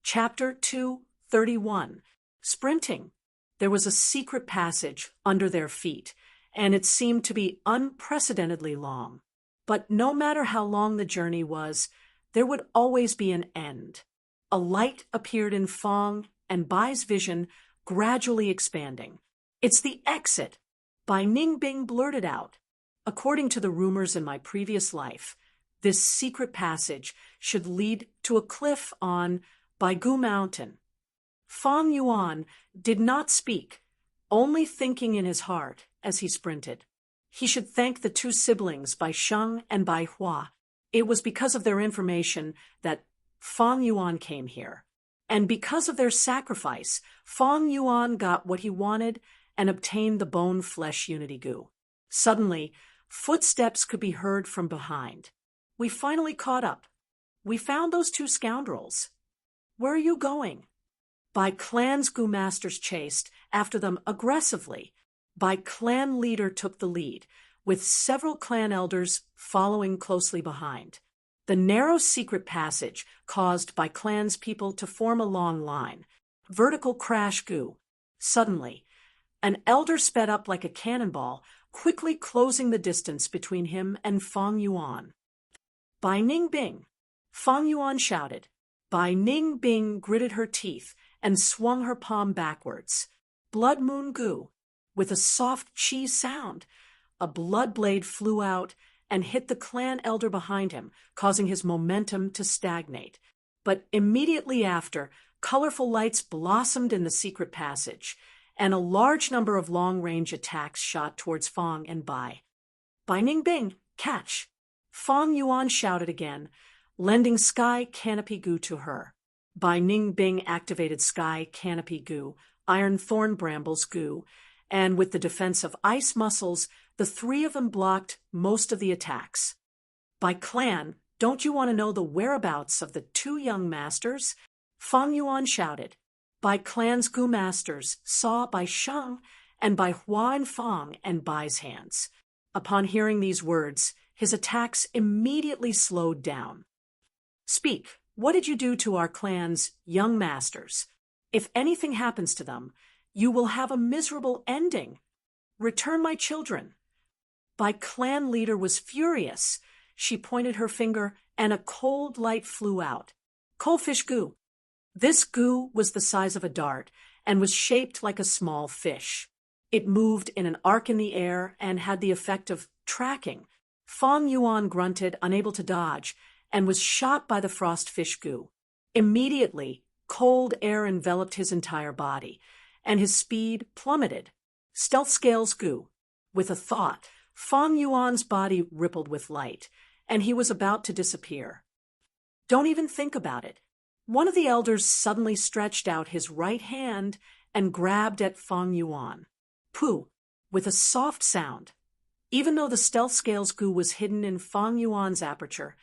Chapter 231. Sprinting. There was a secret passage under their feet, and it seemed to be unprecedentedly long. But no matter how long the journey was, there would always be an end. A light appeared in Fong and Bai's vision, gradually expanding. "It's the exit!" Bai Ningbing blurted out. According to the rumors in my previous life, this secret passage should lead to a cliff on Baigu Mountain. Fong Yuan did not speak, only thinking in his heart as he sprinted. He should thank the two siblings, Bai Sheng and Bai Hua. It was because of their information that Fong Yuan came here. And because of their sacrifice, Fong Yuan got what he wanted and obtained the bone-flesh unity goo. Suddenly, footsteps could be heard from behind. We finally caught up. "We found those two scoundrels." "Where are you going?" Bai Clan's goo masters chased after them aggressively. Bai Clan leader took the lead, with several clan elders following closely behind. The narrow secret passage caused Bai Clan's people to form a long line. Vertical crash goo. Suddenly, an elder sped up like a cannonball, quickly closing the distance between him and Fong Yuan. "Bai Ningbing!" Fong Yuan shouted. Bai Ningbing gritted her teeth and swung her palm backwards. "Blood Moon Goo!" With a soft chi sound, a blood blade flew out and hit the clan elder behind him, causing his momentum to stagnate. But immediately after, colorful lights blossomed in the secret passage, and a large number of long-range attacks shot towards Fong and Bai. "Bai Ningbing, catch!" Fong Yuan shouted again, lending Sky Canopy Goo to her. Bai Ningbing activated Sky Canopy Goo, Iron Thorn Brambles Goo, and with the defense of ice muscles, the three of them blocked most of the attacks. "Bai Clan, don't you want to know the whereabouts of the two young masters?" Fong Yuan shouted. Bai Clan's Goo masters saw Bai Sheng and Bai Hua in Fong and Bai's hands. Upon hearing these words, his attacks immediately slowed down. "Speak, what did you do to our clan's young masters? If anything happens to them, you will have a miserable ending. Return my children." Bai Clan leader was furious. She pointed her finger, and a cold light flew out. "Coalfish Goo." This goo was the size of a dart and was shaped like a small fish. It moved in an arc in the air and had the effect of tracking. Fong Yuan grunted, unable to dodge, and was shot by the frost fish goo. Immediately, cold air enveloped his entire body, and his speed plummeted. Stealth Scales Goo. With a thought, Fong Yuan's body rippled with light, and he was about to disappear. "Don't even think about it." One of the elders suddenly stretched out his right hand and grabbed at Fong Yuan. "Pooh!" With a soft sound. Even though the Stealth Scales Goo was hidden in Fong Yuan's aperture,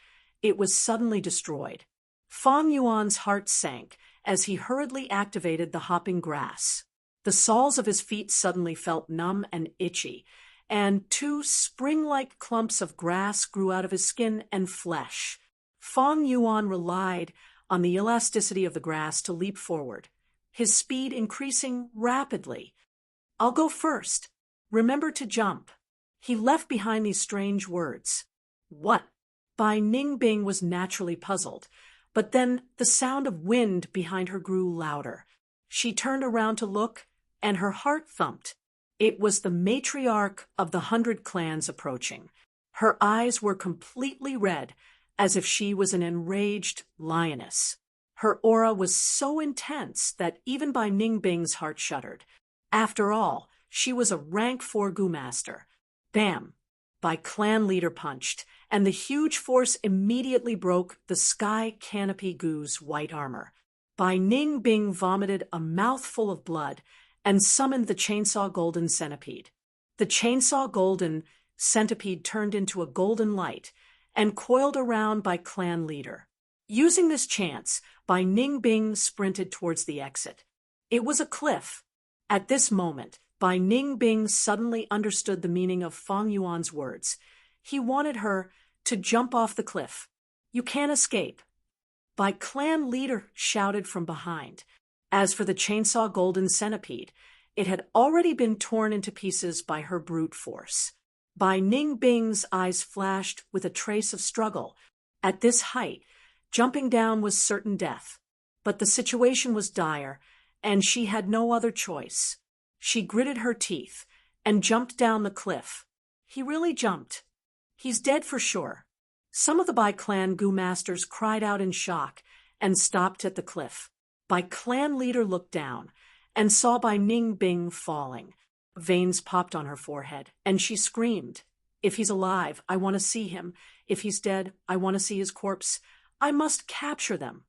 it was suddenly destroyed. Fong Yuan's heart sank as he hurriedly activated the hopping grass. The soles of his feet suddenly felt numb and itchy, and two spring-like clumps of grass grew out of his skin and flesh. Fong Yuan relied on the elasticity of the grass to leap forward, his speed increasing rapidly. "I'll go first. Remember to jump." He left behind these strange words. "What?" Bai Ningbing was naturally puzzled, but then the sound of wind behind her grew louder. She turned around to look, and her heart thumped. It was the matriarch of the 100 clans approaching. Her eyes were completely red, as if she was an enraged lioness. Her aura was so intense that even Bai Ningbing's heart shuddered. After all, she was a rank 4 Goo master. Bam! Bai Clan leader punched, and the huge force immediately broke the Sky Canopy Goo's white armor. Bai Ningbing vomited a mouthful of blood and summoned the Chainsaw Golden Centipede. The Chainsaw Golden Centipede turned into a golden light and coiled around Bai Clan leader. Using this chance, Bai Ningbing sprinted towards the exit. It was a cliff. At this moment, Bai Ningbing suddenly understood the meaning of Fong Yuan's words. He wanted her to jump off the cliff. "You can't escape." By clan leader shouted from behind. As for the chainsaw golden centipede, it had already been torn into pieces by her brute force. Bai Ningbing's eyes flashed with a trace of struggle. At this height, jumping down was certain death. But the situation was dire, and she had no other choice. She gritted her teeth and jumped down the cliff. He really jumped. He's dead for sure. Some of the Bai clan Gu masters cried out in shock and stopped at the cliff. Bai clan leader looked down and saw Bai Ningbing falling. Veins popped on her forehead, and she screamed, "If he's alive, I want to see him. If he's dead, I want to see his corpse. I must capture them."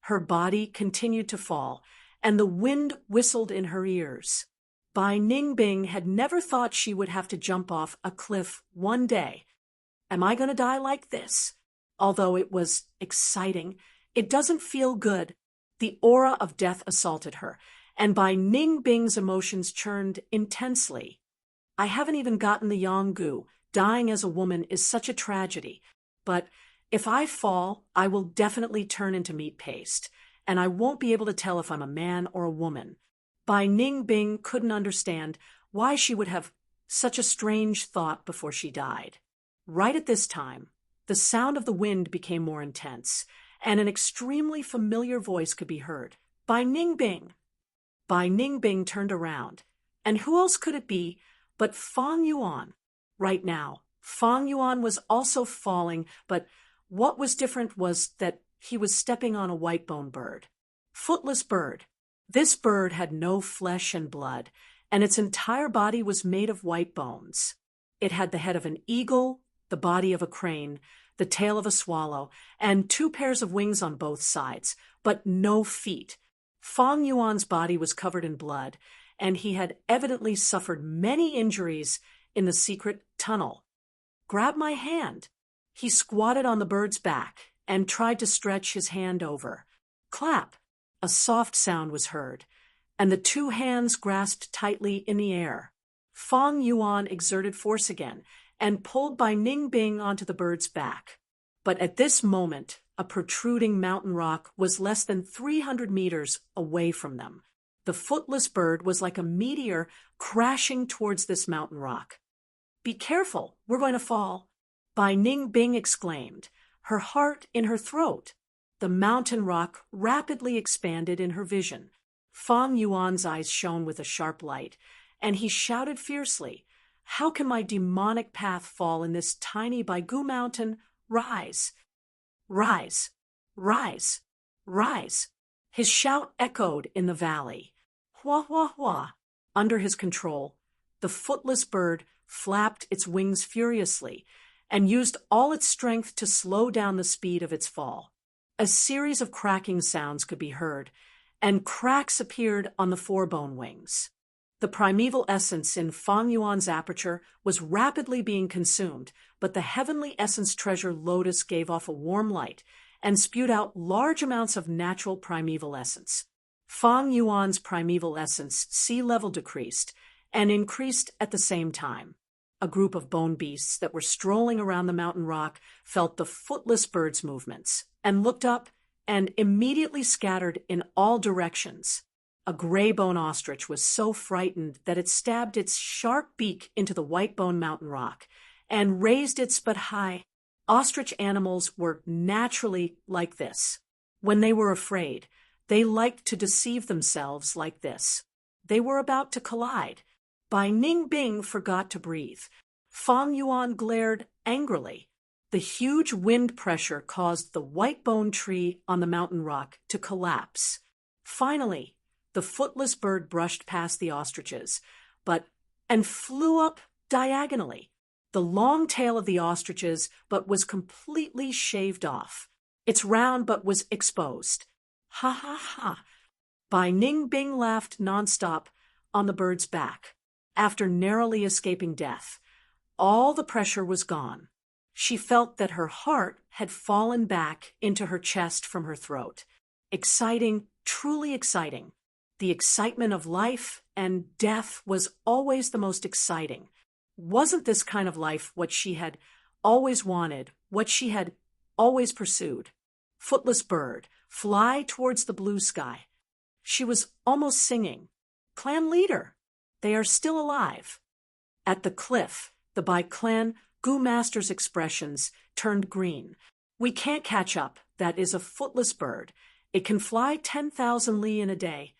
Her body continued to fall, and the wind whistled in her ears. Bai Ningbing had never thought she would have to jump off a cliff one day. Am I going to die like this? Although it was exciting, it doesn't feel good. The aura of death assaulted her, and Bai Ningbing's emotions churned intensely. I haven't even gotten the Yonggu. Dying as a woman is such a tragedy. But if I fall, I will definitely turn into meat paste, and I won't be able to tell if I'm a man or a woman. Bai Ningbing couldn't understand why she would have such a strange thought before she died. Right at this time, the sound of the wind became more intense, and an extremely familiar voice could be heard. "Bai Ningbing!" Bai Ningbing turned around, and who else could it be but Fang Yuan? Right now, Fang Yuan was also falling, but what was different was that he was stepping on a white-bone bird. Footless bird. This bird had no flesh and blood, and its entire body was made of white bones. It had the head of an eagle, the body of a crane, the tail of a swallow, and 2 pairs of wings on both sides, but no feet. Fang Yuan's body was covered in blood, and he had evidently suffered many injuries in the secret tunnel. "Grab my hand." He squatted on the bird's back and tried to stretch his hand over. Clap! A soft sound was heard, and the 2 hands grasped tightly in the air. Fang Yuan exerted force again and pulled Bai Ningbing onto the bird's back. But at this moment, a protruding mountain rock was less than 300 meters away from them. The footless bird was like a meteor crashing towards this mountain rock. "Be careful, we're going to fall," Bai Ningbing exclaimed, her heart in her throat. The mountain rock rapidly expanded in her vision. Fang Yuan's eyes shone with a sharp light, and he shouted fiercely, "How can my demonic path fall in this tiny Baigu mountain? Rise! Rise! Rise! Rise!" His shout echoed in the valley. Hua, hua, hua. Under his control, the footless bird flapped its wings furiously and used all its strength to slow down the speed of its fall. A series of cracking sounds could be heard, and cracks appeared on the 4-bone wings. The primeval essence in Fang Yuan's aperture was rapidly being consumed, but the heavenly essence treasure lotus gave off a warm light and spewed out large amounts of natural primeval essence. Fang Yuan's primeval essence sea level decreased and increased at the same time. A group of bone beasts that were strolling around the mountain rock felt the footless bird's movements and looked up and immediately scattered in all directions. A gray-bone ostrich was so frightened that it stabbed its sharp beak into the white-bone mountain rock and raised its butt high. Ostrich animals were naturally like this. When they were afraid, they liked to deceive themselves like this. They were about to collide. Bai Ningbing forgot to breathe. Fang Yuan glared angrily. The huge wind pressure caused the white-bone tree on the mountain rock to collapse. Finally, the footless bird brushed past the ostriches, and flew up diagonally. The long tail of the ostriches was completely shaved off. Its round but was exposed. Ha ha ha. Bai Ningbing laughed nonstop on the bird's back. After narrowly escaping death, all the pressure was gone. She felt that her heart had fallen back into her chest from her throat. Exciting, truly exciting. The excitement of life and death was always the most exciting. Wasn't this kind of life what she had always wanted, what she had always pursued? Footless bird, fly towards the blue sky. She was almost singing. Clan leader, they are still alive. At the cliff, the by-clan Goo Master's expressions turned green. We can't catch up. That is a footless bird. It can fly 10,000 li in a day.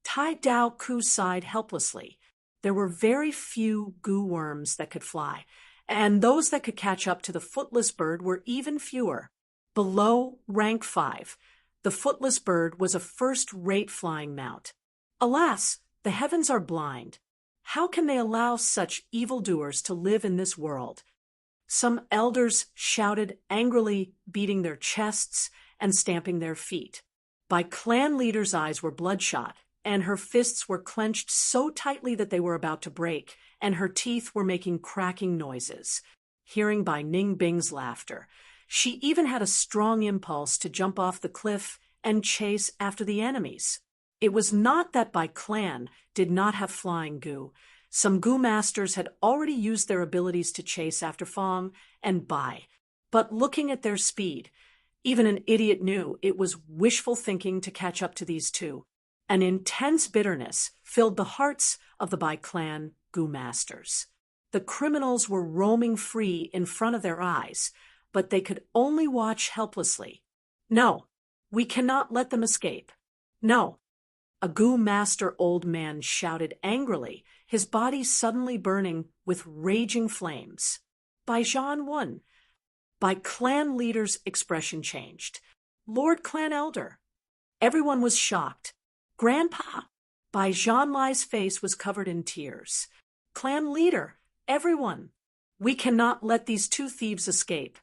Tai Dao Ku sighed helplessly. There were very few goo worms that could fly, and those that could catch up to the footless bird were even fewer. Below rank 5, the footless bird was a first-rate flying mount. Alas, the heavens are blind. How can they allow such evildoers to live in this world? Some elders shouted angrily, beating their chests and stamping their feet. By-clan leader's eyes were bloodshot, and her fists were clenched so tightly that they were about to break, and her teeth were making cracking noises. Hearing Bai Ningbing's laughter, she even had a strong impulse to jump off the cliff and chase after the enemies. It was not that by-clan did not have flying goo. Some goo masters had already used their abilities to chase after Fong and Bai, but looking at their speed, even an idiot knew it was wishful thinking to catch up to these two. An intense bitterness filled the hearts of the by-clan goo masters. The criminals were roaming free in front of their eyes, but they could only watch helplessly. No, we cannot let them escape. No. A goo master old man shouted angrily, his body suddenly burning with raging flames. By Jean won. By clan leader's expression changed. Lord Clan Elder. Everyone was shocked. Grandpa. By Jean Lai's face was covered in tears. Clan leader. Everyone. We cannot let these two thieves escape.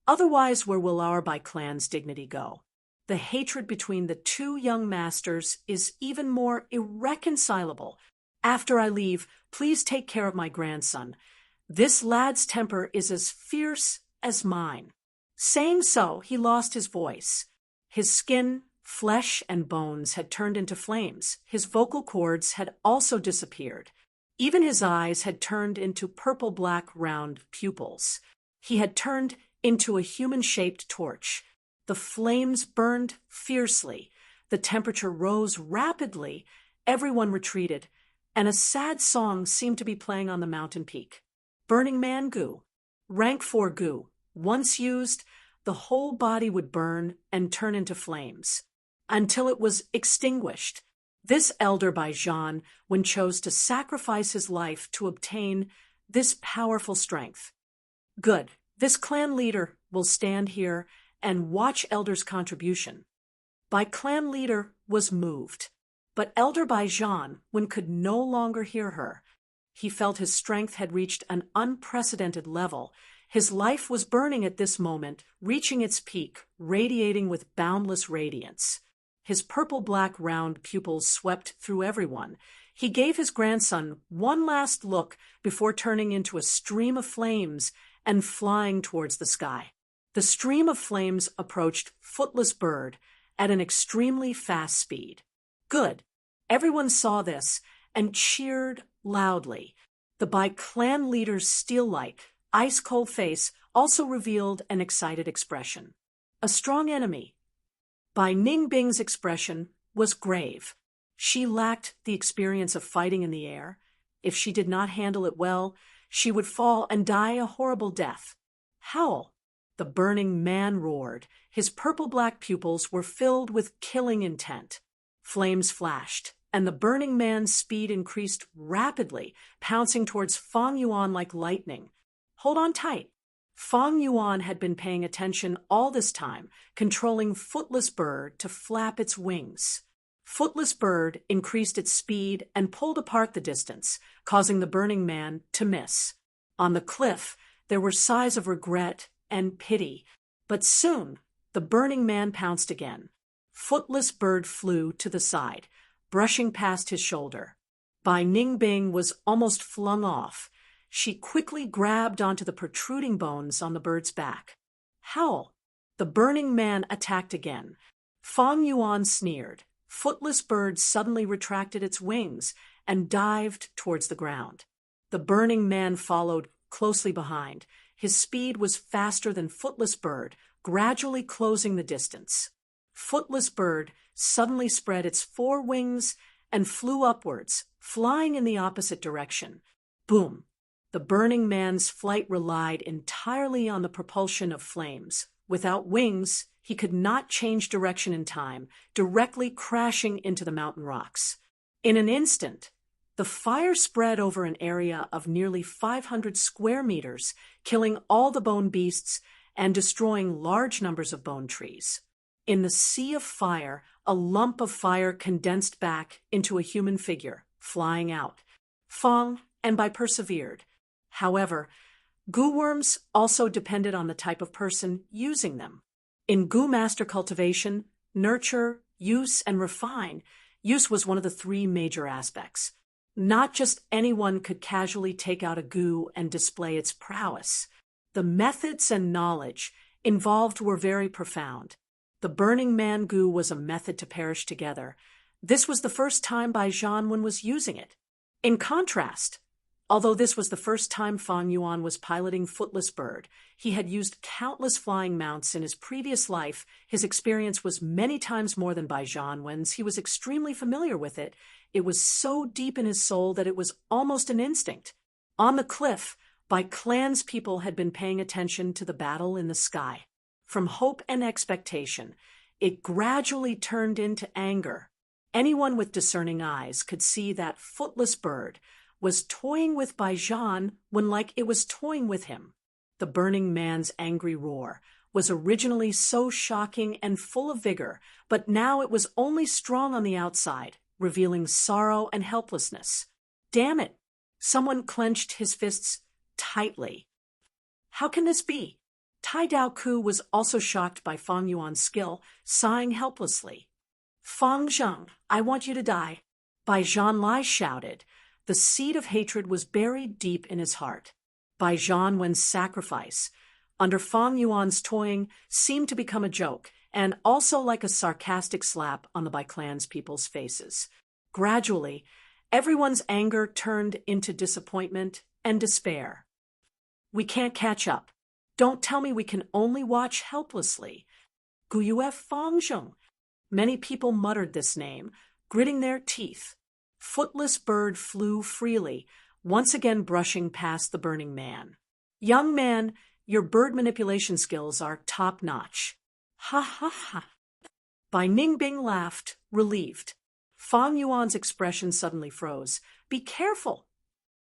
Otherwise, where will our by clan's dignity go? The hatred between the two young masters is even more irreconcilable. After I leave, please take care of my grandson. This lad's temper is as fierce as mine. Saying so, he lost his voice. His skin, flesh, and bones had turned into flames. His vocal cords had also disappeared. Even his eyes had turned into purple-black round pupils. He had turned into a human-shaped torch. The flames burned fiercely. The temperature rose rapidly. Everyone retreated, and a sad song seemed to be playing on the mountain peak. Burning Man Goo. Rank 4 Goo. Once used, the whole body would burn and turn into flames, until it was extinguished. This elder by Jean chose to sacrifice his life to obtain this powerful strength. Good. This clan leader will stand here and watch Elder's contribution. By clan leader was moved, but Elder by Jean could no longer hear her. He felt his strength had reached an unprecedented level. His life was burning at this moment, reaching its peak, radiating with boundless radiance. His purple-black round pupils swept through everyone. He gave his grandson one last look before turning into a stream of flames and flying towards the sky. The stream of flames approached Footless Bird at an extremely fast speed. Good. Everyone saw this and cheered loudly. The by-clan leader's steel-like, ice-cold face also revealed an excited expression. A strong enemy. Bai Ningbing's expression was grave. She lacked the experience of fighting in the air. If she did not handle it well, she would fall and die a horrible death. Howl. The burning man roared. His purple-black pupils were filled with killing intent. Flames flashed, and the burning man's speed increased rapidly, pouncing towards Fong Yuan like lightning. Hold on tight. Fong Yuan had been paying attention all this time, controlling Footless Bird to flap its wings. Footless Bird increased its speed and pulled apart the distance, causing the burning man to miss. On the cliff, there were sighs of regret and pity, but soon the burning man pounced again. Footless Bird flew to the side, brushing past his shoulder. Bai Ningbing was almost flung off. She quickly grabbed onto the protruding bones on the bird's back. Howl! The burning man attacked again. Fong Yuan sneered. Footless Bird suddenly retracted its wings and dived towards the ground. The burning man followed closely behind. His speed was faster than Footless Bird, gradually closing the distance. Footless Bird suddenly spread its four wings and flew upwards, flying in the opposite direction. Boom! The Burning Man's flight relied entirely on the propulsion of flames. Without wings, he could not change direction in time, directly crashing into the mountain rocks. In an instant, the fire spread over an area of nearly 500 square meters, killing all the bone beasts and destroying large numbers of bone trees. In the sea of fire, a lump of fire condensed back into a human figure, flying out. Fong and Bai persevered. However, goo worms also depended on the type of person using them. In goo master cultivation, nurture, use, and refine, use was one of the three major aspects. Not just anyone could casually take out a goo and display its prowess. The methods and knowledge involved were very profound. The Burning Man goo was a method to perish together. This was the first time Bai Zhanwen was using it. In contrast, although this was the first time Fang Yuan was piloting Footless Bird, he had used countless flying mounts in his previous life. His experience was many times more than Bai Zhanwen's. He was extremely familiar with it. It was so deep in his soul that it was almost an instinct. On the cliff, Bai Clan's people had been paying attention to the battle in the sky. From hope and expectation, it gradually turned into anger. Anyone with discerning eyes could see that Footless Bird was toying with Bai Zhanwen like it was toying with him. The Burning Man's angry roar was originally so shocking and full of vigor, but now it was only strong on the outside, revealing sorrow and helplessness. Damn it! Someone clenched his fists tightly. How can this be? Tai Dao Ku was also shocked by Fang Yuan's skill, sighing helplessly. Fang Zheng, I want you to die. Bai Zhanlai shouted. The seed of hatred was buried deep in his heart. Bai Zhanwen's sacrifice, under Fang Yuan's toying, seemed to become a joke, and also like a sarcastic slap on the Bai Clan's people's faces. Gradually, everyone's anger turned into disappointment and despair. We can't catch up. Don't tell me we can only watch helplessly. Guyue Fang Zheng. Many people muttered this name, gritting their teeth. Footless Bird flew freely, once again brushing past the Burning Man. Young man, your bird manipulation skills are top-notch. Ha ha ha. Bai Ningbing laughed, relieved. Fang Yuan's expression suddenly froze. Be careful.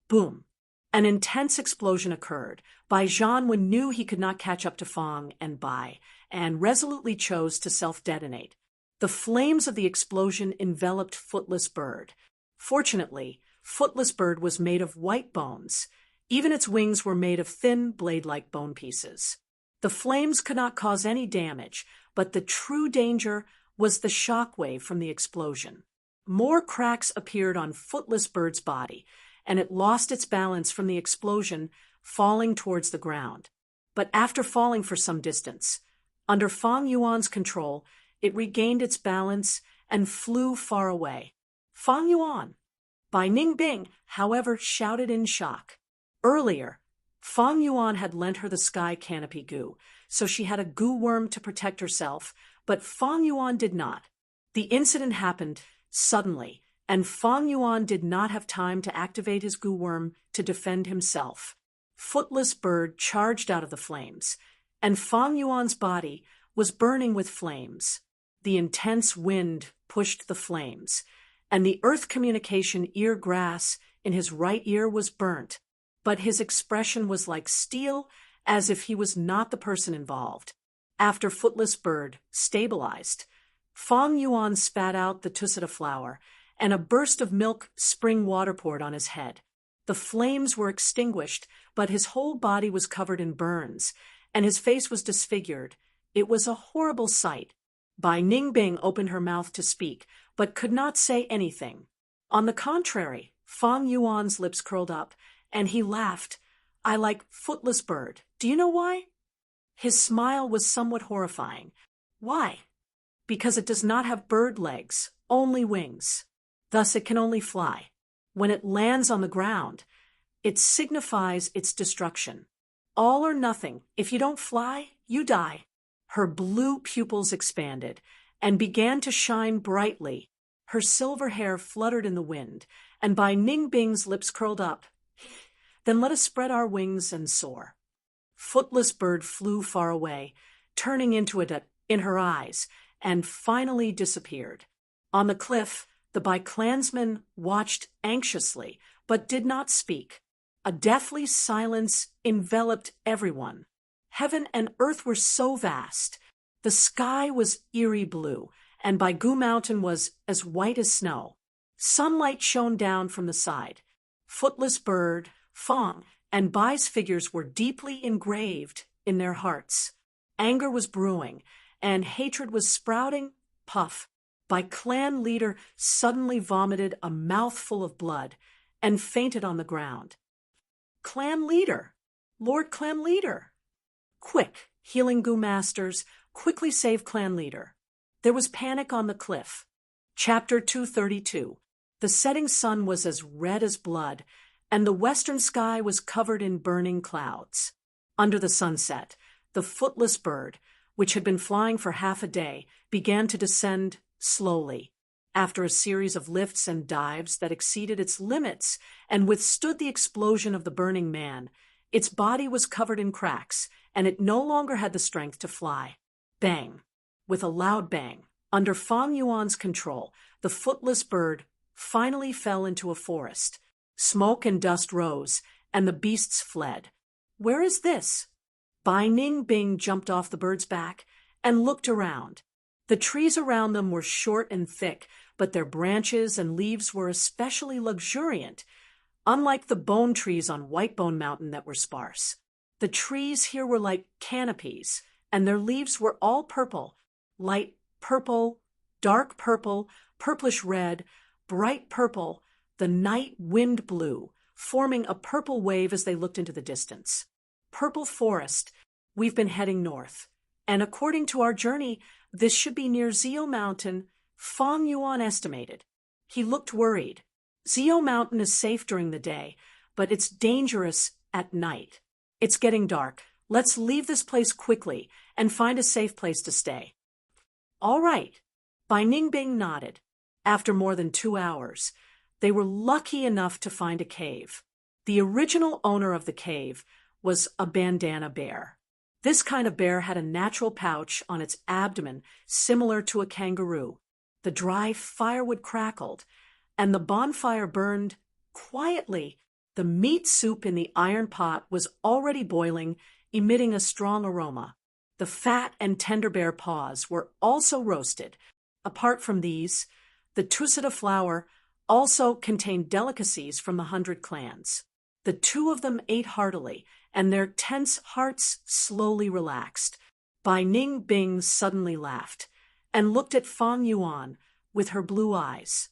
Boom. An intense explosion occurred. Bai Zhanwen knew he could not catch up to Fang and Bai, and resolutely chose to self-detonate. The flames of the explosion enveloped Footless Bird. Fortunately, Footless Bird was made of white bones. Even its wings were made of thin, blade-like bone pieces. The flames could not cause any damage, but the true danger was the shockwave from the explosion. More cracks appeared on Footless Bird's body, and it lost its balance from the explosion, falling towards the ground. But after falling for some distance, under Fang Yuan's control, it regained its balance and flew far away. Fang Yuan! Bai Ningbing, however, shouted in shock. Earlier, Fang Yuan had lent her the sky canopy goo, so she had a goo worm to protect herself, but Fang Yuan did not. The incident happened suddenly, and Fang Yuan did not have time to activate his goo worm to defend himself. Footless Bird charged out of the flames, and Fang Yuan's body was burning with flames. The intense wind pushed the flames, and the earth communication ear grass in his right ear was burnt, but his expression was like steel, as if he was not the person involved. After Footless Bird stabilized, Fang Yuan spat out the tusseta flower, and a burst of milk spring water poured on his head. The flames were extinguished, but his whole body was covered in burns, and his face was disfigured. It was a horrible sight. Bai Ningbing opened her mouth to speak, but could not say anything. On the contrary, Fang Yuan's lips curled up, and he laughed. I like Footless Bird. Do you know why? His smile was somewhat horrifying. Why? Because it does not have bird legs, only wings. Thus it can only fly. When it lands on the ground, it signifies its destruction. All or nothing. If you don't fly, you die. Her blue pupils expanded and began to shine brightly. Her silver hair fluttered in the wind, and Bai Ningbing's lips curled up. Then let us spread our wings and soar. Footless Bird flew far away, turning into it in her eyes, and finally disappeared. On the cliff, the Bai clansmen watched anxiously, but did not speak. A deathly silence enveloped everyone. Heaven and earth were so vast. The sky was eerie blue, and Baigu Mountain was as white as snow. Sunlight shone down from the side. Footless Bird, Fong, and Bai's figures were deeply engraved in their hearts. Anger was brewing, and hatred was sprouting. Puff. Bai clan leader suddenly vomited a mouthful of blood and fainted on the ground. Clan leader! Lord Clan leader! Quick, healing Gu masters, quickly save clan leader. There was panic on the cliff. Chapter 232. The setting sun was as red as blood, and the western sky was covered in burning clouds. Under the sunset, the Footless Bird, which had been flying for half a day, began to descend slowly. After a series of lifts and dives that exceeded its limits and withstood the explosion of the Burning Man, its body was covered in cracks, and it no longer had the strength to fly. Bang! With a loud bang, under Fang Yuan's control, the Footless Bird finally fell into a forest. Smoke and dust rose, and the beasts fled. Where is this? Bai Ningbing jumped off the bird's back and looked around. The trees around them were short and thick, but their branches and leaves were especially luxuriant, unlike the bone trees on Whitebone Mountain that were sparse. The trees here were like canopies, and their leaves were all purple, light purple, dark purple, purplish red, bright purple, the night wind blue, forming a purple wave as they looked into the distance. Purple forest, we've been heading north, and according to our journey, this should be near Zio Mountain, Fang Yuan estimated. He looked worried. Zio Mountain is safe during the day, but it's dangerous at night. It's getting dark. Let's leave this place quickly and find a safe place to stay. All right. Bai Ningbing nodded. After more than 2 hours, they were lucky enough to find a cave. The original owner of the cave was a bandana bear. This kind of bear had a natural pouch on its abdomen similar to a kangaroo. The dry firewood crackled, and the bonfire burned quietly. The meat soup in the iron pot was already boiling, emitting a strong aroma. The fat and tender bear paws were also roasted. Apart from these, the tusita flour also contained delicacies from the 100 clans. The two of them ate heartily, and their tense hearts slowly relaxed. Bai Ningbing suddenly laughed and looked at Fang Yuan with her blue eyes.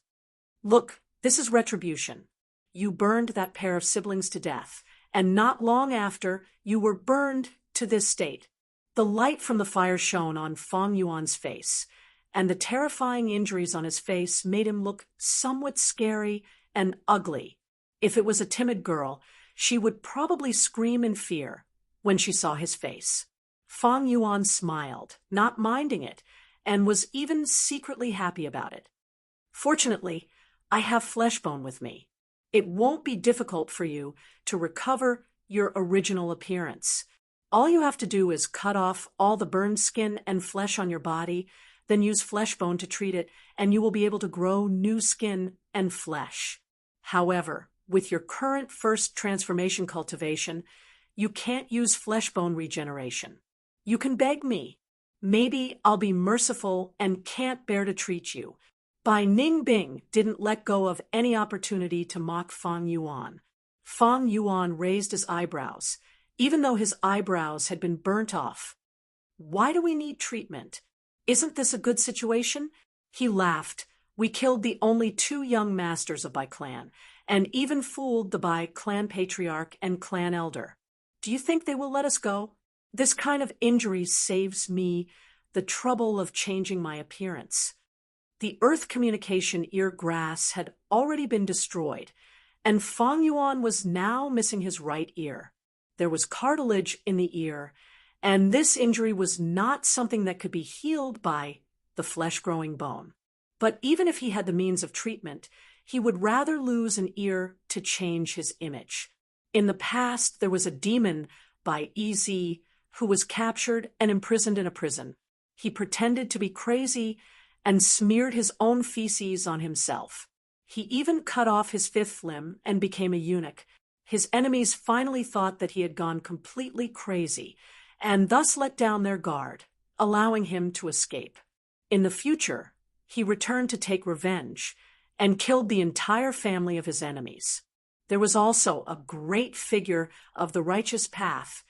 Look, this is retribution. You burned that pair of siblings to death, and not long after, you were burned to this state. The light from the fire shone on Fang Yuan's face, and the terrifying injuries on his face made him look somewhat scary and ugly. If it was a timid girl, she would probably scream in fear when she saw his face. Fang Yuan smiled, not minding it, and was even secretly happy about it. Fortunately, I have Fleshbone with me. It won't be difficult for you to recover your original appearance. All you have to do is cut off all the burned skin and flesh on your body, then use Fleshbone to treat it, and you will be able to grow new skin and flesh. However, with your current first transformation cultivation, you can't use Fleshbone regeneration. You can beg me. Maybe I'll be merciful and can't bear to treat you. Bai Ningbing didn't let go of any opportunity to mock Fang Yuan. Fang Yuan raised his eyebrows, even though his eyebrows had been burnt off. Why do we need treatment? Isn't this a good situation? He laughed. We killed the only 2 young masters of Bai clan, and even fooled the Bai clan patriarch and clan elder. Do you think they will let us go? This kind of injury saves me the trouble of changing my appearance. The earth communication ear grass had already been destroyed, and Fang Yuan was now missing his right ear. There was cartilage in the ear, and this injury was not something that could be healed by the flesh-growing bone. But even if he had the means of treatment, he would rather lose an ear to change his image. In the past, there was a demon by Ez who was captured and imprisoned in a prison. He pretended to be crazy and smeared his own feces on himself. He even cut off his fifth limb and became a eunuch. His enemies finally thought that he had gone completely crazy and thus let down their guard, allowing him to escape. In the future, he returned to take revenge and killed the entire family of his enemies. There was also a great figure of the righteous path,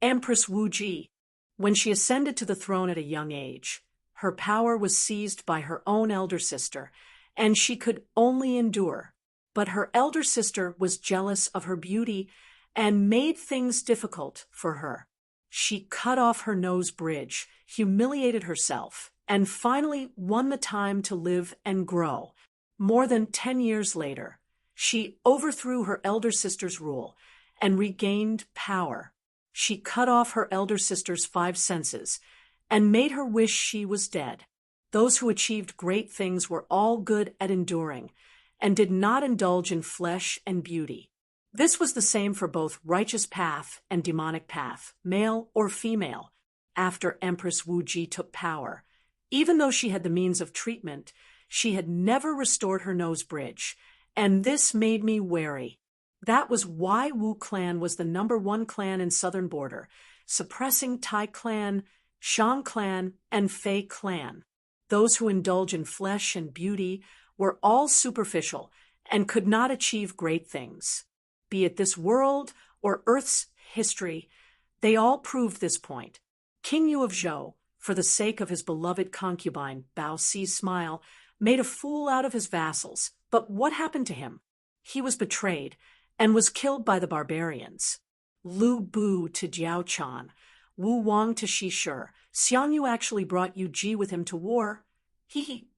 Empress Wu Ji. When she ascended to the throne at a young age, her power was seized by her own elder sister, and she could only endure. But her elder sister was jealous of her beauty and made things difficult for her. She cut off her nose bridge, humiliated herself, and finally won the time to live and grow. More than 10 years later, she overthrew her elder sister's rule and regained power. She cut off her elder sister's 5 senses and made her wish she was dead. Those who achieved great things were all good at enduring and did not indulge in flesh and beauty. This was the same for both righteous path and demonic path, male or female, after Empress Wu Ji took power. Even though she had the means of treatment, she had never restored her nose bridge, and this made me wary. That was why Wu clan was the #1 clan in southern border, suppressing Tai clan, Shang clan, and Fei clan. Those who indulge in flesh and beauty were all superficial and could not achieve great things. Be it this world or Earth's history, they all proved this point. King Yu of Zhou, for the sake of his beloved concubine, Bao Si's smile, made a fool out of his vassals. But what happened to him? He was betrayed and was killed by the barbarians. Lu Bu to Jiao Chan, Wu Wang to Shi Shi. Xiang Yu actually brought Yu Ji with him to war.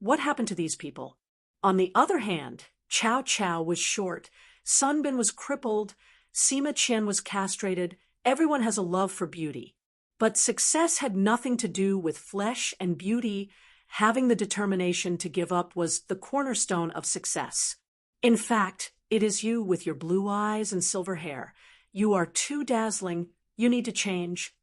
What happened to these people? On the other hand, Cao Cao was short, Sun Bin was crippled, Sima Qian was castrated. Everyone has a love for beauty. But success had nothing to do with flesh and beauty. Having the determination to give up was the cornerstone of success. In fact, it is you with your blue eyes and silver hair. You are too dazzling. You need to change.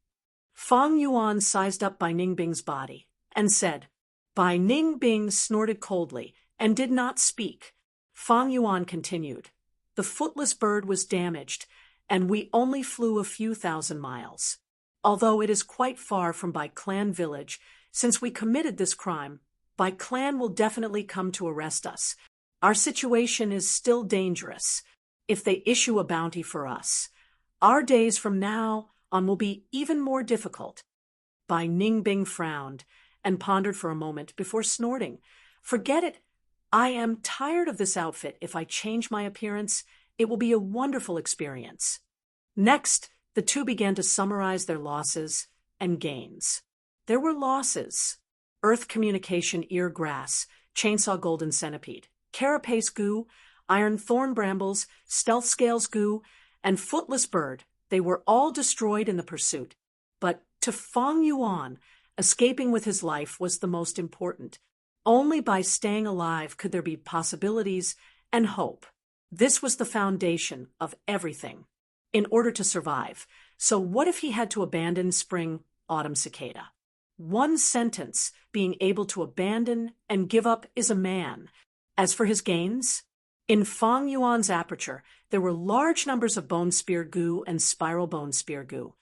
Fang Yuan sized up Bai Ningbing's body and said. Bai Ningbing snorted coldly and did not speak. Fang Yuan continued. The footless bird was damaged, and we only flew a few thousand miles. Although it is quite far from Bai Clan village, since we committed this crime, Bai Clan will definitely come to arrest us. Our situation is still dangerous. If they issue a bounty for us, our days from now on will be even more difficult. Bai Ningbing frowned and pondered for a moment before snorting. Forget it. I am tired of this outfit. If I change my appearance, it will be a wonderful experience. Next, the two began to summarize their losses and gains. There were losses. Earth communication ear grass, chainsaw golden centipede, carapace goo, iron thorn brambles, stealth scales goo, and footless bird. They were all destroyed in the pursuit. But to Fang Yuan, escaping with his life was the most important. Only by staying alive could there be possibilities and hope. This was the foundation of everything. In order to survive. So what if he had to abandon spring, autumn cicada? One sentence, being able to abandon and give up is a man. As for his gains, in Fang Yuan's aperture, there were large numbers of bone spear goo and spiral bone spear goo.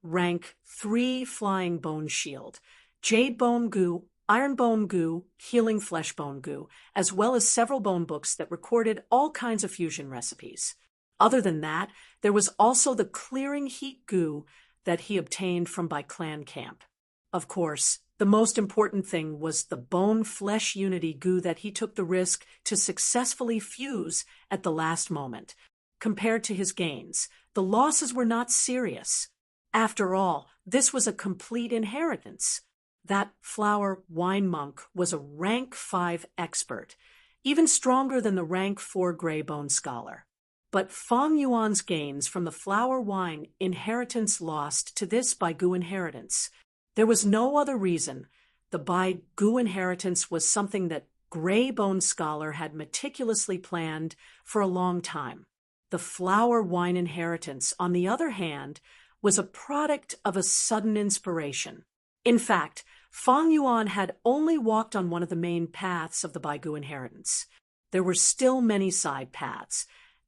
Rank 3 flying bone shield, jade bone goo, iron bone goo, healing flesh bone goo, as well as several bone books that recorded all kinds of fusion recipes. Other than that, there was also the clearing heat goo that he obtained from Bai Clan camp. Of course, the most important thing was the bone-flesh unity goo that he took the risk to successfully fuse at the last moment. Compared to his gains, the losses were not serious. After all, this was a complete inheritance. That flower wine monk was a rank 5 expert, even stronger than the rank 4 gray bone scholar. But Fang Yuan's gains from the flower wine inheritance lost to this Bai Gu inheritance. There was no other reason. The Bai Gu inheritance was something that gray-boned scholar had meticulously planned for a long time. The flower wine inheritance, on the other hand, was a product of a sudden inspiration. In fact, Fang Yuan had only walked on one of the main paths of the Bai Gu inheritance. There were still many side paths,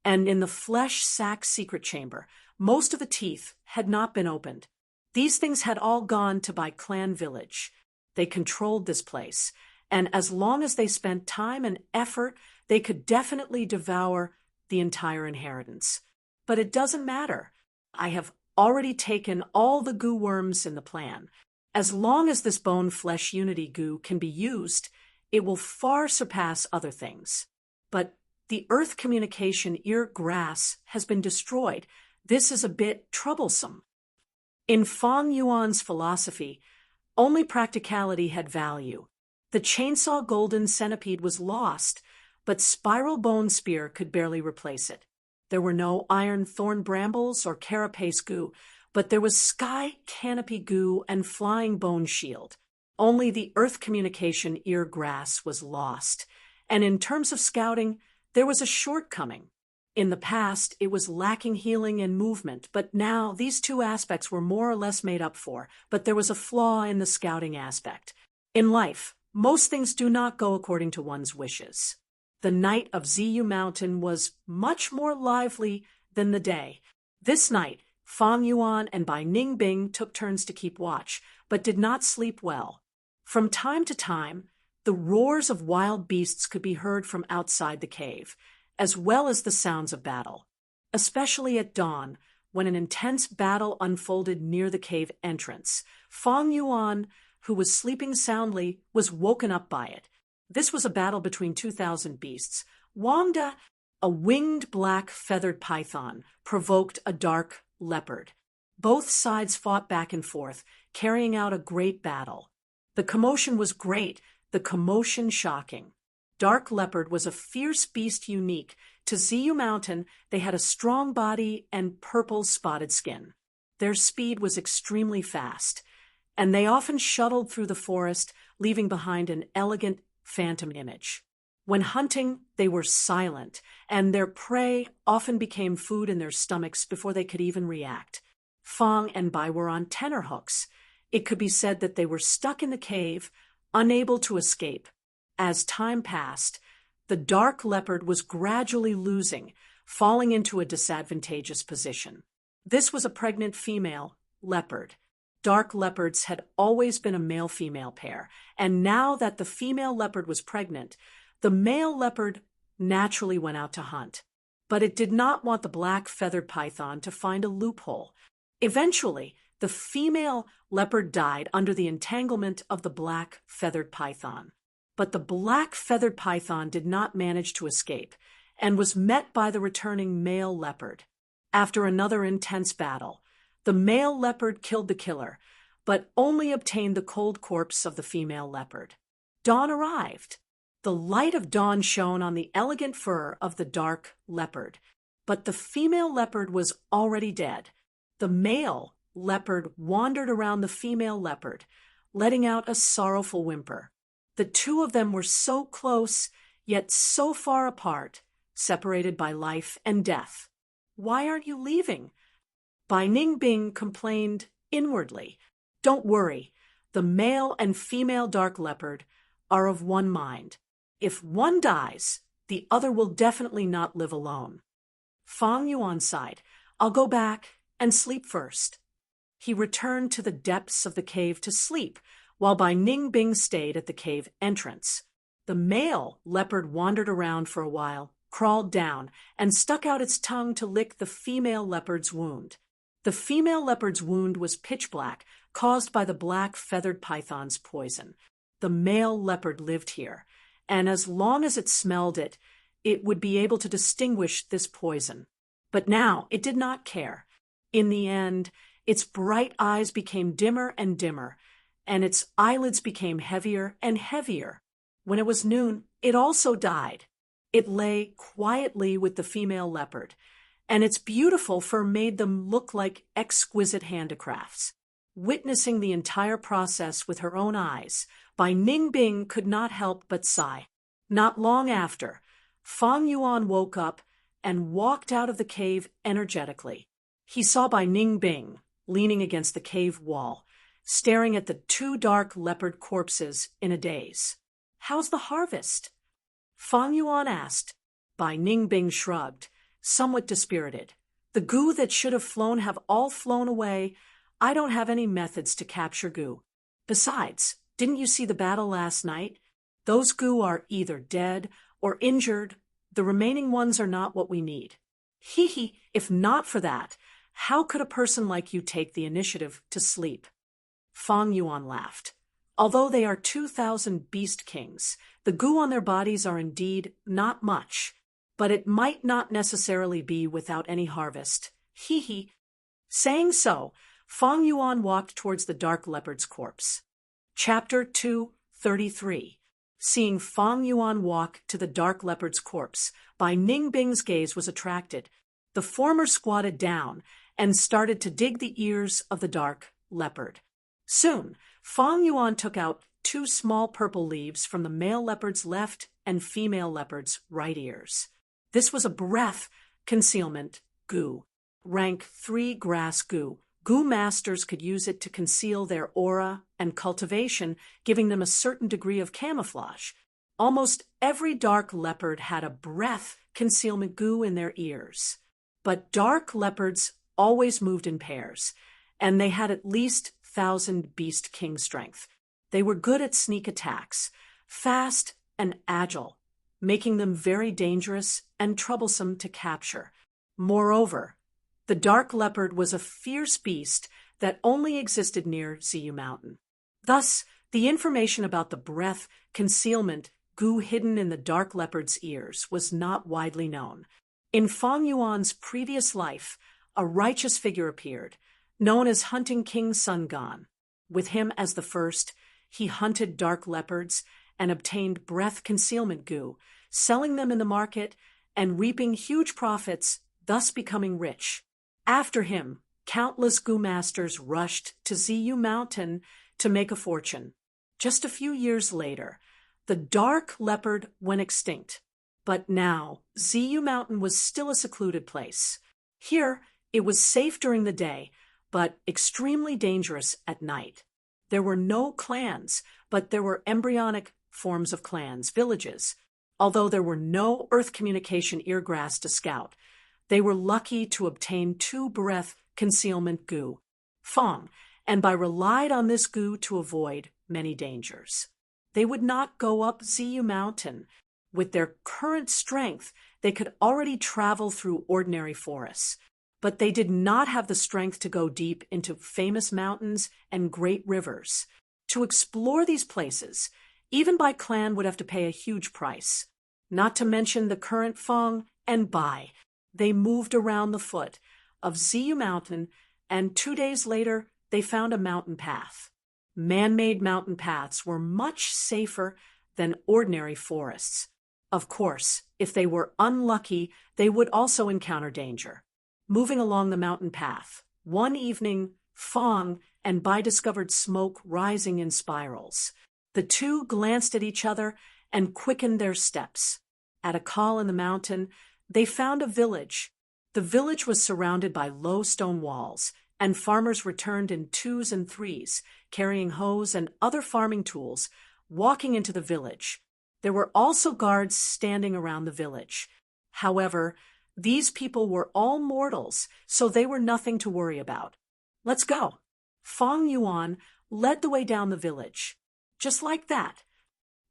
and in the flesh sac secret chamber, most of the teeth had not been opened. These things had all gone to Bai Clan village. They controlled this place, and as long as they spent time and effort, they could definitely devour the entire inheritance. But it doesn't matter. I have already taken all the goo worms in the plan. As long as this bone-flesh unity goo can be used, it will far surpass other things. But the earth communication ear grass has been destroyed. This is a bit troublesome. In Fang Yuan's philosophy, only practicality had value. The chainsaw golden centipede was lost, but spiral bone spear could barely replace it. There were no iron thorn brambles or carapace goo, but there was sky canopy goo and flying bone shield. Only the earth communication ear grass was lost, and in terms of scouting, there was a shortcoming. In the past, it was lacking healing and movement, but now these two aspects were more or less made up for, but there was a flaw in the scouting aspect. In life, most things do not go according to one's wishes. The night of Ziyu Mountain was much more lively than the day. This night, Fang Yuan and Bai Ningbing took turns to keep watch, but did not sleep well. From time to time, the roars of wild beasts could be heard from outside the cave, as well as the sounds of battle. Especially at dawn, when an intense battle unfolded near the cave entrance, Fang Yuan, who was sleeping soundly, was woken up by it. This was a battle between 2,000 beasts. Wangda, a winged black feathered python, provoked a dark leopard. Both sides fought back and forth, carrying out a great battle. The commotion was great, the commotion shocking. Dark leopard was a fierce beast unique. To Ziyu Mountain, they had a strong body and purple spotted skin. Their speed was extremely fast, and they often shuttled through the forest, leaving behind an elegant phantom image. When hunting, they were silent, and their prey often became food in their stomachs before they could even react. Fang and Bai were on tenterhooks. It could be said that they were stuck in the cave, unable to escape. As time passed, the dark leopard was gradually losing, falling into a disadvantageous position. This was a pregnant female leopard. Dark leopards had always been a male-female pair, and now that the female leopard was pregnant, the male leopard naturally went out to hunt. But it did not want the black feathered python to find a loophole. Eventually, the female leopard died under the entanglement of the black feathered python. But the black feathered python did not manage to escape, and was met by the returning male leopard. After another intense battle, the male leopard killed the killer, but only obtained the cold corpse of the female leopard. Dawn arrived. The light of dawn shone on the elegant fur of the dark leopard, but the female leopard was already dead. The male leopard wandered around the female leopard, letting out a sorrowful whimper. The two of them were so close, yet so far apart, separated by life and death. "Why aren't you leaving?" Bai Ningbing complained inwardly. "Don't worry. The male and female dark leopard are of one mind. If one dies, the other will definitely not live alone." Fang Yuan sighed. "I'll go back and sleep first." He returned to the depths of the cave to sleep, while Bai Ningbing stayed at the cave entrance. The male leopard wandered around for a while, crawled down, and stuck out its tongue to lick the female leopard's wound. The female leopard's wound was pitch black, caused by the black feathered python's poison. The male leopard lived here, and as long as it smelled it, it would be able to distinguish this poison. But now it did not care. In the end, its bright eyes became dimmer and dimmer, and its eyelids became heavier and heavier. When it was noon, it also died. It lay quietly with the female leopard, and its beautiful fur made them look like exquisite handicrafts. Witnessing the entire process with her own eyes, Bai Ningbing could not help but sigh. Not long after, Fang Yuan woke up and walked out of the cave energetically. He saw Bai Ningbing leaning against the cave wall, staring at the two dark leopard corpses in a daze. "How's the harvest?" Fang Yuan asked. Bai Ningbing shrugged, somewhat dispirited. "The goo that should have flown have all flown away. I don't have any methods to capture goo. Besides, didn't you see the battle last night? Those goo are either dead or injured. The remaining ones are not what we need." "Hee hee, if not for that, how could a person like you take the initiative to sleep?" Fang Yuan laughed. "Although they are 2,000 beast kings, the goo on their bodies are indeed not much, but it might not necessarily be without any harvest. Hee hee." Saying so, Fang Yuan walked towards the dark leopard's corpse. Chapter 233. Seeing Fang Yuan walk to the dark leopard's corpse, Bai Ningbing's gaze was attracted. The former squatted down and started to dig the ears of the dark leopard. Soon, Fang Yuan took out 2 small purple leaves from the male leopard's left and female leopard's right ears. This was a breath concealment goo. Rank 3 grass goo. Goo masters could use it to conceal their aura and cultivation, giving them a certain degree of camouflage. Almost every dark leopard had a breath concealment goo in their ears. But dark leopards always moved in pairs, and they had at least 1,000 beast king strength. They were good at sneak attacks, fast and agile, making them very dangerous and troublesome to capture. Moreover, the dark leopard was a fierce beast that only existed near Ziyu Mountain. Thus, the information about the breath concealment goo hidden in the dark leopard's ears was not widely known. In Fang Yuan's previous life, a righteous figure appeared, known as Hunting King Sun Gone. With him as the first, he hunted dark leopards and obtained breath concealment goo, selling them in the market and reaping huge profits, thus becoming rich. After him, countless goo masters rushed to Ziyu Mountain to make a fortune. Just a few years later, the dark leopard went extinct. But now, Ziyu Mountain was still a secluded place. Here, it was safe during the day, but extremely dangerous at night. There were no clans, but there were embryonic forms of clans, villages. Although there were no earth communication eargrass to scout, they were lucky to obtain 2 breath concealment goo, Fang, and relied on this goo to avoid many dangers. They would not go up Ziyu Mountain. With their current strength, they could already travel through ordinary forests, but they did not have the strength to go deep into famous mountains and great rivers. To explore these places, even Bai clan would have to pay a huge price. Not to mention the current Fang and Bai. They moved around the foot of Ziyu Mountain, and 2 days later, they found a mountain path. Man-made mountain paths were much safer than ordinary forests. Of course, if they were unlucky, they would also encounter danger. Moving along the mountain path, one evening, Fang and Bai discovered smoke rising in spirals. The two glanced at each other and quickened their steps. At a call in the mountain, they found a village. The village was surrounded by low stone walls, and farmers returned in 2s and 3s, carrying hoes and other farming tools, walking into the village. There were also guards standing around the village. However, these people were all mortals, so they were nothing to worry about. "Let's go." Fang Yuan led the way down the village. Just like that.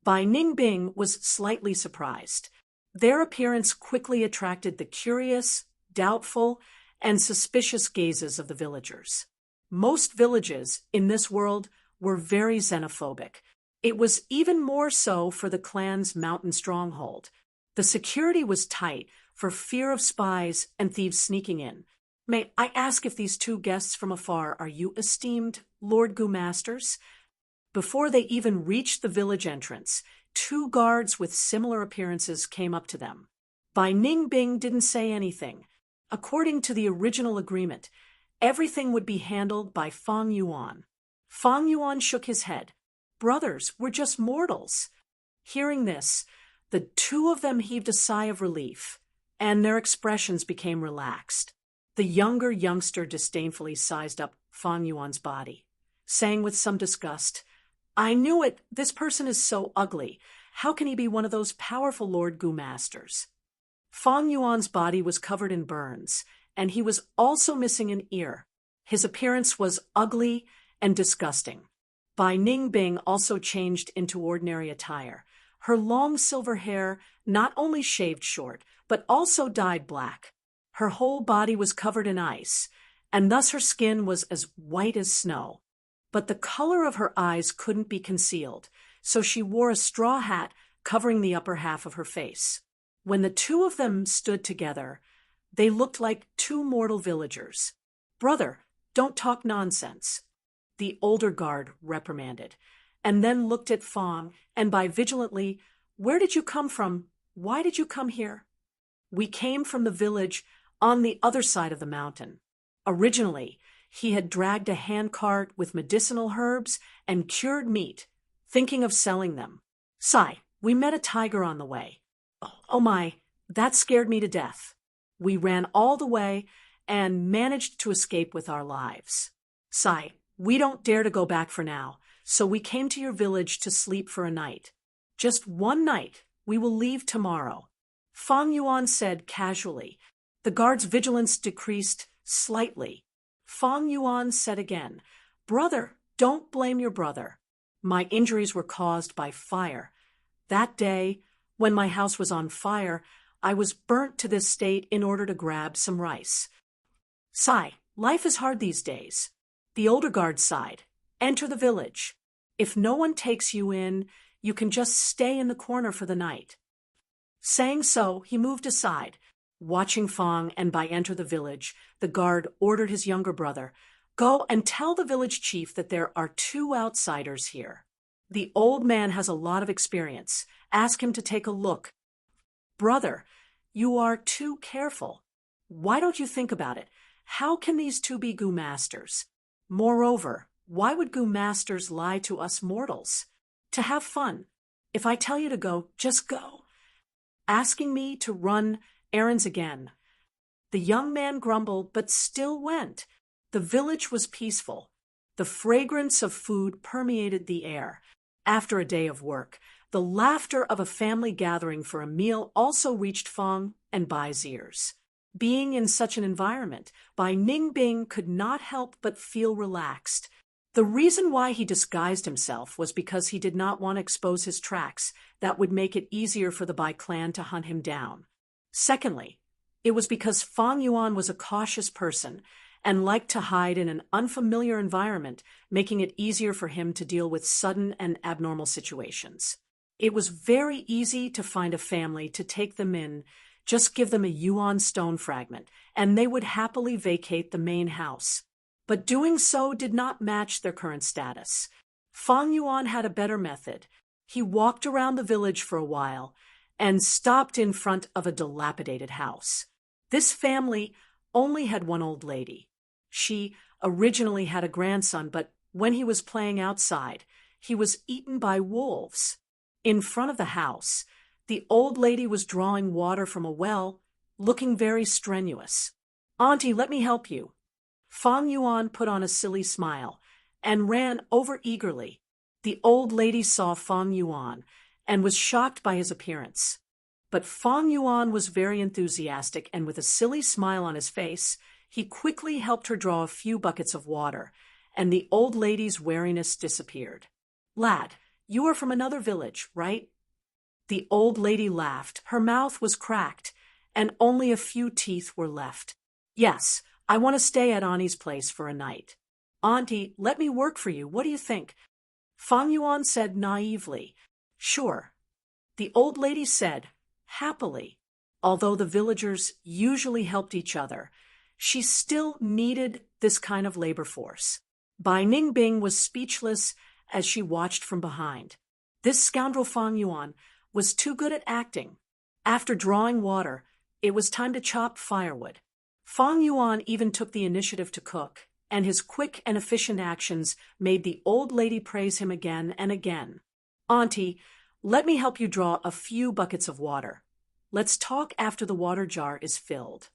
Bai Ningbing was slightly surprised. Their appearance quickly attracted the curious, doubtful, and suspicious gazes of the villagers. Most villages in this world were very xenophobic. It was even more so for the clan's mountain stronghold. The security was tight for fear of spies and thieves sneaking in. "May I ask if these 2 guests from afar are you esteemed Lord Gu Masters?" Before they even reached the village entrance, 2 guards with similar appearances came up to them. Bai Ningbing didn't say anything. According to the original agreement, everything would be handled by Fang Yuan. Fang Yuan shook his head. Brothers, we're just mortals. Hearing this, the two of them heaved a sigh of relief, and their expressions became relaxed. The younger youngster disdainfully sized up Fang Yuan's body, saying with some disgust, I knew it, this person is so ugly. How can he be one of those powerful Lord Gu masters? Fang Yuan's body was covered in burns, and he was also missing an ear. His appearance was ugly and disgusting. Bai Ningbing also changed into ordinary attire. Her long silver hair not only shaved short, but also dyed black. Her whole body was covered in ice, and thus her skin was as white as snow. But the color of her eyes couldn't be concealed, so she wore a straw hat covering the upper half of her face. When the two of them stood together, they looked like two mortal villagers. Brother, don't talk nonsense, the older guard reprimanded, and then looked at Fang and Bai vigilantly, Where did you come from? Why did you come here? We came from the village on the other side of the mountain. Originally, he had dragged a handcart with medicinal herbs and cured meat, thinking of selling them. Sigh, we met a tiger on the way. Oh my, that scared me to death. We ran all the way and managed to escape with our lives. Sigh, we don't dare to go back for now, so we came to your village to sleep for a night. Just one night. We will leave tomorrow. Fang Yuan said casually. The guard's vigilance decreased slightly. Fang Yuan said again, Brother, don't blame your brother. My injuries were caused by fire. That day, when my house was on fire, I was burnt to this state in order to grab some rice. Sigh, life is hard these days. The older guard sighed. Enter the village. If no one takes you in, you can just stay in the corner for the night. Saying so, he moved aside. Watching Fang and Bai enter the village, the guard ordered his younger brother, Go and tell the village chief that there are two outsiders here. The old man has a lot of experience. Ask him to take a look. Brother, you are too careful. Why don't you think about it? How can these two be Gu masters? Moreover, why would Gu masters lie to us mortals? To have fun. If I tell you to go, just go. Asking me to run errands again. The young man grumbled, but still went. The village was peaceful. The fragrance of food permeated the air. After a day of work, the laughter of a family gathering for a meal also reached Fang and Bai's ears. Being in such an environment, Bai Ningbing could not help but feel relaxed. The reason why he disguised himself was because he did not want to expose his tracks. That would make it easier for the Bai clan to hunt him down. Secondly, it was because Fang Yuan was a cautious person and liked to hide in an unfamiliar environment, making it easier for him to deal with sudden and abnormal situations. It was very easy to find a family to take them in. Just give them a yuan stone fragment, and they would happily vacate the main house. But doing so did not match their current status. Fang Yuan had a better method. He walked around the village for a while and stopped in front of a dilapidated house. This family only had one old lady. She originally had a grandson, but when he was playing outside, he was eaten by wolves. In front of the house, the old lady was drawing water from a well, looking very strenuous. Auntie, let me help you. Fang Yuan put on a silly smile and ran over eagerly. The old lady saw Fang Yuan and was shocked by his appearance. But Fang Yuan was very enthusiastic, and with a silly smile on his face, he quickly helped her draw a few buckets of water, and the old lady's wariness disappeared. Lad, you are from another village, right? The old lady laughed. Her mouth was cracked, and only a few teeth were left. Yes, I want to stay at Auntie's place for a night. Auntie, let me work for you. What do you think? Fang Yuan said naively. Sure. The old lady said, happily. Although the villagers usually helped each other, she still needed this kind of labor force. Bai Ningbing was speechless as she watched from behind. This scoundrel Fang Yuan was too good at acting. After drawing water, it was time to chop firewood. Fang Yuan even took the initiative to cook, and his quick and efficient actions made the old lady praise him again and again. "Auntie, let me help you draw a few buckets of water. Let's talk after the water jar is filled."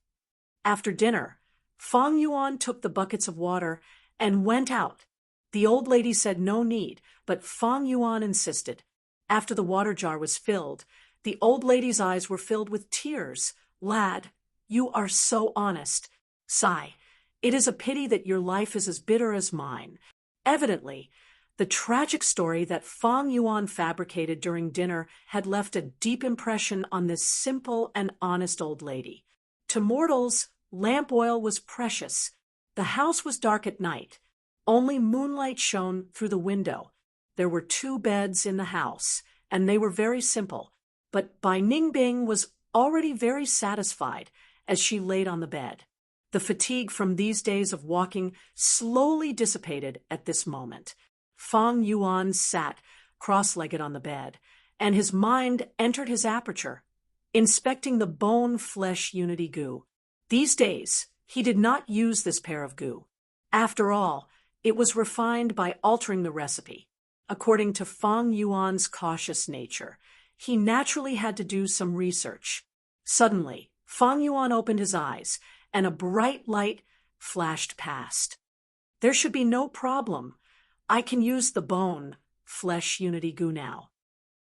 After dinner, Fang Yuan took the buckets of water and went out. The old lady said no need, but Fang Yuan insisted. After the water jar was filled, the old lady's eyes were filled with tears. "Lad, you are so honest. Sigh, it is a pity that your life is as bitter as mine." Evidently, the tragic story that Fang Yuan fabricated during dinner had left a deep impression on this simple and honest old lady. To mortals, lamp oil was precious. The house was dark at night. Only moonlight shone through the window. There were 2 beds in the house, and they were very simple. But Bai Ningbing was already very satisfied as she laid on the bed. The fatigue from these days of walking slowly dissipated at this moment. Fang Yuan sat cross-legged on the bed, and his mind entered his aperture, inspecting the bone-flesh unity goo. These days, he did not use this pair of goo. After all, it was refined by altering the recipe. According to Fang Yuan's cautious nature, he naturally had to do some research. Suddenly, Fang Yuan opened his eyes, and a bright light flashed past. "There should be no problem. I can use the bone-flesh unity goo now."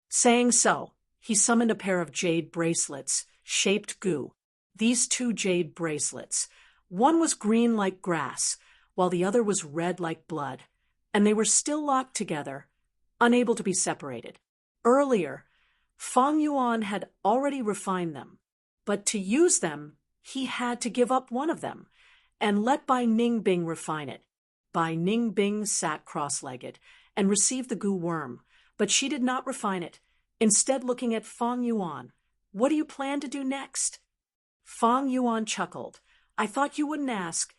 Saying so, he summoned a pair of jade bracelets, shaped goo. These 2 jade bracelets, one was green like grass, while the other was red like blood, and they were still locked together, unable to be separated. Earlier, Fang Yuan had already refined them, but to use them, he had to give up one of them, and let Bai Ningbing refine it. Bai Ningbing sat cross-legged and received the goo worm, but she did not refine it, instead looking at Fang Yuan. "What do you plan to do next?" Fang Yuan chuckled. "I thought you wouldn't ask."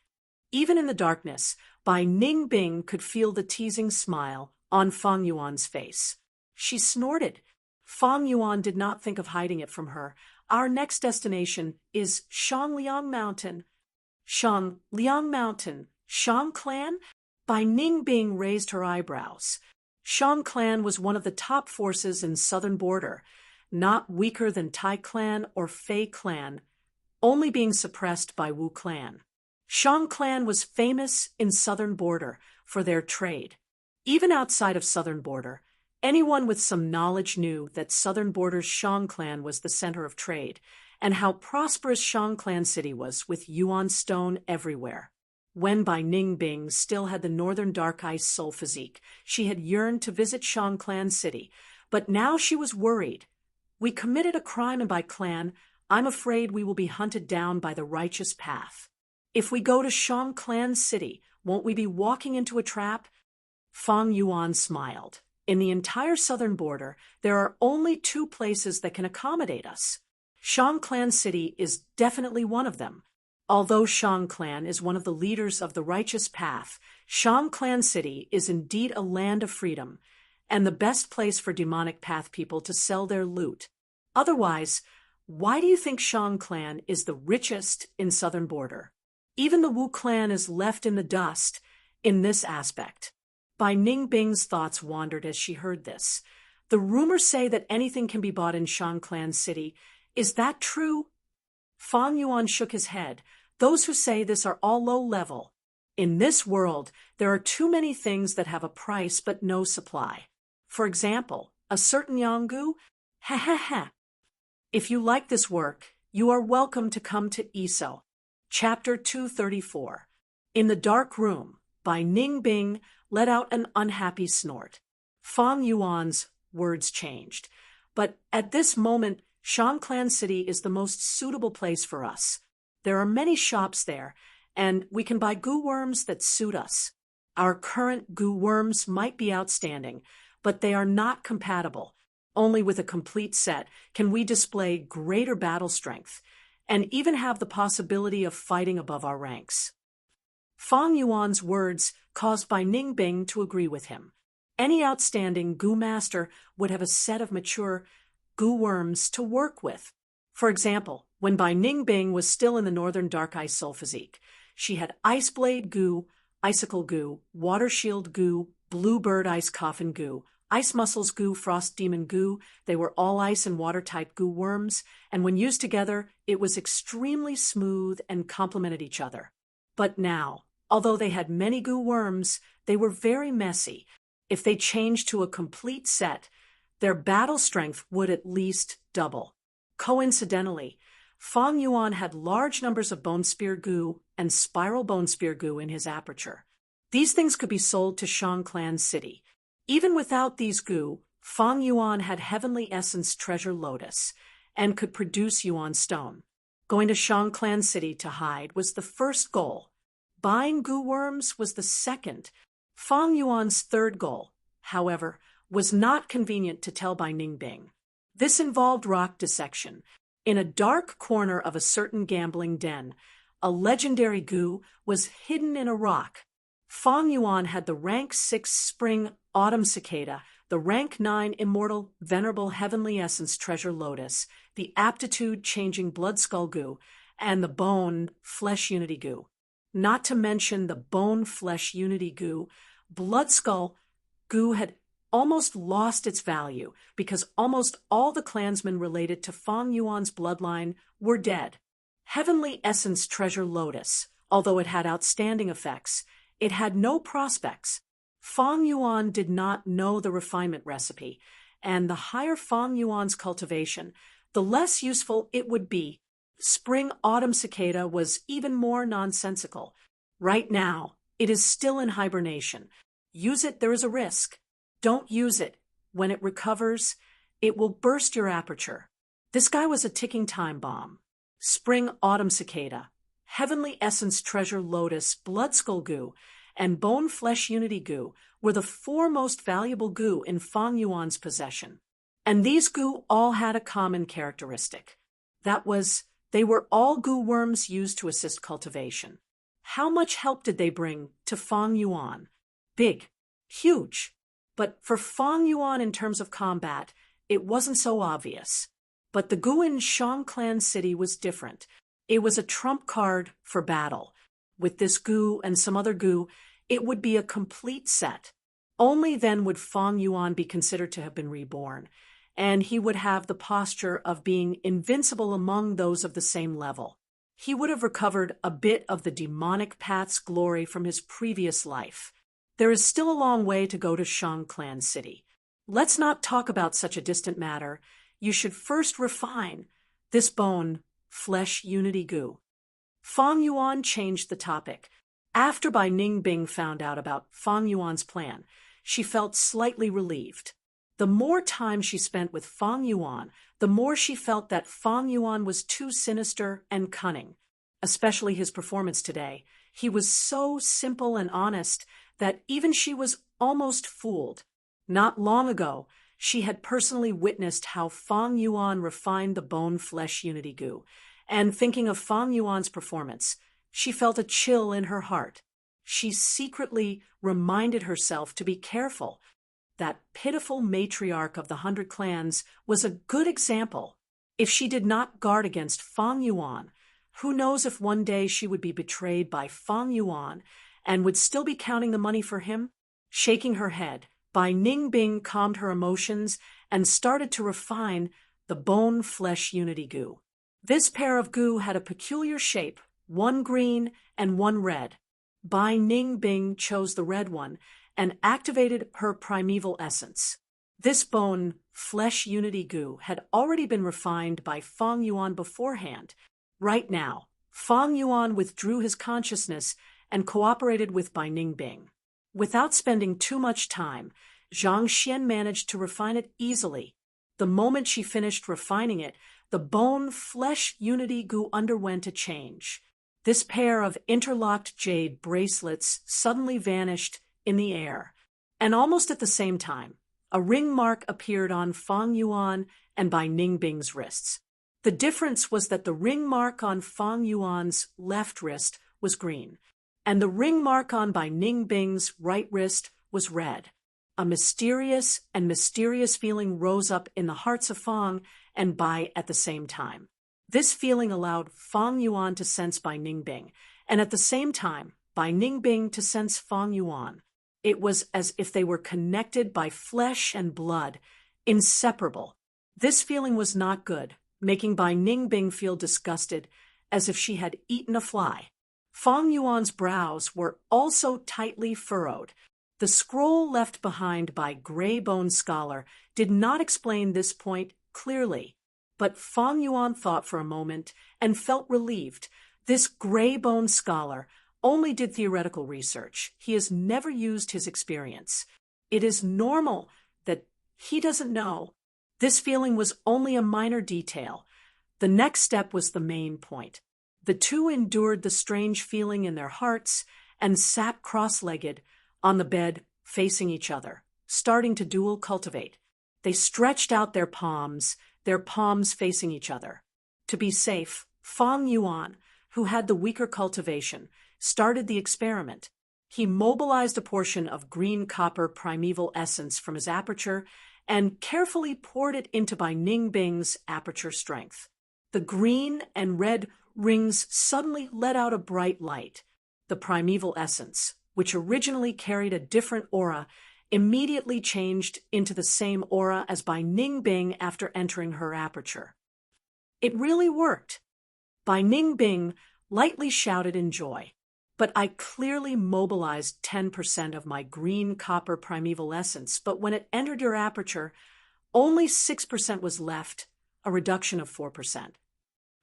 Even in the darkness, Bai Ningbing could feel the teasing smile on Fang Yuan's face. She snorted. Fang Yuan did not think of hiding it from her. "Our next destination is Shangliang Mountain." "Shangliang Mountain? Shang clan?" Bai Ningbing raised her eyebrows. Shang clan was one of the top forces in southern border, not weaker than Tai clan or Fei clan, only being suppressed by Wu clan. Shang clan was famous in southern border for their trade. Even outside of southern border, anyone with some knowledge knew that southern border's Shang clan was the center of trade, and how prosperous Shang clan city was with yuan stone everywhere. When Bai Ningbing still had the northern dark ice soul physique, she had yearned to visit Shang clan city, but now she was worried. "We committed a crime, and by clan, I'm afraid we will be hunted down by the righteous path. If we go to Shang clan city, won't we be walking into a trap?" Fang Yuan smiled. "In the entire southern border, there are only 2 places that can accommodate us. Shang clan city is definitely one of them. Although Shang clan is one of the leaders of the righteous path, Shang clan city is indeed a land of freedom, and the best place for demonic path people to sell their loot. Otherwise, why do you think Shang clan is the richest in southern border? Even the Wu clan is left in the dust in this aspect." Bai Ningbing's thoughts wandered as she heard this. "The rumors say that anything can be bought in Shang clan city. Is that true?" Fang Yuan shook his head. "Those who say this are all low level. In this world, there are too many things that have a price but no supply. For example, a certain Yanggu? Ha ha ha. If you like this work, you are welcome to come to Iso." Chapter 234. In the dark room, Bai Ningbing let out an unhappy snort. Fang Yuan's words changed. "But at this moment, Shang clan city is the most suitable place for us. There are many shops there, and we can buy goo worms that suit us. Our current goo worms might be outstanding, but they are not compatible. Only with a complete set can we display greater battle strength, and even have the possibility of fighting above our ranks." Fang Yuan's words caused Bai Ningbing to agree with him. Any outstanding goo master would have a set of mature goo worms to work with. For example, when Bai Ningbing was still in the northern dark ice sulphysique, she had ice blade goo, icicle goo, water shield goo, bluebird ice coffin goo, ice mussels goo, frost demon goo. They were all ice and water type goo worms, and when used together, it was extremely smooth and complemented each other. But now, although they had many goo worms, they were very messy. If they changed to a complete set, their battle strength would at least double. Coincidentally, Fang Yuan had large numbers of bone spear goo and spiral bone spear goo in his aperture. These things could be sold to Shang Clan City. Even without these goo, Fang Yuan had heavenly essence treasure lotus and could produce Yuan stone. Going to Shang Clan City to hide was the first goal. Buying goo worms was the second. Fang Yuan's third goal, however, was not convenient to tell Bai Ningbing. This involved rock dissection. In a dark corner of a certain gambling den, a legendary goo was hidden in a rock. Fang Yuan had the rank 6 spring autumn cicada, the rank 9 immortal venerable heavenly essence treasure lotus, the aptitude changing blood skull goo, and the bone flesh unity goo. Not to mention the bone flesh unity goo, blood skull goo had almost lost its value because almost all the clansmen related to Fang Yuan's bloodline were dead. Heavenly Essence Treasure Lotus, although it had outstanding effects, it had no prospects. Fang Yuan did not know the refinement recipe, and the higher Fang Yuan's cultivation, the less useful it would be. Spring-autumn cicada was even more nonsensical. Right now, it is still in hibernation. Use it, there is a risk. Don't use it. When it recovers, it will burst your aperture. This guy was a ticking time bomb. Spring-autumn cicada, heavenly essence treasure lotus, blood skull goo, and bone flesh unity goo were the 4 most valuable goo in Fang Yuan's possession. And these goo all had a common characteristic. That was, they were all goo worms used to assist cultivation. How much help did they bring to Fang Yuan? Big. Huge. But for Fang Yuan in terms of combat, it wasn't so obvious. But the goo in Shang Clan City was different. It was a trump card for battle. With this goo and some other goo, it would be a complete set. Only then would Fang Yuan be considered to have been reborn, and he would have the posture of being invincible among those of the same level. He would have recovered a bit of the demonic path's glory from his previous life. There is still a long way to go to Shang Clan City. Let's not talk about such a distant matter. You should first refine this bone, flesh unity goo. Fang Yuan changed the topic. After Bai Ningbing found out about Fang Yuan's plan, she felt slightly relieved. The more time she spent with Fang Yuan, the more she felt that Fang Yuan was too sinister and cunning. Especially his performance today. He was so simple and honest that even she was almost fooled. Not long ago, she had personally witnessed how Fang Yuan refined the bone flesh unity goo, and thinking of Fang Yuan's performance, she felt a chill in her heart. She secretly reminded herself to be careful. That pitiful matriarch of the 100 clans was a good example. If she did not guard against Fang Yuan, who knows if one day she would be betrayed by Fang Yuan and would still be counting the money for him? Shaking her head, Bai Ningbing calmed her emotions and started to refine the bone flesh unity goo. This pair of goo had a peculiar shape, one green and one red. Bai Ningbing chose the red one and activated her primeval essence. This bone flesh unity goo had already been refined by Fang Yuan beforehand. Right now, Fang Yuan withdrew his consciousness and cooperated with Bai Ningbing. Without spending too much time, Zhang Xian managed to refine it easily. The moment she finished refining it, the bone flesh unity goo underwent a change. This pair of interlocked jade bracelets suddenly vanished in the air, and almost at the same time, a ring mark appeared on Fang Yuan and Bai Ningbing's wrists. The difference was that the ring mark on Fang Yuan's left wrist was green, and the ring mark on Bai Ningbing's right wrist was red. A mysterious feeling rose up in the hearts of Fang and Bai at the same time. This feeling allowed Fang Yuan to sense Bai Ningbing, and at the same time, Bai Ningbing to sense Fang Yuan. It was as if they were connected by flesh and blood, inseparable. This feeling was not good, making Bai Ningbing feel disgusted, as if she had eaten a fly. Fang Yuan's brows were also tightly furrowed. The scroll left behind by Gray-Bone Scholar did not explain this point clearly, but Fang Yuan thought for a moment and felt relieved. This Gray-Bone Scholar only did theoretical research. He has never used his experience. It is normal that he doesn't know. This feeling was only a minor detail. The next step was the main point. The two endured the strange feeling in their hearts and sat cross-legged on the bed facing each other, starting to dual cultivate. They stretched out their palms facing each other. To be safe, Fang Yuan, who had the weaker cultivation, started the experiment. He mobilized a portion of green copper primeval essence from his aperture and carefully poured it into Bai Ningbing's aperture strength. The green and red rings suddenly let out a bright light. The primeval essence, which originally carried a different aura, immediately changed into the same aura as Bai Ningbing after entering her aperture. It really worked. Bai Ningbing lightly shouted in joy. But I clearly mobilized 10% of my green copper primeval essence, but when it entered your aperture, only 6% was left, a reduction of 4%.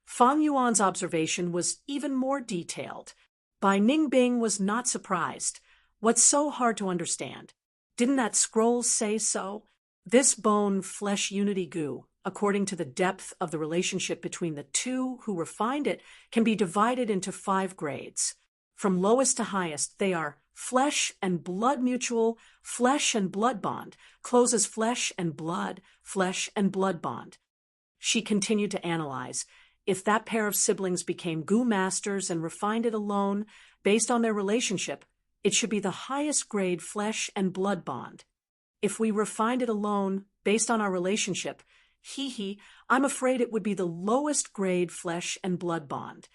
Fang Yuan's observation was even more detailed. Bai Ningbing was not surprised. What's so hard to understand? Didn't that scroll say so? This bone-flesh unity goo, according to the depth of the relationship between the two who refined it, can be divided into 5 grades. From lowest to highest, they are flesh and blood mutual, flesh and blood bond, closes flesh and blood bond. She continued to analyze. If that pair of siblings became goo masters and refined it alone, based on their relationship, it should be the highest grade flesh and blood bond. If we refined it alone, based on our relationship, I'm afraid it would be the lowest grade flesh and blood bond.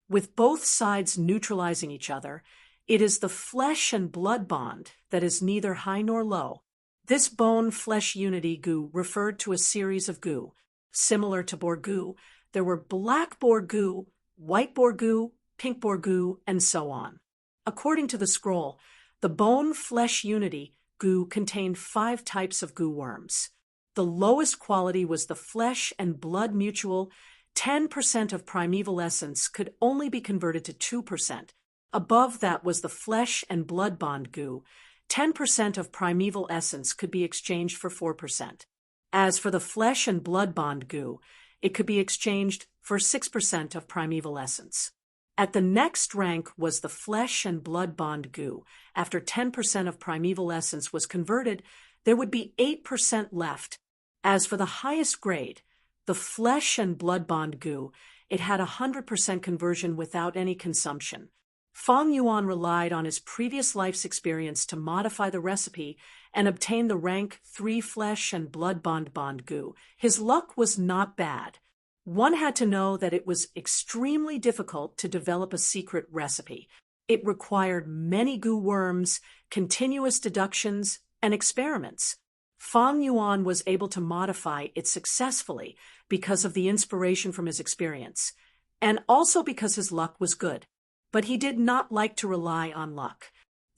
With both sides neutralizing each other, it is the flesh and blood bond that is neither high nor low. This bone-flesh unity goo referred to a series of goo. Similar to boar goo, there were black boar goo, white boar goo, pink boar goo, and so on. According to the scroll, the bone-flesh unity goo contained 5 types of goo worms. The lowest quality was the flesh and blood mutual. 10% of primeval essence could only be converted to 2%. Above that was the flesh and blood bond goo. 10% of primeval essence could be exchanged for 4%. As for the flesh and blood bond goo, it could be exchanged for 6% of primeval essence. At the next rank was the flesh and blood bond goo. After 10% of primeval essence was converted, there would be 8% left. As for the highest grade, the flesh and blood bond goo, it had 100% conversion without any consumption. Fang Yuan relied on his previous life's experience to modify the recipe and obtain the rank 3 flesh and blood bond goo. His luck was not bad. One had to know that it was extremely difficult to develop a secret recipe. It required many goo worms, continuous deductions, and experiments. Fang Yuan was able to modify it successfully because of the inspiration from his experience, and also because his luck was good. But he did not like to rely on luck.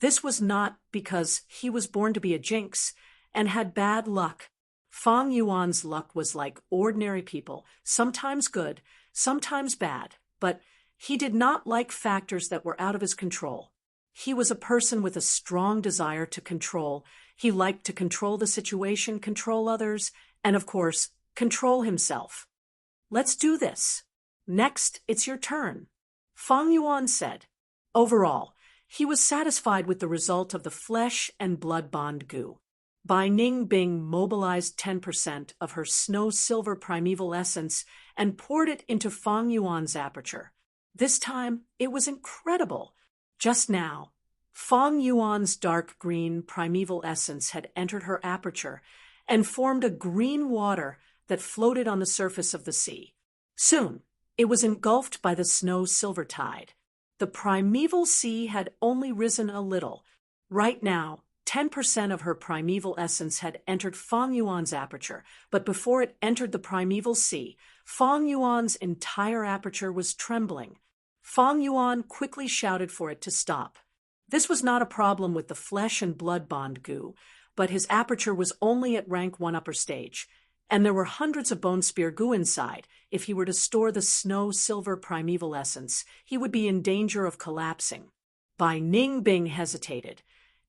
This was not because he was born to be a jinx and had bad luck. Fang Yuan's luck was like ordinary people, sometimes good, sometimes bad, but he did not like factors that were out of his control. He was a person with a strong desire to control. He liked to control the situation, control others, and of course, control himself. Let's do this. Next, it's your turn. Fang Yuan said. Overall, he was satisfied with the result of the flesh and blood bond goo. Bai Ningbing mobilized 10% of her snow-silver primeval essence and poured it into Fang Yuan's aperture. This time, it was incredible. Just now, Fang Yuan's dark green primeval essence had entered her aperture and formed a green water that floated on the surface of the sea. Soon, It was engulfed by the snow-silver tide. The primeval sea had only risen a little. Right now, 10% of her primeval essence had entered Fang Yuan's aperture, but before it entered the primeval sea, Fang Yuan's entire aperture was trembling. Fang Yuan quickly shouted for it to stop. This was not a problem with the flesh and blood bond goo, but his aperture was only at rank 1 upper stage, and there were hundreds of bone spear goo inside. If he were to store the snow-silver primeval essence, he would be in danger of collapsing. Bai Ningbing hesitated.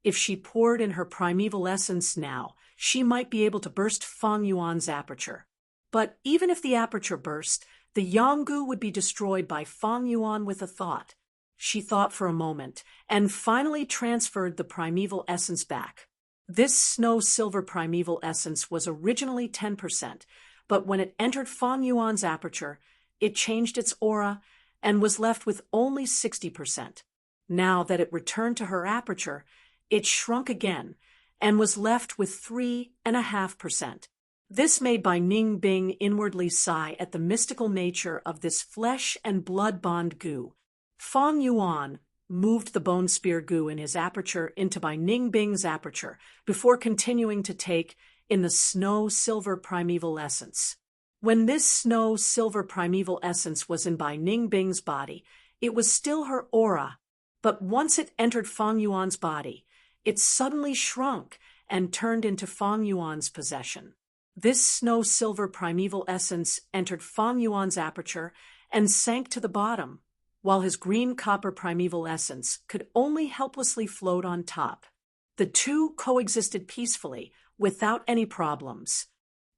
If she poured in her primeval essence now, she might be able to burst Fang Yuan's aperture. But even if the aperture burst, the Yanggu would be destroyed by Fang Yuan with a thought. She thought for a moment, and finally transferred the primeval essence back. This snow-silver primeval essence was originally 10%, but when it entered Fang Yuan's aperture, it changed its aura and was left with only 60%. Now that it returned to her aperture, it shrunk again and was left with 3.5%. This made Bai Ningbing inwardly sigh at the mystical nature of this flesh and blood bond goo. Fang Yuan moved the bone spear goo in his aperture into Bai Ningbing's aperture before continuing to take in the snow-silver primeval essence. When this snow-silver primeval essence was in Bai Ningbing's body, it was still her aura, but once it entered Fang Yuan's body, it suddenly shrunk and turned into Fang Yuan's possession. This snow-silver primeval essence entered Fang Yuan's aperture and sank to the bottom, while his green-copper primeval essence could only helplessly float on top. The two coexisted peacefully, without any problems.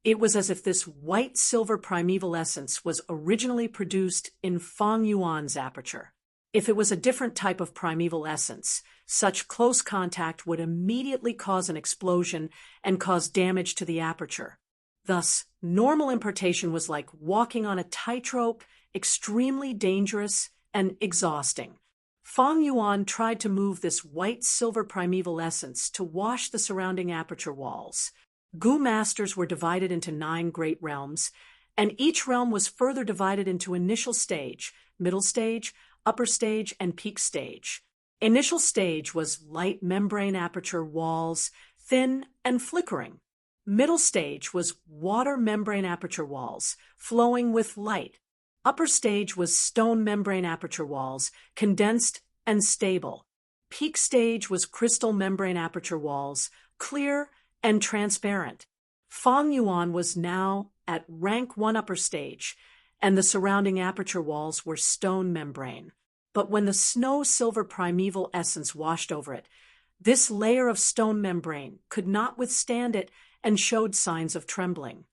It was as if this white-silver primeval essence was originally produced in Fang Yuan's aperture. If it was a different type of primeval essence, such close contact would immediately cause an explosion and cause damage to the aperture. Thus, normal importation was like walking on a tightrope, extremely dangerous and exhausting. Fang Yuan tried to move this white-silver primeval essence to wash the surrounding aperture walls. Goo masters were divided into 9 great realms, and each realm was further divided into initial stage, middle stage, upper stage, and peak stage. Initial stage was light membrane aperture walls, thin and flickering. Middle stage was water membrane aperture walls, flowing with light. Upper stage was stone membrane aperture walls, condensed and stable. Peak stage was crystal membrane aperture walls, clear and transparent. Fang Yuan was now at rank 1 upper stage, and the surrounding aperture walls were stone membrane. But when the snow-silver primeval essence washed over it, this layer of stone membrane could not withstand it and showed signs of trembling.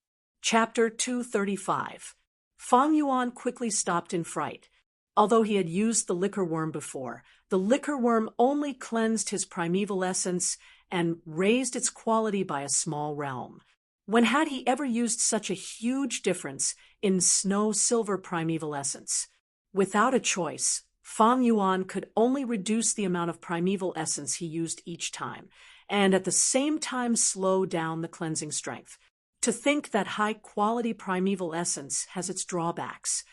Chapter 235. Fang Yuan quickly stopped in fright. Although he had used the liquor worm before, the liquor worm only cleansed his primeval essence and raised its quality by a small realm. When had he ever used such a huge difference in snow-silver primeval essence? Without a choice, Fang Yuan could only reduce the amount of primeval essence he used each time, and at the same time slow down the cleansing strength. To think that high-quality primeval essence has its drawbacks.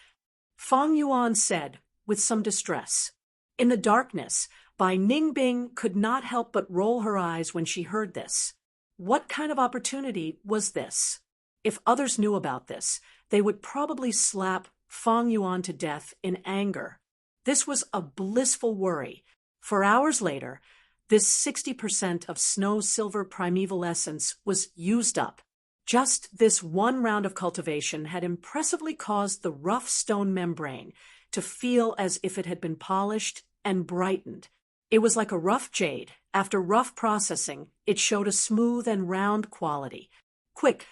Fang Yuan said, with some distress. In the darkness, Bai Ningbing could not help but roll her eyes when she heard this. What kind of opportunity was this? If others knew about this, they would probably slap Fang Yuan to death in anger. This was a blissful worry. For hours later, this 60% of snow-silver primeval essence was used up. Just this one round of cultivation had impressively caused the rough stone membrane to feel as if it had been polished and brightened. It was like a rough jade. After rough processing, it showed a smooth and round quality. Quick,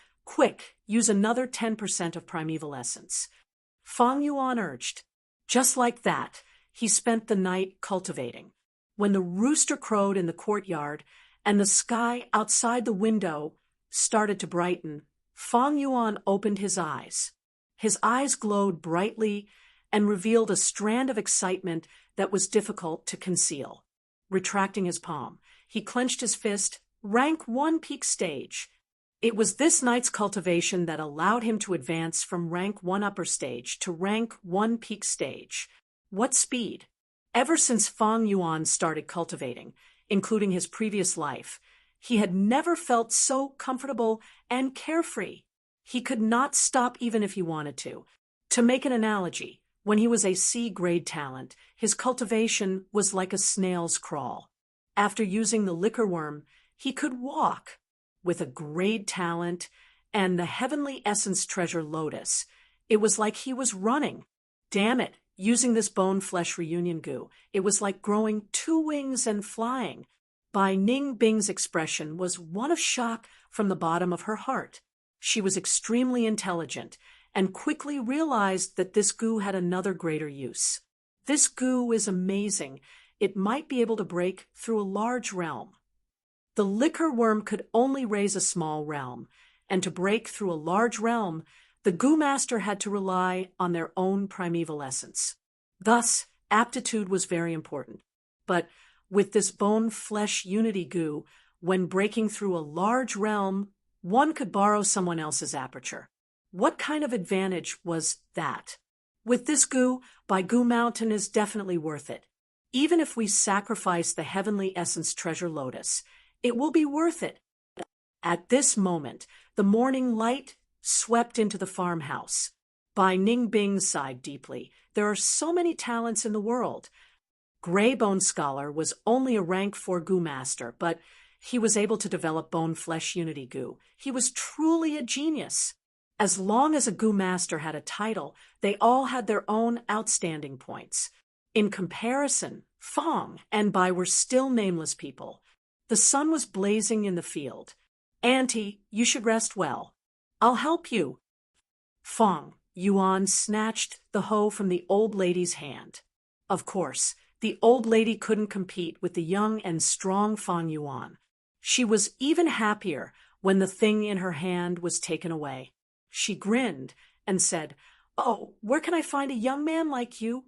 use another 10% of primeval essence. Fang Yuan urged. Just like that, he spent the night cultivating. When the rooster crowed in the courtyard and the sky outside the window started to brighten, Fang Yuan opened his eyes. His eyes glowed brightly and revealed a strand of excitement that was difficult to conceal. Retracting his palm, he clenched his fist. Rank 1 peak stage. It was this night's cultivation that allowed him to advance from rank 1 upper stage to rank 1 peak stage. What speed! Ever since Fang Yuan started cultivating, including his previous life, he had never felt so comfortable and carefree. He could not stop even if he wanted to. To make an analogy, when he was a C-grade talent, his cultivation was like a snail's crawl. After using the liquor worm, he could walk. With a grade talent and the heavenly essence treasure lotus, it was like he was running. Damn it, using this bone-flesh reunion goo, it was like growing 2 wings and flying. Bai Ning Bing's expression was one of shock from the bottom of her heart. She was extremely intelligent and quickly realized that this goo had another greater use. This goo is amazing. It might be able to break through a large realm. The liquor worm could only raise a small realm, and to break through a large realm, the goo master had to rely on their own primeval essence. Thus, aptitude was very important. But with this bone-flesh unity goo, when breaking through a large realm, one could borrow someone else's aperture. What kind of advantage was that? With this goo, Bai Goo Mountain is definitely worth it. Even if we sacrifice the heavenly essence treasure lotus, it will be worth it. At this moment, the morning light swept into the farmhouse. Bai Ning Bing sighed deeply. There are so many talents in the world. Gray Bone Scholar was only a rank 4 goo master, but he was able to develop bone-flesh unity goo. He was truly a genius. As long as a goo master had a title, they all had their own outstanding points. In comparison, Fang and Bai were still nameless people. The sun was blazing in the field. Auntie, you should rest well. I'll help you. Fang Yuan snatched the hoe from the old lady's hand. Of course, the old lady couldn't compete with the young and strong Fang Yuan. She was even happier when the thing in her hand was taken away. She grinned and said, "Oh, where can I find a young man like you?"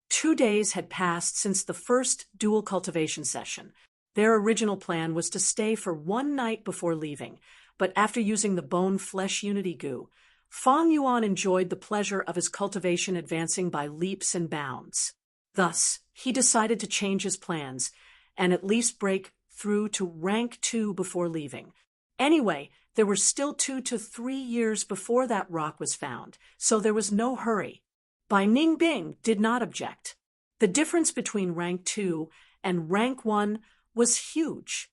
2 days had passed since the first dual cultivation session. Their original plan was to stay for 1 night before leaving, but after using the bone-flesh unity goo, Fang Yuan enjoyed the pleasure of his cultivation advancing by leaps and bounds. Thus, he decided to change his plans and at least break through to rank 2 before leaving. Anyway, there were still 2 to 3 years before that rock was found, so there was no hurry. Bai Ning Bing did not object. The difference between rank 2 and rank 1 was huge.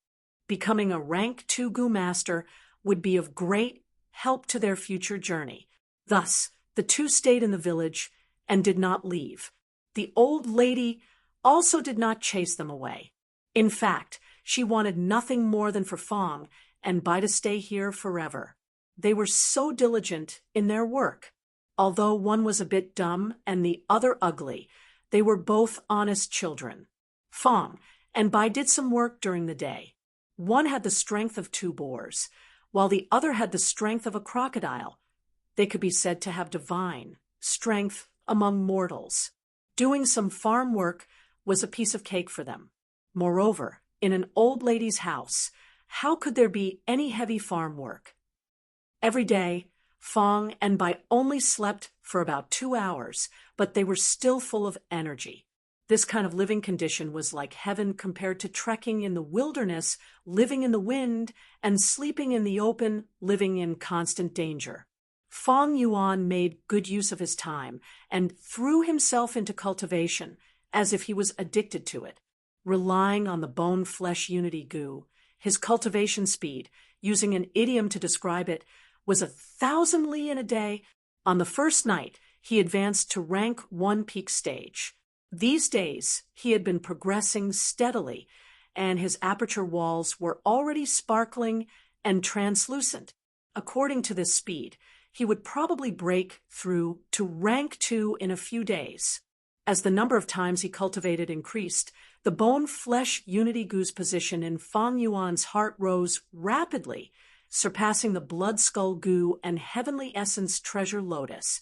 Becoming a rank 2 goo master would be of great help to their future journey. Thus, the 2 stayed in the village and did not leave. The old lady also did not chase them away. In fact, she wanted nothing more than for Fang and Bai to stay here forever. They were so diligent in their work. Although one was a bit dumb and the other ugly, they were both honest children. Fang and Bai did some work during the day. One had the strength of 2 boars, while the other had the strength of a crocodile. They could be said to have divine strength among mortals. Doing some farm work was a piece of cake for them. Moreover, in an old lady's house, how could there be any heavy farm work? Every day, Fang and Bai only slept for about 2 hours, but they were still full of energy. This kind of living condition was like heaven compared to trekking in the wilderness, living in the wind, and sleeping in the open, living in constant danger. Fang Yuan made good use of his time and threw himself into cultivation as if he was addicted to it. Relying on the bone-flesh unity goo, his cultivation speed, using an idiom to describe it, was 1,000 li in a day. On the first night, he advanced to rank 1 peak stage. These days, he had been progressing steadily, and his aperture walls were already sparkling and translucent. According to this speed, he would probably break through to rank 2 in a few days. As the number of times he cultivated increased, the bone-flesh unity goo's position in Fang Yuan's heart rose rapidly, surpassing the blood skull goo and heavenly essence treasure lotus,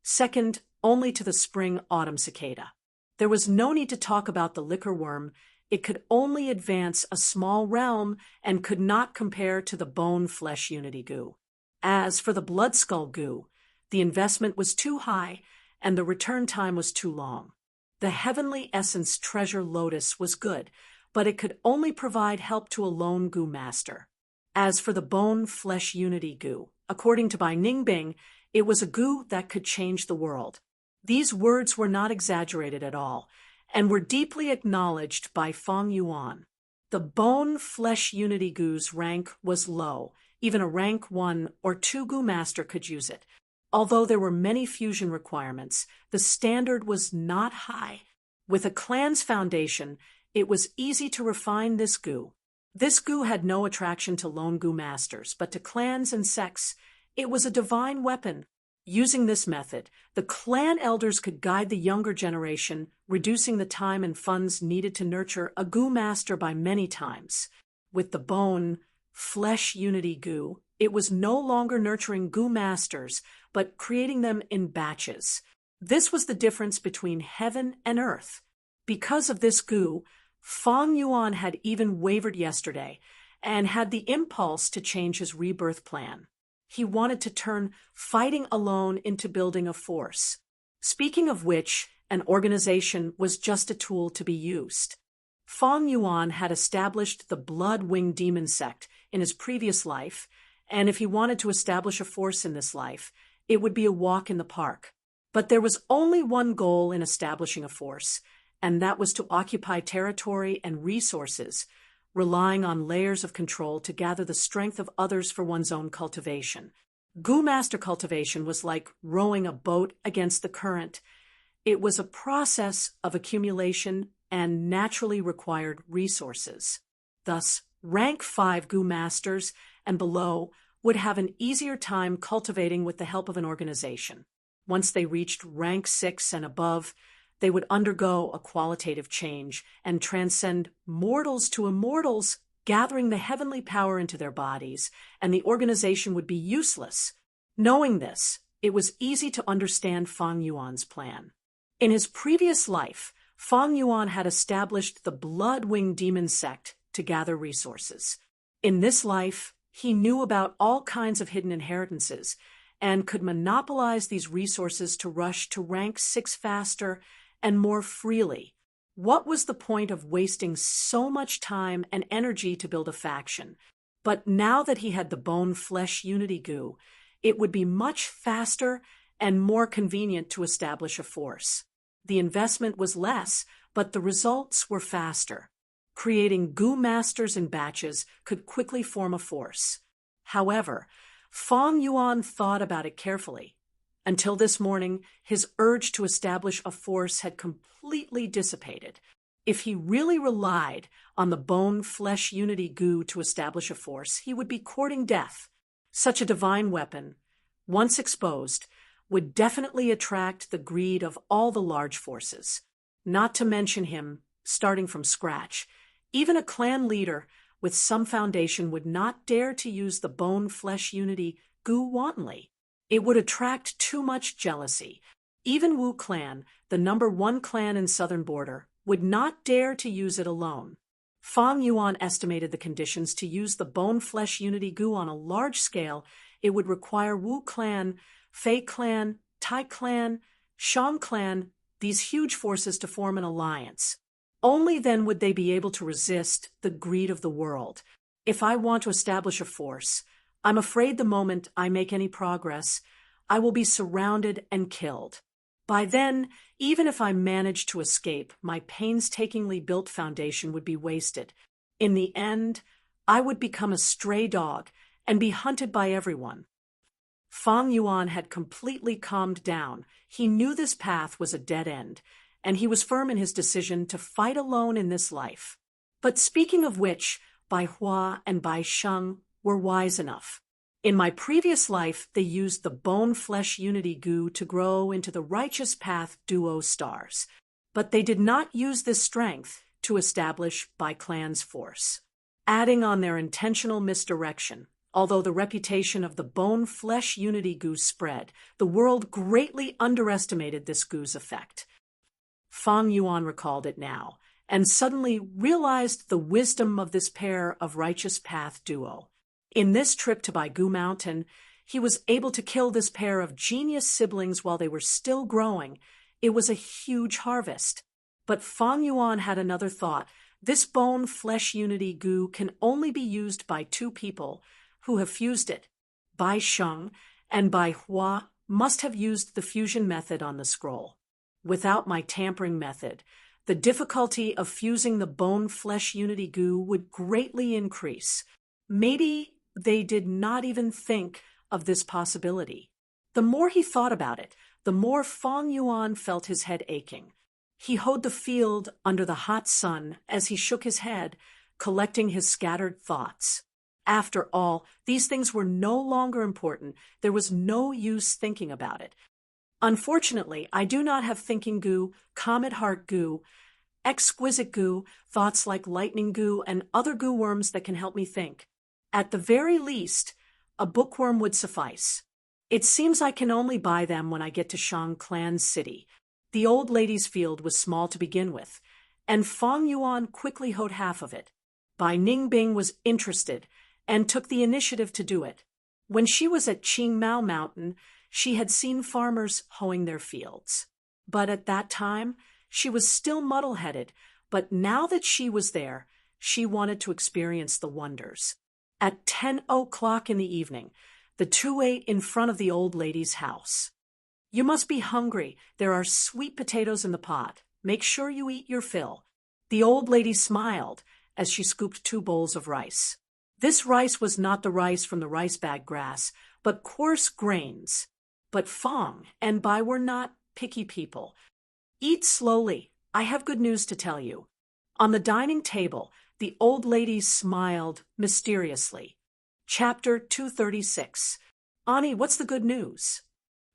second only to the spring autumn cicada. There was no need to talk about the liquor worm. it could only advance a small realm and could not compare to the bone-flesh unity goo. As for the blood skull goo, the investment was too high and the return time was too long. The heavenly essence treasure lotus was good, but it could only provide help to a lone goo master. As for the bone-flesh unity goo, according to Bai Ningbing, it was a goo that could change the world. These words were not exaggerated at all, and were deeply acknowledged by Feng Yuan. The bone-flesh unity goo's rank was low. Even a rank 1 or 2 goo master could use it. Although there were many fusion requirements, the standard was not high. With a clan's foundation, it was easy to refine this goo. This goo had no attraction to lone goo masters, but to clans and sects, it was a divine weapon. Using this method, the clan elders could guide the younger generation, reducing the time and funds needed to nurture a goo master by many times. With the bone-flesh unity goo, it was no longer nurturing goo masters, but creating them in batches. This was the difference between heaven and earth. Because of this goo, Feng Yuan had even wavered yesterday and had the impulse to change his rebirth plan. He wanted to turn fighting alone into building a force. Speaking of which, an organization was just a tool to be used. Feng Yuan had established the Blood-Winged Demon sect in his previous life, and if he wanted to establish a force in this life, it would be a walk in the park. But there was only one goal in establishing a force, and that was to occupy territory and resources, relying on layers of control to gather the strength of others for one's own cultivation. Goo master cultivation was like rowing a boat against the current. It was a process of accumulation and naturally required resources. Thus, rank 5 goo masters and below would have an easier time cultivating with the help of an organization. Once they reached rank 6 and above, they would undergo a qualitative change and transcend mortals to immortals, gathering the heavenly power into their bodies, and the organization would be useless. Knowing this, it was easy to understand Feng Yuan's plan. In his previous life, Feng Yuan had established the Blood-Winged Demon sect to gather resources. In this life, he knew about all kinds of hidden inheritances and could monopolize these resources to rush to rank 6 faster and more freely. What was the point of wasting so much time and energy to build a faction? But now that he had the bone-flesh unity goo, it would be much faster and more convenient to establish a force. The investment was less, but the results were faster. Creating goo masters in batches could quickly form a force. However, Feng Yuan thought about it carefully. Until this morning, his urge to establish a force had completely dissipated. If he really relied on the bone-flesh unity goo to establish a force, he would be courting death. Such a divine weapon, once exposed, would definitely attract the greed of all the large forces. Not to mention him, starting from scratch, even a clan leader with some foundation would not dare to use the bone-flesh unity goo wantonly. It would attract too much jealousy. Even Wu clan, the number 1 clan in southern border, would not dare to use it alone. Feng Yuan estimated the conditions to use the bone-flesh unity goo on a large scale. It would require Wu clan, Fei clan, Tai clan, Shang clan, these huge forces to form an alliance. Only then would they be able to resist the greed of the world. If I want to establish a force, I'm afraid the moment I make any progress, I will be surrounded and killed. By then, even if I managed to escape, my painstakingly built foundation would be wasted. In the end, I would become a stray dog and be hunted by everyone. Feng Yuan had completely calmed down. He knew this path was a dead end, and he was firm in his decision to fight alone in this life. But speaking of which, Bai Hua and Bai Sheng were wise enough. In my previous life, they used the bone-flesh unity goo to grow into the righteous path duo stars. But they did not use this strength to establish Bai Clan's force. Adding on their intentional misdirection, although the reputation of the bone-flesh unity goo spread, the world greatly underestimated this goo's effect. Feng Yuan recalled it now, and suddenly realized the wisdom of this pair of righteous path duo. In this trip to Baigu Mountain, he was able to kill this pair of genius siblings while they were still growing. It was a huge harvest. But Fang Yuan had another thought. This bone-flesh unity goo can only be used by two people who have fused it. Bai Sheng and Bai Hua must have used the fusion method on the scroll. Without my tampering method, the difficulty of fusing the bone-flesh unity goo would greatly increase. Maybe they did not even think of this possibility. The more he thought about it, the more Fang Yuan felt his head aching. He hoed the field under the hot sun as he shook his head, collecting his scattered thoughts. After all, these things were no longer important. There was no use thinking about it. Unfortunately, I do not have thinking goo, comet heart goo, exquisite goo, thoughts like lightning goo, and other goo worms that can help me think. At the very least, a bookworm would suffice. It seems I can only buy them when I get to Shang Clan City. The old lady's field was small to begin with, and Fang Yuan quickly hoed half of it. Bai Ningbing was interested and took the initiative to do it. When she was at Qingmao Mountain, she had seen farmers hoeing their fields. But at that time, she was still muddle-headed, but now that she was there, she wanted to experience the wonders. At 10 o'clock in the evening, the two ate in front of the old lady's house. You must be hungry. There are sweet potatoes in the pot. Make sure you eat your fill. The old lady smiled as she scooped 2 bowls of rice. This rice was not the rice from the rice bag grass, but coarse grains. But Fang and Bai were not picky people. Eat slowly. I have good news to tell you. On the dining table, the old lady smiled mysteriously. Chapter 236. Ani, what's the good news?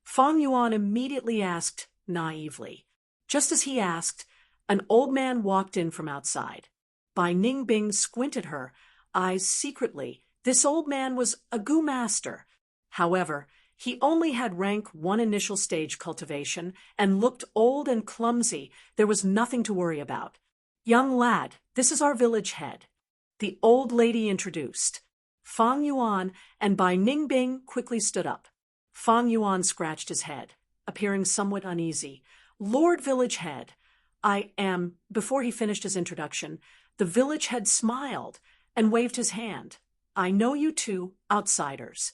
Fang Yuan immediately asked naively. Just as he asked, an old man walked in from outside. Bai Ningbing squinted her eyes secretly. This old man was a goo master. However, he only had rank 1 initial stage cultivation and looked old and clumsy. There was nothing to worry about. Young lad, this is our village head. The old lady introduced. Fang Yuan and Bai Ningbing quickly stood up. Fang Yuan scratched his head, appearing somewhat uneasy. Lord Village Head, I am. Before he finished his introduction, the village head smiled and waved his hand. I know you two, outsiders.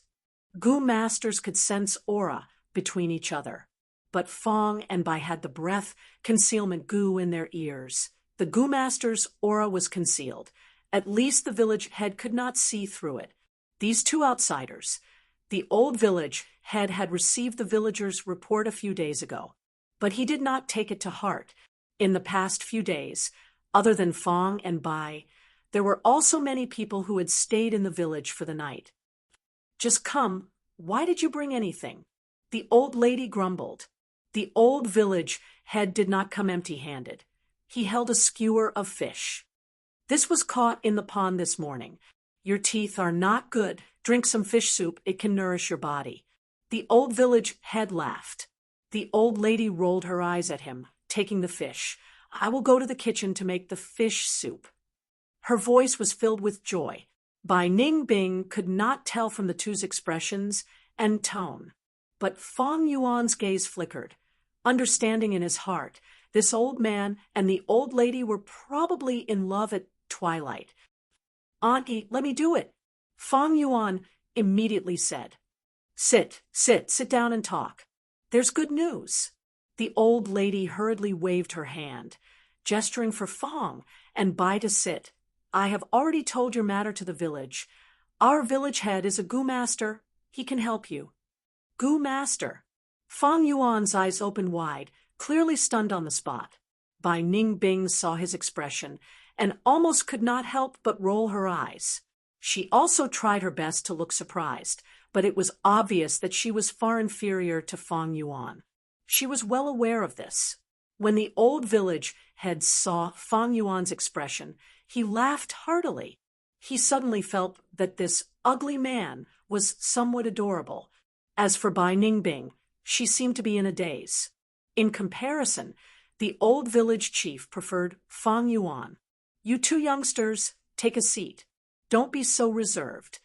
Goo masters could sense aura between each other, but Fang and Bai had the breath concealment goo in their ears. The goo master's aura was concealed. At least the village head could not see through it. These two outsiders. The old village head had received the villagers' report a few days ago, but he did not take it to heart. In the past few days, other than Fang and Bai, there were also many people who had stayed in the village for the night. Just come. Why did you bring anything? The old lady grumbled. The old village head did not come empty-handed. He held a skewer of fish. This was caught in the pond this morning. Your teeth are not good. Drink some fish soup. It can nourish your body. The old village head laughed. The old lady rolled her eyes at him, taking the fish. I will go to the kitchen to make the fish soup. Her voice was filled with joy. Bai Ningbing could not tell from the two's expressions and tone. But Fang Yuan's gaze flickered, understanding in his heart this old man and the old lady were probably in love at twilight. Auntie, let me do it, Fang Yuan immediately said. Sit down and talk. There's good news. The old lady hurriedly waved her hand, gesturing for Fang and Bai to sit. I have already told your matter to the village. Our village head is a goo master. He can help you. Goo master. Fang Yuan's eyes opened wide, clearly stunned on the spot. Bai Ningbing saw his expression and almost could not help but roll her eyes. She also tried her best to look surprised, but it was obvious that she was far inferior to Fang Yuan. She was well aware of this. When the old village head saw Fang Yuan's expression, he laughed heartily. He suddenly felt that this ugly man was somewhat adorable. As for Bai Ningbing, she seemed to be in a daze. In comparison, The old village chief preferred Fang Yuan. "You two youngsters, take a seat. Don't be so reserved."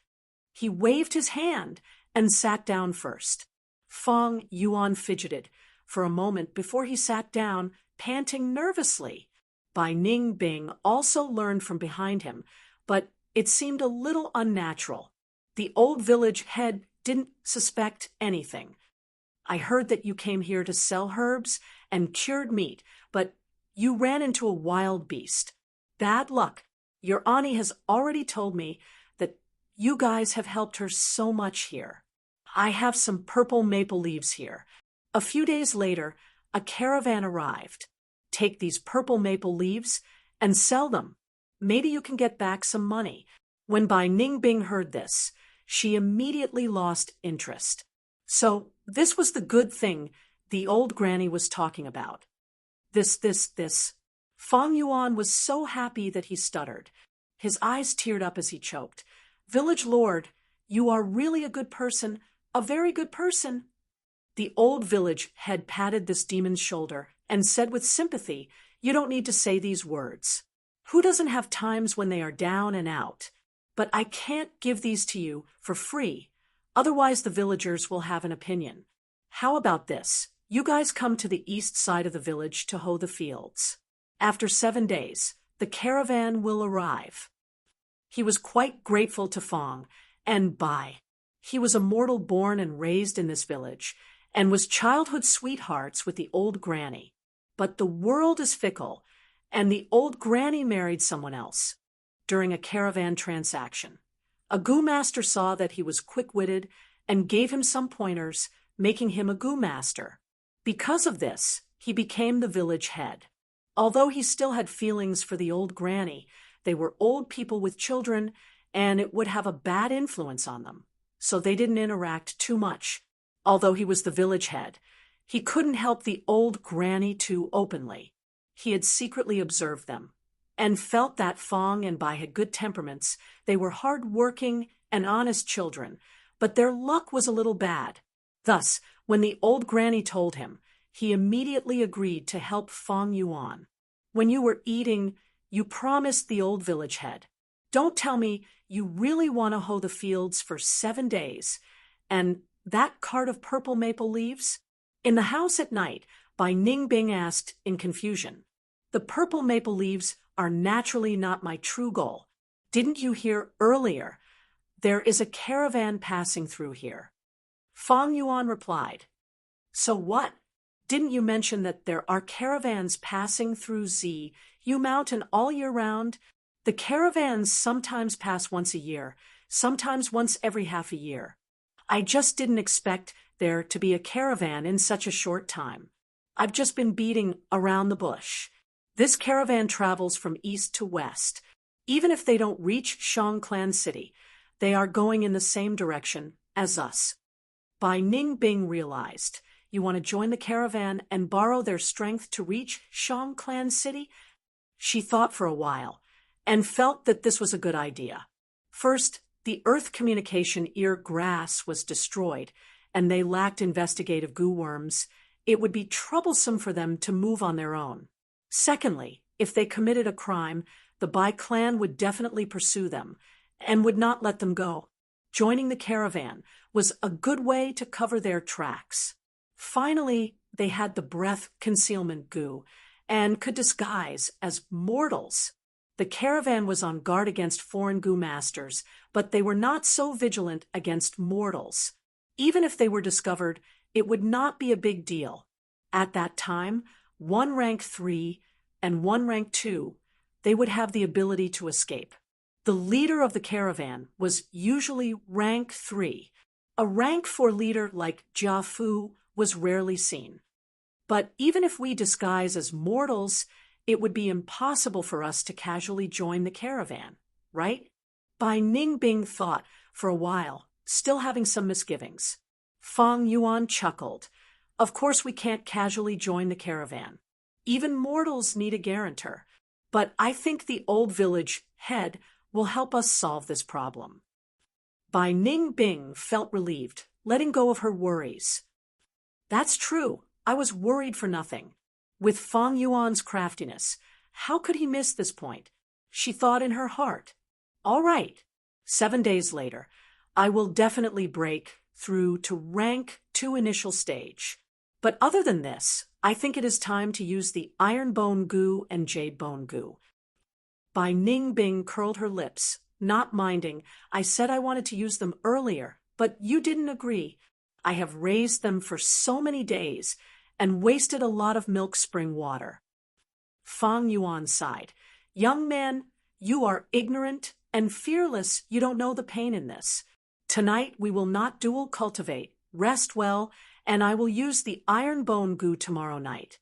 He waved his hand and sat down first. Fang Yuan fidgeted for a moment before he sat down, panting nervously. Bai Ningbing also learned from behind him, but it seemed a little unnatural. The old village head didn't suspect anything. "I heard that you came here to sell herbs and cured meat, but you ran into a wild beast. Bad luck. Your auntie has already told me that you guys have helped her so much here. I have some purple maple leaves here." A few days later, a caravan arrived. "Take these purple maple leaves and sell them. Maybe you can get back some money." When Bai Ningbing heard this, she immediately lost interest. So this was the good thing the old granny was talking about. This. Fang Yuan was so happy that he stuttered. His eyes teared up as he choked. "Village lord, you are really a good person, a very good person." The old village head patted this demon's shoulder and said with sympathy, "You don't need to say these words. Who doesn't have times when they are down and out? But I can't give these to you for free. Otherwise the villagers will have an opinion. How about this? You guys come to the east side of the village to hoe the fields. After 7 days, the caravan will arrive." He was quite grateful to Fang and Bai. He was a mortal born and raised in this village, and was childhood sweethearts with the old granny. But the world is fickle, and the old granny married someone else during a caravan transaction. A goo master saw that he was quick-witted and gave him some pointers, making him a goo master. Because of this, he became the village head. Although he still had feelings for the old granny, they were old people with children, and it would have a bad influence on them. So they didn't interact too much. Although he was the village head, he couldn't help the old granny too openly. He had secretly observed them, and felt that Fang and Bai had good temperaments. They were hard-working and honest children, but their luck was a little bad. Thus, when the old granny told him, he immediately agreed to help Fang Yuan. "When you were eating, you promised the old village head. Don't tell me you really want to hoe the fields for 7 days, and that cart of purple maple leaves?" In the house at night, Bai Ningbing asked in confusion, "The purple maple leaves are naturally not my true goal. Didn't you hear earlier? There is a caravan passing through here." Fang Yuan replied, "So what? Didn't you mention that there are caravans passing through Yu Mountain all year round? The caravans sometimes pass once a year, sometimes once every half a year. I just didn't expect there to be a caravan in such a short time. I've just been beating around the bush. This caravan travels from east to west. Even if they don't reach Shangclan City, they are going in the same direction as us." Bai Ningbing realized, "You want to join the caravan and borrow their strength to reach Shangclan City?" She thought for a while, and felt that this was a good idea. First, the Earth communication ear grass was destroyed, and they lacked investigative goo worms. It would be troublesome for them to move on their own. Secondly, if they committed a crime, the Bai clan would definitely pursue them, and would not let them go. Joining the caravan was a good way to cover their tracks. Finally, they had the breath concealment goo, and could disguise as mortals. The caravan was on guard against foreign goo masters, but they were not so vigilant against mortals. Even if they were discovered, it would not be a big deal. At that time, one rank 3 and one rank 2, they would have the ability to escape. The leader of the caravan was usually rank 3. A rank 4 leader like Jia Fu was rarely seen. But even if we disguise as mortals, it would be impossible for us to casually join the caravan, right? Bai Ningbing thought for a while, still having some misgivings. Fang Yuan chuckled. "Of course we can't casually join the caravan. Even mortals need a guarantor. But I think the old village head will help us solve this problem." Bai Ningbing felt relieved, letting go of her worries. "That's true. I was worried for nothing. With Fang Yuan's craftiness, how could he miss this point? She thought in her heart. All right. 7 days later, I will definitely break through to rank 2 initial stage. But other than this, I think it is time to use the iron bone goo and jade bone goo. Bai Ningbing curled her lips, not minding. I said I wanted to use them earlier, but you didn't agree. I have raised them for so many days and wasted a lot of milk spring water. Fang Yuan sighed. Young man, you are ignorant and fearless. You don't know the pain in this. Tonight we will not dual cultivate. Rest well, and I will use the iron bone goo tomorrow night.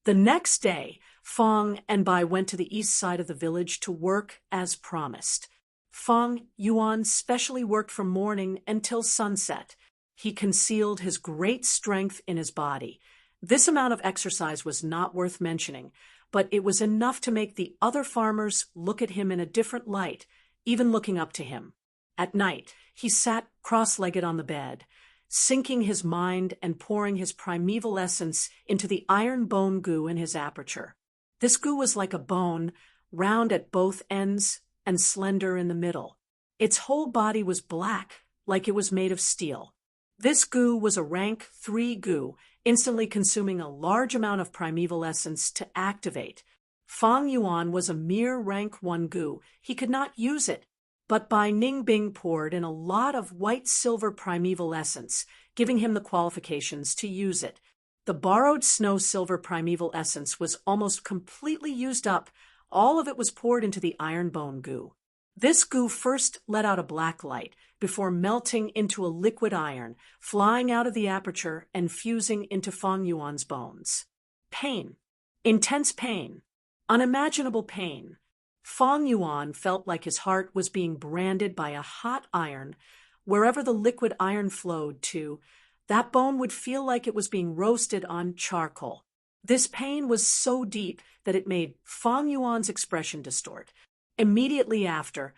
The next day, Fang and Bai went to the east side of the village to work as promised. Fang Yuan specially worked from morning until sunset. He concealed his great strength in his body. This amount of exercise was not worth mentioning, but it was enough to make the other farmers look at him in a different light, even looking up to him. At night, he sat cross-legged on the bed, sinking his mind and pouring his primeval essence into the iron bone goo in his aperture. This goo was like a bone, round at both ends and slender in the middle. Its whole body was black, like it was made of steel. This goo was a rank 3 goo, instantly consuming a large amount of primeval essence to activate. Fang Yuan was a mere rank 1 goo. He could not use it, but Bai Ningbing poured in a lot of white-silver primeval essence, giving him the qualifications to use it. The borrowed snow-silver primeval essence was almost completely used up. All of it was poured into the iron bone goo. This goo first let out a black light, before melting into a liquid iron, flying out of the aperture and fusing into Fang Yuan's bones. Pain. Intense pain. Unimaginable pain. Fang Yuan felt like his heart was being branded by a hot iron. Wherever the liquid iron flowed to, that bone would feel like it was being roasted on charcoal. This pain was so deep that it made Fang Yuan's expression distort. Immediately after,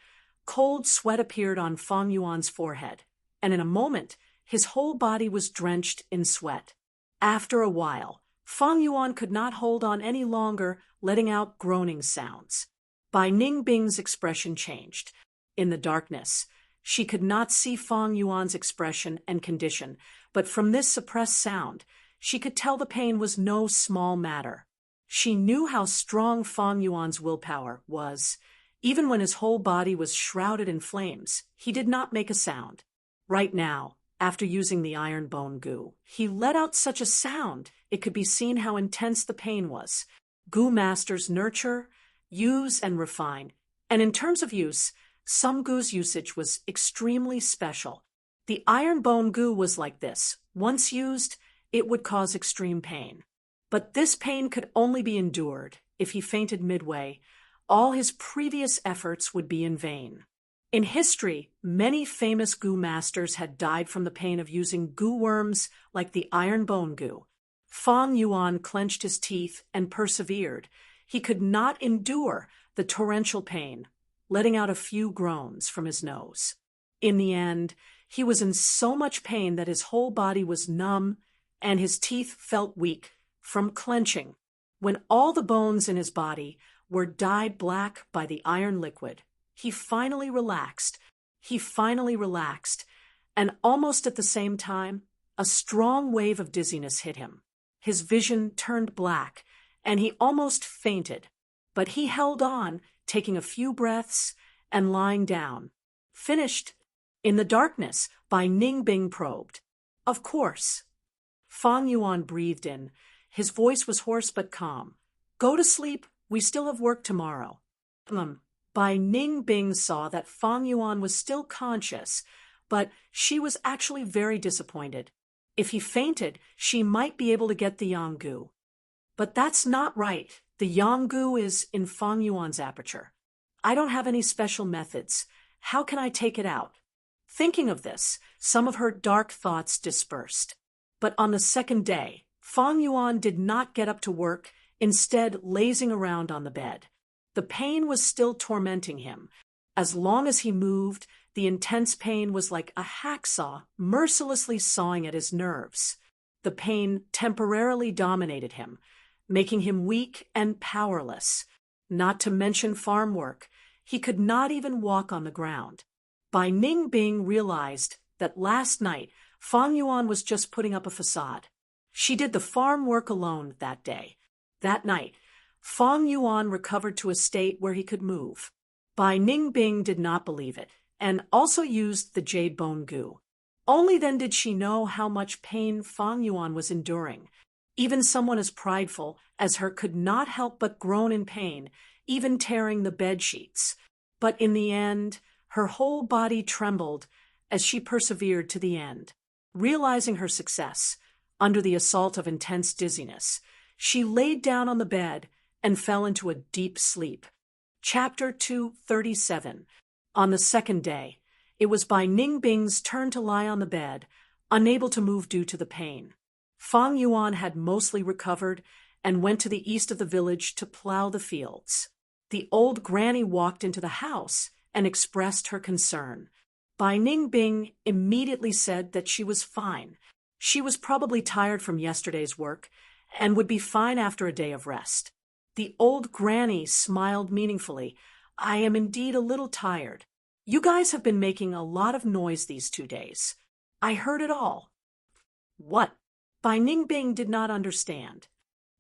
cold sweat appeared on Fang Yuan's forehead, and in a moment, his whole body was drenched in sweat. After a while, Fang Yuan could not hold on any longer, letting out groaning sounds. Bai Ningbing's expression changed. In the darkness, she could not see Fang Yuan's expression and condition, but from this suppressed sound, she could tell the pain was no small matter. She knew how strong Fang Yuan's willpower was. Even when his whole body was shrouded in flames, he did not make a sound. Right now, after using the iron bone goo, he let out such a sound it could be seen how intense the pain was. Goo masters nurture, use, and refine, and in terms of use, some goo's usage was extremely special. The iron bone goo was like this. Once used, it would cause extreme pain. But this pain could only be endured if he fainted midway. All his previous efforts would be in vain. In history, many famous goo masters had died from the pain of using goo worms like the iron bone goo. Fang Yuan clenched his teeth and persevered. He could not endure the torrential pain, letting out a few groans from his nose. In the end, he was in so much pain that his whole body was numb and his teeth felt weak from clenching. When all the bones in his body were dyed black by the iron liquid, he finally relaxed, and almost at the same time, a strong wave of dizziness hit him. His vision turned black, and he almost fainted. But he held on, taking a few breaths and lying down. Finished. In the darkness, Bai Ningbing probed. Of course. Fang Yuan breathed in. His voice was hoarse but calm. Go to sleep. We still have work tomorrow. Bai Ningbing saw that Fang Yuan was still conscious, but she was actually very disappointed. If he fainted, she might be able to get the Yanggu. But that's not right. The Yanggu is in Fang Yuan's aperture. I don't have any special methods. How can I take it out? Thinking of this, some of her dark thoughts dispersed. But on the second day, Fang Yuan did not get up to work, instead lazing around on the bed. The pain was still tormenting him. As long as he moved, the intense pain was like a hacksaw mercilessly sawing at his nerves. The pain temporarily dominated him, making him weak and powerless. Not to mention farm work, he could not even walk on the ground. Bai Ningbing realized that last night Fang Yuan was just putting up a facade. She did the farm work alone that day. That night, Fang Yuan recovered to a state where he could move. Bai Ningbing did not believe it, and also used the jade bone goo. Only then did she know how much pain Fang Yuan was enduring. Even someone as prideful as her could not help but groan in pain, even tearing the bed sheets. But in the end, her whole body trembled as she persevered to the end. Realizing her success, under the assault of intense dizziness, she laid down on the bed and fell into a deep sleep. Chapter 237. On the second day, it was Bai Ningbing's turn to lie on the bed, unable to move due to the pain. Fang Yuan had mostly recovered and went to the east of the village to plow the fields. The old granny walked into the house and expressed her concern. Bai Ningbing immediately said that she was fine. She was probably tired from yesterday's work and would be fine after a day of rest. The old granny smiled meaningfully. I am indeed a little tired. You guys have been making a lot of noise these 2 days. I heard it all. What? Bai Ningbing did not understand.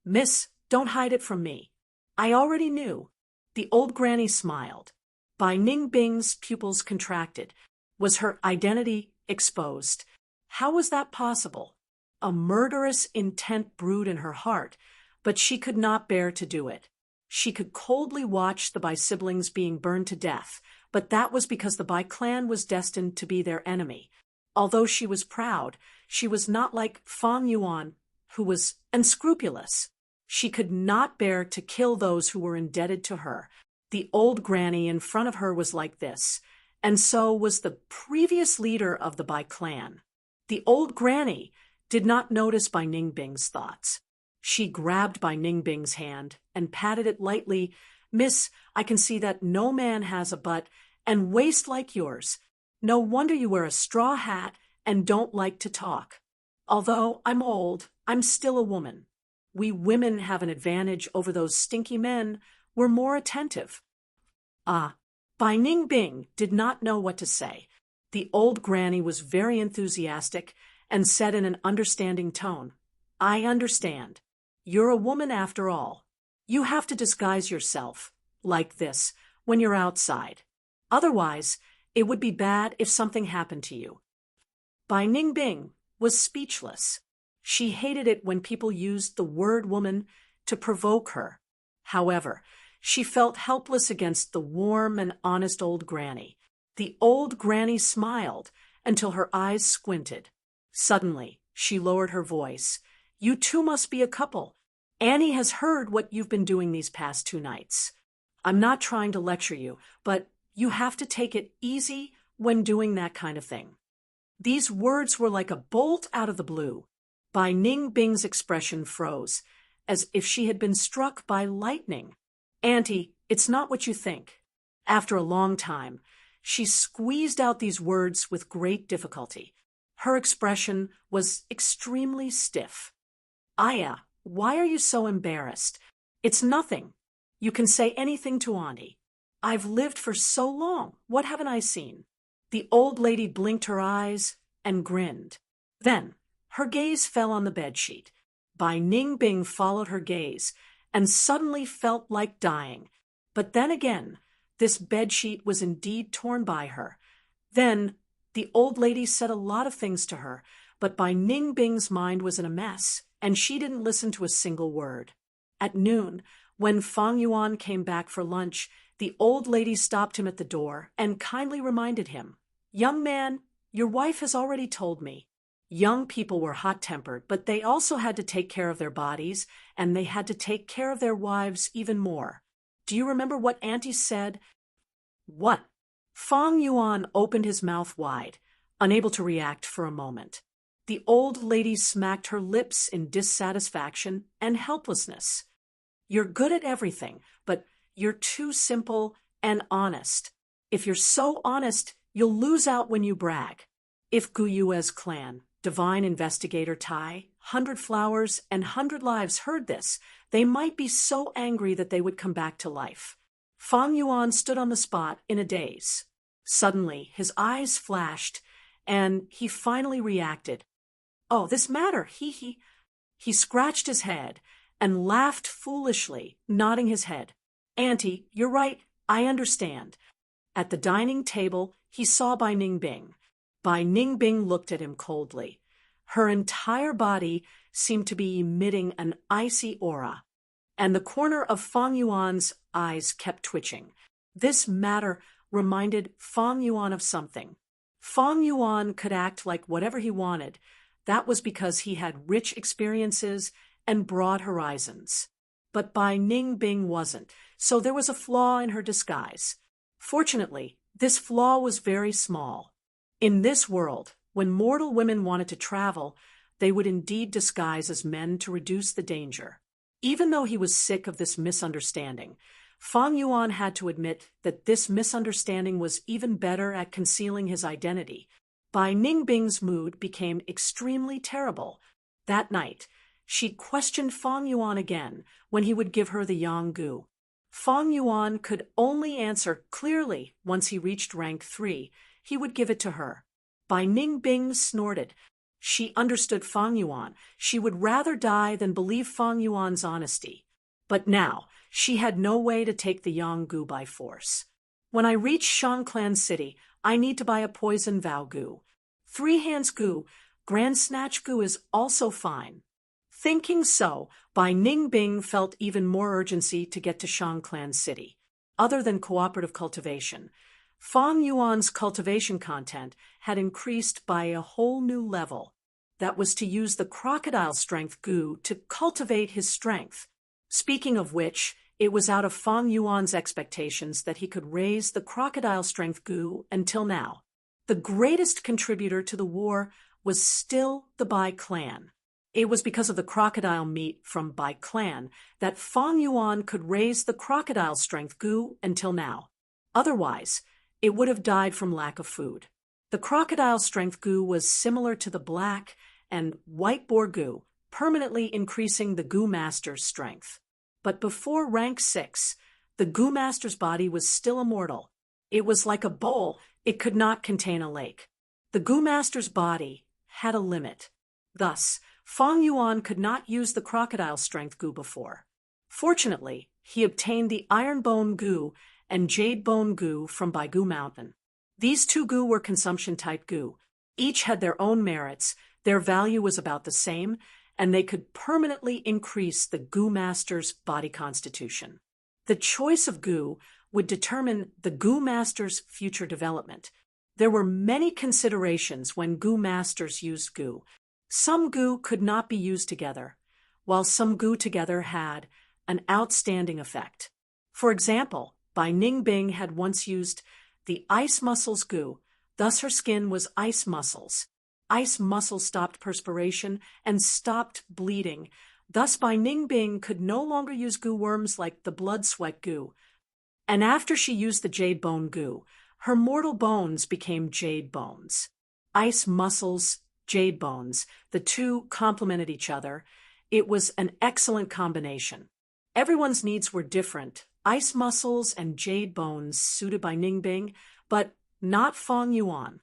Miss, don't hide it from me. I already knew. The old granny smiled. Bai Ningbing's pupils contracted. Was her identity exposed? How was that possible? A murderous intent brewed in her heart, but she could not bear to do it. She could coldly watch the Bai siblings being burned to death, but that was because the Bai clan was destined to be their enemy. Although she was proud, she was not like Fang Yuan, who was unscrupulous. She could not bear to kill those who were indebted to her. The old granny in front of her was like this, and so was the previous leader of the Bai clan. The old granny did not notice Bai Ningbing's thoughts. She grabbed Bai Ningbing's hand and patted it lightly. Miss, I can see that no man has a butt and waist like yours. No wonder you wear a straw hat and don't like to talk. Although I'm old, I'm still a woman. We women have an advantage over those stinky men. We're more attentive. Ah, Bai Ningbing did not know what to say. The old granny was very enthusiastic and said in an understanding tone, I understand. You're a woman after all. You have to disguise yourself, like this, when you're outside. Otherwise, it would be bad if something happened to you. Bai Ningbing was speechless. She hated it when people used the word woman to provoke her. However, she felt helpless against the warm and honest old granny. The old granny smiled until her eyes squinted. Suddenly, she lowered her voice. You two must be a couple. Annie has heard what you've been doing these past 2 nights. I'm not trying to lecture you, but you have to take it easy when doing that kind of thing. These words were like a bolt out of the blue. Bai Ningbing's expression froze, as if she had been struck by lightning. Auntie, it's not what you think. After a long time, she squeezed out these words with great difficulty. Her expression was extremely stiff. Aya, why are you so embarrassed? It's nothing. You can say anything to Auntie. I've lived for so long. What haven't I seen? The old lady blinked her eyes and grinned. Then, her gaze fell on the bedsheet. Bai Ningbing followed her gaze and suddenly felt like dying. But then again, this bedsheet was indeed torn by her. Then, the old lady said a lot of things to her, but Bai Ningbing's mind was in a mess, and she didn't listen to a single word. At noon, when Fang Yuan came back for lunch, the old lady stopped him at the door and kindly reminded him, Young man, your wife has already told me. Young people were hot-tempered, but they also had to take care of their bodies, and they had to take care of their wives even more. Do you remember what Auntie said? What? Fang Yuan opened his mouth wide, unable to react for a moment. The old lady smacked her lips in dissatisfaction and helplessness. You're good at everything, but you're too simple and honest. If you're so honest, you'll lose out when you brag. If Guyue's clan, Divine Investigator Tai, 100 Flowers, and 100 Lives heard this, they might be so angry that they would come back to life. Fang Yuan stood on the spot in a daze. Suddenly, his eyes flashed, and he finally reacted. "Oh, this matter, he." He scratched his head and laughed foolishly, nodding his head. "Auntie, you're right, I understand." At the dining table, he saw Bai Ningbing. Bai Ningbing looked at him coldly. Her entire body seemed to be emitting an icy aura, and the corner of Fang Yuan's eyes kept twitching. This matter reminded Fang Yuan of something. Fang Yuan could act like whatever he wanted. That was because he had rich experiences and broad horizons. But Bai Ningbing wasn't, so there was a flaw in her disguise. Fortunately, this flaw was very small. In this world, when mortal women wanted to travel, they would indeed disguise as men to reduce the danger. Even though he was sick of this misunderstanding, Fang Yuan had to admit that this misunderstanding was even better at concealing his identity. Bai Ningbing's mood became extremely terrible. That night, she questioned Fang Yuan again when he would give her the Yanggu. Fang Yuan could only answer clearly once he reached rank 3. He would give it to her. Bai Ningbing snorted. She understood Fang Yuan. She would rather die than believe Fang Yuan's honesty. But now, she had no way to take the Yanggu by force. "When I reach Shangclan City, I need to buy a poison vow gu. 3 Hands gu, Grand Snatch gu is also fine." Thinking so, Bai Ningbing felt even more urgency to get to Shangclan City. Other than cooperative cultivation, Fang Yuan's cultivation content had increased by a whole new level. That was to use the crocodile strength gu to cultivate his strength. Speaking of which, it was out of Fang Yuan's expectations that he could raise the crocodile strength gu until now. The greatest contributor to the war was still the Bai clan. It was because of the crocodile meat from Bai clan that Fang Yuan could raise the crocodile strength gu until now. Otherwise, it would have died from lack of food. The crocodile strength gu was similar to the black and white boar gu, permanently increasing the gu master's strength. But before rank 6, the gu master's body was still immortal. It was like a bowl, it could not contain a lake. The gu master's body had a limit. Thus, Fang Yuan could not use the crocodile strength gu before. Fortunately, he obtained the iron bone gu and jade bone gu from Baigu Mountain. These 2 gu were consumption-type gu. Each had their own merits, their value was about the same, and they could permanently increase the gu master's body constitution. The choice of gu would determine the gu master's future development. There were many considerations when gu masters used gu. Some gu could not be used together, while some gu together had an outstanding effect. For example, Bai Ningbing had once used the ice muscles gu, thus her skin was ice muscles. Ice muscles stopped perspiration and stopped bleeding. Thus Bai Ningbing could no longer use gu worms like the blood sweat gu. And after she used the jade bone gu, her mortal bones became jade bones. Ice muscles, jade bones, the 2 complemented each other. It was an excellent combination. Everyone's needs were different. Ice muscles and jade bones suited Bai Ningbing, but not Fang Yuan.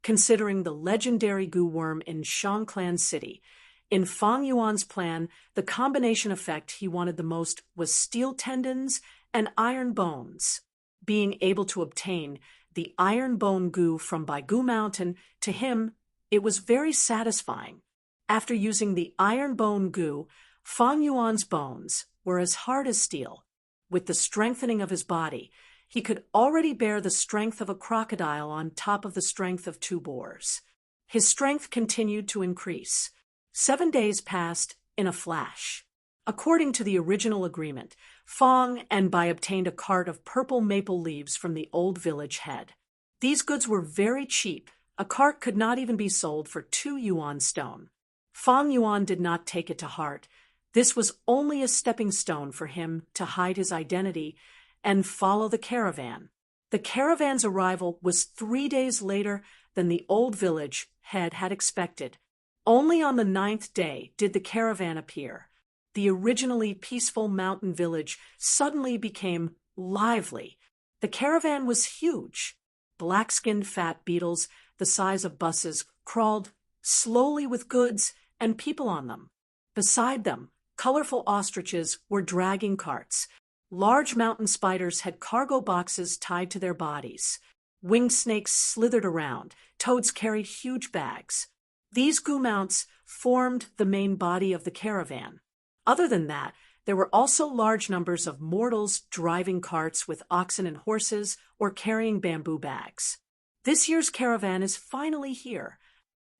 Considering the legendary gu worm in Shangclan City, in Fang Yuan's plan, the combination effect he wanted the most was steel tendons and iron bones. Being able to obtain the iron bone gu from Baigu Mountain, to him, it was very satisfying. After using the iron bone gu, Fang Yuan's bones were as hard as steel. With the strengthening of his body, he could already bear the strength of a crocodile on top of the strength of 2 boars. His strength continued to increase. 7 days passed in a flash. According to the original agreement, Fang and Bai obtained a cart of purple maple leaves from the old village head. These goods were very cheap. A cart could not even be sold for 2 yuan stone. Fang Yuan did not take it to heart. This was only a stepping stone for him to hide his identity and follow the caravan. The caravan's arrival was 3 days later than the old village head had expected. Only on the 9th day did the caravan appear. The originally peaceful mountain village suddenly became lively. The caravan was huge. Black-skinned fat beetles, the size of buses, crawled slowly with goods and people on them. Beside them, colorful ostriches were dragging carts. Large mountain spiders had cargo boxes tied to their bodies. Winged snakes slithered around. Toads carried huge bags. These goo-mounts formed the main body of the caravan. Other than that, there were also large numbers of mortals driving carts with oxen and horses or carrying bamboo bags. This year's caravan is finally here.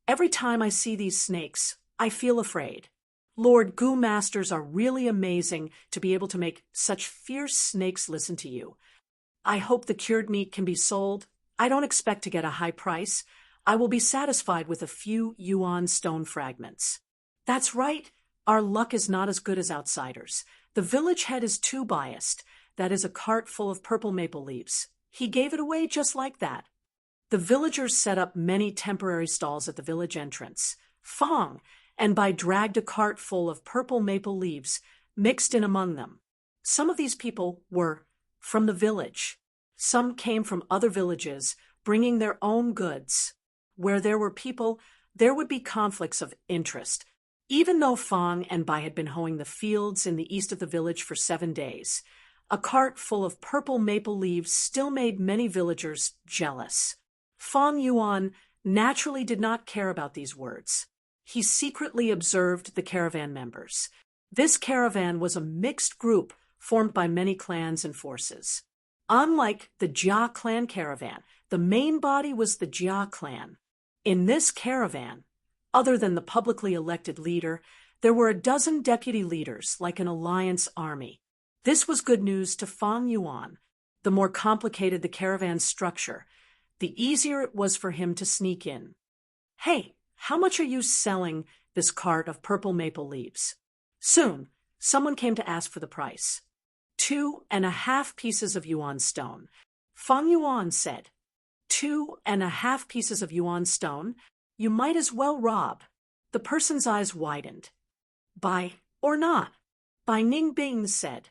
Every time I see these snakes, I feel afraid. Lord, Goo Masters are really amazing to be able to make such fierce snakes listen to you. I hope the cured meat can be sold. I don't expect to get a high price. I will be satisfied with a few yuan stone fragments. That's right. Our luck is not as good as outsiders. The village head is too biased. That is a cart full of purple maple leaves. He gave it away just like that. The villagers set up many temporary stalls at the village entrance. Fong and Bai dragged a cart full of purple maple leaves, mixed in among them. Some of these people were from the village. Some came from other villages, bringing their own goods. Where there were people, there would be conflicts of interest. Even though Fong and Bai had been hoeing the fields in the east of the village for 7 days, a cart full of purple maple leaves still made many villagers jealous. Fong Yuan naturally did not care about these words. He secretly observed the caravan members. This caravan was a mixed group formed by many clans and forces. Unlike the Jia clan caravan, the main body was the Jia clan. In this caravan, other than the publicly elected leader, there were a dozen deputy leaders, like an alliance army. This was good news to Fong Yuan. The more complicated the caravan's structure, the easier it was for him to sneak in. Hey, how much are you selling this cart of purple maple leaves? Soon, someone came to ask for the price. 2.5 pieces of yuan stone. Fong Yuan said, 2.5 pieces of yuan stone? You might as well rob. The person's eyes widened. Buy or not? Bai Ningbing said.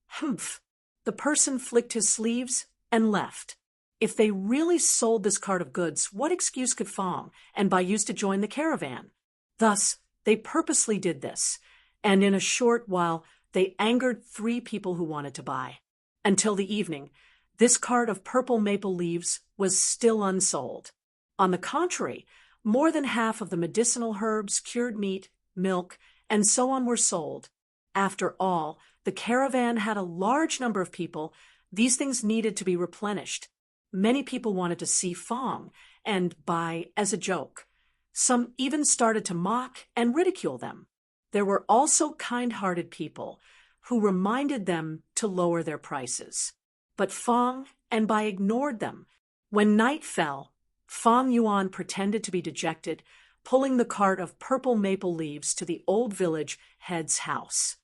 Humph. The person flicked his sleeves and left. If they really sold this cart of goods, what excuse could Fong and Bai use to join the caravan? Thus, they purposely did this, and in a short while, they angered 3 people who wanted to buy. Until the evening, this cart of purple maple leaves was still unsold. On the contrary, more than half of the medicinal herbs, cured meat, milk, and so on were sold. After all, the caravan had a large number of people. These things needed to be replenished. Many people wanted to see Fong and buy as a joke. Some even started to mock and ridicule them. There were also kind-hearted people who reminded them to lower their prices. But Fong and Bai ignored them. When night fell, Fong Yuan pretended to be dejected, pulling the cart of purple maple leaves to the old village head's house.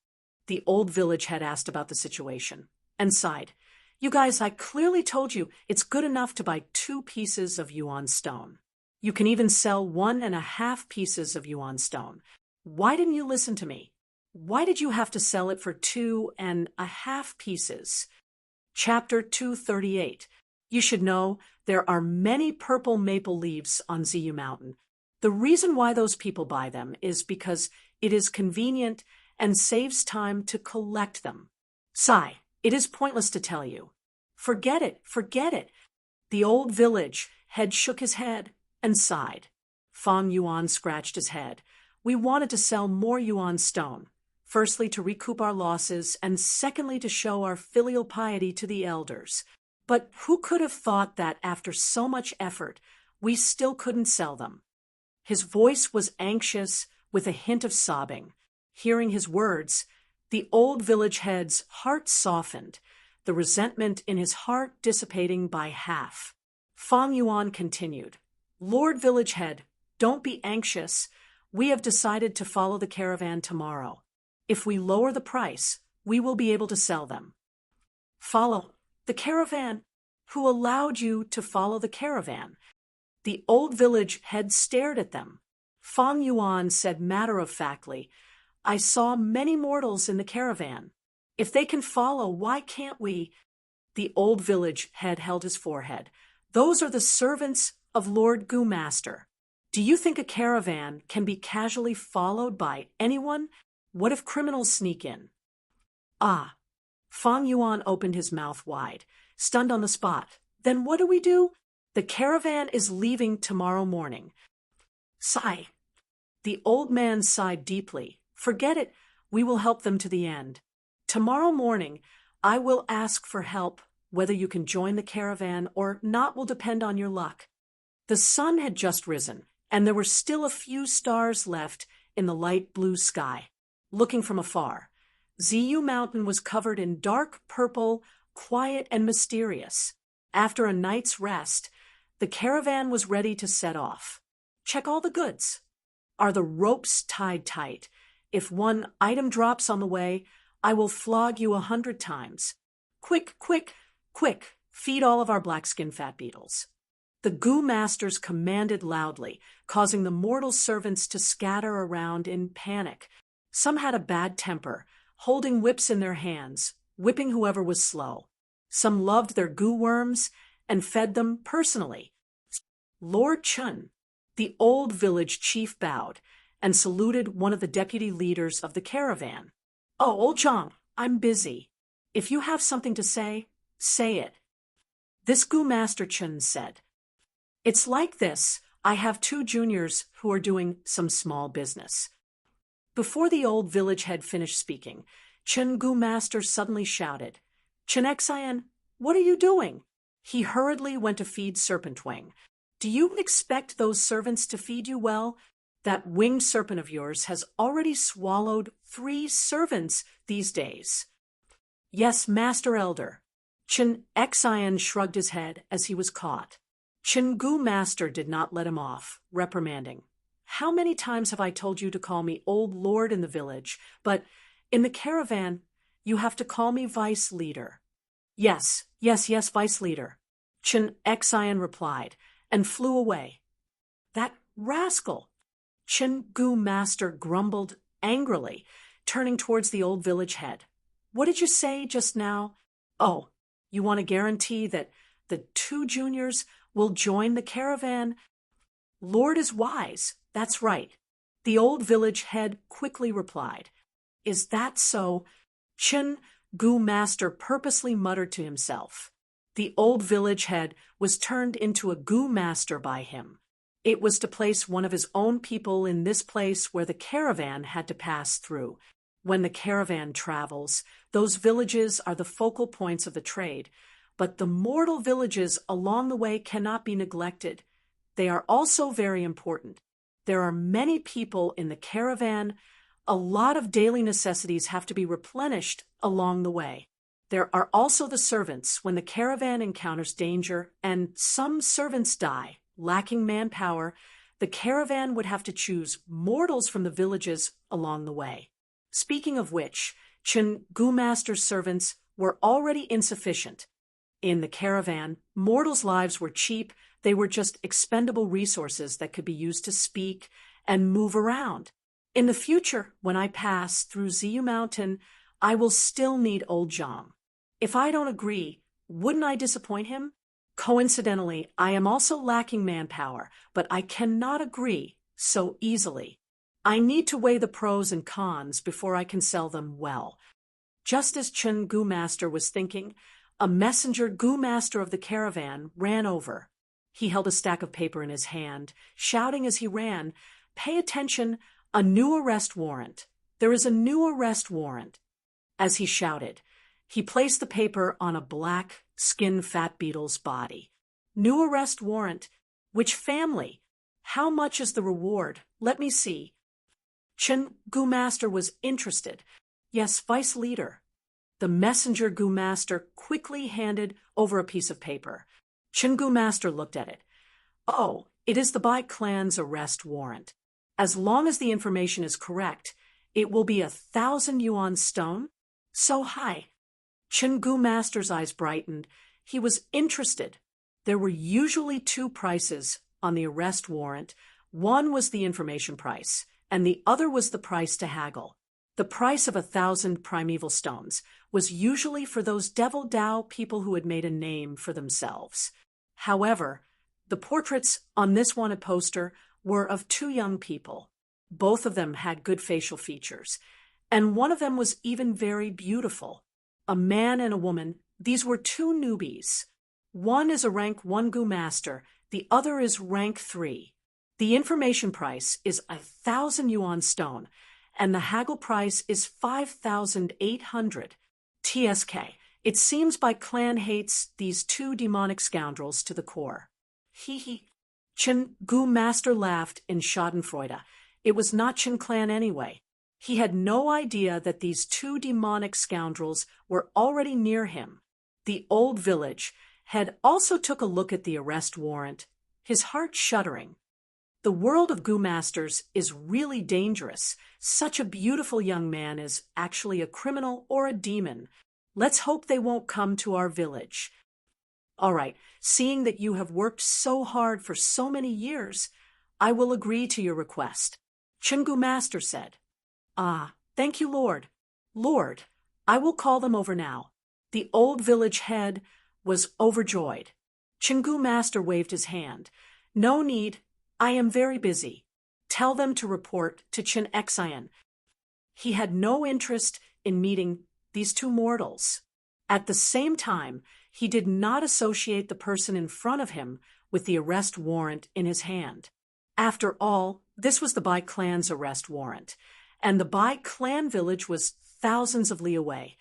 The old village head asked about the situation and sighed. You guys, I clearly told you it's good enough to buy 2 pieces of yuan stone. You can even sell 1.5 pieces of yuan stone. Why didn't you listen to me? Why did you have to sell it for 2.5 pieces? Chapter 238. You should know there are many purple maple leaves on Ziyu Mountain. The reason why those people buy them is because it is convenient and saves time to collect them. Sigh. It is pointless to tell you. Forget it, forget it. The old village head shook his head and sighed. Fong Yuan scratched his head. We wanted to sell more yuan stone, firstly to recoup our losses, and secondly to show our filial piety to the elders. But who could have thought that after so much effort, we still couldn't sell them? His voice was anxious with a hint of sobbing. Hearing his words, the old village head's heart softened, the resentment in his heart dissipating by half. Fong Yuan continued, Lord Village Head, don't be anxious. We have decided to follow the caravan tomorrow. If we lower the price, we will be able to sell them. Follow the caravan? Who allowed you to follow the caravan? The old village head stared at them. Fang Yuan said matter-of-factly, I saw many mortals in the caravan. If they can follow, why can't we? The old village head held his forehead. Those are the servants of Lord Gu Master. Do you think a caravan can be casually followed by anyone? What if criminals sneak in? Ah. Fang Yuan opened his mouth wide, stunned on the spot. Then what do we do? The caravan is leaving tomorrow morning. Sigh. The old man sighed deeply. Forget it. We will help them to the end. Tomorrow morning, I will ask for help. Whether you can join the caravan or not will depend on your luck. The sun had just risen, and there were still a few stars left in the light blue sky. Looking from afar, Ziyu Mountain was covered in dark purple, quiet and mysterious. After a night's rest, the caravan was ready to set off. Check all the goods. Are the ropes tied tight? If one item drops on the way, I will flog you 100 times. Quick, quick, quick, feed all of our black-skin fat beetles. The Gu Masters commanded loudly, causing the mortal servants to scatter around in panic. Some had a bad temper, holding whips in their hands, whipping whoever was slow. Some loved their Gu worms and fed them personally. Lord Chun, the old village chief, bowed and saluted one of the deputy leaders of the caravan. Oh, old Zhang, I'm busy. If you have something to say, say it. This Gu Master Chun said. It's like this. I have 2 juniors who are doing some small business. Before the old village head finished speaking, Chen Gu Master suddenly shouted, Chen Xian, what are you doing? He hurriedly went to feed Serpent Wing. Do you expect those servants to feed you well? That winged serpent of yours has already swallowed 3 servants these days. Yes, Master Elder. Chen Xian shrugged his head as he was caught. Chen Gu Master did not let him off, reprimanding. How many times have I told you to call me Old Lord in the village, but in the caravan, you have to call me Vice Leader. Yes, Vice Leader, Chen Xian replied, and flew away. That rascal! Chen Gu Master grumbled angrily, turning towards the old village head. What did you say just now? Oh, you want to guarantee that the 2 juniors will join the caravan? Lord is wise. That's right. The old village head quickly replied. Is that so? Chen Gu Master purposely muttered to himself. The old village head was turned into a Gu Master by him. It was to place one of his own people in this place where the caravan had to pass through. When the caravan travels, those villages are the focal points of the trade, but the mortal villages along the way cannot be neglected. They are also very important. There are many people in the caravan. A lot of daily necessities have to be replenished along the way. There are also the servants when the caravan encounters danger, and some servants die. Lacking manpower, the caravan would have to choose mortals from the villages along the way. Speaking of which, Chen Gu Master's servants were already insufficient. In the caravan, mortals' lives were cheap. They were just expendable resources that could be used to speak and move around. In the future, when I pass through Ziyu Mountain, I will still need old Zhang. If I don't agree, wouldn't I disappoint him? Coincidentally, I am also lacking manpower, but I cannot agree so easily. I need to weigh the pros and cons before I can sell them well. Just as Chen Gu Master was thinking, a messenger Gu Master of the caravan ran over. He held a stack of paper in his hand, shouting as he ran, Pay attention, a new arrest warrant. There is a new arrest warrant. As he shouted, he placed the paper on a black skin fat beetle's body. New arrest warrant. Which family? How much is the reward? Let me see. Chen Gu Master was interested. Yes, Vice Leader. The messenger Gu Master quickly handed over a piece of paper. Chen Gu Master looked at it. Oh, it is the Bai clan's arrest warrant. As long as the information is correct, it will be 1,000 yuan stone. So high. Chen Gu Master's eyes brightened. He was interested. There were usually 2 prices on the arrest warrant. One was the information price, and the other was the price to haggle. The price of 1,000 primeval stones was usually for those devil Dao people who had made a name for themselves. However, the portraits on this wanted poster were of two young people. Both of them had good facial features, and one of them was even very beautiful. A man and a woman, these were two newbies. One is a rank 1 Gu master, the other is rank 3. The information price is 1,000 yuan stone, and the haggle price is 5,800 TSK. It seems Bai clan hates these two demonic scoundrels to the core. He. Chen Gu master laughed in schadenfreude. It was not Chen clan anyway. He had no idea that these two demonic scoundrels were already near him. The old village had also took a look at the arrest warrant, his heart shuddering. The world of Gu masters is really dangerous. Such a beautiful young man is actually a criminal or a demon. Let's hope they won't come to our village. All right, seeing that you have worked so hard for so many years, I will agree to your request. Gu master said. Ah, thank you, Lord. Lord, I will call them over now. The old village head was overjoyed. Gu master waved his hand. No need. I am very busy. Tell them to report to Chen Xian. He had no interest in meeting these two mortals. At the same time, he did not associate the person in front of him with the arrest warrant in his hand. After all, this was the Bai clan's arrest warrant, and the Bai clan village was thousands of li away.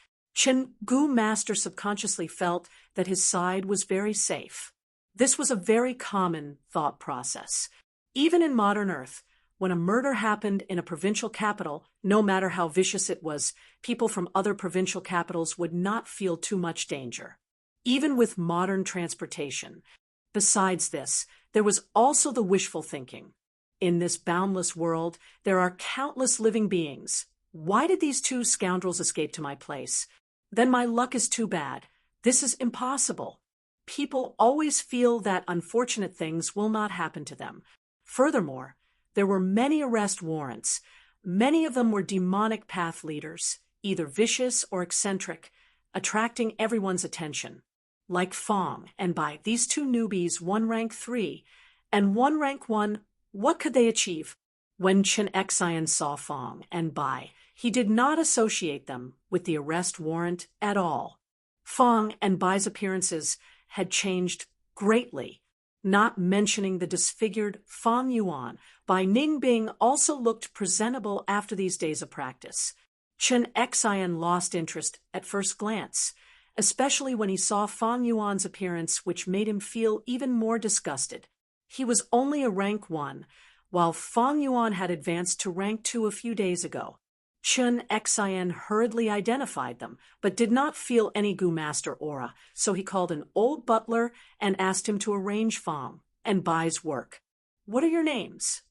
Gu master subconsciously felt that his side was very safe. This was a very common thought process. Even in modern Earth, when a murder happened in a provincial capital, no matter how vicious it was, people from other provincial capitals would not feel too much danger. Even with modern transportation. Besides this, there was also the wishful thinking. In this boundless world, there are countless living beings. Why did these two scoundrels escape to my place? Then my luck is too bad. This is impossible. People always feel that unfortunate things will not happen to them. Furthermore, there were many arrest warrants. Many of them were demonic path leaders, either vicious or eccentric, attracting everyone's attention. Like Fong and Bai, these two newbies, one rank 3 and one rank 1, what could they achieve? When Chen Xian saw Fong and Bai, he did not associate them with the arrest warrant at all. Fong and Bai's appearances had changed greatly, not mentioning the disfigured Fang Yuan. Bai Ningbing also looked presentable after these days of practice. Chen Xian lost interest at first glance, especially when he saw Fang Yuan's appearance, which made him feel even more disgusted. He was only a rank 1, while Fang Yuan had advanced to rank 2 a few days ago. Chen Xian hurriedly identified them, but did not feel any Gu master aura, so he called an old butler and asked him to arrange Fang and Bai's work. What are your names?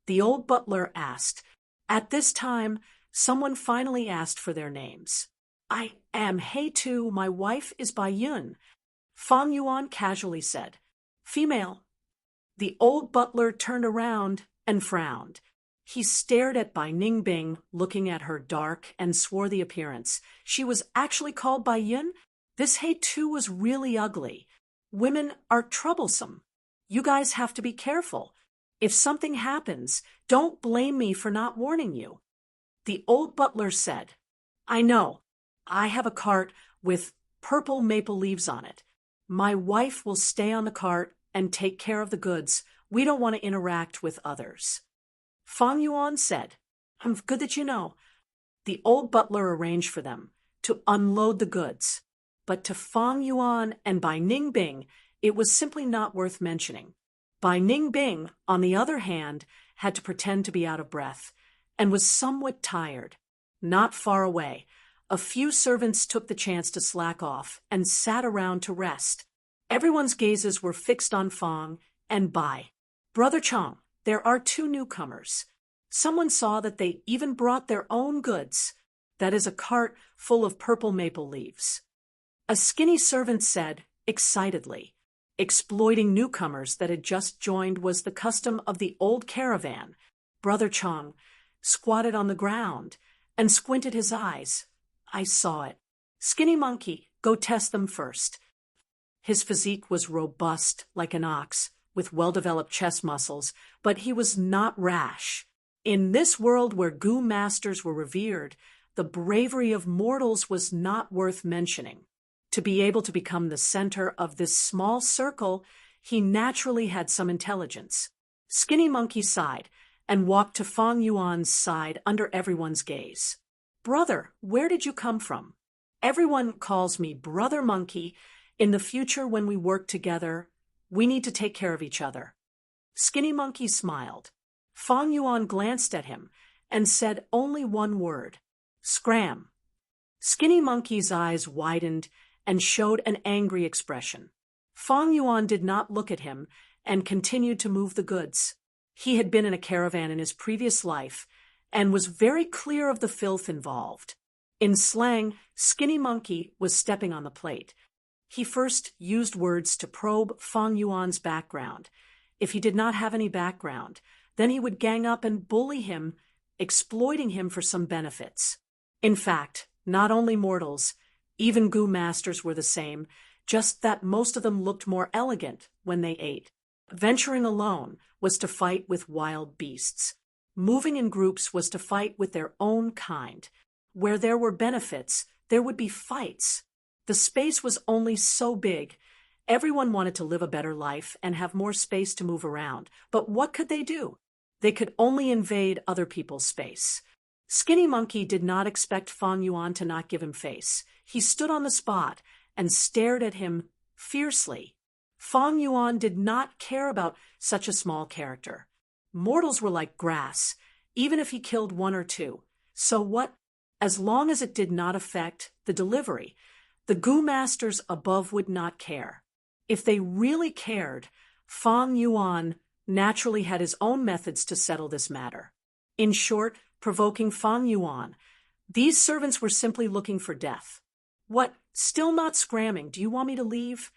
The old butler asked. At this time, someone finally asked for their names. I am Hei Tu, my wife is Bai Yun, Fang Yuan casually said. Female. The old butler turned around and frowned. He stared at Bai Ningbing, looking at her dark and swarthy appearance. She was actually called Bai Yun? This Hei Tu was really ugly. Women are troublesome. You guys have to be careful. If something happens, don't blame me for not warning you. The old butler said, I know. I have a cart with purple maple leaves on it. My wife will stay on the cart and take care of the goods. We don't want to interact with others. Fang Yuan said, Good that you know. The old butler arranged for them to unload the goods. But to Fang Yuan and Bai Ningbing, it was simply not worth mentioning. Bai Ningbing, on the other hand, had to pretend to be out of breath and was somewhat tired. Not far away, a few servants took the chance to slack off and sat around to rest. Everyone's gazes were fixed on Fang and Bai. Brother Chong, there are two newcomers. Someone saw that they even brought their own goods. That is a cart full of purple maple leaves. A skinny servant said, excitedly, Exploiting newcomers that had just joined was the custom of the old caravan. Brother Chong squatted on the ground and squinted his eyes. I saw it. Skinny Monkey, go test them first. His physique was robust like an ox, with well-developed chest muscles, but he was not rash. In this world where Goo masters were revered, the bravery of mortals was not worth mentioning. To be able to become the center of this small circle, he naturally had some intelligence. Skinny Monkey sighed and walked to Fong Yuan's side under everyone's gaze. Brother, where did you come from? Everyone calls me Brother Monkey. In the future, when we work together, we need to take care of each other. Skinny Monkey smiled. Fong Yuan glanced at him and said only one word: scram. Skinny Monkey's eyes widened and showed an angry expression. Fong Yuan did not look at him and continued to move the goods. He had been in a caravan in his previous life and was very clear of the filth involved. In slang, Skinny Monkey was stepping on the plate. He first used words to probe Fong Yuan's background. If he did not have any background, then he would gang up and bully him, exploiting him for some benefits. In fact, not only mortals, even Goo masters were the same, just that most of them looked more elegant when they ate. Venturing alone was to fight with wild beasts. Moving in groups was to fight with their own kind. Where there were benefits, there would be fights. The space was only so big. Everyone wanted to live a better life and have more space to move around. But what could they do? They could only invade other people's space. Skinny Monkey did not expect Fong Yuan to not give him face. He stood on the spot and stared at him fiercely. Fong Yuan did not care about such a small character. Mortals were like grass, even if he killed one or two. So what? As long as it did not affect the delivery, the Goo masters above would not care. If they really cared, Fong Yuan naturally had his own methods to settle this matter. In short, provoking Fong Yuan, these servants were simply looking for death. What? Still not scramming? Do you want me to leave?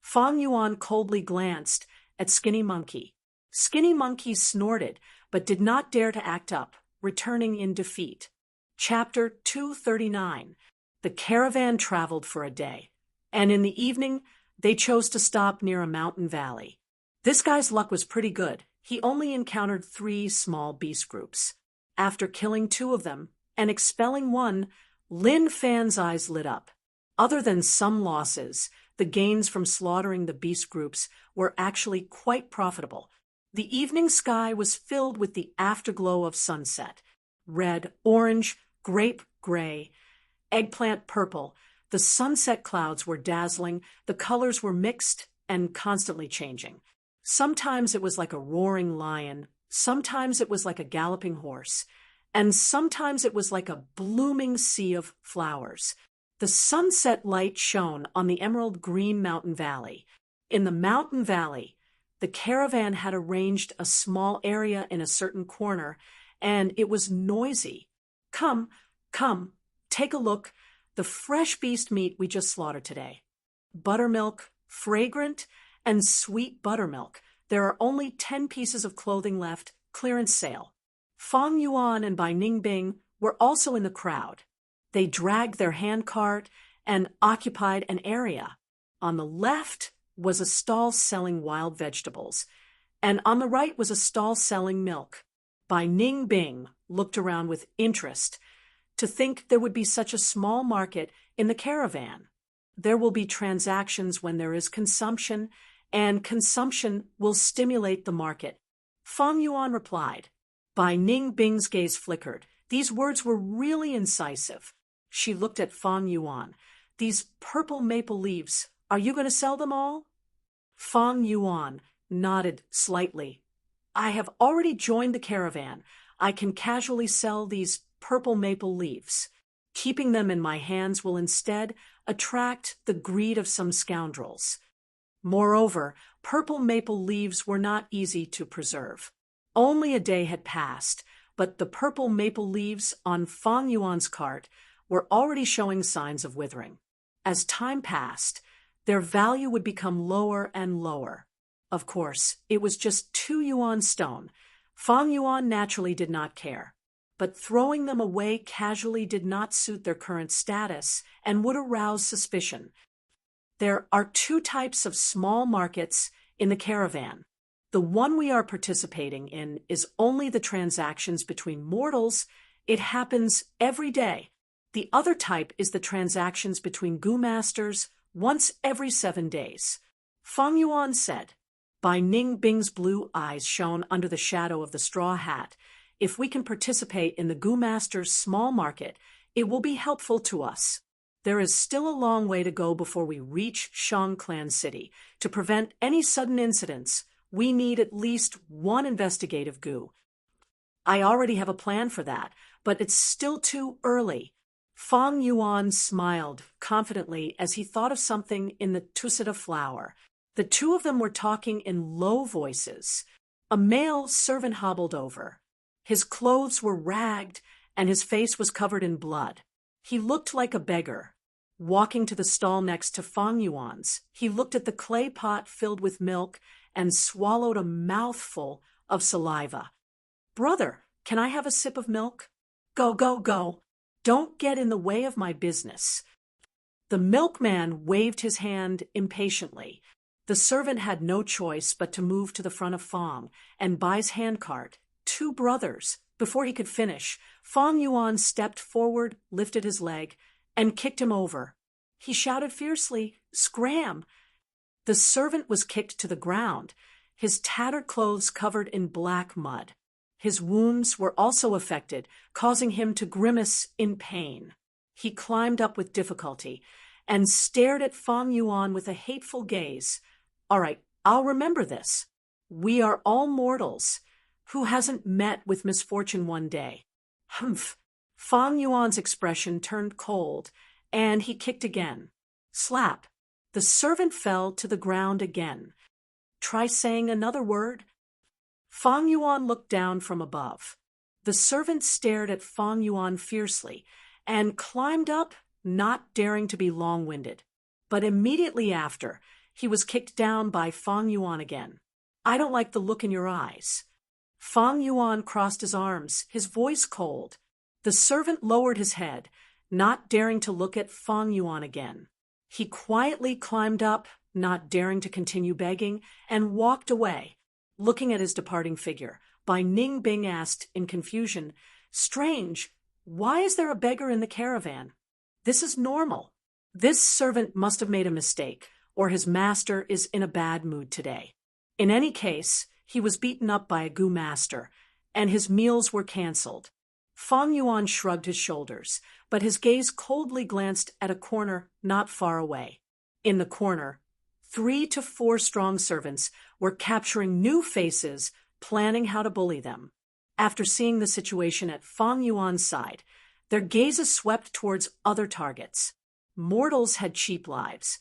Fong Yuan coldly glanced at Skinny Monkey. Skinny Monkey snorted, but did not dare to act up, returning in defeat. Chapter 239. The caravan traveled for a day, and in the evening, they chose to stop near a mountain valley. This guy's luck was pretty good. He only encountered 3 small beast groups. After killing 2 of them and expelling one, Lin Fan's eyes lit up. Other than some losses, the gains from slaughtering the beast groups were actually quite profitable. The evening sky was filled with the afterglow of sunset. Red, orange, grape gray, eggplant purple. The sunset clouds were dazzling, the colors were mixed and constantly changing. Sometimes it was like a roaring lion, sometimes it was like a galloping horse, and sometimes it was like a blooming sea of flowers. The sunset light shone on the emerald green mountain valley. In the mountain valley, the caravan had arranged a small area in a certain corner, and it was noisy. Come, take a look. The fresh beast meat we just slaughtered today. Buttermilk, fragrant and sweet buttermilk. There are only 10 pieces of clothing left, clearance sale. Fong Yuan and Bai Ningbing were also in the crowd. They dragged their handcart and occupied an area. On the left was a stall selling wild vegetables, and on the right was a stall selling milk. Bai Ningbing looked around with interest. To think there would be such a small market in the caravan. There will be transactions when there is consumption, and consumption will stimulate the market. Fong Yuan replied. Bai Ningbing's gaze flickered. These words were really incisive. She looked at Fong Yuan. These purple maple leaves, are you going to sell them all? Fong Yuan nodded slightly. I have already joined the caravan. I can casually sell these purple maple leaves. Keeping them in my hands will instead attract the greed of some scoundrels. Moreover, purple maple leaves were not easy to preserve. Only a day had passed, but the purple maple leaves on Fong Yuan's cart were already showing signs of withering. As time passed, their value would become lower and lower. Of course, it was just 2 yuan stone. Fang Yuan naturally did not care. But throwing them away casually did not suit their current status and would arouse suspicion. There are 2 types of small markets in the caravan. The one we are participating in is only the transactions between mortals. It happens every day. The other type is the transactions between Gu masters once every 7 days. Fang Yuan said. Bai Ning Bing's blue eyes shone under the shadow of the straw hat. If we can participate in the Gu Master's small market, it will be helpful to us. There is still a long way to go before we reach Shang Clan City. To prevent any sudden incidents, we need at least 1 investigative Gu. I already have a plan for that, but it's still too early. Fang Yuan smiled confidently as he thought of something in the Tusita flower. The 2 of them were talking in low voices. A male servant hobbled over. His clothes were ragged, and his face was covered in blood. He looked like a beggar. Walking to the stall next to Fang Yuan's, he looked at the clay pot filled with milk and swallowed a mouthful of saliva. "Brother, can I have a sip of milk?" "Go, go, go. Don't get in the way of my business." The milkman waved his hand impatiently. The servant had no choice but to move to the front of Fang and Bai's handcart. 2 brothers. Before he could finish, Fang Yuan stepped forward, lifted his leg, and kicked him over. He shouted fiercely, "Scram!" The servant was kicked to the ground, his tattered clothes covered in black mud. His wounds were also affected, causing him to grimace in pain. He climbed up with difficulty and stared at Fang Yuan with a hateful gaze. "All right, I'll remember this. We are all mortals. Who hasn't met with misfortune one day?" Humph! Fang Yuan's expression turned cold, and he kicked again. Slap! The servant fell to the ground again. "Try saying another word." Fang Yuan looked down from above. The servant stared at Fang Yuan fiercely and climbed up, not daring to be long-winded. But immediately after, he was kicked down by Fang Yuan again. "I don't like the look in your eyes." Fang Yuan crossed his arms, his voice cold. The servant lowered his head, not daring to look at Fang Yuan again. He quietly climbed up, not daring to continue begging, and walked away. Looking at his departing figure, Bai Ning Bing asked in confusion, "Strange, why is there a beggar in the caravan? This is normal." This servant must have made a mistake, or his master is in a bad mood today. In any case, he was beaten up by a Gu master, and his meals were cancelled. Fang Yuan shrugged his shoulders, but his gaze coldly glanced at a corner not far away. In the corner, 3 to 4 strong servants were capturing new faces, planning how to bully them. After seeing the situation at Fang Yuan's side, their gazes swept towards other targets. Mortals had cheap lives,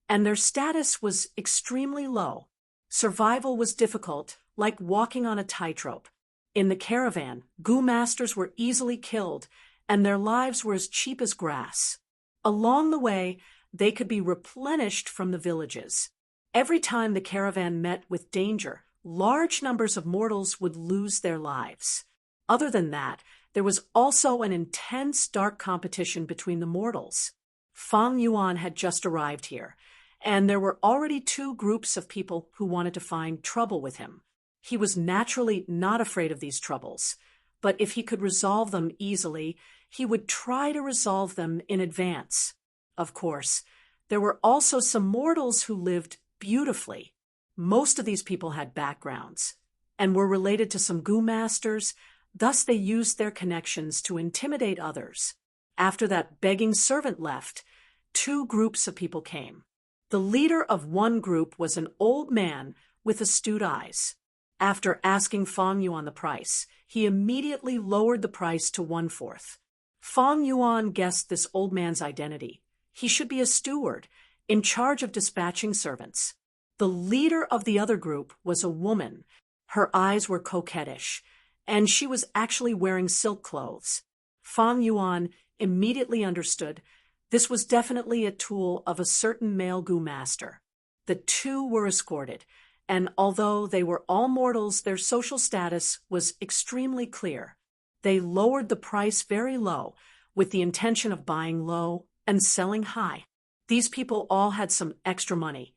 and their status was extremely low. Survival was difficult, like walking on a tightrope. In the caravan, Gu masters were easily killed, and their lives were as cheap as grass. Along the way, they could be replenished from the villages. Every time the caravan met with danger, large numbers of mortals would lose their lives. Other than that, there was also an intense dark competition between the mortals. Fang Yuan had just arrived here, and there were already 2 groups of people who wanted to find trouble with him. He was naturally not afraid of these troubles, but if he could resolve them easily, he would try to resolve them in advance. Of course, there were also some mortals who lived beautifully. Most of these people had backgrounds and were related to some Gu masters, thus they used their connections to intimidate others. After that begging servant left, 2 groups of people came. The leader of one group was an old man with astute eyes. After asking Fang Yuan the price, he immediately lowered the price to 1/4. Fang Yuan guessed this old man's identity. He should be a steward, in charge of dispatching servants. The leader of the other group was a woman. Her eyes were coquettish, and she was actually wearing silk clothes. Fang Yuan immediately understood This was definitely a tool of a certain male Gu master. The two were escorted, and although they were all mortals, their social status was extremely clear. They lowered the price very low, with the intention of buying low and selling high. These people all had some extra money,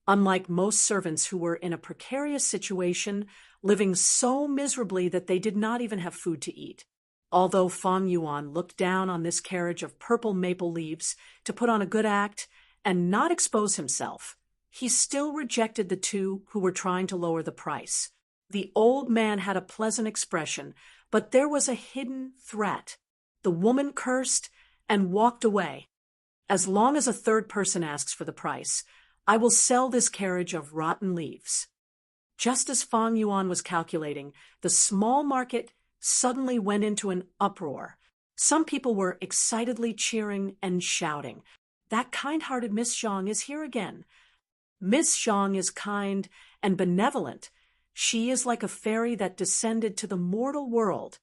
unlike most servants who were in a precarious situation, living so miserably that they did not even have food to eat. Although Fang Yuan looked down on this carriage of purple maple leaves to put on a good act and not expose himself, he still rejected the two who were trying to lower the price. The old man had a pleasant expression, but there was a hidden threat. The woman cursed and walked away. As long as a third person asks for the price, I will sell this carriage of rotten leaves. Just as Fang Yuan was calculating, the small market suddenly went into an uproar. Some people were excitedly cheering and shouting, "That kind-hearted Miss Zhang is here again. Miss Zhang is kind and benevolent. She is like a fairy that descended to the mortal world.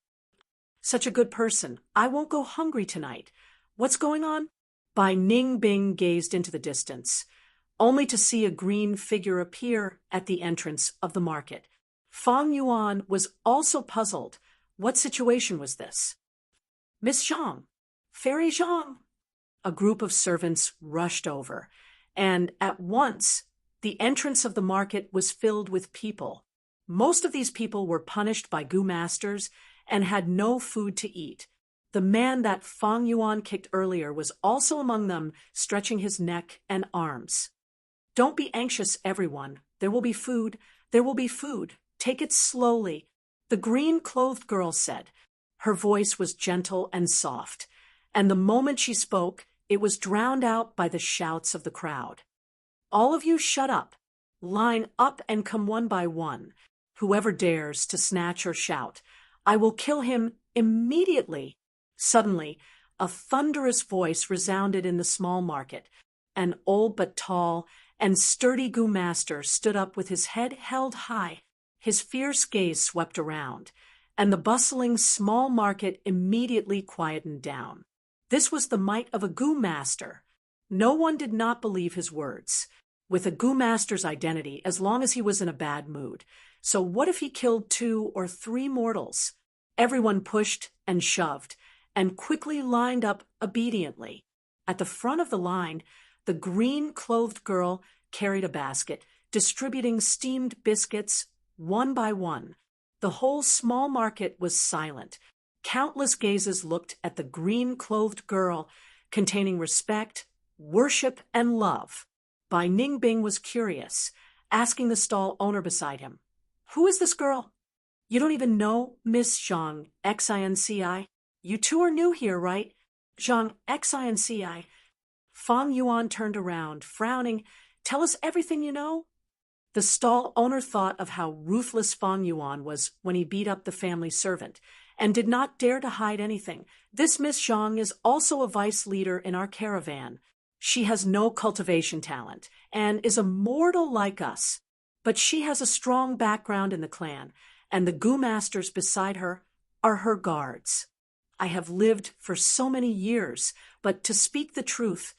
Such a good person. I won't go hungry tonight. What's going on?" Bai Ningbing gazed into the distance, only to see a green figure appear at the entrance of the market. Fang Yuan was also puzzled. What situation was this? "Miss Zhang! Fairy Zhang!" A group of servants rushed over, and at once the entrance of the market was filled with people. Most of these people were punished by Gu masters and had no food to eat. The man that Fang Yuan kicked earlier was also among them, stretching his neck and arms. "Don't be anxious, everyone. There will be food. There will be food. Take it slowly," the green-clothed girl said. Her voice was gentle and soft, and the moment she spoke, it was drowned out by the shouts of the crowd. "All of you shut up. Line up and come one by one. Whoever dares to snatch or shout, I will kill him immediately." Suddenly, a thunderous voice resounded in the small market. An old but tall and sturdy Gu master stood up with his head held high. His fierce gaze swept around, and the bustling small market immediately quietened down. This was the might of a Gu master. No one did not believe his words. With a Gu master's identity, as long as he was in a bad mood. So what if he killed 2 or 3 mortals? Everyone pushed and shoved, and quickly lined up obediently. At the front of the line, the green-clothed girl carried a basket, distributing steamed biscuits one by one. The whole small market was silent. Countless gazes looked at the green-clothed girl, containing respect, worship, and love. Bai Ningbing was curious, asking the stall owner beside him, "Who is this girl?" "You don't even know Miss Zhang, Xinci? You two are new here, right?" "Zhang, Xinci." Fang Yuan turned around, frowning. "Tell us everything you know." The stall owner thought of how ruthless Fang Yuan was when he beat up the family servant, and did not dare to hide anything. "This Miss Zhang is also a vice leader in our caravan. She has no cultivation talent, and is a mortal like us. But she has a strong background in the clan, and the Gu masters beside her are her guards. I have lived for so many years, but to speak the truth,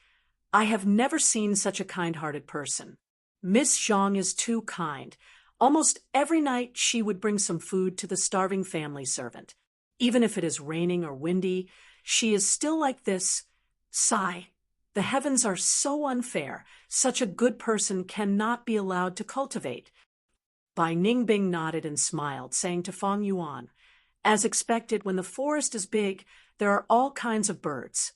I have never seen such a kind-hearted person. Miss Zhang is too kind. Almost every night she would bring some food to the starving family servant. Even if it is raining or windy, she is still like this. Sigh. The heavens are so unfair. Such a good person cannot be allowed to cultivate." Bai Ningbing nodded and smiled, saying to Fang Yuan, "As expected, when the forest is big, there are all kinds of birds."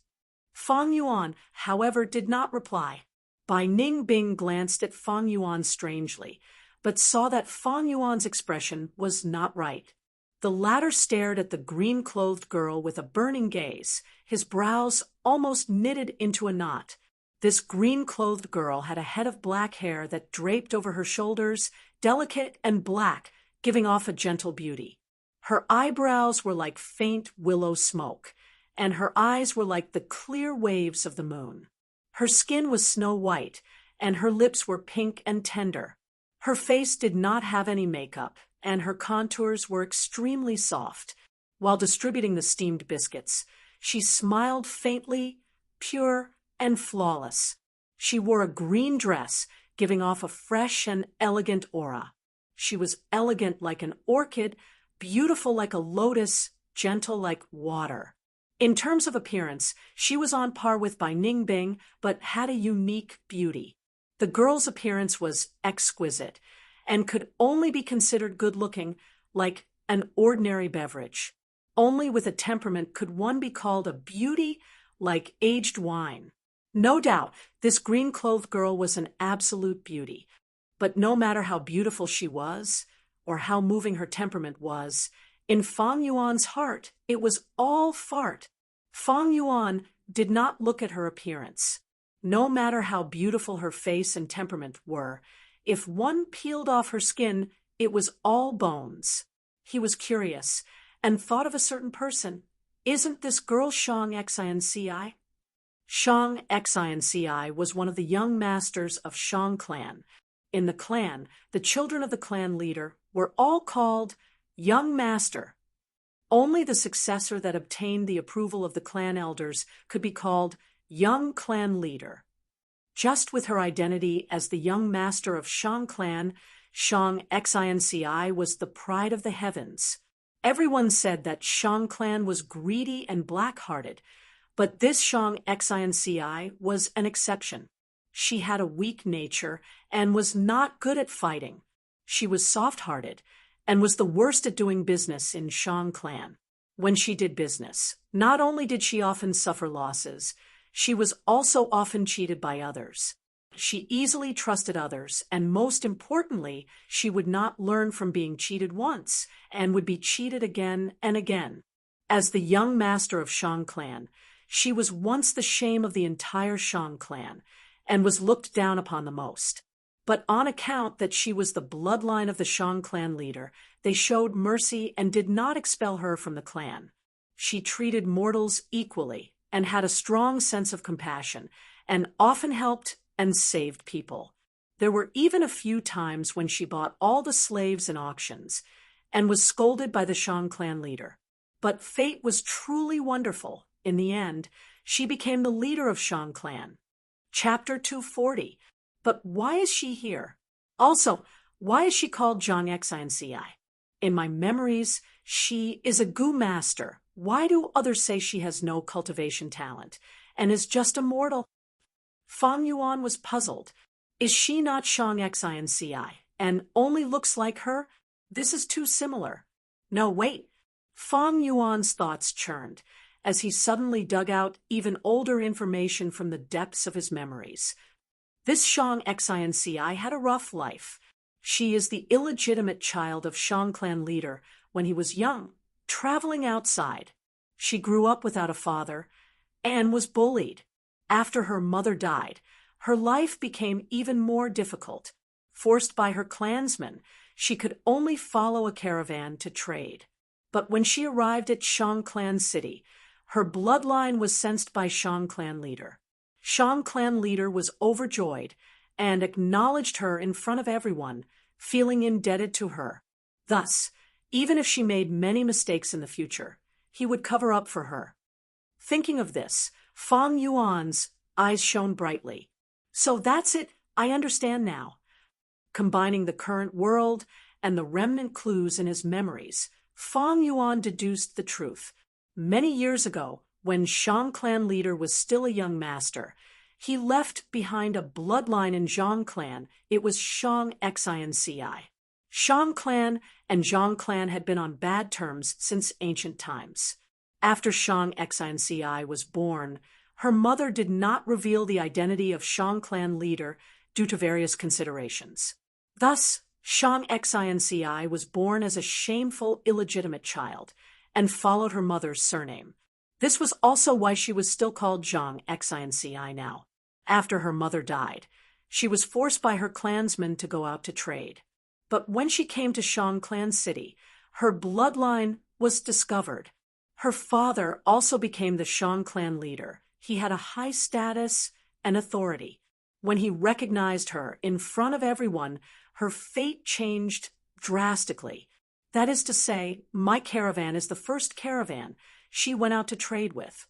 Fang Yuan, however, did not reply. Bai Ningbing glanced at Fang Yuan strangely, but saw that Fang Yuan's expression was not right. The latter stared at the green-clothed girl with a burning gaze, his brows almost knitted into a knot. This green-clothed girl had a head of black hair that draped over her shoulders, delicate and black, giving off a gentle beauty. Her eyebrows were like faint willow smoke, and her eyes were like the clear waves of the moon. Her skin was snow-white, and her lips were pink and tender. Her face did not have any makeup, and her contours were extremely soft. While distributing the steamed biscuits, she smiled faintly, pure and flawless. She wore a green dress, giving off a fresh and elegant aura. She was elegant like an orchid, beautiful like a lotus, gentle like water. In terms of appearance, she was on par with Bai Ningbing, but had a unique beauty. The girl's appearance was exquisite, and could only be considered good-looking like an ordinary beverage. Only with a temperament could one be called a beauty like aged wine. No doubt, this green-clothed girl was an absolute beauty. But no matter how beautiful she was, or how moving her temperament was, in Fang Yuan's heart, it was all fart. Fang Yuan did not look at her appearance. No matter how beautiful her face and temperament were, if one peeled off her skin, it was all bones. He was curious, and thought of a certain person. Isn't this girl Shang Xinci? Shang Xinci was one of the young masters of Shang clan. In the clan, the children of the clan leader were all called young master. Only the successor that obtained the approval of the clan elders could be called young clan leader. Just with her identity as the young master of Shang clan, Shang Xinci was the pride of the heavens. Everyone said that Shang clan was greedy and black-hearted, but this Shang Xinci was an exception. She had a weak nature and was not good at fighting. She was soft-hearted and was the worst at doing business in Shang clan. When she did business, not only did she often suffer losses, she was also often cheated by others. She easily trusted others, and most importantly, she would not learn from being cheated once and would be cheated again and again. As the young master of Shang clan, she was once the shame of the entire Shang clan and was looked down upon the most. But on account that she was the bloodline of the Shang clan leader, they showed mercy and did not expel her from the clan. She treated mortals equally and had a strong sense of compassion, and often helped and saved people. There were even a few times when she bought all the slaves in auctions and was scolded by the Shang clan leader. But fate was truly wonderful. In the end, she became the leader of Shang clan. Chapter 240. But why is she here? Also, why is she called Zhang Xinci? In my memories, she is a Gu master. Why do others say she has no cultivation talent and is just a mortal? Fang Yuan was puzzled. Is she not Shang Xinci and only looks like her? This is too similar. No, wait. Fang Yuan's thoughts churned as he suddenly dug out even older information from the depths of his memories. This Shang Xinci had a rough life. She is the illegitimate child of Shang clan leader when he was young, traveling outside. She grew up without a father and was bullied. After her mother died, her life became even more difficult. Forced by her clansmen, she could only follow a caravan to trade. But when she arrived at Shang clan city, her bloodline was sensed by Shang clan leader. Shang clan leader was overjoyed and acknowledged her in front of everyone, feeling indebted to her. Thus, even if she made many mistakes in the future, he would cover up for her. Thinking of this, Fang Yuan's eyes shone brightly. So that's it, I understand now. Combining the current world and the remnant clues in his memories, Fang Yuan deduced the truth. Many years ago, when Shang clan leader was still a young master, he left behind a bloodline in Zhang clan. It was Shang Xinci. Shang clan and Zhang clan had been on bad terms since ancient times. After Shang Xinci was born, her mother did not reveal the identity of Shang clan leader due to various considerations. Thus, Shang Xinci was born as a shameful, illegitimate child and followed her mother's surname. This was also why she was still called Zhang Xinci now. After her mother died, she was forced by her clansmen to go out to trade. But when she came to Shang clan city, her bloodline was discovered. Her father also became the Shang clan leader. He had a high status and authority. When he recognized her in front of everyone, her fate changed drastically. That is to say, my caravan is the first caravan she went out to trade with.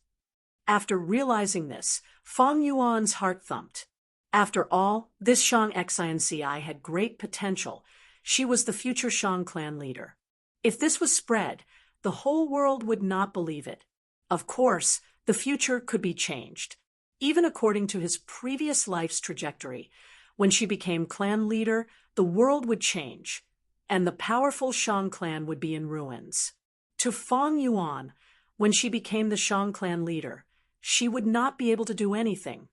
After realizing this, Fang Yuan's heart thumped. After all, this Shang Xinci had great potential. She was the future Shang clan leader. If this was spread, the whole world would not believe it. Of course, the future could be changed. Even according to his previous life's trajectory, when she became clan leader, the world would change, and the powerful Shang clan would be in ruins. To Fang Yuan, when she became the Shang clan leader, she would not be able to do anything.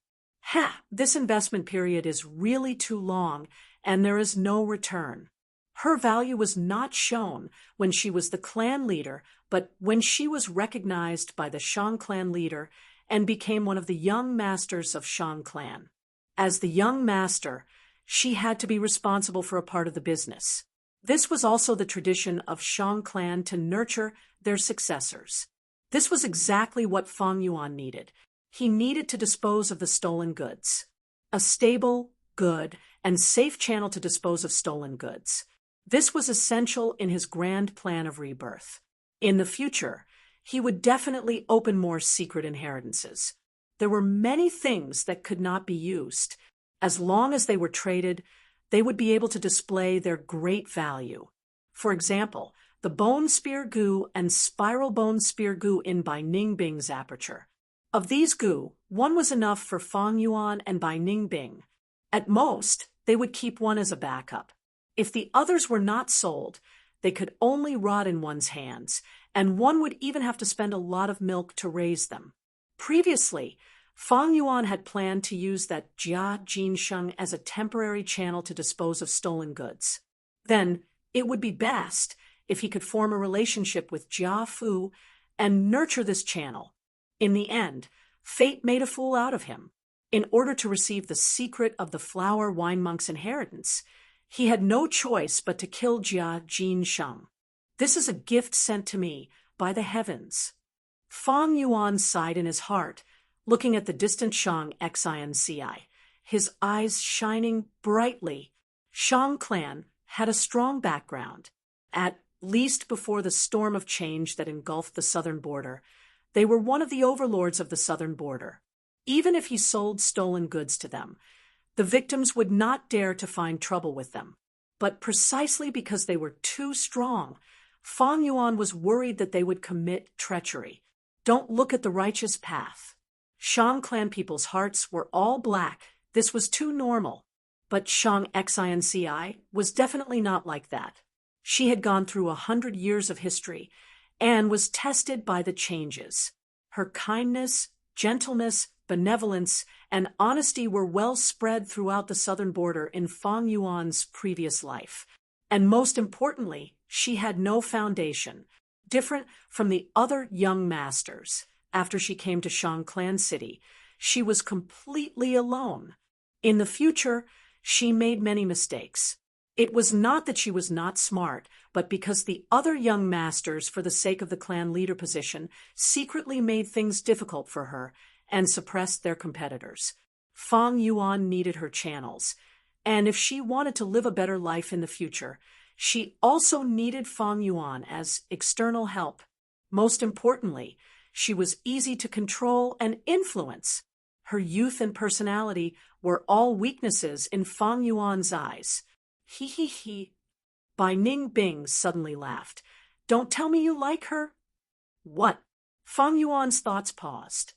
This investment period is really too long, and there is no return. Her value was not shown when she was the clan leader, but when she was recognized by the Shang clan leader and became one of the young masters of Shang clan. As the young master, she had to be responsible for a part of the business. This was also the tradition of Shang clan to nurture their successors. This was exactly what Fang Yuan needed. He needed to dispose of the stolen goods. A stable, good, and safe channel to dispose of stolen goods. This was essential in his grand plan of rebirth. In the future, he would definitely open more secret inheritances. There were many things that could not be used. As long as they were traded, they would be able to display their great value. For example, the bone spear goo and spiral bone spear goo in Bai Ningbing's aperture. Of these goo, one was enough for Fang Yuan and Bai Ningbing. At most, they would keep one as a backup. If the others were not sold, they could only rot in one's hands, and one would even have to spend a lot of milk to raise them. Previously, Fang Yuan had planned to use that Jia Jinsheng as a temporary channel to dispose of stolen goods. Then, it would be best if he could form a relationship with Jia Fu and nurture this channel. In the end, fate made a fool out of him. In order to receive the secret of the flower wine monk's inheritance, he had no choice but to kill Jia Jinsheng. This is a gift sent to me by the heavens. Fang Yuan sighed in his heart, looking at the distant Shang Xinci, his eyes shining brightly. Shang clan had a strong background. At least before the storm of change that engulfed the southern border, they were one of the overlords of the southern border. Even if he sold stolen goods to them, the victims would not dare to find trouble with them. But precisely because they were too strong, Fang Yuan was worried that they would commit treachery. Don't look at the righteous path. Shang clan people's hearts were all black. This was too normal. But Shang Xinci was definitely not like that. She had gone through 100 years of history and was tested by the changes. Her kindness, gentleness, benevolence, and honesty were well spread throughout the southern border in Fang Yuan's previous life. And most importantly, she had no foundation. Different from the other young masters, after she came to Shang Clan City, she was completely alone. In the future, she made many mistakes. It was not that she was not smart, but because the other young masters, for the sake of the clan leader position, secretly made things difficult for her and suppressed their competitors. Fang Yuan needed her channels, and if she wanted to live a better life in the future, she also needed Fang Yuan as external help. Most importantly, she was easy to control and influence. Her youth and personality were all weaknesses in Fang Yuan's eyes. He. Bai Ningbing suddenly laughed. Don't tell me you like her? What? Fang Yuan's thoughts paused.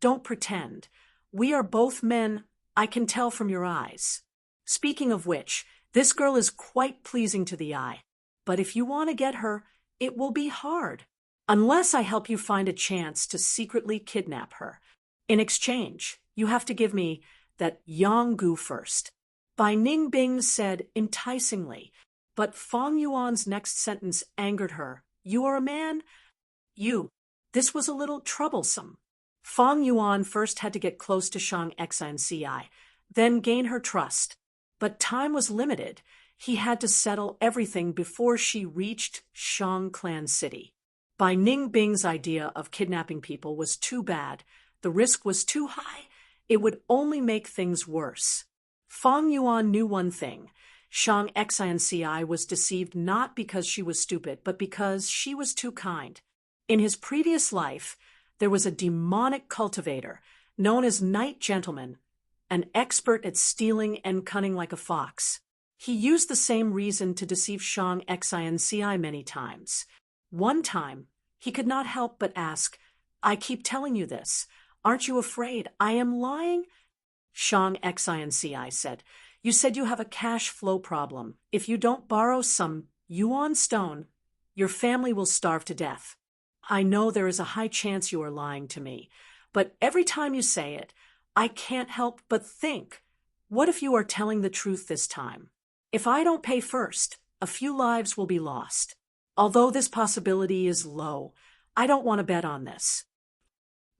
Don't pretend. We are both men, I can tell from your eyes. Speaking of which, this girl is quite pleasing to the eye. But if you want to get her, it will be hard. Unless I help you find a chance to secretly kidnap her. In exchange, you have to give me that Yang Gu first. Bai Ningbing said enticingly, but Fang Yuan's next sentence angered her. You are a man? You. This was a little troublesome. Fang Yuan first had to get close to Shang Xinci, then gain her trust. But time was limited. He had to settle everything before she reached Shang Clan City. Bai Ningbing's idea of kidnapping people was too bad. The risk was too high. It would only make things worse. Fang Yuan knew one thing. Shang Xinci was deceived not because she was stupid, but because she was too kind. In his previous life, there was a demonic cultivator known as Night Gentleman, an expert at stealing and cunning like a fox. He used the same reason to deceive Shang Xinci many times. One time, he could not help but ask, "I keep telling you this. Aren't you afraid I am lying?" Shang Xinci said, "You said you have a cash flow problem. If you don't borrow some yuan stone, your family will starve to death. I know there is a high chance you are lying to me, but every time you say it, I can't help but think, what if you are telling the truth this time? If I don't pay first, a few lives will be lost. Although this possibility is low, I don't want to bet on this."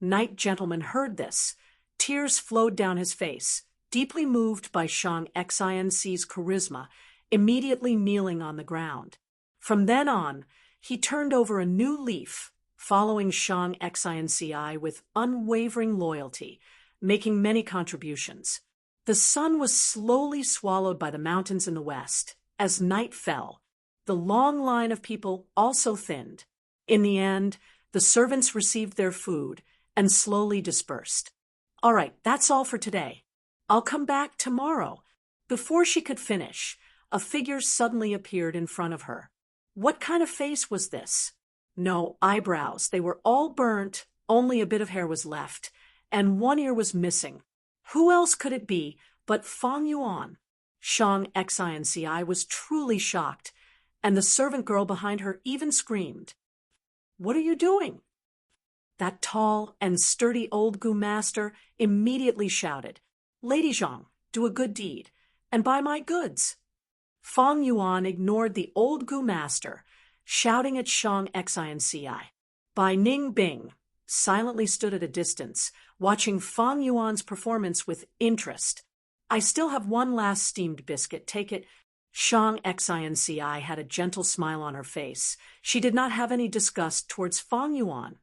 Night Gentleman heard this. Tears flowed down his face, deeply moved by Shang Xinci's charisma, immediately kneeling on the ground. From then on, he turned over a new leaf, following Shang Xinci with unwavering loyalty, making many contributions. The sun was slowly swallowed by the mountains in the west. As night fell, the long line of people also thinned. In the end, the servants received their food and slowly dispersed. "All right, that's all for today. I'll come back tomorrow." Before she could finish, a figure suddenly appeared in front of her. What kind of face was this? No eyebrows, they were all burnt, only a bit of hair was left, and one ear was missing. Who else could it be but Fang Yuan? Shang Xinci was truly shocked, and the servant girl behind her even screamed. "What are you doing?" That tall and sturdy old Gu master immediately shouted, "Lady Zhang, do a good deed, and buy my goods." Fang Yuan ignored the old Gu master, shouting at Shang Xinci. Bai Ning Bing silently stood at a distance, watching Fang Yuan's performance with interest. "I still have one last steamed biscuit, take it." Shang Xinci had a gentle smile on her face. She did not have any disgust towards Fang Yuan,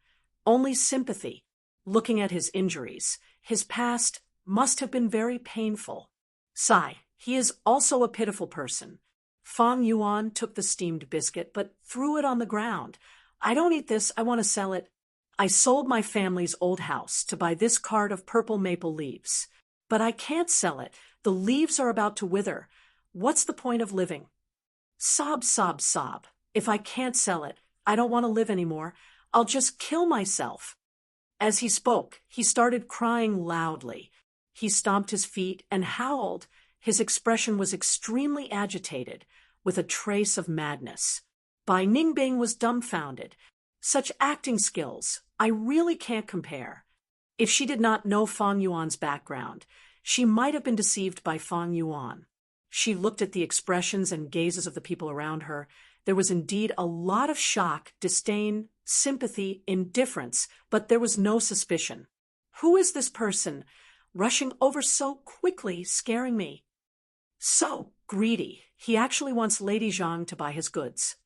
only sympathy. Looking at his injuries, his past must have been very painful. Sigh, he is also a pitiful person. Fang Yuan took the steamed biscuit but threw it on the ground. "I don't eat this, I want to sell it. I sold my family's old house to buy this cart of purple maple leaves. But I can't sell it. The leaves are about to wither. What's the point of living?" Sob, sob, sob. "If I can't sell it, I don't want to live anymore. I'll just kill myself." As he spoke, he started crying loudly. He stomped his feet and howled. His expression was extremely agitated, with a trace of madness. Bai Ningbing was dumbfounded. Such acting skills, I really can't compare. If she did not know Fang Yuan's background, she might have been deceived by Fang Yuan. She looked at the expressions and gazes of the people around her. There was indeed a lot of shock, disdain, sympathy, indifference, but there was no suspicion. Who is this person, rushing over so quickly, scaring me? So greedy. He actually wants Lady Zhang to buy his goods.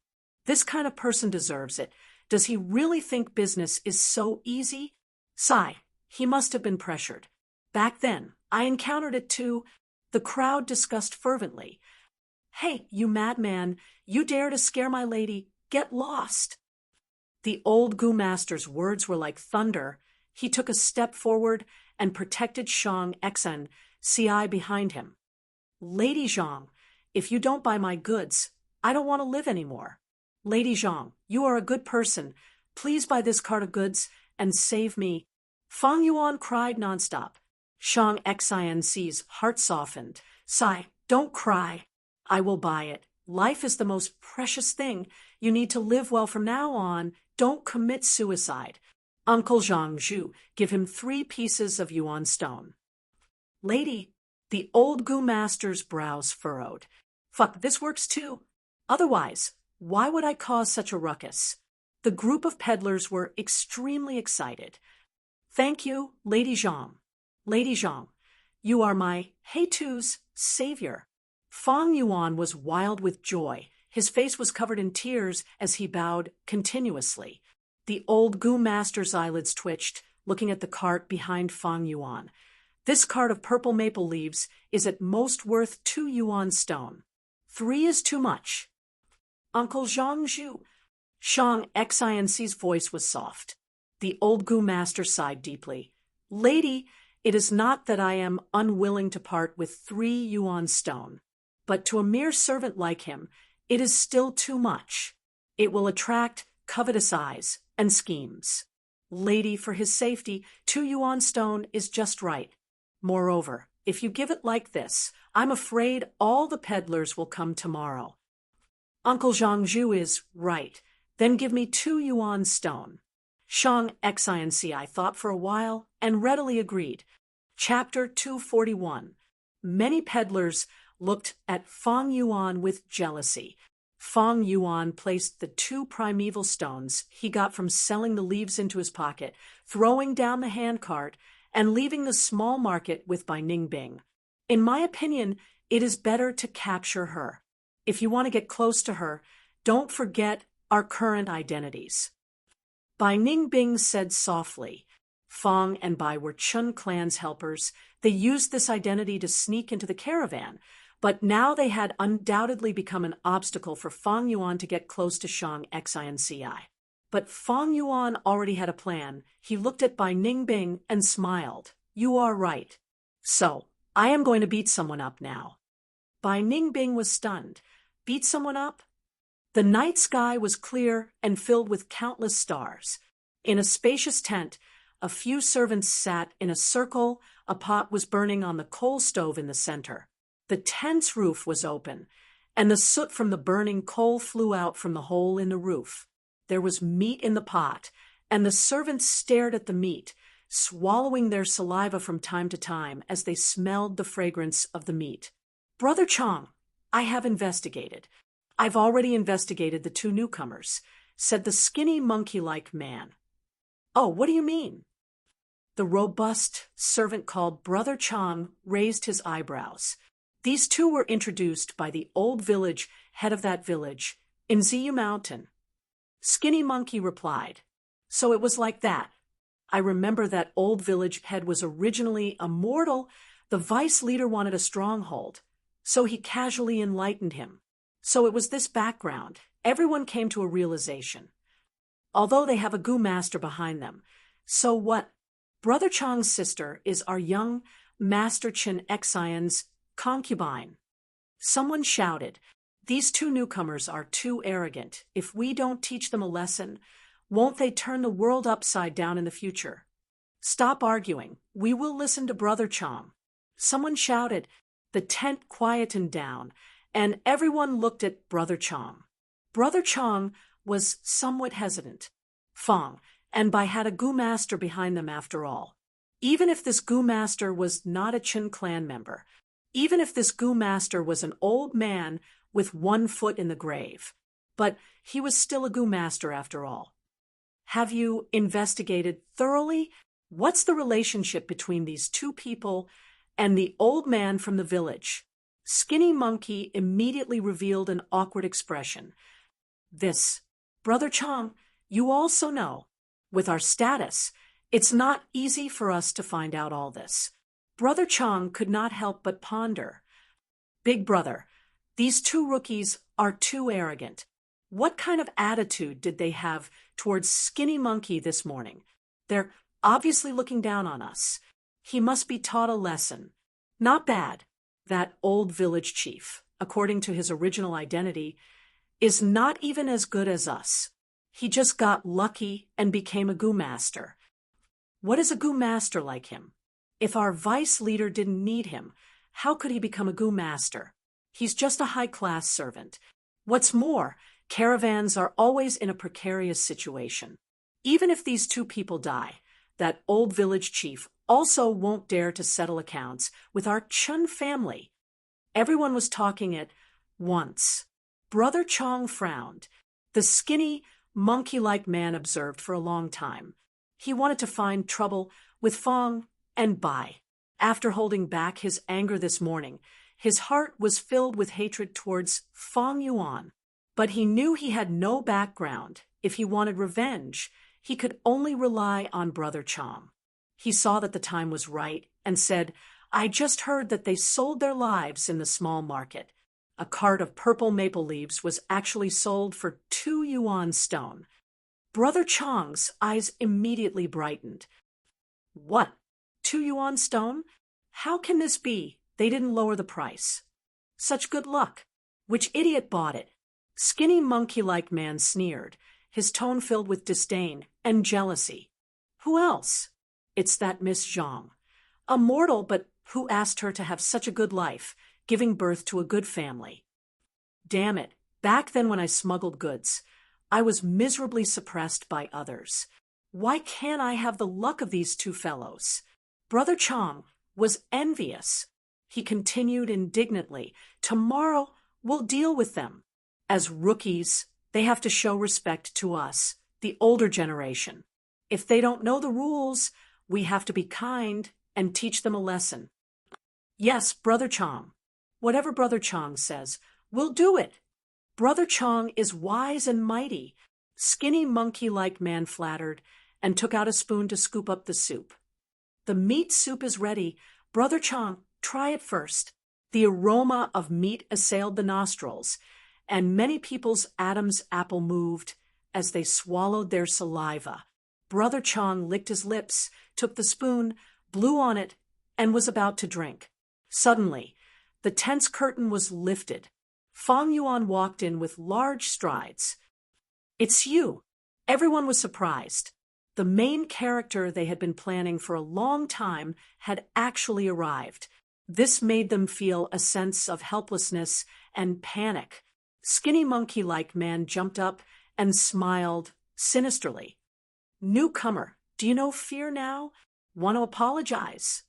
This kind of person deserves it. Does he really think business is so easy? Sigh, he must have been pressured. Back then, I encountered it too. The crowd discussed fervently. "Hey, you madman, you dare to scare my lady, get lost." The old Gu master's words were like thunder. He took a step forward and protected Shang Xinci behind him. "Lady Zhang, if you don't buy my goods, I don't want to live anymore. Lady Zhang, you are a good person. Please buy this cart of goods and save me." Fang Yuan cried nonstop. Shang Xinci's heart softened. "Sigh, don't cry. I will buy it. Life is the most precious thing. You need to live well from now on. Don't commit suicide. Uncle Zhang Zhu, give him 3 pieces of yuan stone." "Lady," the old Gu master's brows furrowed. "Fuck, this works too. Otherwise, why would I cause such a ruckus?" The group of peddlers were extremely excited. "Thank you, Lady Zhang. Lady Zhang, you are my Heitu's savior." Fang Yuan was wild with joy. His face was covered in tears as he bowed continuously. The old Gu master's eyelids twitched, looking at the cart behind Fang Yuan. "This cart of purple maple leaves is at most worth 2 yuan stone. 3 is too much." "Uncle Zhang Zhu." Shang Xinci's voice was soft. The old Gu master sighed deeply. Lady, it is not that I am unwilling to part with 3 yuan stone, but to a mere servant like him, it is still too much. It will attract covetous eyes and schemes. Lady, for his safety, 2 yuan stone is just right. Moreover, if you give it like this, I'm afraid all the peddlers will come tomorrow. Uncle Zhangzhu is right. Then give me 2 yuan stone. Shang Xinci thought for a while and readily agreed. Chapter 241. Many peddlers looked at Fang Yuan with jealousy. Fang Yuan placed the 2 primeval stones he got from selling the leaves into his pocket, throwing down the handcart, and leaving the small market with Bai Ningbing. In my opinion, it is better to capture her. If you want to get close to her, don't forget our current identities. Bai Ningbing said softly. Fang and Bai were Chun clan's helpers. They used this identity to sneak into the caravan, but now they had undoubtedly become an obstacle for Fang Yuan to get close to Shang Xinci. But Fang Yuan already had a plan. He looked at Bai Ningbing and smiled. You are right. So, I am going to beat someone up now. Bai Ningbing was stunned. Beat someone up? The night sky was clear and filled with countless stars. In a spacious tent, a few servants sat in a circle. A pot was burning on the coal stove in the center. The tent's roof was open, and the soot from the burning coal flew out from the hole in the roof. There was meat in the pot, and the servants stared at the meat, swallowing their saliva from time to time as they smelled the fragrance of the meat. Brother Chang, I have investigated. I've already investigated the 2 newcomers, said the skinny monkey-like man. Oh, what do you mean? The robust servant called Brother Chang raised his eyebrows. These 2 were introduced by the old village head of that village in Ziyu Mountain. Skinny Monkey replied, So it was like that. I remember that old village head was originally a mortal. The vice leader wanted a stronghold, so he casually enlightened him. So it was this background. Everyone came to a realization. Although they have a Gu master behind them. So what? Brother Chang's sister is our young Master Chin Xian's concubine. Someone shouted, These 2 newcomers are too arrogant. If we don't teach them a lesson, won't they turn the world upside down in the future? Stop arguing. We will listen to Brother Chang. Someone shouted. The tent quietened down, and everyone looked at Brother Chang. Brother Chang was somewhat hesitant. Fang and Bai had a Gu master behind them after all. Even if this Gu master was not a Chin clan member, even if this Gu master was an old man with 1 foot in the grave, but he was still a Gu master after all. Have you investigated thoroughly? What's the relationship between these 2 people and the old man from the village? Skinny Monkey immediately revealed an awkward expression. This, Brother Chang, you also know, with our status, it's not easy for us to find out all this. Brother Chang could not help but ponder. Big brother, these 2 rookies are too arrogant. What kind of attitude did they have towards Skinny Monkey this morning? They're obviously looking down on us. He must be taught a lesson. Not bad. That old village chief, according to his original identity, is not even as good as us. He just got lucky and became a Gu master. What is a Gu master like him? If our vice leader didn't need him, how could he become a Gu master? He's just a high-class servant. What's more, caravans are always in a precarious situation. Even if these 2 people die, that old village chief also won't dare to settle accounts with our Chun family. Everyone was talking at once. Brother Chang frowned. The skinny, monkey-like man observed for a long time. He wanted to find trouble with Fang and Bai. After holding back his anger this morning, his heart was filled with hatred towards Fang Yuan. But he knew he had no background. If he wanted revenge, he could only rely on Brother Chang. He saw that the time was right and said, I just heard that they sold their lives in the small market. A cart of purple maple leaves was actually sold for 2 yuan stone. Brother Chang's eyes immediately brightened. What? 2 yuan stone? How can this be? They didn't lower the price. Such good luck. Which idiot bought it? Skinny monkey-like man sneered, his tone filled with disdain and jealousy. Who else? It's that Miss Zhang. A mortal, but who asked her to have such a good life, giving birth to a good family? Damn it, back then when I smuggled goods, I was miserably suppressed by others. Why can't I have the luck of these two fellows? Brother Chang was envious. He continued indignantly, tomorrow we'll deal with them. As rookies, they have to show respect to us, the older generation. If they don't know the rules, we have to be kind and teach them a lesson. Yes, Brother Chang. Whatever Brother Chang says, we'll do it. Brother Chang is wise and mighty. Skinny monkey-like man flattered and took out a spoon to scoop up the soup. The meat soup is ready. Brother Chang, try it first. The aroma of meat assailed the nostrils, and many people's Adam's apple moved as they swallowed their saliva. Brother Chang licked his lips, took the spoon, blew on it, and was about to drink. Suddenly, the tense curtain was lifted. Fang Yuan walked in with large strides. It's you. Everyone was surprised. The main character they had been planning for a long time had actually arrived. This made them feel a sense of helplessness and panic. Skinny monkey-like man jumped up and smiled sinisterly. Newcomer, do you know fear now? Want to apologize?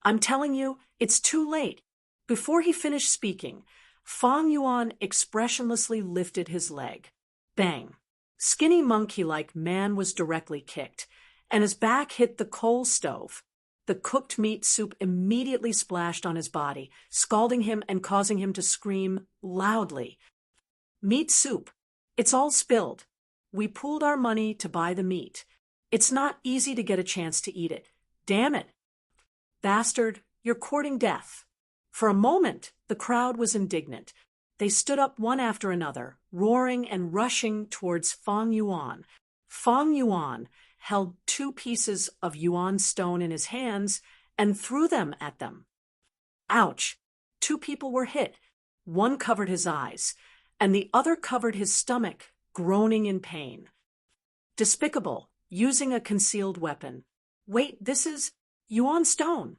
I'm telling you, it's too late. Before he finished speaking, Fang Yuan expressionlessly lifted his leg. Bang! Skinny monkey-like man was directly kicked, and his back hit the coal stove. The cooked meat soup immediately splashed on his body, scalding him and causing him to scream loudly. Meat soup. It's all spilled. We pooled our money to buy the meat. It's not easy to get a chance to eat it. Damn it. Bastard, you're courting death. For a moment, the crowd was indignant. They stood up one after another, roaring and rushing towards Fang Yuan. Fang Yuan held 2 pieces of yuan stone in his hands and threw them at them. Ouch! 2 people were hit. One covered his eyes, and the other covered his stomach, groaning in pain. Despicable, using a concealed weapon. Wait, this is yuan stone.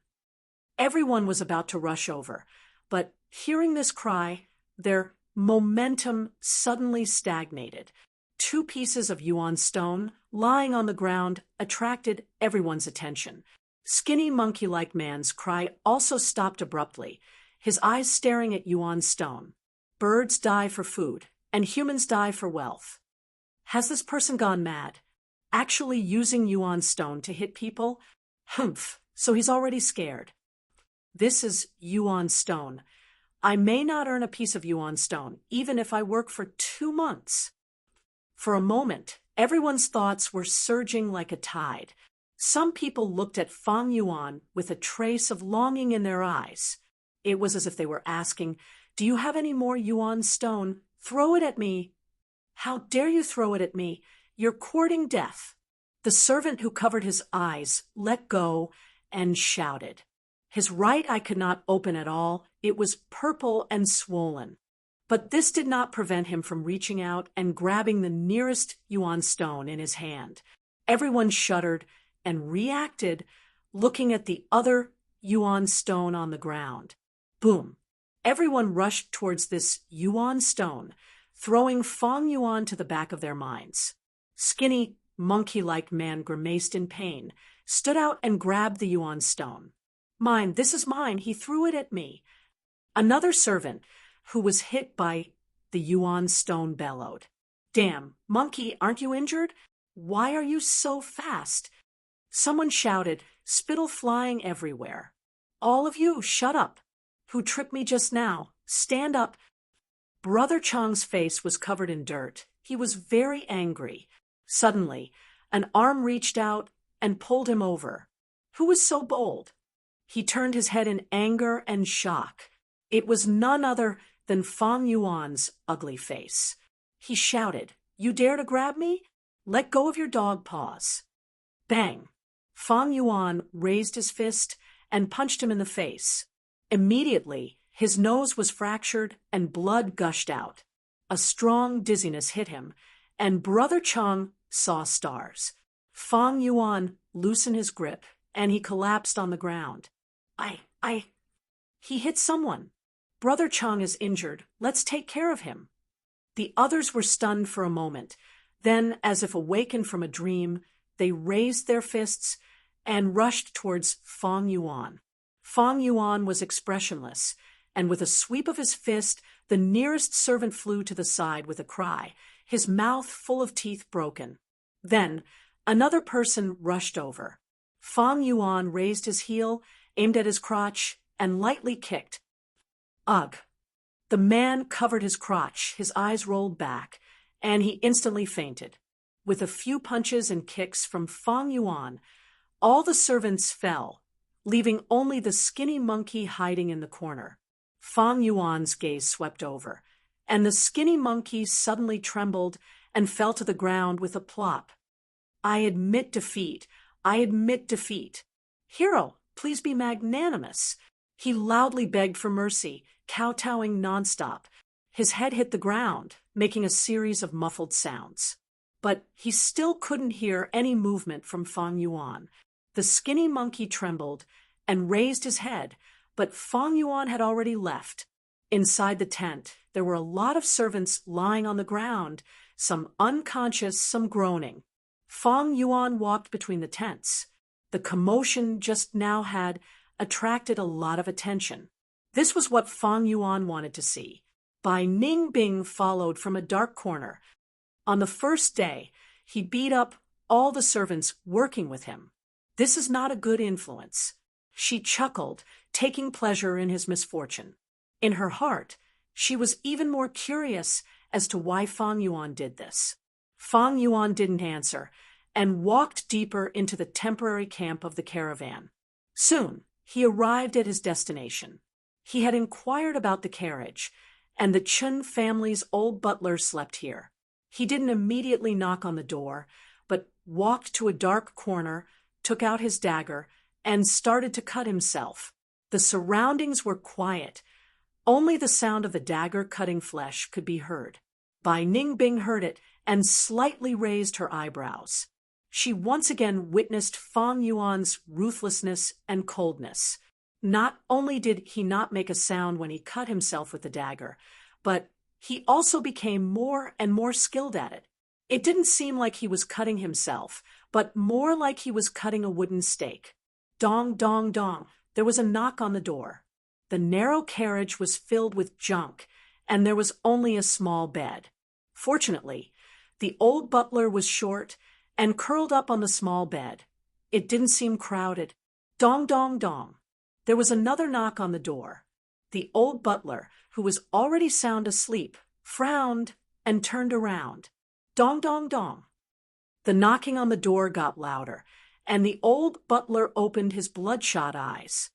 Everyone was about to rush over, but hearing this cry, their momentum suddenly stagnated. 2 pieces of yuan stone lying on the ground attracted everyone's attention. Skinny monkey-like man's cry also stopped abruptly, his eyes staring at yuan stone. Birds die for food, and humans die for wealth. Has this person gone mad? Actually using yuan stone to hit people? Humph, so he's already scared. This is yuan stone. I may not earn a piece of yuan stone, even if I work for 2 months. For a moment, everyone's thoughts were surging like a tide. Some people looked at Fang Yuan with a trace of longing in their eyes. It was as if they were asking, "Do you have any more yuan stone? Throw it at me." "How dare you throw it at me? You're courting death." The servant who covered his eyes let go and shouted. His right eye could not open at all. It was purple and swollen. But this did not prevent him from reaching out and grabbing the nearest yuan stone in his hand. Everyone shuddered and reacted, looking at the other yuan stone on the ground. Boom! Everyone rushed towards this yuan stone, throwing Fang Yuan to the back of their minds. Skinny, monkey-like man grimaced in pain, stood out and grabbed the yuan stone. "Mine, this is mine, he threw it at me." Another servant, who was hit by the yuan stone, bellowed. "Damn, monkey, aren't you injured? Why are you so fast?" Someone shouted, spittle flying everywhere. "All of you, shut up. Who tripped me just now? Stand up." Brother Chang's face was covered in dirt. He was very angry. Suddenly, an arm reached out and pulled him over. Who was so bold? He turned his head in anger and shock. It was none other than Fang Yuan's ugly face. He shouted, "You dare to grab me? let go of your dog paws. Bang! Fang Yuan raised his fist and punched him in the face. Immediately, his nose was fractured and blood gushed out. A strong dizziness hit him, and Brother Cheng saw stars. Fang Yuan loosened his grip, and he collapsed on the ground. He hit someone. Brother Cheng is injured. Let's take care of him. The others were stunned for a moment. Then, as if awakened from a dream, they raised their fists and rushed towards Fang Yuan. Fang Yuan was expressionless, and with a sweep of his fist, the nearest servant flew to the side with a cry, his mouth full of teeth broken. Then, another person rushed over. Fang Yuan raised his heel, aimed at his crotch, and lightly kicked. Ugh! The man covered his crotch, his eyes rolled back, and he instantly fainted. With a few punches and kicks from Fang Yuan, all the servants fell, leaving only the skinny monkey hiding in the corner. Fang Yuan's gaze swept over, and the skinny monkey suddenly trembled and fell to the ground with a plop. I admit defeat. I admit defeat. Hero, please be magnanimous. He loudly begged for mercy, kowtowing nonstop. His head hit the ground, making a series of muffled sounds. But he still couldn't hear any movement from Fang Yuan. The skinny monkey trembled and raised his head, but Fang Yuan had already left. Inside the tent, there were a lot of servants lying on the ground, some unconscious, some groaning. Fang Yuan walked between the tents. The commotion just now had attracted a lot of attention. This was what Fang Yuan wanted to see. Bai Ningbing followed from a dark corner. On the first day, he beat up all the servants working with him. This is not a good influence. She chuckled, taking pleasure in his misfortune. In her heart, she was even more curious as to why Fang Yuan did this. Fang Yuan didn't answer and walked deeper into the temporary camp of the caravan. Soon, he arrived at his destination. He had inquired about the carriage, and the Chun family's old butler slept here. He didn't immediately knock on the door, but walked to a dark corner, took out his dagger, and started to cut himself. The surroundings were quiet. Only the sound of the dagger cutting flesh could be heard. Bai Ningbing heard it and slightly raised her eyebrows. She once again witnessed Fang Yuan's ruthlessness and coldness. Not only did he not make a sound when he cut himself with the dagger, but he also became more and more skilled at it. It didn't seem like he was cutting himself, but more like he was cutting a wooden stake. Dong, dong, dong. There was a knock on the door. The narrow carriage was filled with junk, and there was only a small bed. Fortunately, the old butler was short and curled up on the small bed. It didn't seem crowded. Dong, dong, dong. There was another knock on the door. The old butler, who was already sound asleep, frowned and turned around. Dong, dong, dong. The knocking on the door got louder, and the old butler opened his bloodshot eyes.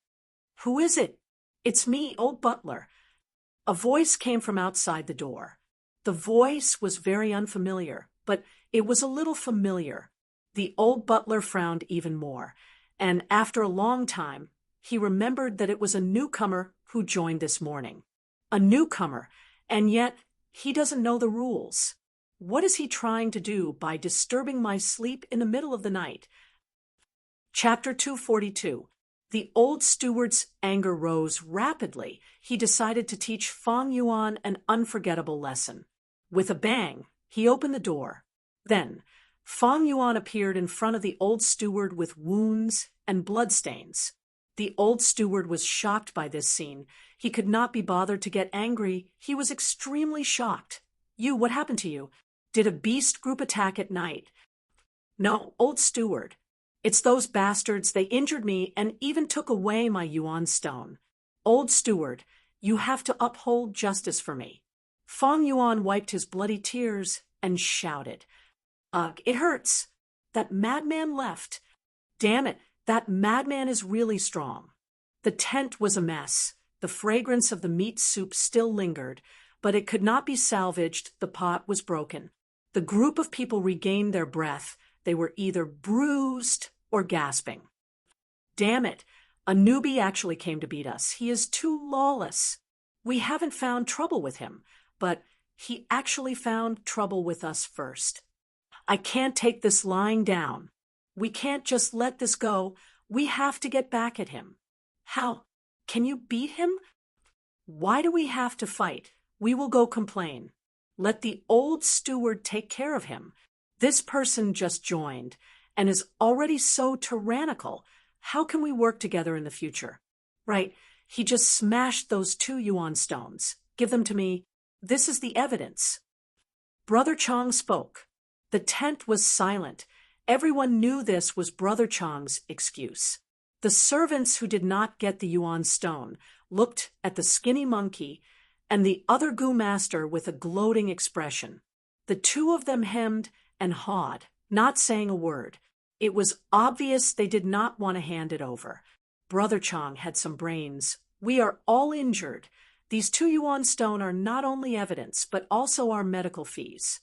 Who is it? It's me, old butler. A voice came from outside the door. The voice was very unfamiliar, but it was a little familiar. The old butler frowned even more, and after a long time, he remembered that it was a newcomer who joined this morning. A newcomer, and yet he doesn't know the rules. What is he trying to do by disturbing my sleep in the middle of the night? Chapter 242. The old steward's anger rose rapidly. He decided to teach Fang Yuan an unforgettable lesson. With a bang, he opened the door. Then, Fang Yuan appeared in front of the old steward with wounds and bloodstains. The old steward was shocked by this scene. He could not be bothered to get angry. He was extremely shocked. What happened to you? Did a beast group attack at night? No, old steward. It's those bastards. They injured me and even took away my yuan stone. Old steward, you have to uphold justice for me. Fang Yuan wiped his bloody tears and shouted. Ugh, it hurts. That madman left. Damn it, that madman is really strong. The tent was a mess. The fragrance of the meat soup still lingered, but it could not be salvaged. The pot was broken. The group of people regained their breath. They were either bruised or gasping. Damn it, a newbie actually came to beat us. He is too lawless. We haven't found trouble with him, but he actually found trouble with us first. I can't take this lying down. We can't just let this go. We have to get back at him. How? Can you beat him? Why do we have to fight? We will go complain. Let the old steward take care of him. This person just joined and is already so tyrannical. How can we work together in the future? Right, he just smashed those 2 yuan stones. Give them to me. This is the evidence. Brother Chong spoke. The tent was silent. Everyone knew this was Brother Chong's excuse. The servants who did not get the yuan stone looked at the skinny monkey and the other Gu master with a gloating expression. The 2 of them hemmed and hawed, not saying a word. It was obvious they did not want to hand it over. Brother Chong had some brains. We are all injured. These 2 yuan stone are not only evidence, but also our medical fees.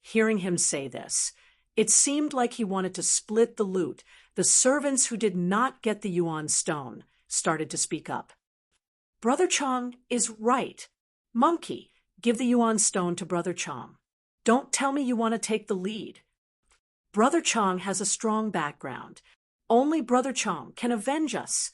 Hearing him say this, it seemed like he wanted to split the loot. The servants who did not get the yuan stone started to speak up. Brother Chong is right. Monkey, give the yuan stone to Brother Chong. Don't tell me you want to take the lead. Brother Chong has a strong background. Only Brother Chong can avenge us.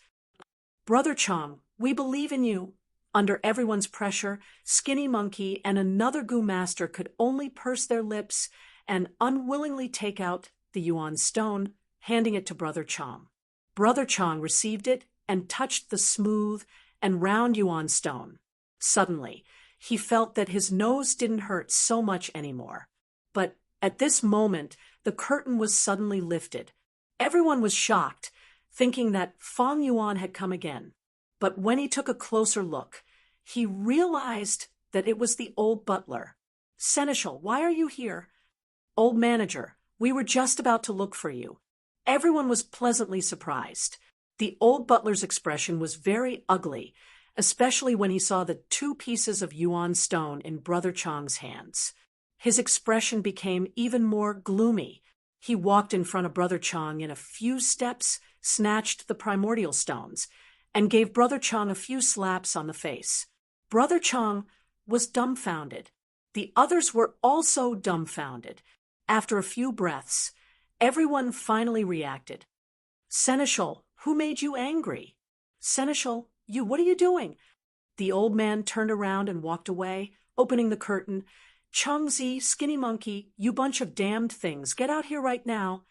Brother Chong, we believe in you. Under everyone's pressure, Skinny Monkey and another Gu master could only purse their lips and unwillingly take out the yuan stone, handing it to Brother Chong. Brother Chong received it and touched the smooth and round yuan stone. Suddenly, he felt that his nose didn't hurt so much anymore. But at this moment, the curtain was suddenly lifted. Everyone was shocked, thinking that Fang Yuan had come again. But when he took a closer look, he realized that it was the old butler. Seneschal, why are you here? Old manager, we were just about to look for you. Everyone was pleasantly surprised. The old butler's expression was very ugly, especially when he saw the 2 pieces of yuan stone in Brother Chong's hands. His expression became even more gloomy. He walked in front of Brother Chong in a few steps, snatched the primordial stones, and gave Brother Chong a few slaps on the face. Brother Chong was dumbfounded. The others were also dumbfounded. After a few breaths, everyone finally reacted. Seneschal, who made you angry? Seneschal, what are you doing? The old man turned around and walked away, opening the curtain. Chongzi, Skinny Monkey, you bunch of damned things, get out here right now.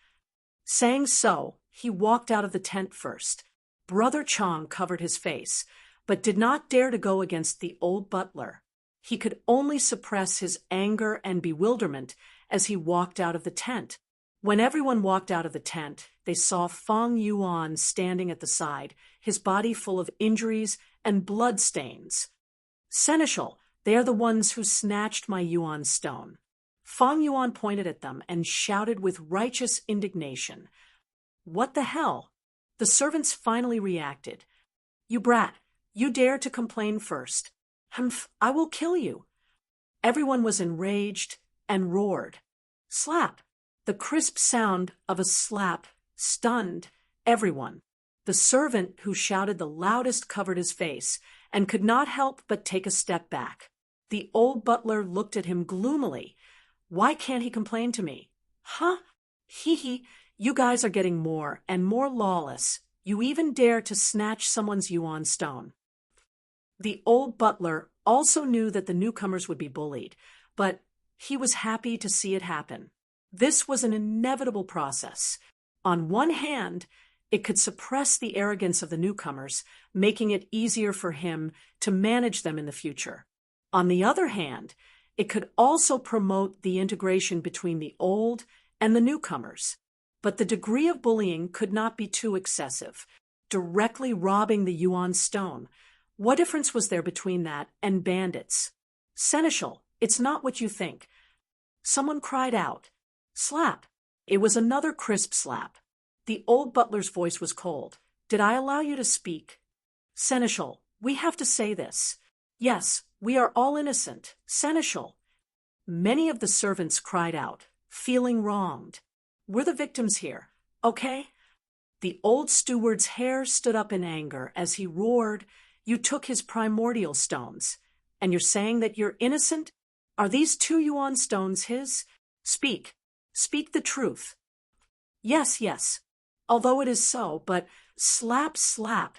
Saying so, he walked out of the tent first. Brother Chong covered his face, but did not dare to go against the old butler. He could only suppress his anger and bewilderment as he walked out of the tent. When everyone walked out of the tent, they saw Fang Yuan standing at the side, his body full of injuries and blood stains. Seneschal, they are the ones who snatched my yuan stone. Fang Yuan pointed at them and shouted with righteous indignation. What the hell? The servants finally reacted. You brat, you dare to complain first. Humph, I will kill you. Everyone was enraged and roared. Slap! The crisp sound of a slap stunned everyone. The servant who shouted the loudest covered his face and could not help but take a step back. The old butler looked at him gloomily. Why can't he complain to me? Huh? Hee, you guys are getting more and more lawless. You even dare to snatch someone's yuan stone. The old butler also knew that the newcomers would be bullied, but he was happy to see it happen. This was an inevitable process. On one hand, it could suppress the arrogance of the newcomers, making it easier for him to manage them in the future. On the other hand, it could also promote the integration between the old and the newcomers. But the degree of bullying could not be too excessive. Directly robbing the yuan stone. What difference was there between that and bandits? Seneschal, it's not what you think. Someone cried out. Slap. It was another crisp slap. The old butler's voice was cold. Did I allow you to speak? Seneschal, we have to say this. Yes, we are all innocent. Seneschal. Many of the servants cried out, feeling wronged. We're the victims here, okay? The old steward's hair stood up in anger as he roared, You took his primordial stones. And you're saying that you're innocent? Are these 2 yuan stones his? Speak. Speak the truth. Yes, yes. Although it is so, but slap, slap.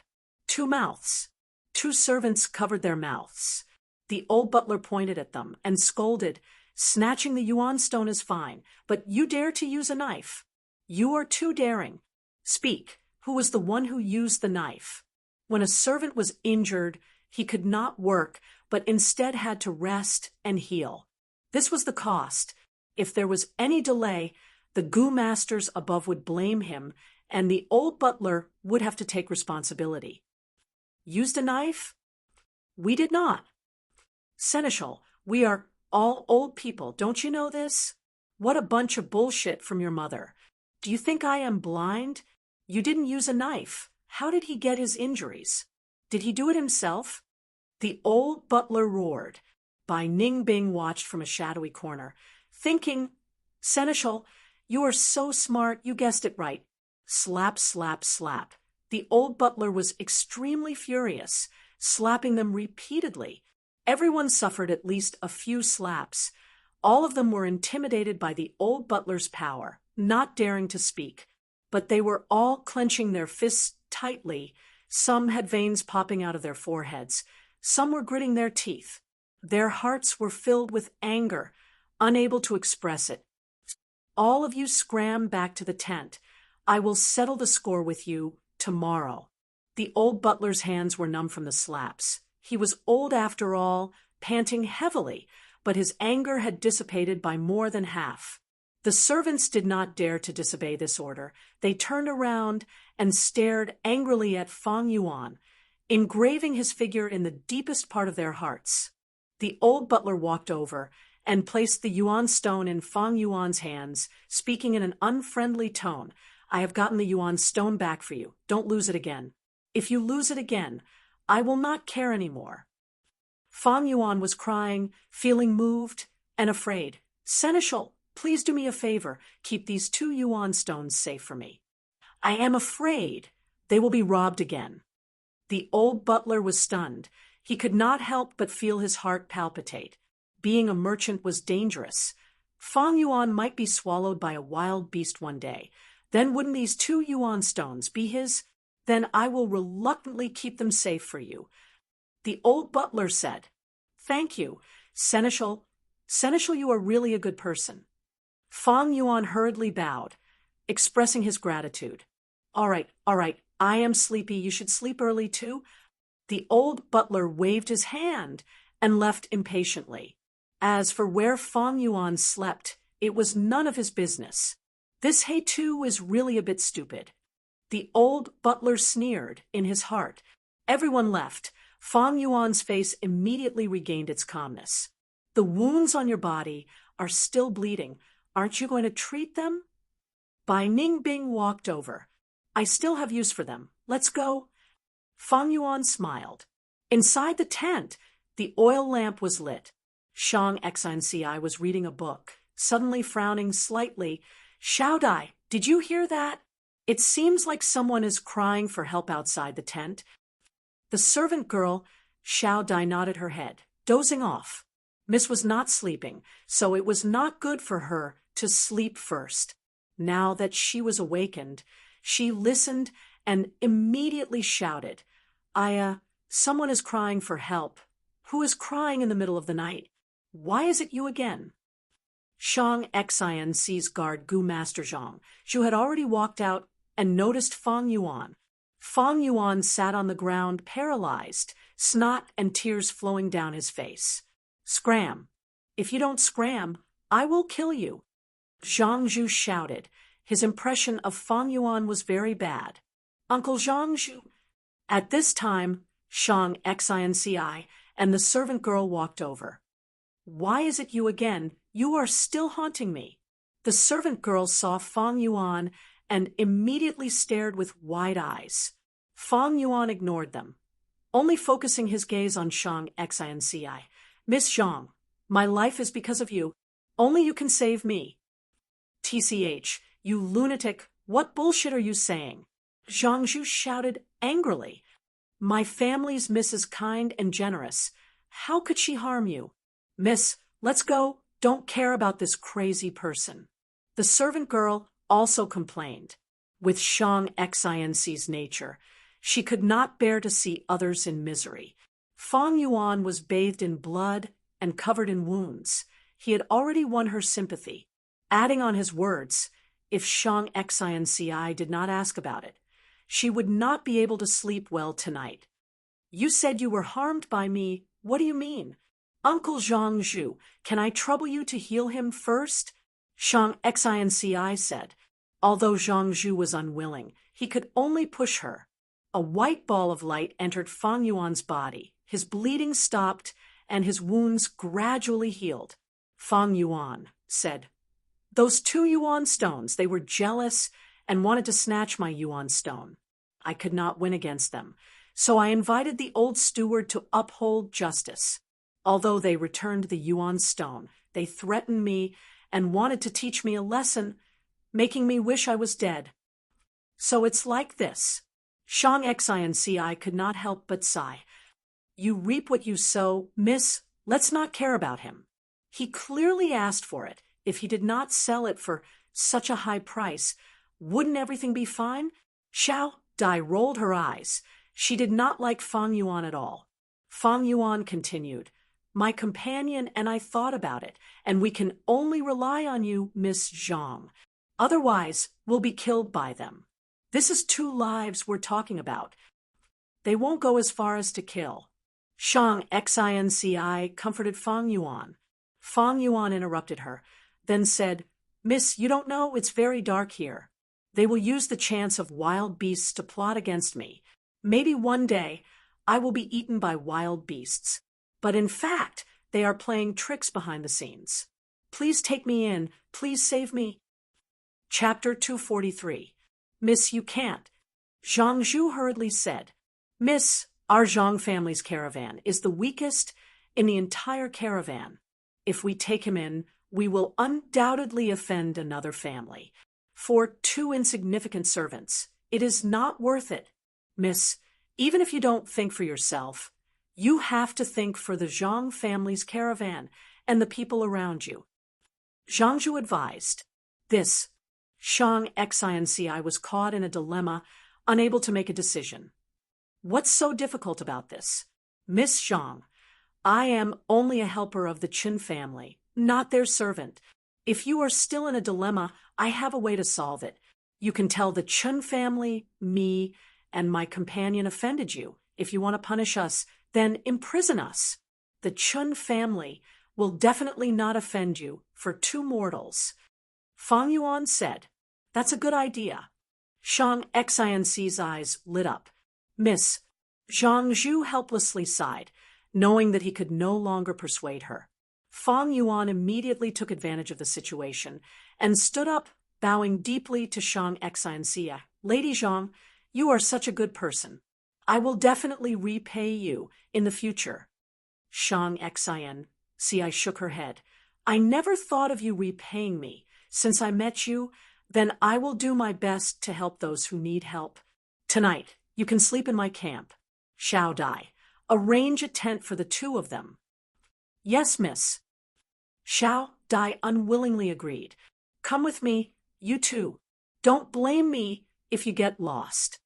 2 mouths. 2 servants covered their mouths. The old butler pointed at them and scolded, Snatching the yuan stone is fine, but you dare to use a knife. You are too daring. Speak, who was the one who used the knife? When a servant was injured, he could not work, but instead had to rest and heal. This was the cost. If there was any delay, the gu masters above would blame him, and the old butler would have to take responsibility. Used a knife? We did not. Seneschal, we are all old people, don't you know this? What a bunch of bullshit from your mother. Do you think I am blind? You didn't use a knife. How did he get his injuries? Did he do it himself? The old butler roared. Bai Ningbing watched from a shadowy corner, thinking, Seneschal, you are so smart, you guessed it right. Slap, slap, slap. The old butler was extremely furious, slapping them repeatedly. Everyone suffered at least a few slaps. All of them were intimidated by the old butler's power, not daring to speak. But they were all clenching their fists tightly. Some had veins popping out of their foreheads. Some were gritting their teeth. Their hearts were filled with anger, unable to express it. All of you scram back to the tent. I will settle the score with you tomorrow. The old butler's hands were numb from the slaps. He was old after all, panting heavily, but his anger had dissipated by more than half. The servants did not dare to disobey this order. They turned around and stared angrily at Fang Yuan, engraving his figure in the deepest part of their hearts. The old butler walked over and placed the yuan stone in Fang Yuan's hands, speaking in an unfriendly tone. I have gotten the yuan stone back for you. Don't lose it again. If you lose it again, I will not care anymore. Fang Yuan was crying, feeling moved and afraid. Seneschal, please do me a favor. Keep these 2 yuan stones safe for me. I am afraid they will be robbed again. The old butler was stunned. He could not help but feel his heart palpitate. Being a merchant was dangerous. Fang Yuan might be swallowed by a wild beast one day. Then wouldn't these 2 yuan stones be his? Then I will reluctantly keep them safe for you. The old butler said, Thank you, Seneschal. Seneschal, you are really a good person. Fang Yuan hurriedly bowed, expressing his gratitude. All right, I am sleepy. You should sleep early too. The old butler waved his hand and left impatiently. As for where Fang Yuan slept, it was none of his business. This He Tu is really a bit stupid. The old butler sneered in his heart. Everyone left. Fang Yuan's face immediately regained its calmness. The wounds on your body are still bleeding. Aren't you going to treat them? Bai Ningbing walked over. I still have use for them. Let's go. Fang Yuan smiled. Inside the tent, the oil lamp was lit. Shang Xinci was reading a book, suddenly frowning slightly. Xiao Dai, did you hear that? It seems like someone is crying for help outside the tent. The servant girl, Xiao Dai, nodded her head, dozing off. Miss was not sleeping, so it was not good for her to sleep first. Now that she was awakened, she listened and immediately shouted, someone is crying for help. Who is crying in the middle of the night? Why is it you again? Shang Xinci's guard Gu Master Zhang, who had already walked out and noticed Fang Yuan. Fang Yuan sat on the ground paralyzed, snot and tears flowing down his face. Scram! If you don't scram, I will kill you. Zhang Zhu shouted. His impression of Fang Yuan was very bad. Uncle Zhang Zhu. At this time, Shang Xinci and the servant girl walked over. Why is it you again? You are still haunting me. The servant girl saw Fang Yuan and immediately stared with wide eyes. Fang Yuan ignored them, only focusing his gaze on Shang Xinci. Miss Zhang, My life is because of you. Only you can save me. TCH, you lunatic, what bullshit are you saying? Zhang Zhu shouted angrily. My family's Miss is kind and generous. How could she harm you? Miss, let's go. Don't care about this crazy person. The servant girl also complained. With Shang Xinc's nature, she could not bear to see others in misery. Fang Yuan was bathed in blood and covered in wounds. He had already won her sympathy, adding on his words, if Shang Xinci did not ask about it, she would not be able to sleep well tonight. You said you were harmed by me. What do you mean? Uncle Zhang Zhu, can I trouble you to heal him first? Shang Xinci said. Although Zhang Zhu was unwilling, he could only push her. A white ball of light entered Fang Yuan's body. His bleeding stopped, and his wounds gradually healed. Fang Yuan said, Those 2 yuan stones, they were jealous and wanted to snatch my yuan stone. I could not win against them, so I invited the old steward to uphold justice. Although they returned the yuan stone, they threatened me and wanted to teach me a lesson, making me wish I was dead. So it's like this. Shang Xinci could not help but sigh. You reap what you sow, miss. Let's not care about him. He clearly asked for it. If he did not sell it for such a high price, wouldn't everything be fine? Xiao Dai rolled her eyes. She did not like Fang Yuan at all. Fang Yuan continued, My companion and I thought about it, and we can only rely on you, Miss Zhang. Otherwise, we'll be killed by them. This is 2 lives we're talking about. They won't go as far as to kill. Shang Xinci comforted Fang Yuan. Fang Yuan interrupted her, then said, Miss, you don't know, it's very dark here. They will use the chance of wild beasts to plot against me. Maybe one day I will be eaten by wild beasts. But in fact, they are playing tricks behind the scenes. Please take me in. Please save me. Chapter 243. Miss, you can't. Zhang Zhu hurriedly said, Miss, our Zhang family's caravan is the weakest in the entire caravan. If we take him in, we will undoubtedly offend another family. For 2 insignificant servants, it is not worth it. Miss, even if you don't think for yourself, you have to think for the Zhang family's caravan and the people around you. Zhang Zhu advised. This, Shang Xinci was caught in a dilemma, unable to make a decision. What's so difficult about this? Miss Zhang, I am only a helper of the Qin family, not their servant. If you are still in a dilemma, I have a way to solve it. You can tell the Qin family, me, and my companion offended you. If you want to punish us, then imprison us. The Qin family will definitely not offend you for 2 mortals. Fang Yuan said, That's a good idea. Shang Xinci's eyes lit up. Miss, Zhang Zhu helplessly sighed, knowing that he could no longer persuade her. Fang Yuan immediately took advantage of the situation and stood up, bowing deeply to Shang Xinci. Lady Zhang, you are such a good person. I will definitely repay you in the future. Shang Xinci shook her head. I never thought of you repaying me. Since I met you, then I will do my best to help those who need help. Tonight, you can sleep in my camp. Xiao Dai, arrange a tent for the 2 of them. Yes, miss. Xiao Dai unwillingly agreed. Come with me, you 2. Don't blame me if you get lost.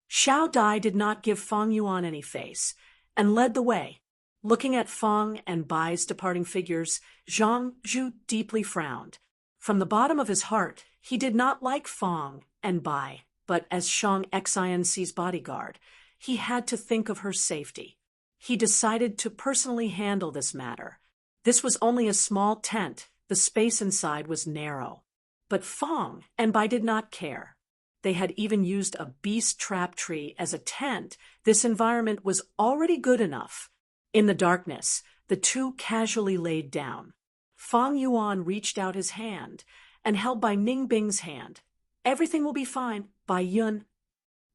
Xiao Dai did not give Fang Yuan any face, and led the way. Looking at Fang and Bai's departing figures, Zhang Zhu deeply frowned. From the bottom of his heart, he did not like Fang and Bai, but as Shang Xinci's bodyguard, he had to think of her safety. He decided to personally handle this matter. This was only a small tent. The space inside was narrow. But Fang and Bai did not care. They had even used a beast trap tree as a tent. This environment was already good enough. In the darkness, the 2 casually laid down. Fang Yuan reached out his hand and held Bai Ningbing's hand. Everything will be fine, Bai Yun.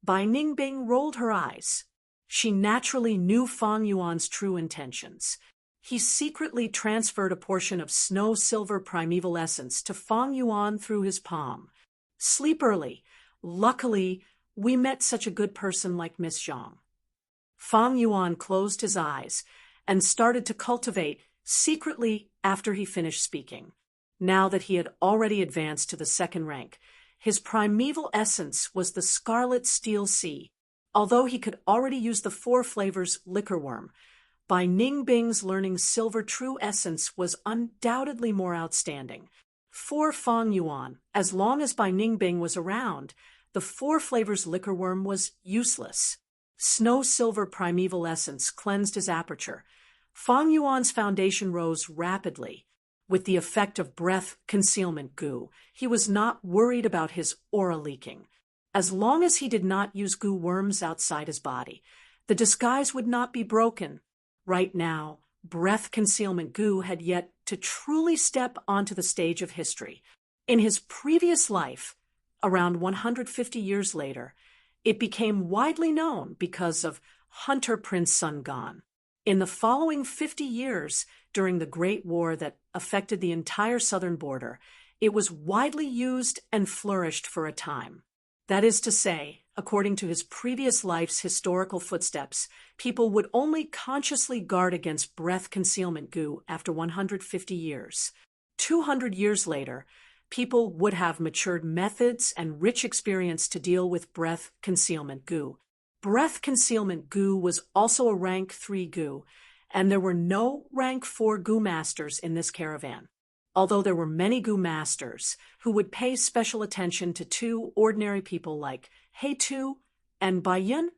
Bai Ningbing rolled her eyes. She naturally knew Fang Yuan's true intentions. he secretly transferred a portion of snow-silver primeval essence to Fang Yuan through his palm. Sleep early. Luckily, we met such a good person like Miss Zhang. Fang Yuan closed his eyes and started to cultivate secretly after he finished speaking. Now that he had already advanced to the second rank, his primeval essence was the scarlet steel sea. Although he could already use the 4 flavors liquor worm, Bai Ningbing's learning silver true essence was undoubtedly more outstanding. For Fang Yuan, as long as Bai Ningbing was around, the 4 flavors liquor worm was useless. Snow silver primeval essence cleansed his aperture. Fang Yuan's foundation rose rapidly. With the effect of breath concealment goo, he was not worried about his aura leaking. As long as he did not use goo worms outside his body, the disguise would not be broken. Right now, breath concealment goo had yet to truly step onto the stage of history. In his previous life, around 150 years later, it became widely known because of Hunter Prince Sun Gon. In the following 50 years, during the Great War that affected the entire southern border, it was widely used and flourished for a time. That is to say, according to his previous life's historical footsteps, people would only consciously guard against breath concealment goo after 150 years. 200 years later, people would have matured methods and rich experience to deal with breath concealment goo. Breath concealment goo was also a rank 3 goo, and there were no rank 4 goo masters in this caravan. Although there were many goo masters who would pay special attention to 2 ordinary people like He Tu and Bai Yun.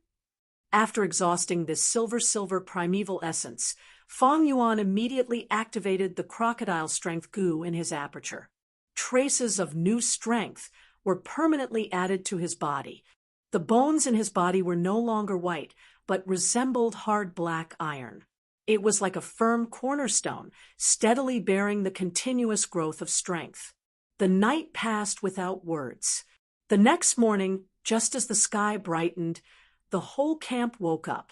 After exhausting this silver primeval essence, Fang Yuan immediately activated the crocodile strength goo in his aperture. Traces of new strength were permanently added to his body. The bones in his body were no longer white, but resembled hard black iron. It was like a firm cornerstone, steadily bearing the continuous growth of strength. The night passed without words. The next morning, just as the sky brightened, the whole camp woke up.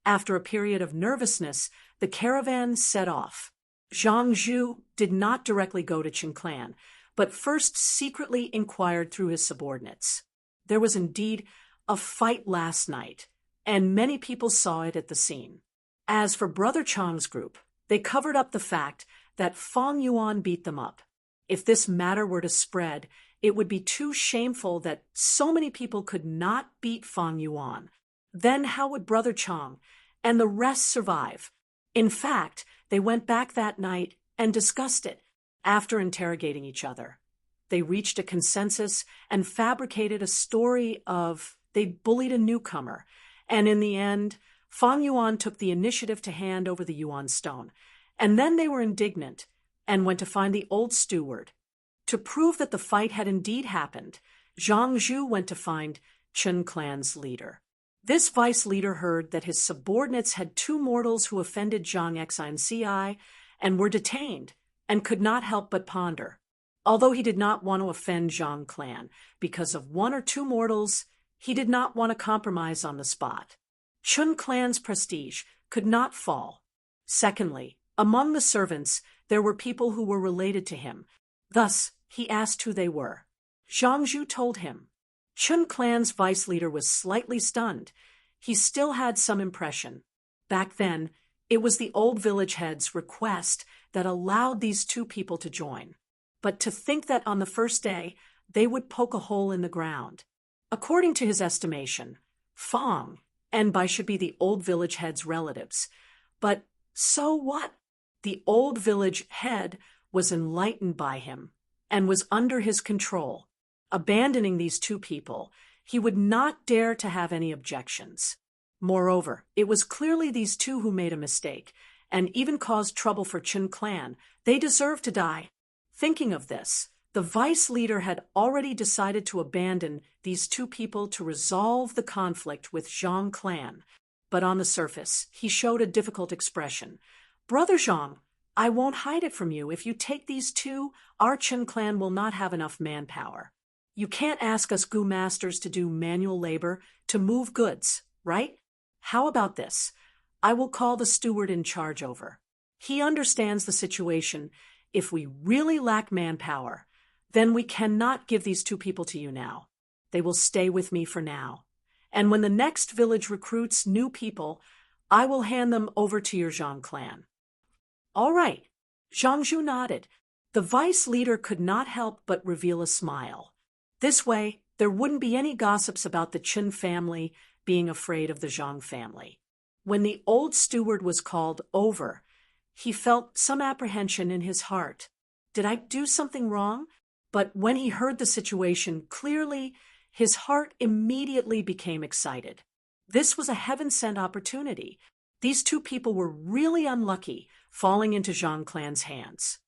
After a period of nervousness, the caravan set off. Zhang Zhu did not directly go to Clan, but first secretly inquired through his subordinates. There was indeed a fight last night, and many people saw it at the scene. As for Brother Chang's group, they covered up the fact that Fang Yuan beat them up. If this matter were to spread, it would be too shameful that so many people could not beat Fang Yuan. Then how would Brother Chang and the rest survive? In fact, they went back that night and discussed it. After interrogating each other, they reached a consensus and fabricated a story of they bullied a newcomer, and in the end, Fang Yuan took the initiative to hand over the Yuan stone, and then they were indignant and went to find the old steward. To prove that the fight had indeed happened, Zhang Zhu went to find Chen Clan's leader. This vice leader heard that his subordinates had 2 mortals who offended Zhang Xinci and were detained and could not help but ponder. Although he did not want to offend Zhang Clan because of 1 or 2 mortals, he did not want to compromise on the spot. Chun Clan's prestige could not fall. Secondly, among the servants, there were people who were related to him. Thus, he asked who they were. Zhang Zhu told him. Chun Clan's vice leader was slightly stunned. He still had some impression. Back then, it was the old village head's request that allowed these 2 people to join. But to think that on the first day, they would poke a hole in the ground. According to his estimation, Fang and Bai should be the old village head's relatives. But so what? The old village head was enlightened by him and was under his control. Abandoning these 2 people, he would not dare to have any objections. Moreover, it was clearly these 2 who made a mistake, and even caused trouble for Chen Clan. They deserved to die. Thinking of this, the vice leader had already decided to abandon these 2 people to resolve the conflict with Zhang Clan. But on the surface, he showed a difficult expression. Brother Zhang, I won't hide it from you. If you take these 2, our Chen Clan will not have enough manpower. You can't ask us goo masters to do manual labor to move goods, right? How about this? I will call the steward in charge over. He understands the situation. If we really lack manpower, then we cannot give these two people to you now. They will stay with me for now. And when the next village recruits new people, I will hand them over to your Zhang clan." "All right." Zhang Zhu nodded. The vice leader could not help but reveal a smile. This way, there wouldn't be any gossips about the Chen family being afraid of the Zhang family. When the old steward was called over, he felt some apprehension in his heart. Did I do something wrong? But when he heard the situation clearly, his heart immediately became excited. This was a heaven-sent opportunity. These two people were really unlucky, falling into Zhang clan's hands.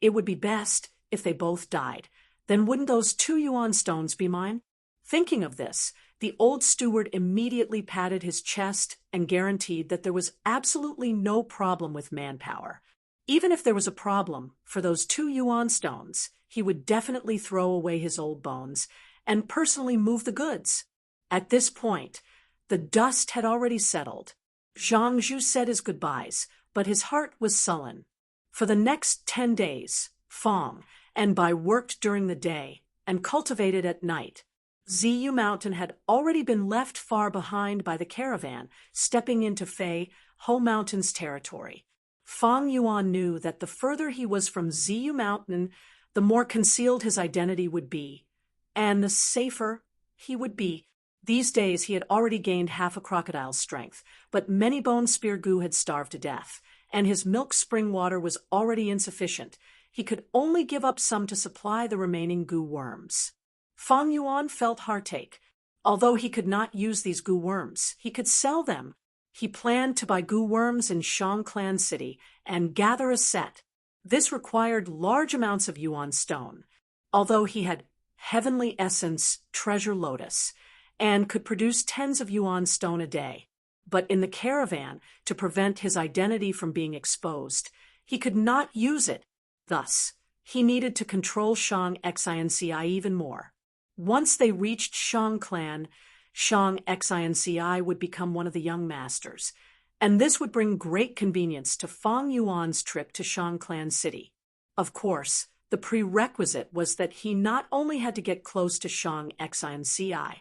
It would be best if they both died. Then wouldn't those 2 yuan stones be mine? Thinking of this, the old steward immediately patted his chest and guaranteed that there was absolutely no problem with manpower. Even if there was a problem, for those 2 yuan stones, he would definitely throw away his old bones and personally move the goods. At this point, the dust had already settled. Zhang Zhu said his goodbyes, but his heart was sullen. For the next 10 days, Fong, and by worked during the day and cultivated at night, Ziyu Mountain had already been left far behind by the caravan, stepping into Fei Ho Mountain's territory. Fong Yuan knew that the further he was from Ziyu Mountain, the more concealed his identity would be, and the safer he would be. These days he had already gained half a crocodile's strength, but many bone spear goo had starved to death, and his milk spring water was already insufficient. He could only give up some to supply the remaining goo worms. Fong Yuan felt heartache. Although he could not use these goo worms, he could sell them. He planned to buy goo worms in Shang Clan City and gather a set. This required large amounts of yuan stone. Although he had heavenly essence treasure lotus and could produce tens of yuan stone a day, but in the caravan, to prevent his identity from being exposed, he could not use it. Thus, he needed to control Shang Xinci even more. Once they reached Shang Clan, Shang Xinci would become one of the young masters, and this would bring great convenience to Fong Yuan's trip to Shang Clan City. Of course, the prerequisite was that he not only had to get close to Shang Xinci,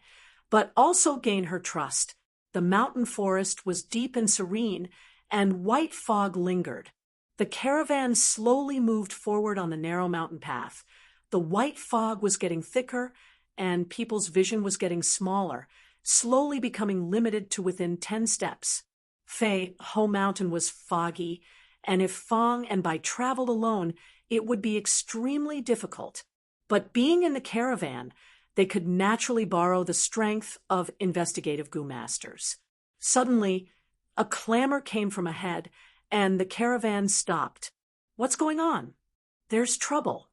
but also gain her trust. The mountain forest was deep and serene, and white fog lingered. The caravan slowly moved forward on the narrow mountain path. The white fog was getting thicker, and people's vision was getting smaller, slowly becoming limited to within 10 steps. Fei Ho Mountain was foggy, and if Fong and Bai traveled alone, it would be extremely difficult. But being in the caravan, they could naturally borrow the strength of investigative goo masters. Suddenly, a clamor came from ahead, and the caravan stopped. "What's going on?" "There's trouble."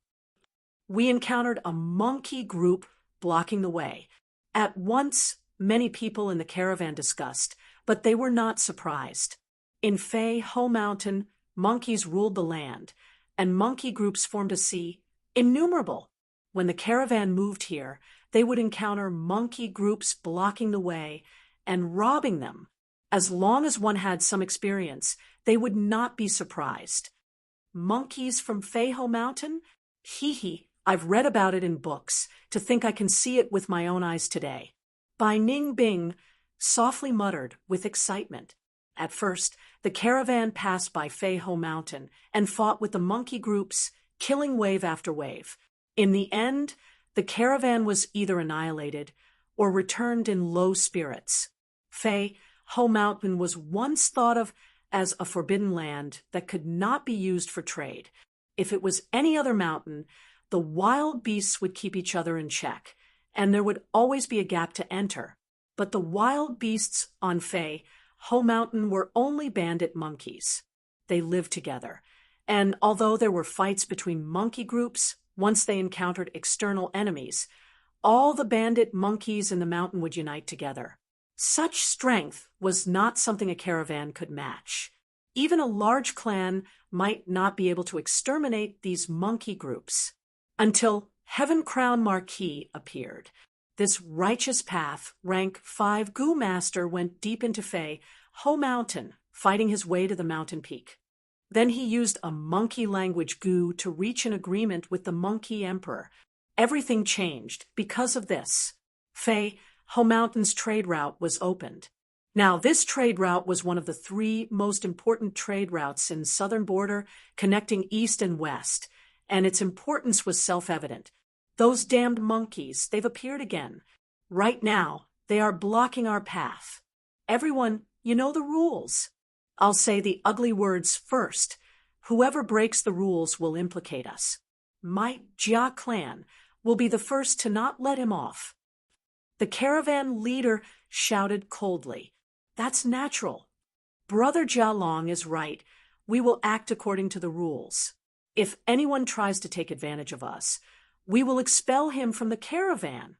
We encountered a monkey group blocking the way. At once, many people in the caravan discussed, but they were not surprised. In Fei Ho Mountain, monkeys ruled the land, and monkey groups formed a sea, innumerable. When the caravan moved here, they would encounter monkey groups blocking the way and robbing them. As long as one had some experience, they would not be surprised. Monkeys from Fei Ho Mountain? Hee, I've read about it in books. To think I can see it with my own eyes today. Bai Ning Bing softly muttered with excitement. At first, the caravan passed by Fei Ho Mountain and fought with the monkey groups, killing wave after wave. In the end, the caravan was either annihilated or returned in low spirits. Fei Ho Mountain was once thought of as a forbidden land that could not be used for trade. If it was any other mountain, the wild beasts would keep each other in check, and there would always be a gap to enter. But the wild beasts on Fei Ho Mountain were only bandit monkeys. They lived together, and although there were fights between monkey groups, once they encountered external enemies, all the bandit monkeys in the mountain would unite together. Such strength was not something a caravan could match. Even a large clan might not be able to exterminate these monkey groups. Until Heaven Crown Marquis appeared. This righteous path, rank 5 goo master went deep into Fei Ho Mountain, fighting his way to the mountain peak. Then he used a monkey language gu to reach an agreement with the monkey emperor. Everything changed because of this. Fei, Ho Mountain's trade route was opened. Now, this trade route was one of the 3 most important trade routes in southern border, connecting east and west, and its importance was self-evident. Those damned monkeys, they've appeared again. Right now, they are blocking our path. Everyone, you know the rules. I'll say the ugly words first. Whoever breaks the rules will implicate us. My Jia clan will be the first to not let him off. The caravan leader shouted coldly. That's natural. Brother Jia Long is right. We will act according to the rules. If anyone tries to take advantage of us, we will expel him from the caravan.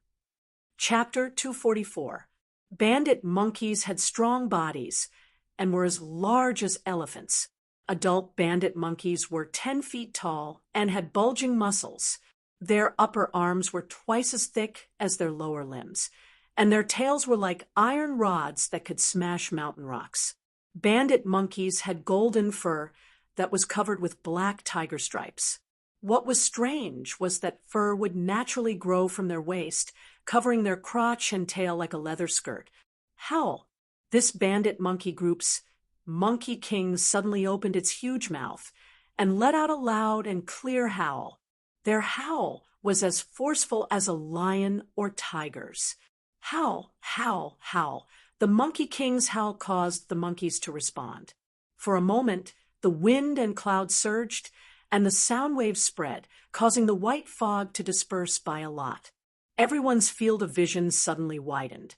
Chapter 244. Bandit monkeys had strong bodies and were as large as elephants. Adult bandit monkeys were 10 feet tall and had bulging muscles. Their upper arms were twice as thick as their lower limbs, and their tails were like iron rods that could smash mountain rocks. Bandit monkeys had golden fur that was covered with black tiger stripes. What was strange was that fur would naturally grow from their waist, covering their crotch and tail like a leather skirt. Howl! This bandit monkey group's Monkey King suddenly opened its huge mouth and let out a loud and clear howl. Their howl was as forceful as a lion or tiger's. Howl, howl, howl. The Monkey King's howl caused the monkeys to respond. For a moment, the wind and clouds surged, and the sound waves spread, causing the white fog to disperse by a lot. Everyone's field of vision suddenly widened.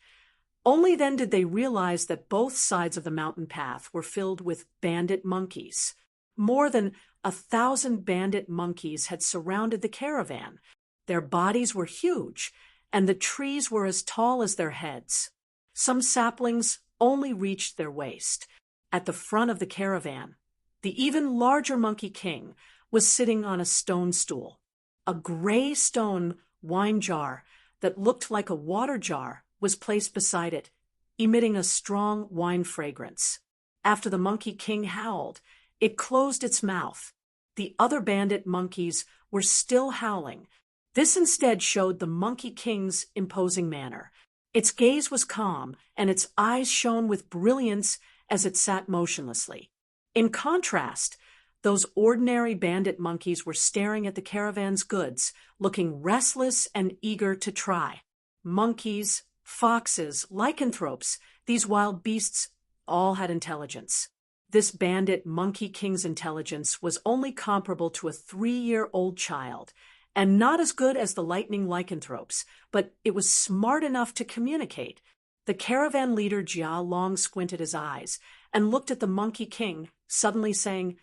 Only then did they realize that both sides of the mountain path were filled with bandit monkeys. More than 1,000 bandit monkeys had surrounded the caravan. Their bodies were huge, and the trees were as tall as their heads. Some saplings only reached their waist. At the front of the caravan, the even larger Monkey King was sitting on a stone stool. A gray stone wine jar that looked like a water jar was placed beside it, emitting a strong wine fragrance. After the Monkey King howled, it closed its mouth. The other bandit monkeys were still howling. This instead showed the Monkey King's imposing manner. Its gaze was calm, and its eyes shone with brilliance as it sat motionlessly. In contrast, those ordinary bandit monkeys were staring at the caravan's goods, looking restless and eager to try. Monkeys, foxes, lycanthropes, these wild beasts all had intelligence. This bandit Monkey King's intelligence was only comparable to a 3-year-old child, and not as good as the lightning lycanthropes, but it was smart enough to communicate. The caravan leader Jia Long squinted his eyes and looked at the Monkey King, suddenly saying,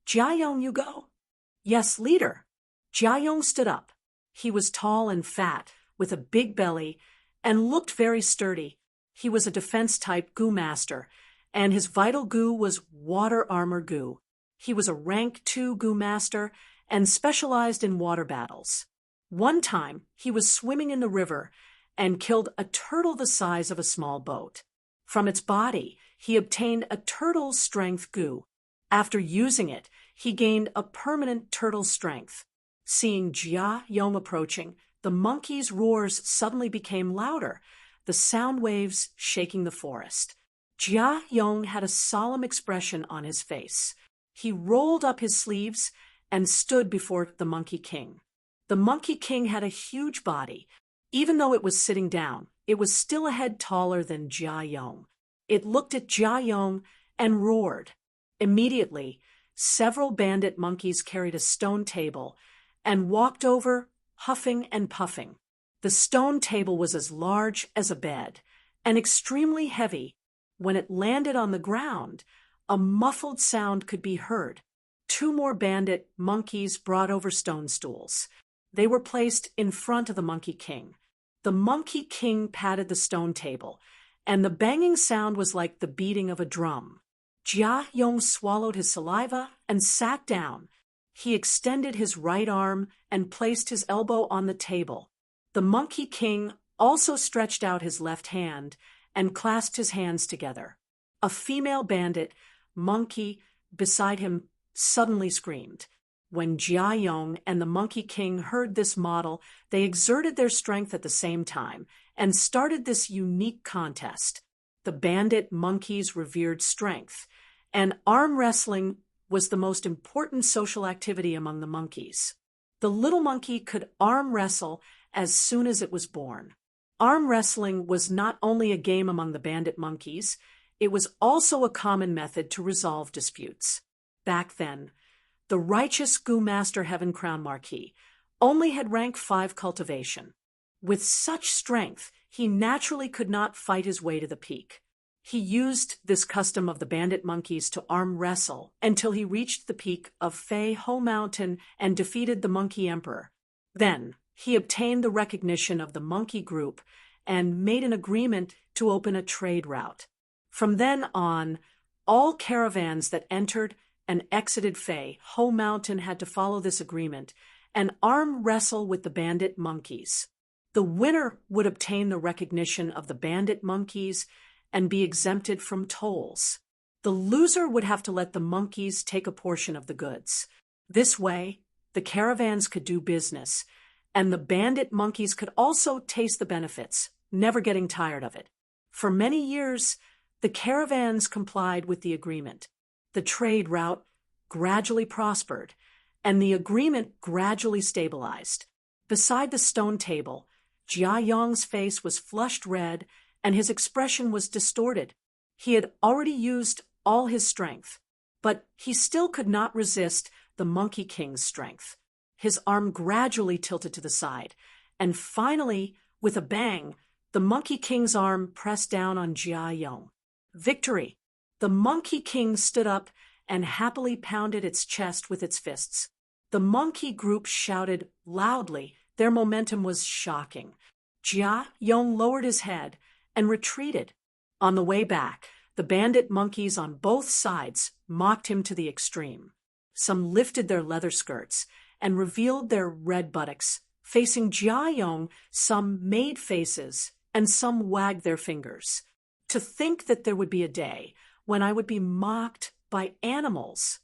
"Jia Yong, you go?" "Yes, leader." Jia Yong stood up. He was tall and fat, with a big belly, and looked very sturdy. He was a defense-type gu master, and his vital gu was water armor gu. He was a rank 2 gu master and specialized in water battles. One time, he was swimming in the river and killed a turtle the size of a small boat. From its body, he obtained a turtle strength gu. After using it, he gained a permanent turtle strength. Seeing Jia Yong approaching, the monkey's roars suddenly became louder, the sound waves shaking the forest. Jia Yong had a solemn expression on his face. He rolled up his sleeves and stood before the Monkey King. The Monkey King had a huge body. Even though it was sitting down, it was still a head taller than Jia Yong. It looked at Jia Yong and roared. Immediately, several bandit monkeys carried a stone table and walked over, huffing and puffing. The stone table was as large as a bed and extremely heavy. When it landed on the ground, a muffled sound could be heard. 2 more bandit monkeys brought over stone stools. They were placed in front of the Monkey King. The Monkey King patted the stone table, and the banging sound was like the beating of a drum. Jia Yong swallowed his saliva and sat down. He extended his right arm and placed his elbow on the table. The Monkey King also stretched out his left hand and clasped his hands together. A female bandit monkey beside him suddenly screamed. When Jia Yong and the Monkey King heard this model, they exerted their strength at the same time and started this unique contest. The bandit monkeys revered strength, and arm wrestling was the most important social activity among the monkeys. The little monkey could arm wrestle as soon as it was born. Arm wrestling was not only a game among the bandit monkeys, it was also a common method to resolve disputes. Back then, the righteous Gu Master Heaven Crown Marquis only had rank 5 cultivation. With such strength, he naturally could not fight his way to the peak. He used this custom of the bandit monkeys to arm wrestle until he reached the peak of Fei Ho Mountain and defeated the Monkey Emperor. Then, he obtained the recognition of the monkey group and made an agreement to open a trade route. From then on, all caravans that entered and exited Fei Ho Mountain had to follow this agreement and arm wrestle with the bandit monkeys. The winner would obtain the recognition of the bandit monkeys and be exempted from tolls. The loser would have to let the monkeys take a portion of the goods. This way, the caravans could do business, and the bandit monkeys could also taste the benefits, never getting tired of it. For many years, the caravans complied with the agreement. The trade route gradually prospered, and the agreement gradually stabilized. Beside the stone table, Jia Yong's face was flushed red, and his expression was distorted. He had already used all his strength, but he still could not resist the Monkey King's strength. His arm gradually tilted to the side, and finally, with a bang, the Monkey King's arm pressed down on Jia Yong. Victory! The Monkey King stood up and happily pounded its chest with its fists. The monkey group shouted loudly. Their momentum was shocking. Jia Yong lowered his head and retreated. On the way back, the bandit monkeys on both sides mocked him to the extreme. Some lifted their leather skirts and revealed their red buttocks. Facing Jia Yong, some made faces and some wagged their fingers. To think that there would be a day when I would be mocked by animals.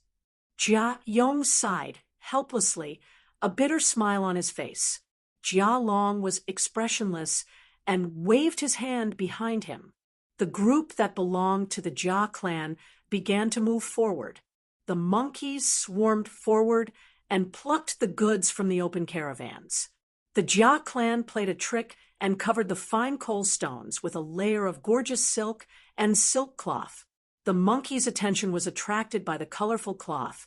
Jia Yong sighed helplessly, a bitter smile on his face. Jia Long was expressionless and waved his hand behind him. The group that belonged to the Jia clan began to move forward. The monkeys swarmed forward and plucked the goods from the open caravans. The Jia clan played a trick and covered the fine coal stones with a layer of gorgeous silk and silk cloth. The monkeys' attention was attracted by the colorful cloth,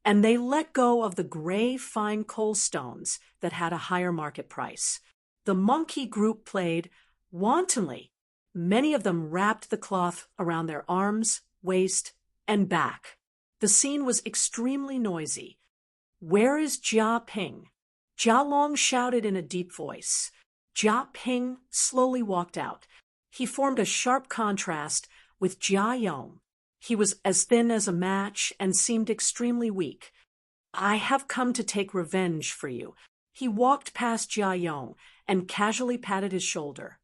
and they let go of the gray fine coal stones that had a higher market price. The monkey group played wantonly. Many of them wrapped the cloth around their arms, waist, and back. The scene was extremely noisy. "Where is Jia Ping?" Jia Long shouted in a deep voice. Jia Ping slowly walked out. He formed a sharp contrast with Jia Yong. He was as thin as a match and seemed extremely weak. "I have come to take revenge for you." He walked past Jia Yong and casually patted his shoulder.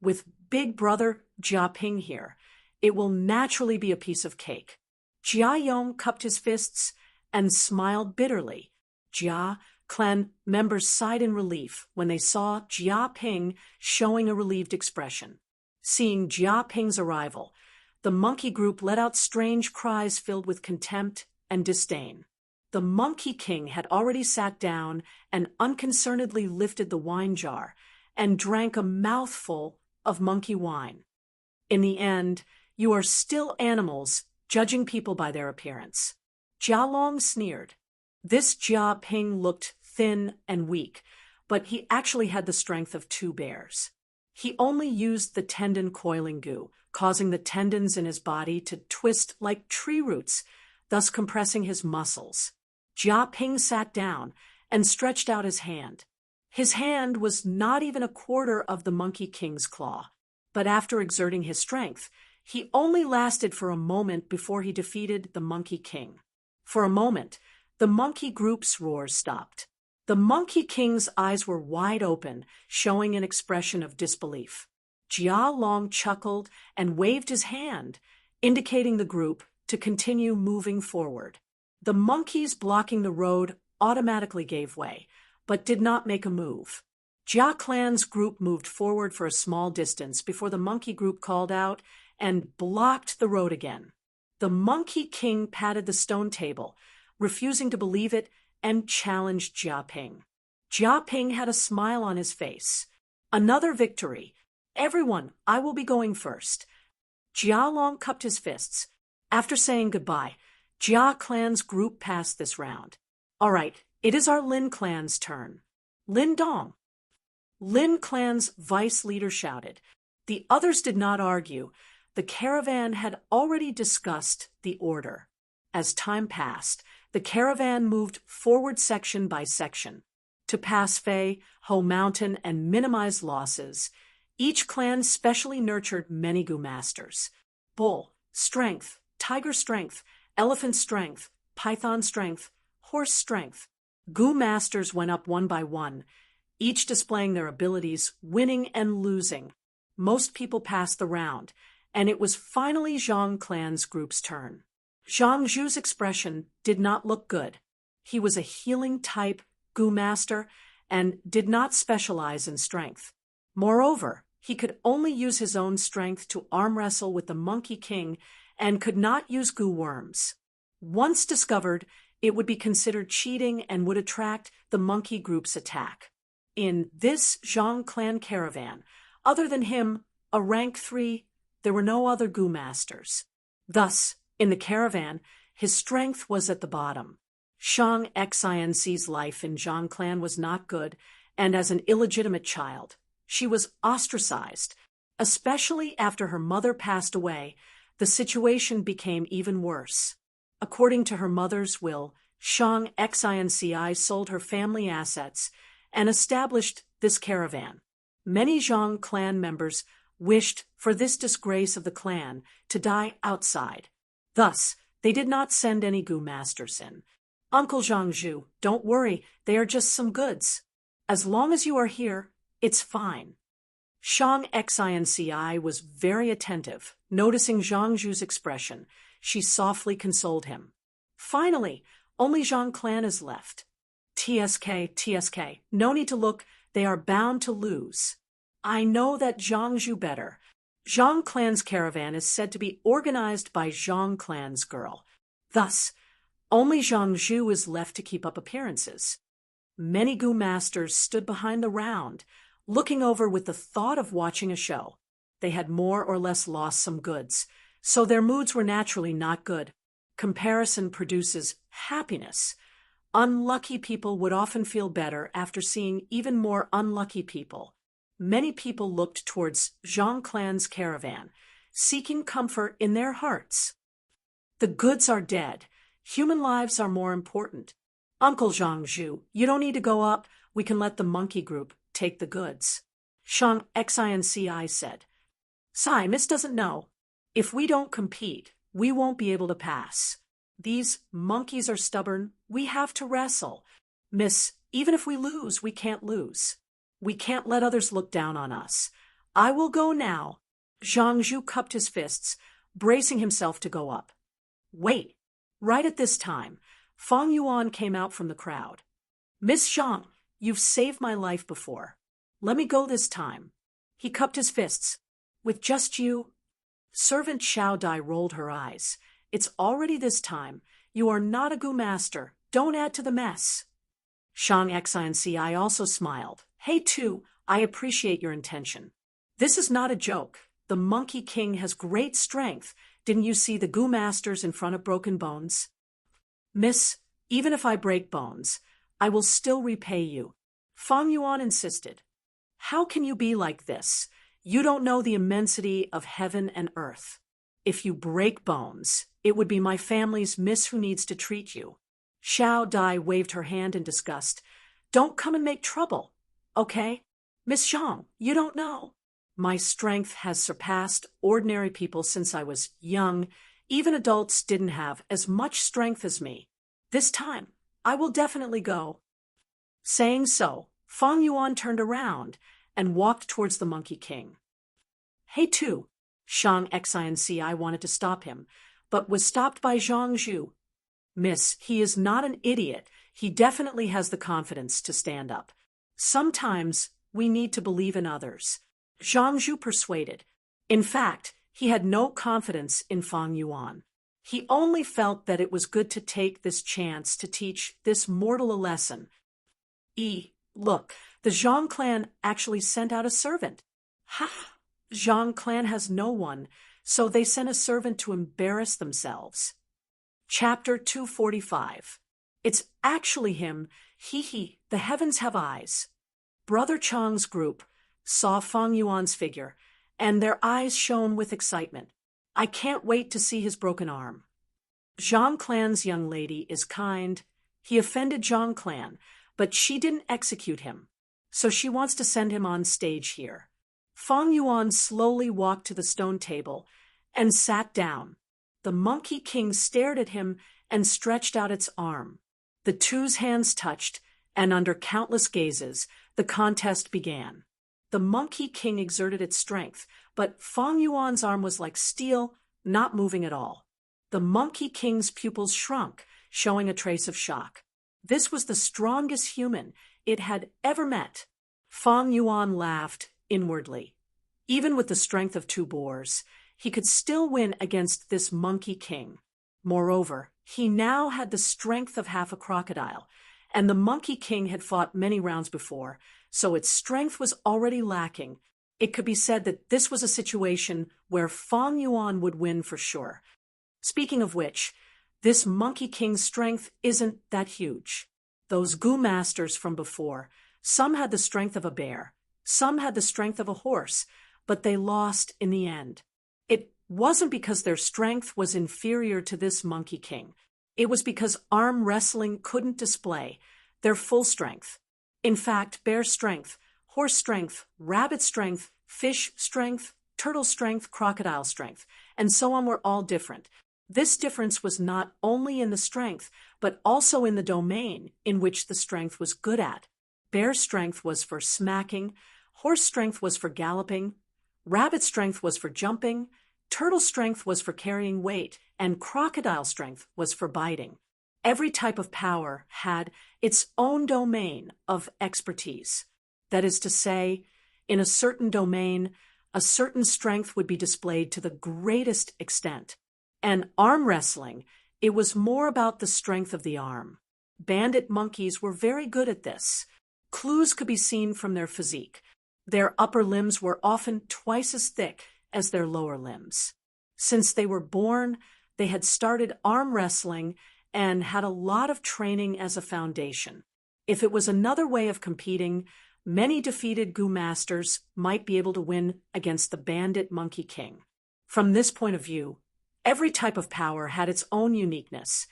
"With big brother Jia Ping here, it will naturally be a piece of cake." Jia Yong cupped his fists and smiled bitterly. Jia clan members sighed in relief when they saw Jia Ping showing a relieved expression. Seeing Jia Ping's arrival, the monkey group let out strange cries filled with contempt and disdain. The Monkey King had already sat down and unconcernedly lifted the wine jar and drank a mouthful of monkey wine. "In the end, you are still animals, judging people by their appearance." Jia Long sneered. This Jia Ping looked thin and weak, but he actually had the strength of 2 bears. He only used the tendon coiling goo, causing the tendons in his body to twist like tree roots, thus compressing his muscles. Jia Ping sat down and stretched out his hand. His hand was not even a quarter of the Monkey King's claw, but after exerting his strength, he only lasted for a moment before he defeated the Monkey King. For a moment, the monkey group's roars stopped. The Monkey King's eyes were wide open, showing an expression of disbelief. Jia Long chuckled and waved his hand, indicating the group to continue moving forward. The monkeys blocking the road automatically gave way, but did not make a move. Jia Clan's group moved forward for a small distance before the monkey group called out and blocked the road again. The Monkey King patted the stone table, refusing to believe it, and challenged Jia Ping. Jia Ping had a smile on his face. Another victory. Everyone, I will be going first. Jia Long cupped his fists. After saying goodbye, Jia Clan's group passed this round. All right, it is our Lin Clan's turn. Lin Dong. Lin Clan's vice leader shouted. The others did not argue. The caravan had already discussed the order. As time passed, the caravan moved forward section by section. To pass Fei, Ho Mountain, and minimize losses, each clan specially nurtured many Gu masters. Bull, strength, tiger strength, elephant strength, python strength, horse strength. Gu masters went up one by one, each displaying their abilities, winning and losing. Most people passed the round, and it was finally Zhang Clan's group's turn. Zhang Zhu's expression did not look good. He was a healing type Gu master and did not specialize in strength. Moreover, he could only use his own strength to arm wrestle with the Monkey King and could not use Gu worms. Once discovered, it would be considered cheating and would attract the monkey group's attack. In this Zhang Clan caravan, other than him, a rank 3, there were no other Gu masters. Thus, in the caravan, his strength was at the bottom. Shang Xinc's life in Zhang Clan was not good, and as an illegitimate child, she was ostracized. Especially after her mother passed away, the situation became even worse. According to her mother's will, Shang Xinci sold her family assets and established this caravan. Many Zhang clan members wished for this disgrace of the clan to die outside. Thus, they did not send any Gu masters in. Uncle Zhang Zhu, don't worry, they are just some goods. As long as you are here, it's fine. Shang Xinci was very attentive. Noticing Zhang Zhu's expression, she softly consoled him. Finally, only Zhang Clan is left. TSK, no need to look, they are bound to lose. I know that Zhang Zhu better. Zhang Clan's caravan is said to be organized by Zhang Clan's girl. Thus, only Zhang Zhu is left to keep up appearances. Many Gu masters stood behind the round, looking over with the thought of watching a show. They had more or less lost some goods, so their moods were naturally not good. Comparison produces happiness. Unlucky people would often feel better after seeing even more unlucky people. Many people looked towards Zhang Clan's caravan, seeking comfort in their hearts. The goods are dead. Human lives are more important. Uncle Zhang Zhu, you don't need to go up. We can let the monkey group take the goods. Shang Xinci said. Sai, Miss doesn't know. If we don't compete, we won't be able to pass. These monkeys are stubborn. We have to wrestle. Miss, even if we lose, we can't lose. We can't let others look down on us. I will go now. Zhang Zhu cupped his fists, bracing himself to go up. Wait. Right at this time, Fang Yuan came out from the crowd. Miss Zhang, you've saved my life before. Let me go this time. He cupped his fists. With just you? Servant Xiao Dai rolled her eyes. It's already this time. You are not a Gu master. Don't add to the mess. Shang Xinci also smiled. Hey, too, I appreciate your intention. This is not a joke. The Monkey King has great strength. Didn't you see the Gu masters in front of broken bones? Miss, even if I break bones, I will still repay you. Fang Yuan insisted. How can you be like this? You don't know the immensity of heaven and earth. If you break bones, it would be my family's miss who needs to treat you. Xiao Dai waved her hand in disgust. Don't come and make trouble, okay? Miss Zhang, you don't know. My strength has surpassed ordinary people since I was young. Even adults didn't have as much strength as me. This time, I will definitely go. Saying so, Fang Yuan turned around and walked towards the Monkey King. Hey, too. Shang Xinci wanted to stop him, but was stopped by Zhang Zhu. Miss, he is not an idiot. He definitely has the confidence to stand up. Sometimes we need to believe in others. Zhang Zhu persuaded. In fact, he had no confidence in Fang Yuan. He only felt that it was good to take this chance to teach this mortal a lesson. Look, the Zhang clan actually sent out a servant. Ha! Zhang clan has no one, so they sent a servant to embarrass themselves. Chapter 245. It's actually him. The heavens have eyes. Brother Chang's group saw Fang Yuan's figure, and their eyes shone with excitement. I can't wait to see his broken arm. Zhang clan's young lady is kind. He offended Zhang clan, but she didn't execute him, so she wants to send him on stage here. Fang Yuan slowly walked to the stone table and sat down. The Monkey King stared at him and stretched out its arm. The two's hands touched, and under countless gazes, the contest began. The Monkey King exerted its strength, but Fang Yuan's arm was like steel, not moving at all. The Monkey King's pupils shrunk, showing a trace of shock. This was the strongest human it had ever met. Fang Yuan laughed inwardly. Even with the strength of two boars, he could still win against this Monkey King. Moreover, he now had the strength of half a crocodile, and the Monkey King had fought many rounds before, so its strength was already lacking. It could be said that this was a situation where Fang Yuan would win for sure. Speaking of which, this Monkey King's strength isn't that huge. Those Gu masters from before, some had the strength of a bear, some had the strength of a horse, but they lost in the end. It wasn't because their strength was inferior to this Monkey King. It was because arm wrestling couldn't display their full strength. In fact, bear strength, horse strength, rabbit strength, fish strength, turtle strength, crocodile strength, and so on were all different. This difference was not only in the strength, but also in the domain in which the strength was good at. Bear strength was for smacking, horse strength was for galloping, rabbit strength was for jumping, turtle strength was for carrying weight, and crocodile strength was for biting. Every type of power had its own domain of expertise. That is to say, in a certain domain, a certain strength would be displayed to the greatest extent. And arm wrestling, it was more about the strength of the arm. Bandit monkeys were very good at this. Clues could be seen from their physique. Their upper limbs were often twice as thick as their lower limbs. Since they were born, they had started arm wrestling and had a lot of training as a foundation. If it was another way of competing, many defeated Gu masters might be able to win against the Bandit Monkey King. From this point of view, every type of power had its own uniqueness,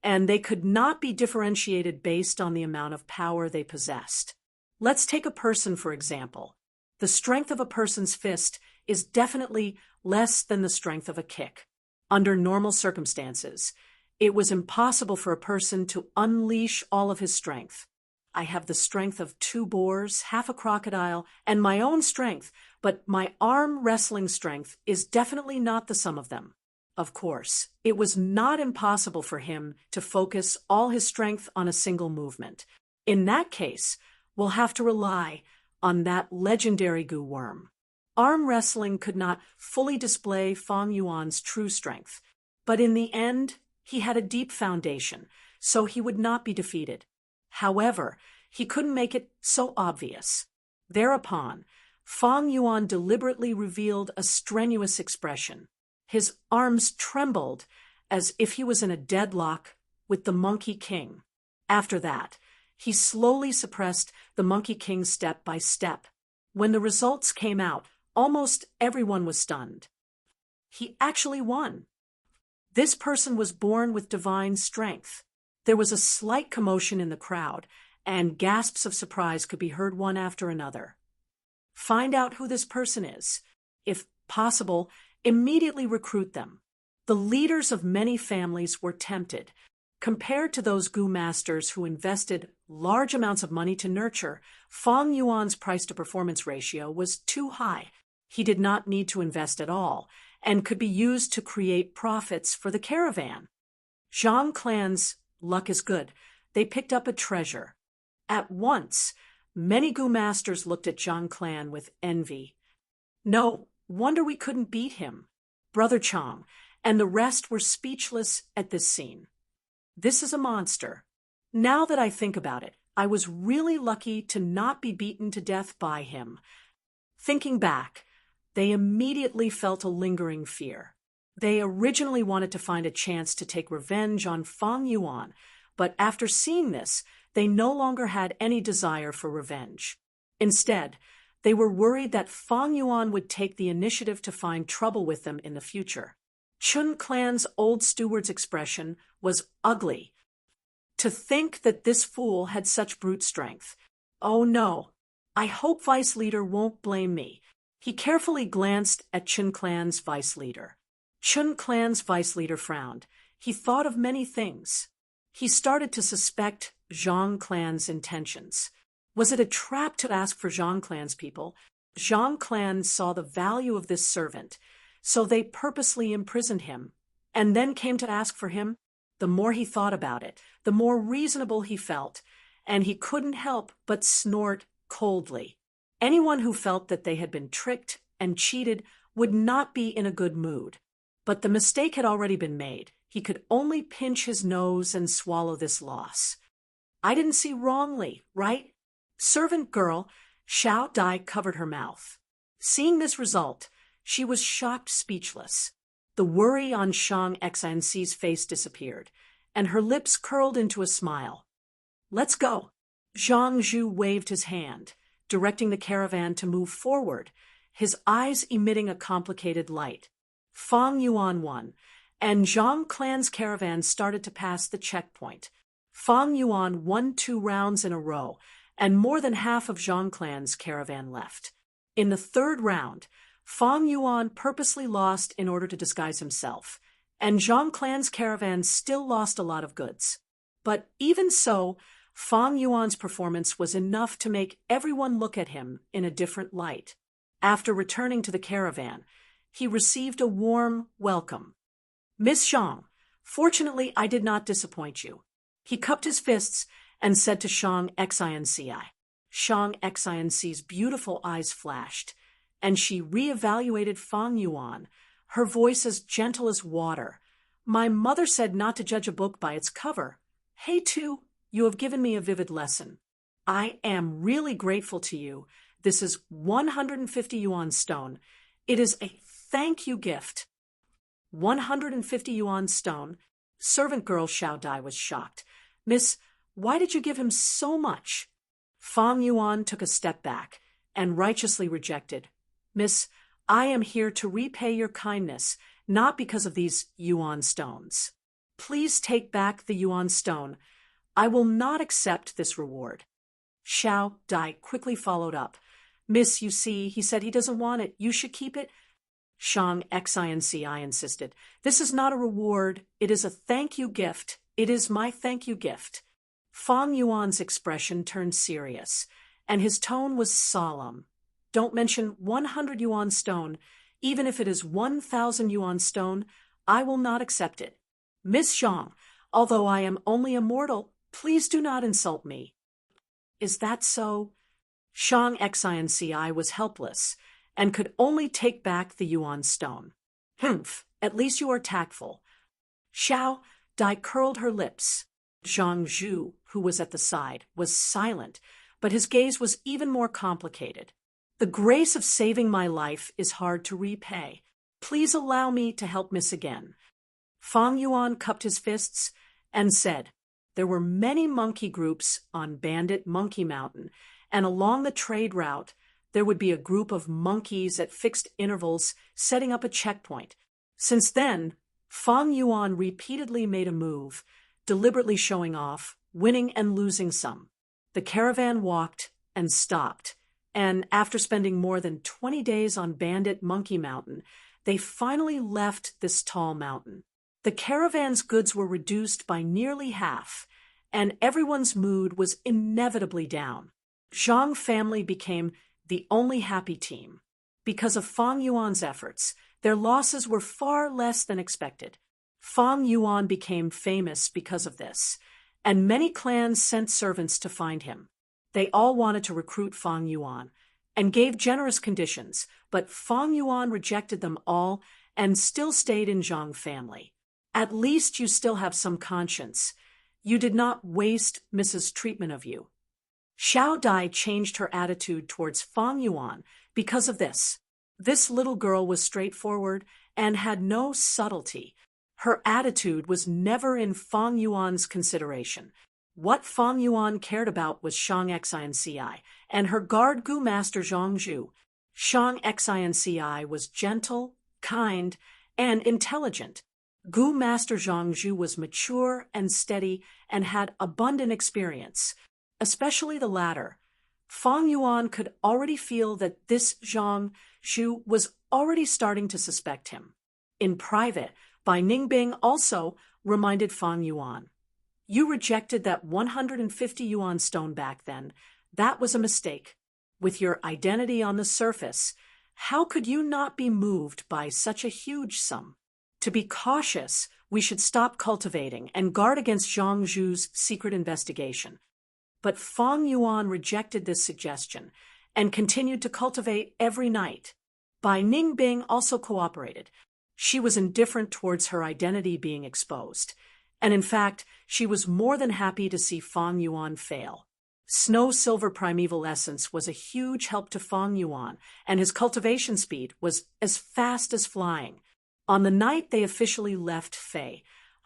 and they could not be differentiated based on the amount of power they possessed. Let's take a person, for example. The strength of a person's fist is definitely less than the strength of a kick. Under normal circumstances, it was impossible for a person to unleash all of his strength. I have the strength of two boars, half a crocodile, and my own strength, but my arm wrestling strength is definitely not the sum of them. Of course, it was not impossible for him to focus all his strength on a single movement. In that case, we'll have to rely on that legendary Gu worm. Arm wrestling could not fully display Fang Yuan's true strength, but in the end, he had a deep foundation, so he would not be defeated. However, he couldn't make it so obvious. Thereupon, Fang Yuan deliberately revealed a strenuous expression. His arms trembled as if he was in a deadlock with the Monkey King. After that, he slowly suppressed the Monkey King step by step. When the results came out, almost everyone was stunned. He actually won. This person was born with divine strength. There was a slight commotion in the crowd, and gasps of surprise could be heard one after another. Find out who this person is. If possible, immediately recruit them. The leaders of many families were tempted. Compared to those Gu masters who invested large amounts of money to nurture, Fang Yuan's price-to-performance ratio was too high. He did not need to invest at all, and could be used to create profits for the caravan. Zhang clan's luck is good. They picked up a treasure. At once, many Gu masters looked at Zhang clan with envy. No wonder we couldn't beat him. Brother Chang and the rest were speechless at this scene. This is a monster. Now that I think about it, I was really lucky to not be beaten to death by him. Thinking back, they immediately felt a lingering fear. They originally wanted to find a chance to take revenge on Fang Yuan, but after seeing this, they no longer had any desire for revenge. Instead, they were worried that Fang Yuan would take the initiative to find trouble with them in the future. Chun clan's old steward's expression was ugly. To think that this fool had such brute strength. Oh no, I hope Vice Leader won't blame me. He carefully glanced at Chun clan's Vice Leader. Chun clan's Vice Leader frowned. He thought of many things. He started to suspect Zhang clan's intentions. Was it a trap to ask for Zhang clan's people? Zhang clan saw the value of this servant, so they purposely imprisoned him, and then came to ask for him. The more he thought about it, the more reasonable he felt, and he couldn't help but snort coldly. Anyone who felt that they had been tricked and cheated would not be in a good mood. But the mistake had already been made. He could only pinch his nose and swallow this loss. I didn't see wrongly, right? Servant girl, Xiao Dai covered her mouth. Seeing this result, she was shocked speechless. The worry on Shang Xianxi's face disappeared, and her lips curled into a smile. Let's go. Zhang Zhu waved his hand, directing the caravan to move forward, his eyes emitting a complicated light. Fang Yuan won, and Zhang clan's caravan started to pass the checkpoint. Fang Yuan won 2 rounds in a row, and more than half of Zhang clan's caravan left. In the 3rd round, Fang Yuan purposely lost in order to disguise himself, and Zhang clan's caravan still lost a lot of goods. But even so, Fang Yuan's performance was enough to make everyone look at him in a different light. After returning to the caravan, he received a warm welcome. Miss Zhang, fortunately I did not disappoint you. He cupped his fists and said to Shang Xinci. Shang Xinci's beautiful eyes flashed, and she reevaluated Fang Yuan, her voice as gentle as water. My mother said not to judge a book by its cover. Hey, Tu, you have given me a vivid lesson. I am really grateful to you. This is 150 yuan stone. It is a thank you gift. 150 yuan stone. Servant girl Xiao Dai was shocked. Miss, why did you give him so much? Fang Yuan took a step back and righteously rejected. Miss, I am here to repay your kindness, not because of these yuan stones. Please take back the yuan stone. I will not accept this reward. Xiao Dai quickly followed up. Miss, you see, he said he doesn't want it. You should keep it. Shang Xinci insisted. This is not a reward. It is a thank you gift. It is my thank you gift. Fang Yuan's expression turned serious, and his tone was solemn. Don't mention 100 yuan stone. Even if it is 1,000 yuan stone, I will not accept it. Miss Zhang, although I am only a mortal, please do not insult me. Is that so? Shang Xinci was helpless and could only take back the yuan stone. Humph, at least you are tactful. Xiao Dai curled her lips. Zhang Zhu, who was at the side, was silent, but his gaze was even more complicated. The grace of saving my life is hard to repay. Please allow me to help Miss again. Fang Yuan cupped his fists and said, there were many monkey groups on Bandit Monkey Mountain, and along the trade route, there would be a group of monkeys at fixed intervals setting up a checkpoint. Since then, Fang Yuan repeatedly made a move, deliberately showing off, winning and losing some. The caravan walked and stopped, and after spending more than 20 days on Bandit Monkey Mountain, they finally left this tall mountain. The caravan's goods were reduced by nearly half, and everyone's mood was inevitably down. Zhang family became the only happy team. Because of Fang Yuan's efforts, their losses were far less than expected. Fang Yuan became famous because of this, and many clans sent servants to find him. They all wanted to recruit Fang Yuan and gave generous conditions, but Fang Yuan rejected them all and still stayed in Zhang family. At least you still have some conscience. You did not waste Mrs. treatment of you. Xiao Dai changed her attitude towards Fang Yuan because of this. This little girl was straightforward and had no subtlety. Her attitude was never in Fang Yuan's consideration. What Fang Yuan cared about was Shang Xinci and her guard Gu Master Zhang Zhu. Shang Xinci was gentle, kind, and intelligent. Gu Master Zhang Zhu was mature and steady and had abundant experience, especially the latter. Fang Yuan could already feel that this Zhang Zhu was already starting to suspect him. In private, Bai Ningbing also reminded Fang Yuan, "You rejected that 150 yuan stone back then. That was a mistake. With your identity on the surface, how could you not be moved by such a huge sum? To be cautious, we should stop cultivating and guard against Zhang Zhu's secret investigation." But Fang Yuan rejected this suggestion and continued to cultivate every night. Bai Ningbing also cooperated. She was indifferent towards her identity being exposed, and in fact, she was more than happy to see Fang Yuan fail. Snow Silver Primeval Essence was a huge help to Fang Yuan, and his cultivation speed was as fast as flying. On the night they officially left Fei,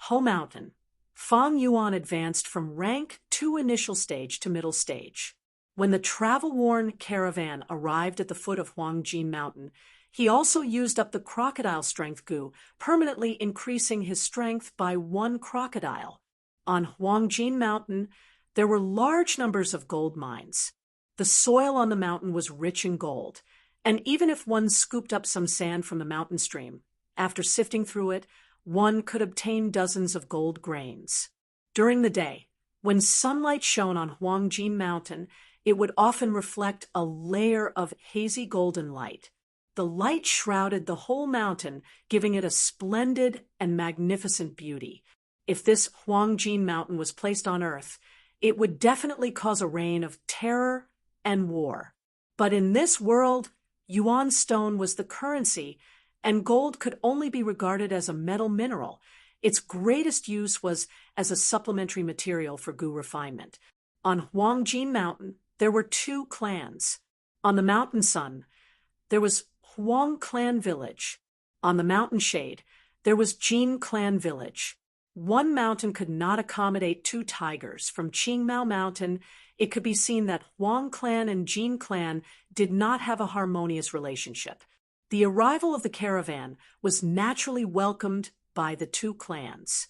Ho Mountain, Fang Yuan advanced from rank 2 initial stage to middle stage. When the travel-worn caravan arrived at the foot of Huangjin Mountain, he also used up the crocodile strength Gu, permanently increasing his strength by 1 crocodile. On Huangjin Mountain, there were large numbers of gold mines. The soil on the mountain was rich in gold, and even if one scooped up some sand from the mountain stream, after sifting through it, one could obtain dozens of gold grains. During the day, when sunlight shone on Huangjin Mountain, it would often reflect a layer of hazy golden light. The light shrouded the whole mountain, giving it a splendid and magnificent beauty. If this Huangjin Mountain was placed on earth, it would definitely cause a reign of terror and war. But in this world, yuan stone was the currency, and gold could only be regarded as a metal mineral. Its greatest use was as a supplementary material for Gu refinement. On Huangjin Mountain, there were 2 clans. On the Mountain Sun, there was Huang Clan Village. On the Mountain Shade, there was Jin Clan Village. One mountain could not accommodate 2 tigers. From Qingmao Mountain, it could be seen that Huang Clan and Jin Clan did not have a harmonious relationship. The arrival of the caravan was naturally welcomed by the 2 clans.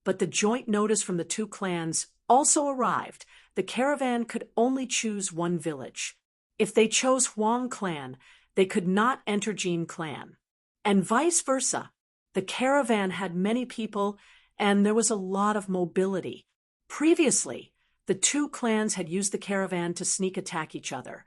But the joint notice from the 2 clans also arrived. The caravan could only choose 1 village. If they chose Huang Clan, they could not enter Jin Clan. And vice versa. The caravan had many people, and there was a lot of mobility. Previously, the 2 clans had used the caravan to sneak attack each other.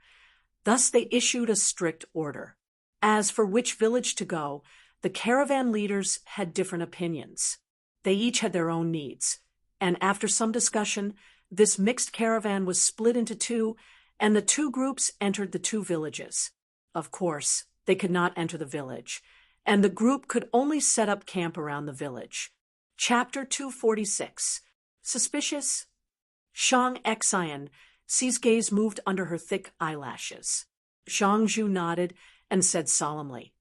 Thus they issued a strict order. As for which village to go, the caravan leaders had different opinions. They each had their own needs, and after some discussion, this mixed caravan was split into 2, and the 2 groups entered the 2 villages. Of course, they could not enter the village, and the group could only set up camp around the village. Chapter 246. Suspicious? Shang Xian's gaze moved under her thick eyelashes. Zhang Zhu nodded and said solemnly,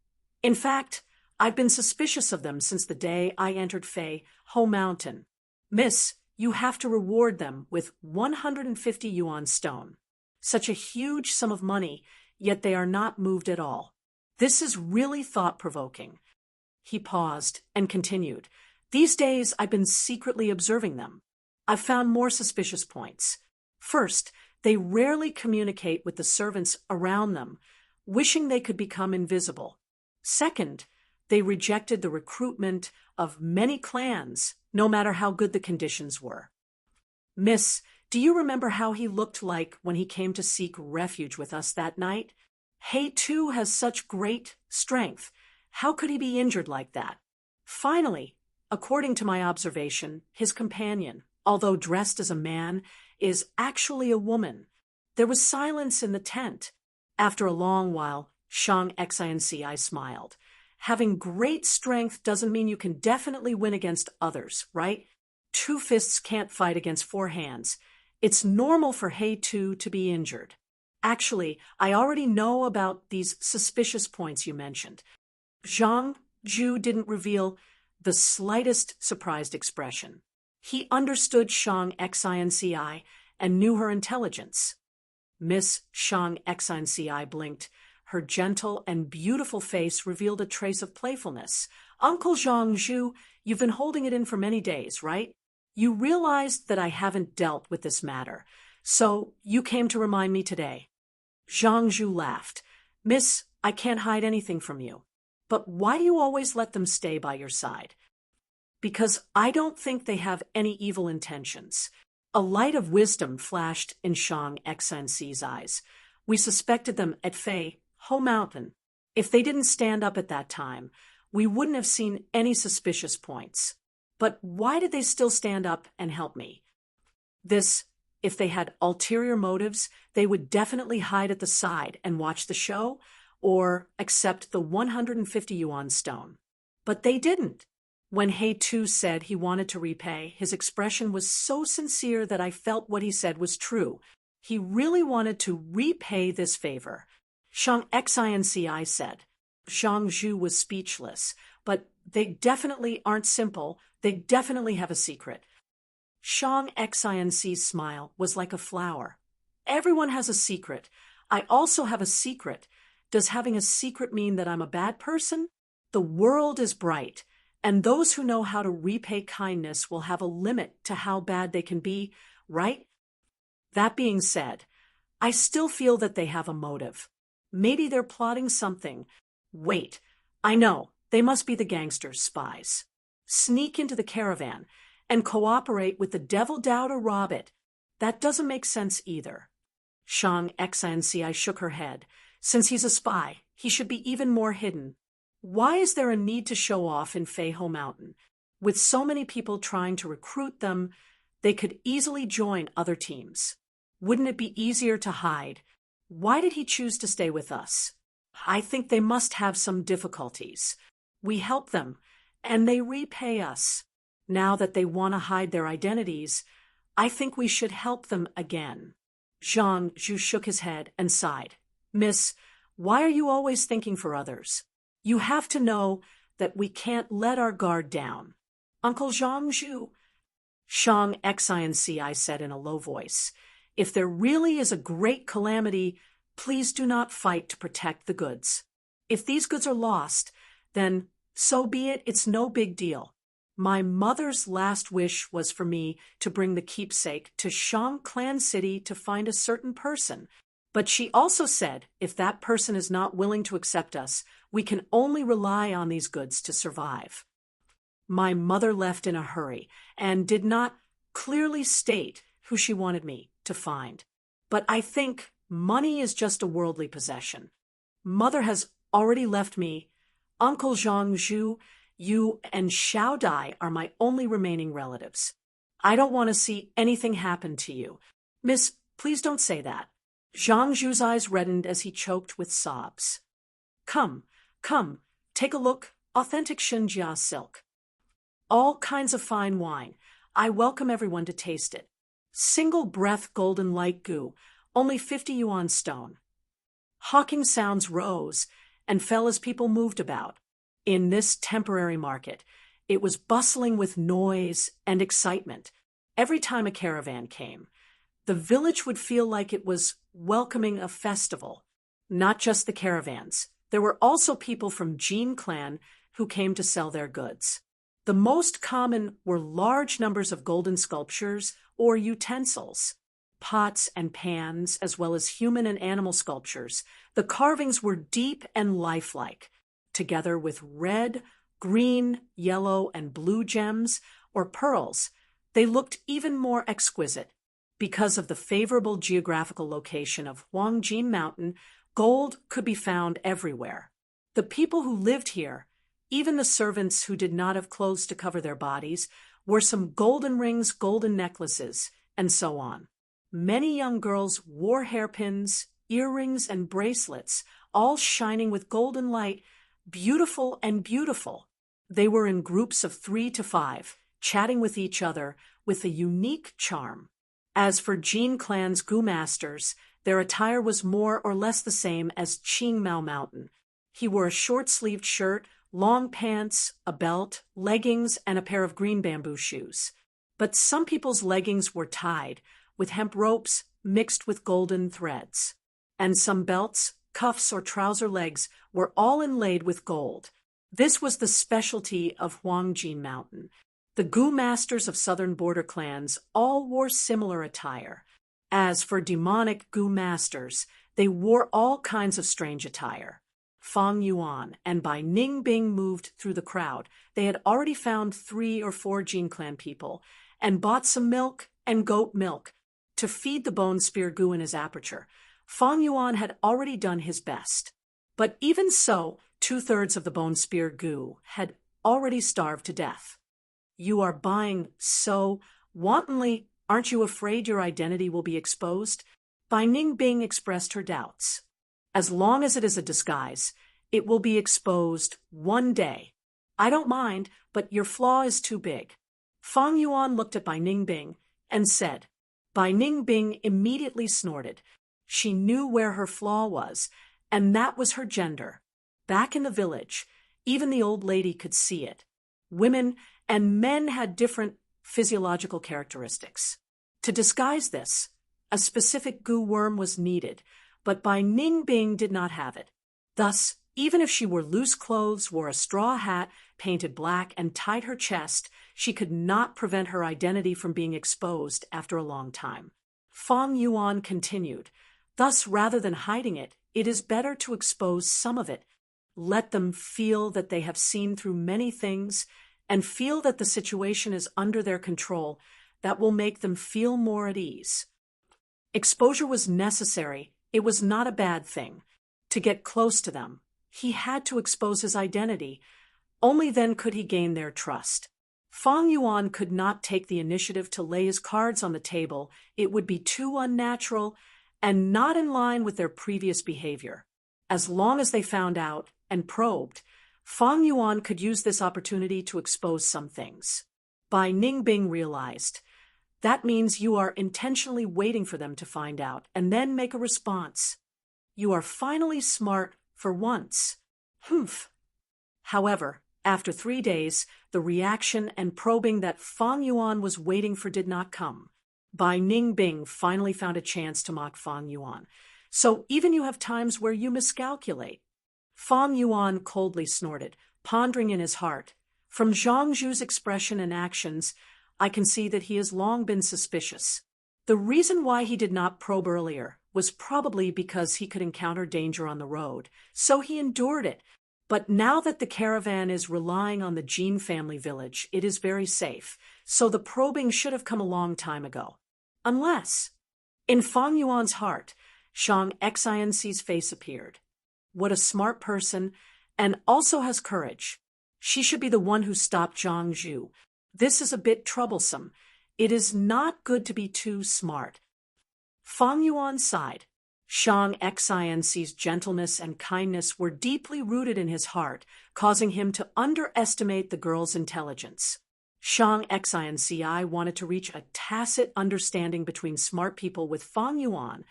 "In fact, I've been suspicious of them since the day I entered Fei Ho Mountain. Miss, you have to reward them with 150 yuan stone. Such a huge sum of money, yet they are not moved at all. This is really thought-provoking." He paused and continued, "These days I've been secretly observing them. I've found more suspicious points. First, they rarely communicate with the servants around them, wishing they could become invisible. Second, they rejected the recruitment of many clans, no matter how good the conditions were. Miss, do you remember how he looked like when he came to seek refuge with us that night? He too has such great strength. How could he be injured like that? Finally, according to my observation, his companion, although dressed as a man, is actually a woman. There was silence in the tent. After a long while, Shang Xinci smiled. Having great strength doesn't mean you can definitely win against others, right? Two fists can't fight against four hands. It's normal for He Tu to be injured. Actually, I already know about these suspicious points you mentioned. Zhang Zhu didn't reveal the slightest surprised expression. He understood Shang Xinci and knew her intelligence. Miss Shang Xinci blinked. Her gentle and beautiful face revealed a trace of playfulness. Uncle Zhang Zhu, you've been holding it in for many days, right? You realized that I haven't dealt with this matter, so you came to remind me today. Zhang Zhu laughed. Miss, I can't hide anything from you. But why do you always let them stay by your side? Because I don't think they have any evil intentions. A light of wisdom flashed in Shang Xinci's eyes. We suspected them at Fei Ho Mountain. If they didn't stand up at that time, we wouldn't have seen any suspicious points. But why did they still stand up and help me? If they had ulterior motives, they would definitely hide at the side and watch the show, or accept the 150 yuan stone. But they didn't. When He Tu said he wanted to repay, his expression was so sincere that I felt what he said was true. He really wanted to repay this favor. Shang Xinci said. Zhang Zhu was speechless, but they definitely aren't simple. They definitely have a secret. Shang Xinci's smile was like a flower. Everyone has a secret. I also have a secret. Does having a secret mean that I'm a bad person? The world is bright, and those who know how to repay kindness will have a limit to how bad they can be, right? That being said, I still feel that they have a motive. Maybe they're plotting something. Wait, I know, they must be the gangsters' spies. Sneak into the caravan and cooperate with the devil Dao to rob it. That doesn't make sense either. Shang Xinci shook her head. Since he's a spy, he should be even more hidden. Why is there a need to show off in Fei Ho Mountain? With so many people trying to recruit them, they could easily join other teams. Wouldn't it be easier to hide? Why did he choose to stay with us? I think they must have some difficulties. We help them, and they repay us. Now that they want to hide their identities, I think we should help them again. Zhang Zhu shook his head and sighed. Miss, why are you always thinking for others? You have to know that we can't let our guard down. Uncle Zhang Zhu, Shang Xinci said in a low voice, if there really is a great calamity, please do not fight to protect the goods. If these goods are lost, then so be it, it's no big deal. My mother's last wish was for me to bring the keepsake to Shang Clan City to find a certain person. But she also said if that person is not willing to accept us, we can only rely on these goods to survive. My mother left in a hurry and did not clearly state who she wanted me to find. But I think money is just a worldly possession. Mother has already left me. Uncle Zhang Zhu, you and Xiao Dai are my only remaining relatives. I don't want to see anything happen to you. Miss, please don't say that. Zhang Zhu's eyes reddened as he choked with sobs. Come, take a look. Authentic Xinjia silk. All kinds of fine wine. I welcome everyone to taste it. Single breath golden light goo, only 50 yuan stone. Hawking sounds rose and fell as people moved about. In this temporary market, it was bustling with noise and excitement. Every time a caravan came, the village would feel like it was welcoming a festival. Not just the caravans. There were also people from Jin clan who came to sell their goods. The most common were large numbers of golden sculptures or utensils, pots and pans, as well as human and animal sculptures. The carvings were deep and lifelike, together with red, green, yellow, and blue gems or pearls. They looked even more exquisite. Because of the favorable geographical location of Huangjin Mountain, gold could be found everywhere. The people who lived here even the servants who did not have clothes to cover their bodies, wore some golden rings, golden necklaces, and so on. Many young girls wore hairpins, earrings, and bracelets, all shining with golden light, beautiful and beautiful. They were in groups of 3 to 5, chatting with each other with a unique charm. As for Jin Clan's Gu masters, their attire was more or less the same as Qing Mao Mountain. He wore a short-sleeved shirt, long pants, a belt, leggings, and a pair of green bamboo shoes. But some people's leggings were tied, with hemp ropes mixed with golden threads. And some belts, cuffs, or trouser legs were all inlaid with gold. This was the specialty of Huangjin Mountain. The Gu masters of southern border clans all wore similar attire. As for demonic Gu masters, they wore all kinds of strange attire. Fang Yuan and Bai Ningbing moved through the crowd. They had already found 3 or 4 Jin Clan people and bought some milk and goat milk to feed the Bone Spear Gu in his aperture. Fang Yuan had already done his best. But even so, 2/3 of the Bone Spear Gu had already starved to death. You are buying so wantonly, aren't you afraid your identity will be exposed? Bai Ningbing expressed her doubts. As long as it is a disguise, it will be exposed one day. I don't mind, but your flaw is too big. Fang Yuan looked at Bai Ningbing and said. Bai Ningbing immediately snorted. She knew where her flaw was, and that was her gender. Back in the village, even the old lady could see it. Women and men had different physiological characteristics. To disguise this, a specific Gu worm was needed, but Bai Ningbing did not have it. Thus, even if she wore loose clothes, wore a straw hat, painted black, and tied her chest, she could not prevent her identity from being exposed after a long time. Fang Yuan continued, thus, rather than hiding it, it is better to expose some of it. Let them feel that they have seen through many things and feel that the situation is under their control. That will make them feel more at ease. Exposure was necessary. It was not a bad thing. To get close to them, he had to expose his identity. Only then could he gain their trust. Fang Yuan could not take the initiative to lay his cards on the table. It would be too unnatural and not in line with their previous behavior. As long as they found out and probed, Fang Yuan could use this opportunity to expose some things. Bai Ningbing realized, that means you are intentionally waiting for them to find out and then make a response. You are finally smart for once. Humph. However, after 3 days, the reaction and probing that Fang Yuan was waiting for did not come. Bai Ningbing finally found a chance to mock Fang Yuan. So even you have times where you miscalculate. Fang Yuan coldly snorted, pondering in his heart. From Zhangzhu's expression and actions, I can see that he has long been suspicious. The reason why he did not probe earlier was probably because he could encounter danger on the road, so he endured it. But now that the caravan is relying on the Jin family village, it is very safe, so the probing should have come a long time ago. Unless, in Fang Yuan's heart, Shang Xinc's face appeared. What a smart person, and also has courage. She should be the one who stopped Zhangzhu. This is a bit troublesome. It is not good to be too smart. Fang Yuan sighed. Shang Xinc's gentleness and kindness were deeply rooted in his heart, causing him to underestimate the girl's intelligence. Shang Xinci wanted to reach a tacit understanding between smart people with Fang Yuan.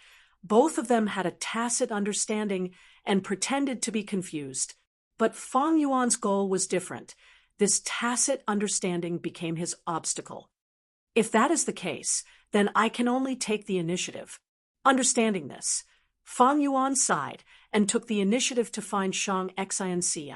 Both of them had a tacit understanding and pretended to be confused. But Fang Yuan's goal was different. This tacit understanding became his obstacle. If that is the case, then I can only take the initiative. Understanding this, Fang Yuan sighed and took the initiative to find Shang Xinci.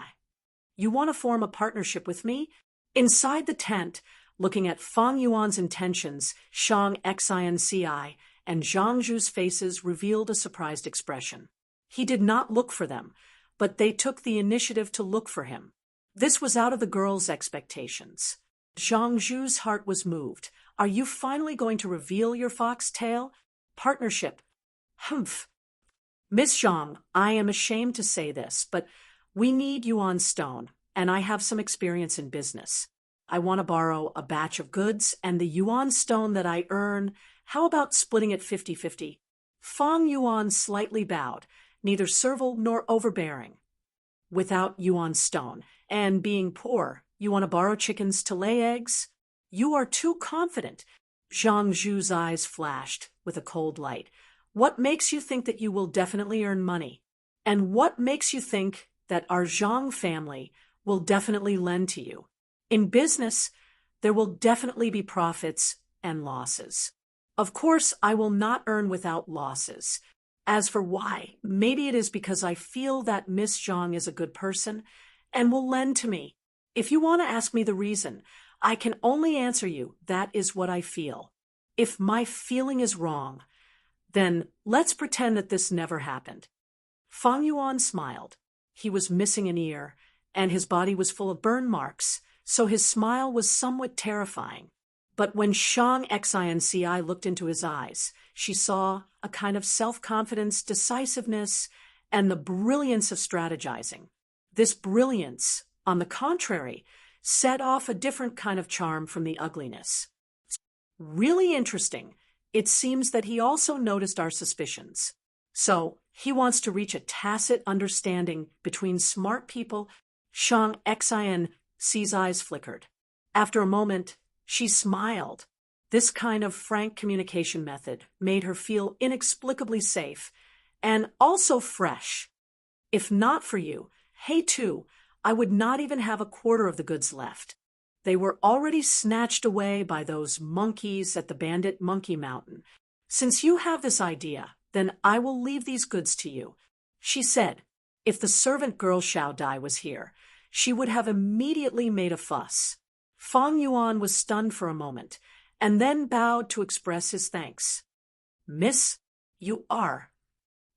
You want to form a partnership with me? Inside the tent, looking at Fang Yuan's intentions, Shang Xinci and Zhangzhu's faces revealed a surprised expression. He did not look for them, but they took the initiative to look for him. This was out of the girl's expectations. Zhangzhu's heart was moved. Are you finally going to reveal your foxtail? Partnership. Humph. Miss Zhang, I am ashamed to say this, but we need Yuan Stone. and I have some experience in business. I want to borrow a batch of goods and the yuan stone that I earn. How about splitting it 50-50? Fang Yuan slightly bowed, neither servile nor overbearing. Without yuan stone, and being poor, you want to borrow chickens to lay eggs? You are too confident. Zhang Zhu's eyes flashed with a cold light. What makes you think that you will definitely earn money? And what makes you think that our Zhang family will definitely lend to you? In business, there will definitely be profits and losses. Of course, I will not earn without losses. As for why, maybe it is because I feel that Miss Zhang is a good person and will lend to me. If you want to ask me the reason, I can only answer you that is what I feel. If my feeling is wrong, then let's pretend that this never happened. Fang Yuan smiled. He was missing an ear, and his body was full of burn marks, so his smile was somewhat terrifying. But when Shang Xinci looked into his eyes, she saw a kind of self-confidence, decisiveness, and the brilliance of strategizing. This brilliance, on the contrary, set off a different kind of charm from the ugliness. Really interesting. It seems that he also noticed our suspicions. So, he wants to reach a tacit understanding between smart people. Shang Xinci's eyes flickered. After a moment, she smiled. This kind of frank communication method made her feel inexplicably safe and also fresh. If not for you, hey too, I would not even have a quarter of the goods left. They were already snatched away by those monkeys at the Bandit Monkey Mountain. Since you have this idea, then I will leave these goods to you. She said, if the servant girl Xiao Dai was here, she would have immediately made a fuss. Fang Yuan was stunned for a moment, and then bowed to express his thanks. Miss, you are.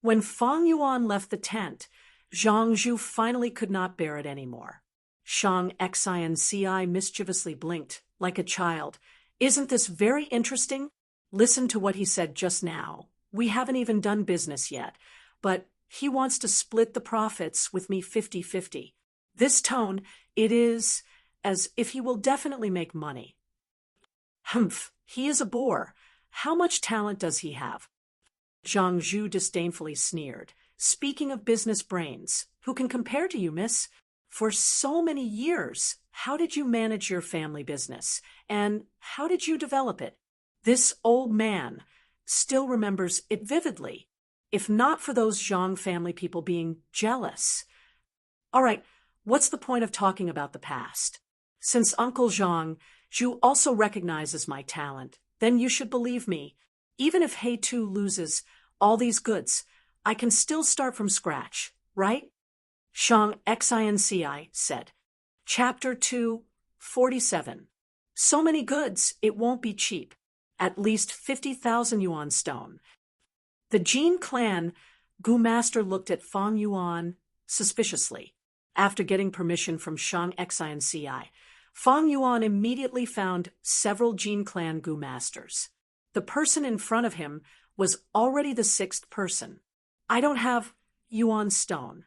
When Fang Yuan left the tent, Zhang Zhu finally could not bear it anymore. Shang Xinci mischievously blinked, like a child. Isn't this very interesting? Listen to what he said just now. We haven't even done business yet, but he wants to split the profits with me 50-50. This tone, it is as if he will definitely make money. Humph, he is a bore. How much talent does he have? Zhang Zhu disdainfully sneered. Speaking of business brains, who can compare to you, miss? For so many years, how did you manage your family business? And how did you develop it? This old man still remembers it vividly, if not for those Zhang family people being jealous. All right, what's the point of talking about the past? Since Uncle Zhang also recognizes my talent, then you should believe me. Even if He Tu loses all these goods, I can still start from scratch, right? Shang Xinci said. Chapter 2:47. So many goods, it won't be cheap. At least 50,000 yuan stone. The Jin clan Gu master looked at Fang Yuan suspiciously. After getting permission from Shang Xinci, Fang Yuan immediately found several Jin clan Gu masters. The person in front of him was already the sixth person. I don't have yuan stone.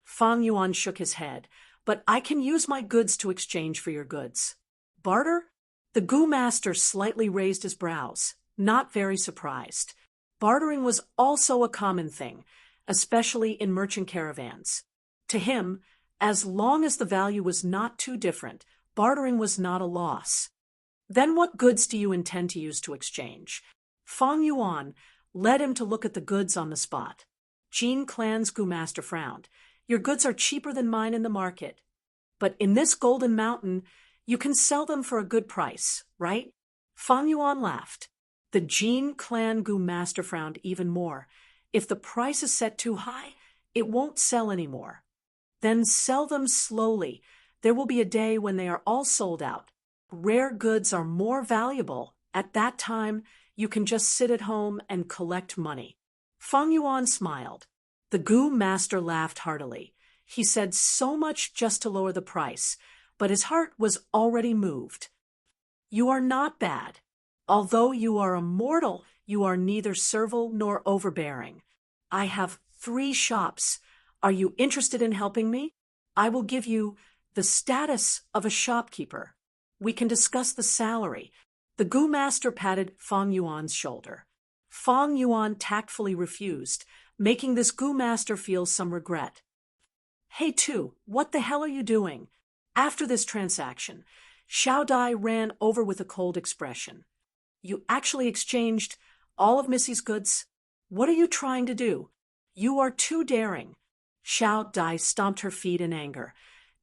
Fang Yuan shook his head, but I can use my goods to exchange for your goods. Barter? The Gu master slightly raised his brows, not very surprised. Bartering was also a common thing, especially in merchant caravans. To him, as long as the value was not too different, bartering was not a loss. Then what goods do you intend to use to exchange? Fang Yuan led him to look at the goods on the spot. Jin clan's Gu master frowned. Your goods are cheaper than mine in the market. But in this golden mountain, you can sell them for a good price, right? Fang Yuan laughed. The Jin clan Gu master frowned even more. If the price is set too high, it won't sell anymore. Then sell them slowly. There will be a day when they are all sold out. Rare goods are more valuable. At that time, you can just sit at home and collect money. Fang Yuan smiled. The Gu master laughed heartily. He said so much just to lower the price, but his heart was already moved. You are not bad. Although you are a mortal, you are neither servile nor overbearing. I have 3 shops. Are you interested in helping me? I will give you the status of a shopkeeper. We can discuss the salary. The Gu master patted Fang Yuan's shoulder. Fang Yuan tactfully refused, making this Gu master feel some regret. Hey Tu, what the hell are you doing? After this transaction, Xiao Dai ran over with a cold expression. You actually exchanged all of Missy's goods? What are you trying to do? You are too daring. Xiao Dai stomped her feet in anger.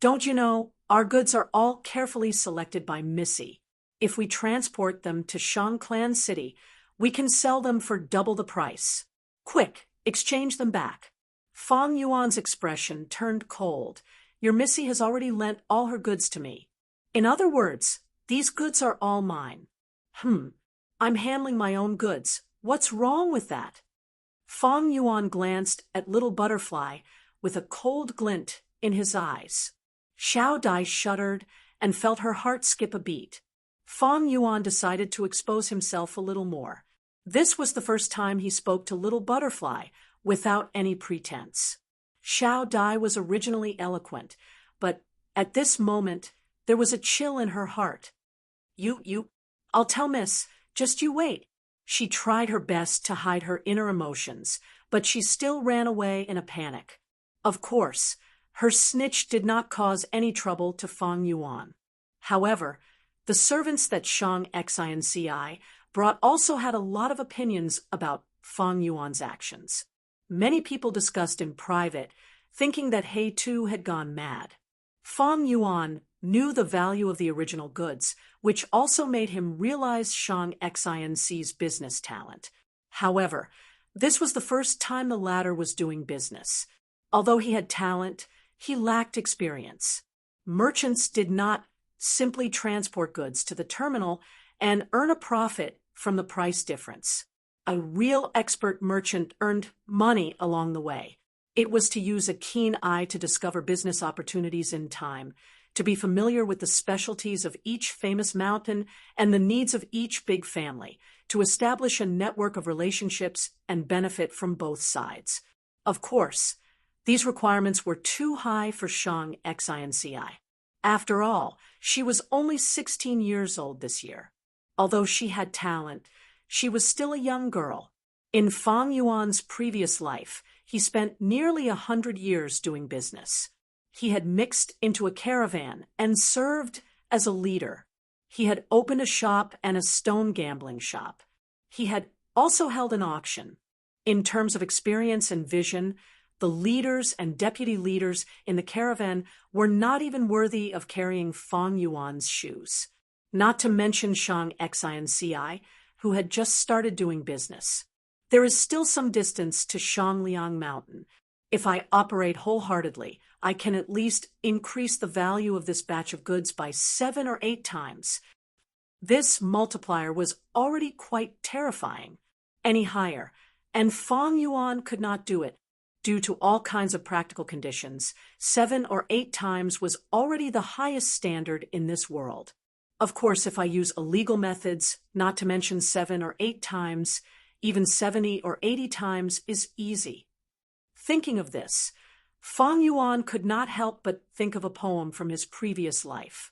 Don't you know, our goods are all carefully selected by Missy. If we transport them to Shang Clan City, we can sell them for double the price. Quick, exchange them back. Fang Yuan's expression turned cold. Your Missy has already lent all her goods to me. In other words, these goods are all mine. I'm handling my own goods. What's wrong with that? Fang Yuan glanced at Little Butterfly with a cold glint in his eyes. Xiao Dai shuddered and felt her heart skip a beat. Fang Yuan decided to expose himself a little more. This was the first time he spoke to Little Butterfly without any pretense. Xiao Dai was originally eloquent, but at this moment there was a chill in her heart. I'll tell Miss, just you wait. She tried her best to hide her inner emotions, but she still ran away in a panic. Of course, her snitch did not cause any trouble to Fang Yuan. However, the servants that Shang Xinci brought also had a lot of opinions about Fang Yuan's actions. Many people discussed in private, thinking that He Tu had gone mad. Fang Yuan knew the value of the original goods, which also made him realize Shang Xinci's business talent. However, this was the first time the latter was doing business. Although he had talent, he lacked experience. Merchants did not simply transport goods to the terminal and earn a profit from the price difference. A real expert merchant earned money along the way. It was to use a keen eye to discover business opportunities in time, to be familiar with the specialties of each famous mountain and the needs of each big family, to establish a network of relationships and benefit from both sides. Of course, these requirements were too high for Shang Xinci. After all, she was only 16 years old this year. Although she had talent, she was still a young girl. In Fang Yuan's previous life, he spent nearly 100 years doing business. He had mixed into a caravan and served as a leader. He had opened a shop and a stone gambling shop. He had also held an auction. In terms of experience and vision, the leaders and deputy leaders in the caravan were not even worthy of carrying Fang Yuan's shoes. Not to mention Shang Xinci, who had just started doing business. There is still some distance to Shangliang Mountain. If I operate wholeheartedly, I can at least increase the value of this batch of goods by 7 or 8 times. This multiplier was already quite terrifying. Any higher, and Fang Yuan could not do it. Due to all kinds of practical conditions, 7 or 8 times was already the highest standard in this world. Of course, if I use illegal methods, not to mention 7 or 8 times, even 70 or 80 times is easy. Thinking of this, Fang Yuan could not help but think of a poem from his previous life.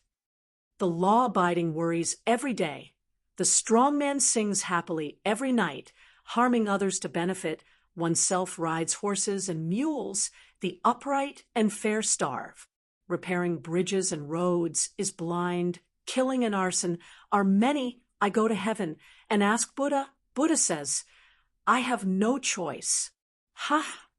The law-abiding worries every day. The strong man sings happily every night, harming others to benefit. Oneself rides horses and mules. The upright and fair starve. Repairing bridges and roads is blind. Killing and arson are many. I go to heaven and ask Buddha. Buddha says, I have no choice.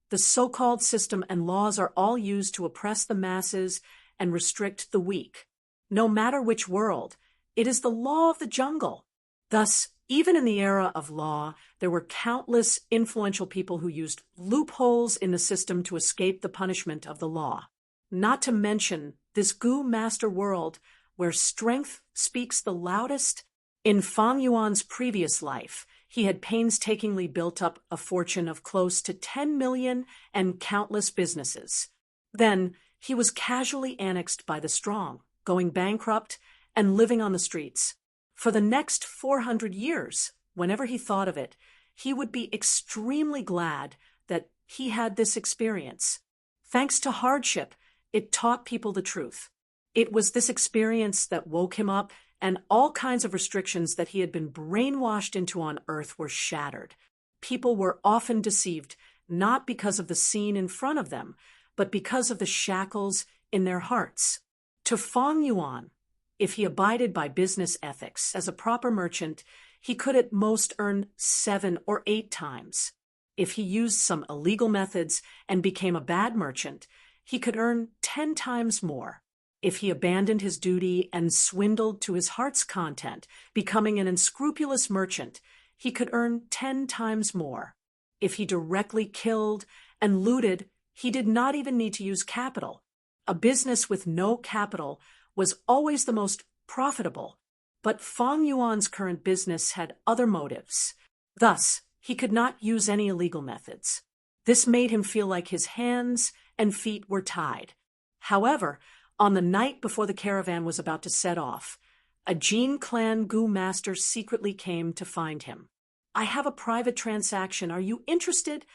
The so-called system and laws are all used to oppress the masses and restrict the weak. No matter which world, it is the law of the jungle. Thus, even in the era of law, there were countless influential people who used loopholes in the system to escape the punishment of the law. Not to mention this Gu master world where strength speaks the loudest. In Fang Yuan's previous life, he had painstakingly built up a fortune of close to 10 million and countless businesses. Then he was casually annexed by the strong, going bankrupt and living on the streets. For the next 400 years, whenever he thought of it, he would be extremely glad that he had this experience. Thanks to hardship, it taught people the truth. It was this experience that woke him up, and all kinds of restrictions that he had been brainwashed into on Earth were shattered. People were often deceived, not because of the scene in front of them, but because of the shackles in their hearts. To Fong Yuan, if he abided by business ethics as a proper merchant, he could at most earn 7 or 8 times. If he used some illegal methods and became a bad merchant, he could earn 10 times more. If he abandoned his duty and swindled to his heart's content, becoming an unscrupulous merchant, he could earn 10 times more. If he directly killed and looted, he did not even need to use capital. A business with no capital was always the most profitable, but Fong Yuan's current business had other motives. Thus, he could not use any illegal methods. This made him feel like his hands and feet were tied. However, on the night before the caravan was about to set off, a Jin clan Gu master secretly came to find him. "I have a private transaction. Are you interested?"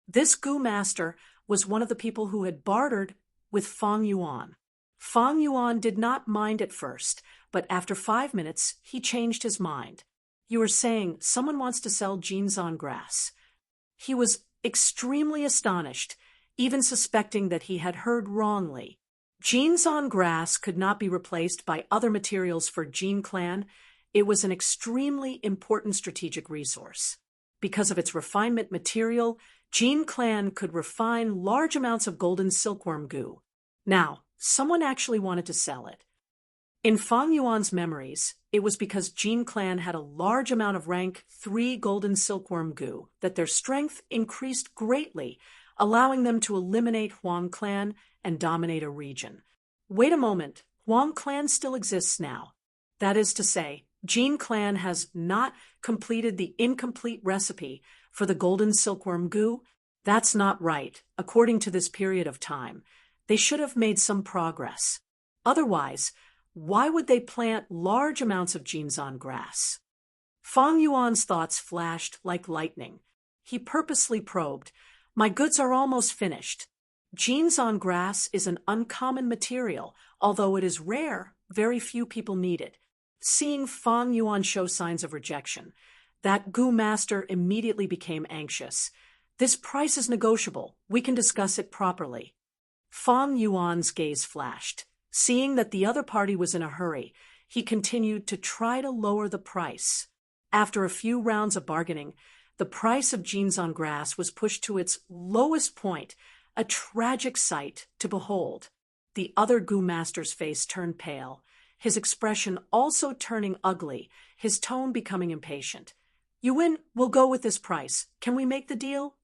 This Gu master was one of the people who had bartered with Fong Yuan. Fong Yuan did not mind at first, but after 5 minutes, he changed his mind. "You are saying someone wants to sell jeans on grass." He was extremely astonished, even suspecting that he had heard wrongly. Jeans on grass could not be replaced by other materials for Jin Clan. It was an extremely important strategic resource. Because of its refinement material, Jin Clan could refine large amounts of golden silkworm goo. Now, someone actually wanted to sell it. In Fong Yuan's memories, it was because Jin Clan had a large amount of rank 3 golden silkworm goo that their strength increased greatly, allowing them to eliminate Huang Clan and dominate a region. Wait a moment, Huang Clan still exists now. That is to say, Jin Clan has not completed the incomplete recipe for the golden silkworm goo. That's not right, according to this period of time. They should have made some progress. Otherwise, why would they plant large amounts of jeans on grass? Fong Yuan's thoughts flashed like lightning. He purposely probed. "My goods are almost finished." Jeans on grass is an uncommon material. Although it is rare, very few people need it. Seeing Fong Yuan show signs of rejection, that Gu master immediately became anxious. "This price is negotiable. We can discuss it properly." Fong Yuan's gaze flashed. Seeing that the other party was in a hurry, he continued to try to lower the price. After a few rounds of bargaining, the price of jeans on grass was pushed to its lowest point, a tragic sight to behold. The other Gu master's face turned pale, his expression also turning ugly, his tone becoming impatient. "You win, we'll go with this price. Can we make the deal?"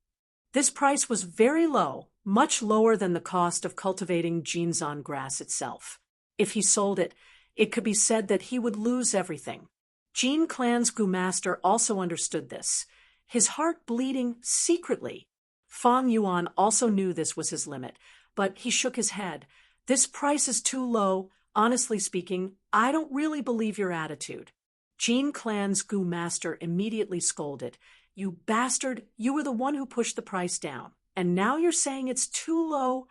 This price was very low, much lower than the cost of cultivating jeans on grass itself. If he sold it, it could be said that he would lose everything. Jin Clan's Gu master also understood this, his heart bleeding secretly. Fong Yuan also knew this was his limit, but he shook his head. "This price is too low. Honestly speaking, I don't really believe your attitude." Jin Clan's Gu master immediately scolded. "You bastard, you were the one who pushed the price down, and now you're saying it's too low?"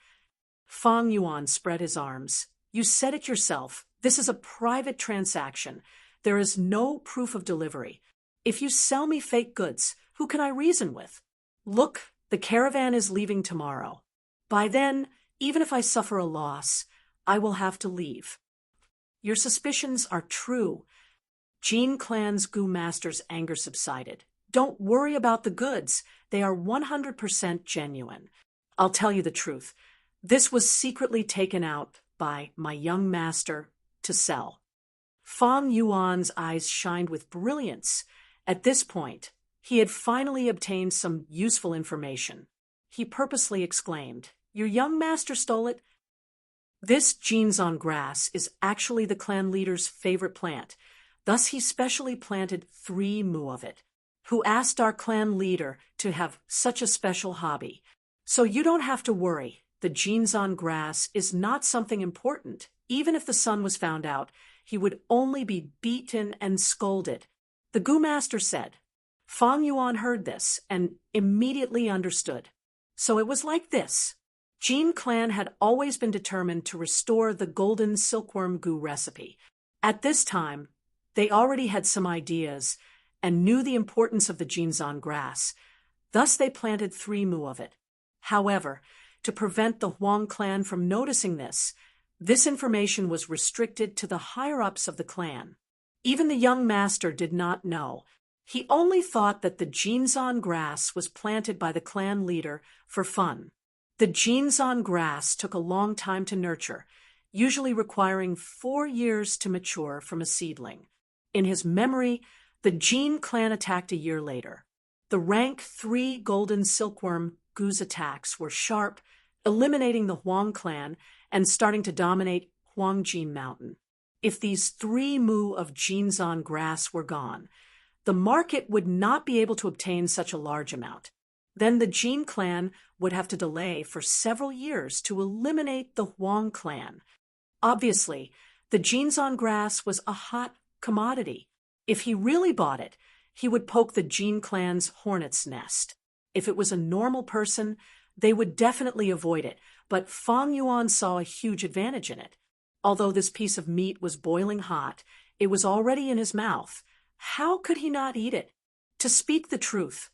Fong Yuan spread his arms. "You said it yourself. This is a private transaction. There is no proof of delivery. If you sell me fake goods, who can I reason with? Look, the caravan is leaving tomorrow. By then, even if I suffer a loss, I will have to leave." "Your suspicions are true." Jin Clan's Gu master's anger subsided. "Don't worry about the goods. They are 100% genuine. I'll tell you the truth. This was secretly taken out by my young master to sell." Fong Yuan's eyes shined with brilliance. At this point, he had finally obtained some useful information. He purposely exclaimed, "Your young master stole it?" This jeans on grass is actually the clan leader's favorite plant. Thus he specially planted 3 mu of it. Who asked our clan leader to have such a special hobby. So you don't have to worry. The jeans on grass is not something important. Even if the son was found out, he would only be beaten and scolded. The Gu master said. Fong Yuan heard this and immediately understood. So it was like this. Jin clan had always been determined to restore the golden silkworm goo recipe. At this time, they already had some ideas and knew the importance of the Jinzan grass. Thus they planted 3 mu of it. However, to prevent the Huang clan from noticing this information was restricted to the higher-ups of the clan. Even the young master did not know. He only thought that the Jinzan grass was planted by the clan leader for fun. The Jinzan grass took a long time to nurture, usually requiring 4 years to mature from a seedling. In his memory, the Jin clan attacked a year later. The rank 3 golden silkworm goose attacks were sharp, eliminating the Huang clan and starting to dominate Huangjin Mountain. If these 3 mu of Jinzan grass were gone, the market would not be able to obtain such a large amount. Then the Jin clan would have to delay for several years to eliminate the Huang clan. Obviously, the Jinzan grass was a hot commodity. If he really bought it, he would poke the Jin clan's hornet's nest. If it was a normal person, they would definitely avoid it, but Fang Yuan saw a huge advantage in it. Although this piece of meat was boiling hot, it was already in his mouth. How could he not eat it? To speak the truth,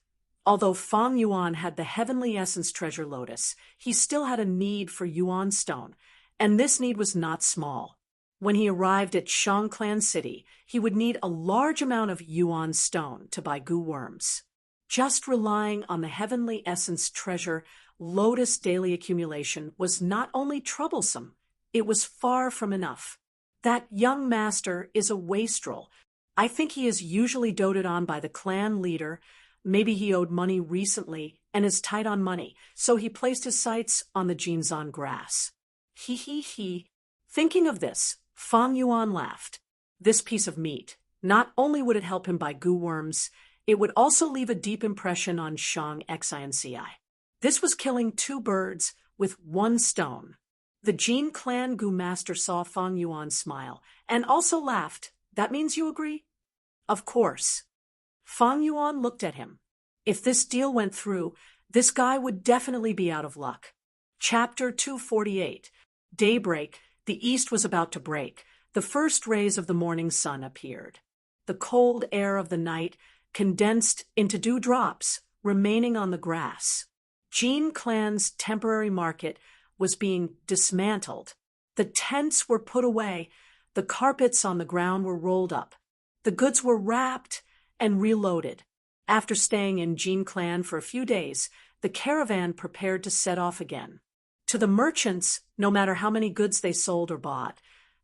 although Fang Yuan had the heavenly essence treasure lotus, he still had a need for Yuan stone, and this need was not small. When he arrived at Shang Clan City, he would need a large amount of Yuan stone to buy goo worms. Just relying on the heavenly essence treasure lotus daily accumulation was not only troublesome, it was far from enough. That young master is a wastrel. I think he is usually doted on by the clan leader. Maybe he owed money recently and is tight on money, so he placed his sights on the Jinzan grass. He. Thinking of this, Fang Yuan laughed. This piece of meat, not only would it help him buy goo worms, it would also leave a deep impression on Shang Xinci. This was killing 2 birds with 1 stone. The Jin clan goo master saw Fang Yuan smile and also laughed. That means you agree? Of course. Fang Yuan looked at him. If this deal went through, this guy would definitely be out of luck. Chapter 248. Daybreak. The east was about to break. The first rays of the morning sun appeared. The cold air of the night condensed into dewdrops, remaining on the grass. Jin clan's temporary market was being dismantled. The tents were put away. The carpets on the ground were rolled up. The goods were wrapped and reloaded. After staying in Jin clan for a few days, the caravan prepared to set off again. To the merchants, no matter how many goods they sold or bought,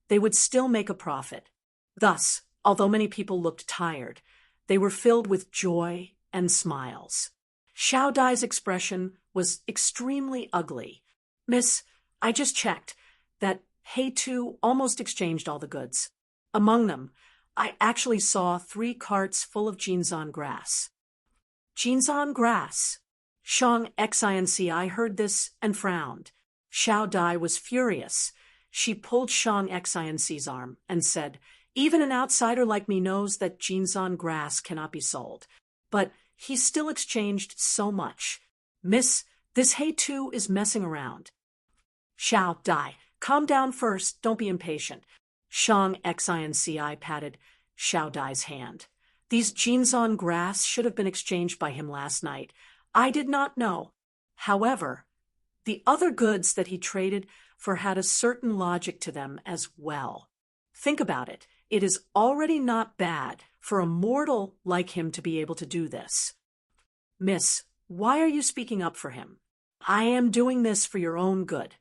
they would still make a profit. Thus, although many people looked tired, they were filled with joy and smiles. Xiao Dai's expression was extremely ugly. Miss, I just checked. That He Tu almost exchanged all the goods. Among them, I actually saw 3 carts full of Jinzan grass. Jinzan grass? Shang Xinci heard this and frowned. Xiao Dai was furious. She pulled Shang Xinci's arm and said, even an outsider like me knows that Jinzan grass cannot be sold. But he still exchanged so much. Miss, this He Tu is messing around. Xiao Dai, calm down first, don't be impatient. Shang Xinci patted Xiao Dai's hand. These Jinzan grass should have been exchanged by him last night. I did not know. However, the other goods that he traded for had a certain logic to them as well. Think about it. It is already not bad for a mortal like him to be able to do this. Miss, why are you speaking up for him? I am doing this for your own good.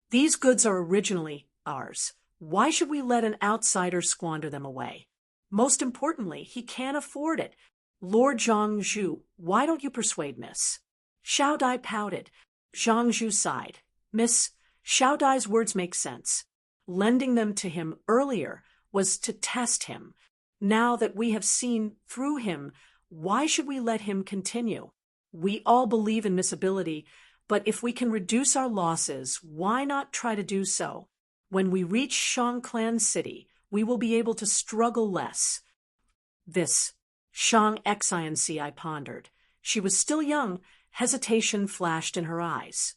These goods are originally ours. Why should we let an outsider squander them away? Most importantly, he can't afford it. Lord Zhangzhu, why don't you persuade Miss? Xiao Dai pouted. Zhangzhu sighed. Miss, Xiao Dai's words make sense. Lending them to him earlier was to test him. Now that we have seen through him, why should we let him continue? We all believe in miscibility, but if we can reduce our losses, why not try to do so? When we reach Shang Clan City, we will be able to struggle less. This, Shang Xinci pondered. She was still young. Hesitation flashed in her eyes.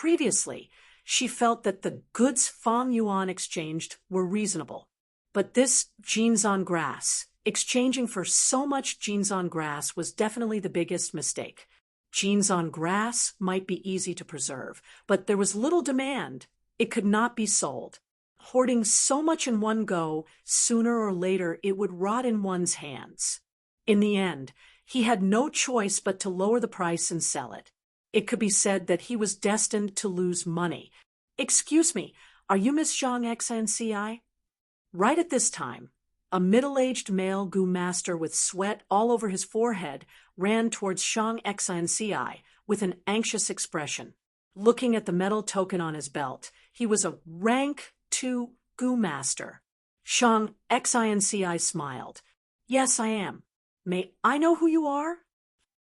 Previously, she felt that the goods Fang Yuan exchanged were reasonable. But this jeans on grass, exchanging for so much jeans on grass, was definitely the biggest mistake. Jeans on grass might be easy to preserve, but there was little demand. It could not be sold. Hoarding so much in one go, sooner or later it would rot in one's hands. In the end, he had no choice but to lower the price and sell it. It could be said that he was destined to lose money. "Excuse me, are you Miss Zhang XNCI?" Right at this time, a middle-aged male gu master with sweat all over his forehead ran towards Zhang XNCI with an anxious expression. Looking at the metal token on his belt, he was a rank 2 gu master. Zhang XNCI smiled. "Yes, I am. May I know who you are?"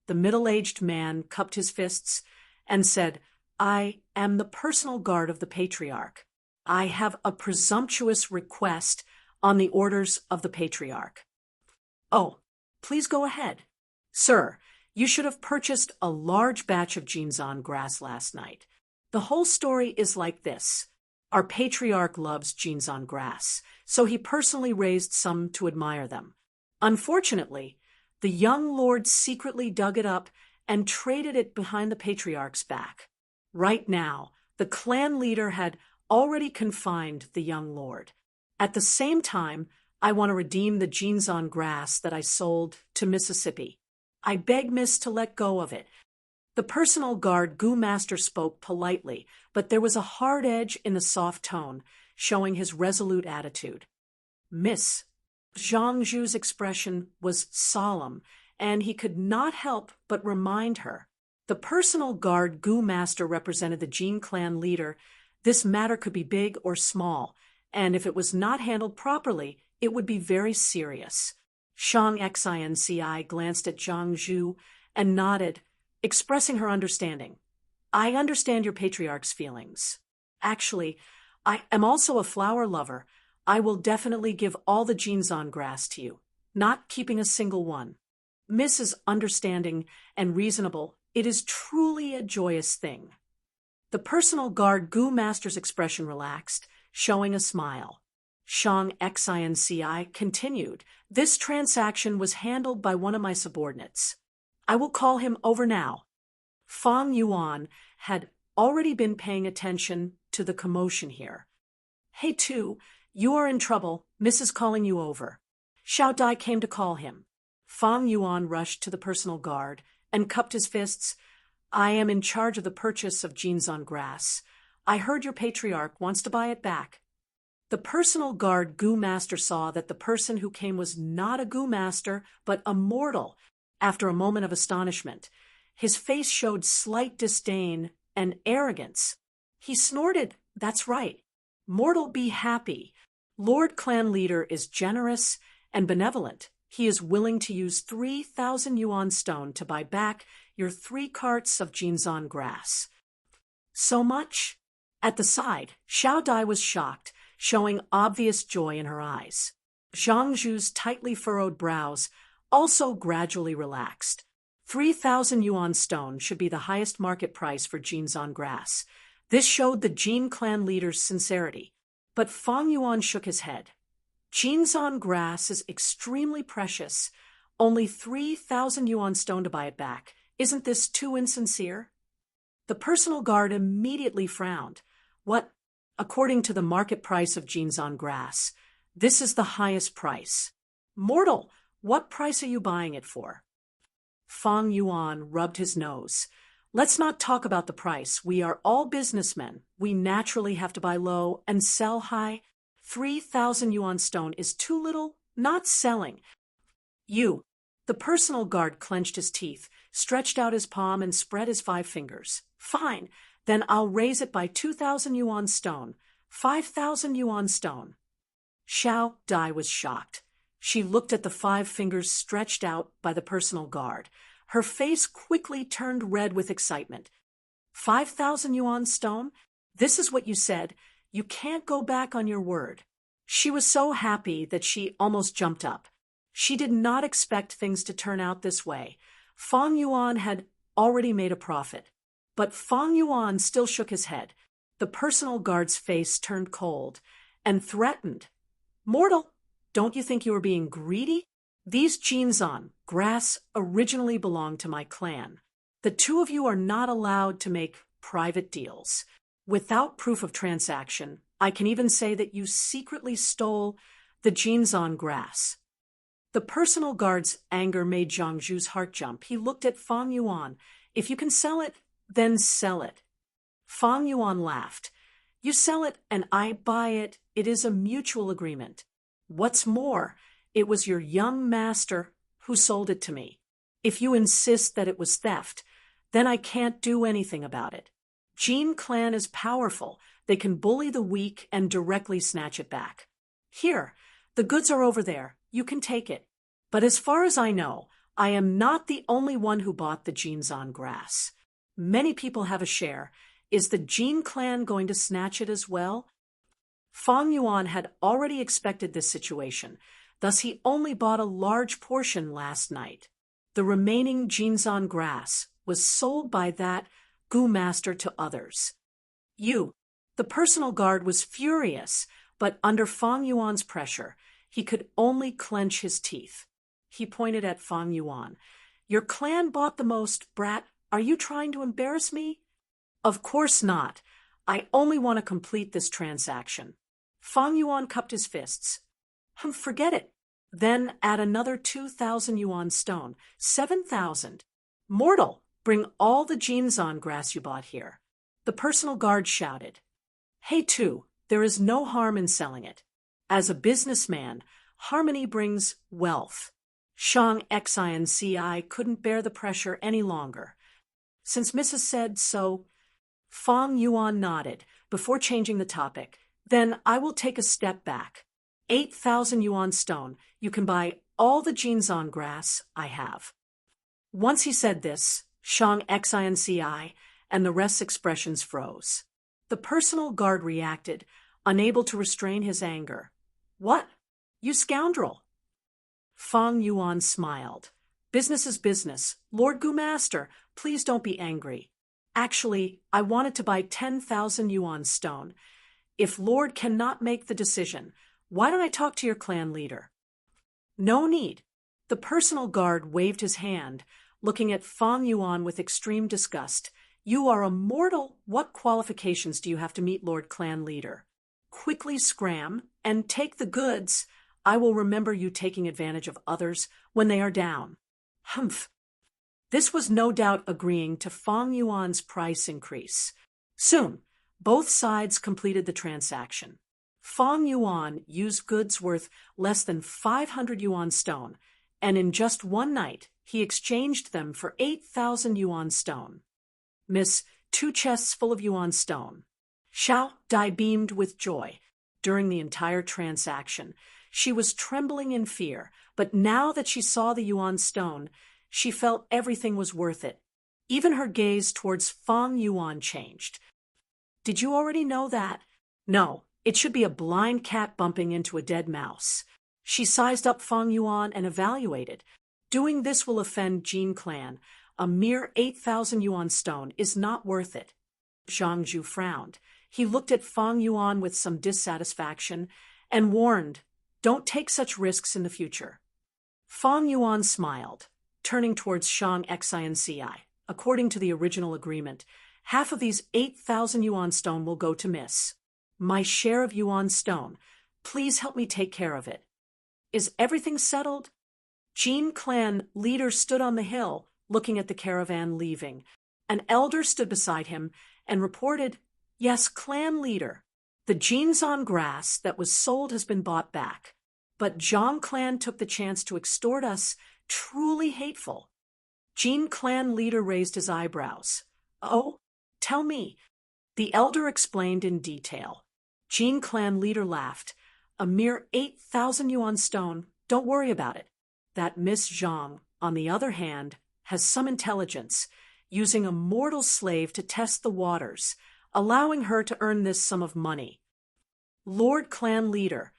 The middle-aged man cupped his fists and said, "I am the personal guard of the Patriarch. I have a presumptuous request on the orders of the Patriarch." "Oh, please go ahead." "Sir, you should have purchased a large batch of jeans on grass last night. The whole story is like this. Our Patriarch loves jeans on grass, so he personally raised some to admire them. Unfortunately, the young lord secretly dug it up and traded it behind the Patriarch's back. Right now, the clan leader had already confined the young lord. At the same time, I want to redeem the jeans on grass that I sold to Mississippi. I beg Miss to let go of it." The personal guard gu master spoke politely, but there was a hard edge in the soft tone, showing his resolute attitude. Miss Zhang Zhu's expression was solemn, and he could not help but remind her. The personal guard gu master represented the Jin clan leader. This matter could be big or small, and if it was not handled properly, it would be very serious. Zhang XINCI glanced at Zhang Zhu and nodded, expressing her understanding. "I understand your Patriarch's feelings. Actually, I am also a flower lover. I will definitely give all the jeans on grass to you, not keeping a single one. Miss is understanding and reasonable. It is truly a joyous thing." The personal guard gu master's expression relaxed, showing a smile. Zhang XINCI continued, "This transaction was handled by one of my subordinates. I will call him over now." Fang Yuan had already been paying attention to the commotion here. "Hey, Tu, you are in trouble. Miss is calling you over." Xiao Dai came to call him. Fang Yuan rushed to the personal guard and cupped his fists. "I am in charge of the purchase of jeans on grass. I heard your Patriarch wants to buy it back." The personal guard gu master saw that the person who came was not a gu master, but a mortal. After a moment of astonishment, his face showed slight disdain and arrogance. He snorted, "That's right. Mortal, be happy. Lord Clan Leader is generous and benevolent. He is willing to use 3,000 yuan stone to buy back your 3 carts of jeans on grass." "So much?" At the side, Xiao Dai was shocked, showing obvious joy in her eyes. Zhang Zhu's tightly furrowed brows also gradually relaxed. 3,000 yuan stone should be the highest market price for jeans on grass. This showed the Jin clan leader's sincerity. But Fang Yuan shook his head. "Jeans on grass is extremely precious. Only 3,000 yuan stone to buy it back. Isn't this too insincere?" The personal guard immediately frowned. "What? According to the market price of jeans on grass, this is the highest price. Mortal, what price are you buying it for?" Fang Yuan rubbed his nose. "Let's not talk about the price. We are all businessmen. We naturally have to buy low and sell high. 3,000 yuan stone is too little, not selling." "You." The personal guard clenched his teeth, stretched out his palm, and spread his 5 fingers. "Fine, then I'll raise it by 2,000 yuan stone, 5,000 yuan stone." Xiao Dai was shocked. She looked at the 5 fingers stretched out by the personal guard. Her face quickly turned red with excitement. 5,000 yuan stone? This is what you said. You can't go back on your word." She was so happy that she almost jumped up. She did not expect things to turn out this way. Fang Yuan had already made a profit. But Fang Yuan still shook his head. The personal guard's face turned cold and threatened. Mortal, don't you think you are being greedy? These Jinzan grass originally belonged to my clan. The two of you are not allowed to make private deals. Without proof of transaction, I can even say that you secretly stole the Jinzan grass. The personal guard's anger made Zhang Zhu's heart jump. He looked at Fang Yuan. If you can sell it, then sell it. Fang Yuan laughed. You sell it and I buy it. It is a mutual agreement. What's more, it was your young master who sold it to me. If you insist that it was theft, then I can't do anything about it. Jin clan is powerful. They can bully the weak and directly snatch it back. Here, the goods are over there. You can take it. But as far as I know, I am not the only one who bought the Jinzan grass. Many people have a share. Is the Jin clan going to snatch it as well? Fang Yuan had already expected this situation, thus he only bought a large portion last night. The remaining Jinzan grass was sold by that Gu master to others. The personal guard was furious, but under Fang Yuan's pressure, he could only clench his teeth. He pointed at Fang Yuan. Your clan bought the most, brat. Are you trying to embarrass me? Of course not. I only want to complete this transaction. Fang Yuan cupped his fists. Forget it. Then add another 2,000 yuan stone, 7,000. Mortal, bring all the Jinzan grass you bought here. The personal guard shouted. Hey, Tu, there is no harm in selling it. As a businessman, harmony brings wealth. Shang Xinci couldn't bear the pressure any longer. Since Mrs. said so, Fang Yuan nodded before changing the topic. Then I will take a step back. 8,000 yuan stone. You can buy all the Jinzan grass I have. Once he said this, Shang Xinci and the rest's expressions froze. The personal guard reacted, unable to restrain his anger. What? You scoundrel! Fang Yuan smiled. Business is business. Lord Gu Master, please don't be angry. Actually, I wanted to buy 10,000 yuan stone. If Lord cannot make the decision, why don't I talk to your clan leader? No need. The personal guard waved his hand, looking at Fang Yuan with extreme disgust. You are a mortal. What qualifications do you have to meet Lord Clan Leader? Quickly scram and take the goods. I will remember you taking advantage of others when they are down. Humph. This was no doubt agreeing to Fang Yuan's price increase. Soon, both sides completed the transaction. Fang Yuan used goods worth less than 500 yuan stone, and in just one night, he exchanged them for 8,000 yuan stone. Miss, 2 chests full of yuan stone. Xiao Dai beamed with joy. During the entire transaction, she was trembling in fear, but now that she saw the yuan stone, she felt everything was worth it. Even her gaze towards Fang Yuan changed. Did you already know that? No, it should be a blind cat bumping into a dead mouse. She sized up Fang Yuan and evaluated. Doing this will offend Jin clan. A mere 8,000 yuan stone is not worth it. Zhang Zhu frowned. He looked at Fang Yuan with some dissatisfaction and warned, don't take such risks in the future. Fang Yuan smiled, turning towards Shang Xinci. According to the original agreement, half of these 8,000 yuan stone will go to Miss. My share of yuan stone. Please help me take care of it. Is everything settled? Jin clan leader stood on the hill, looking at the caravan leaving. An elder stood beside him and reported, Yes, clan leader. The Jinzan grass that was sold has been bought back. But Zhang clan took the chance to extort us. Truly hateful. Jin clan leader raised his eyebrows. Oh, tell me. The elder explained in detail. Jin clan leader laughed. A mere 8,000 yuan stone. Don't worry about it. That Miss Zhang, on the other hand, has some intelligence, using a mortal slave to test the waters, allowing her to earn this sum of money. Lord Clan Leader,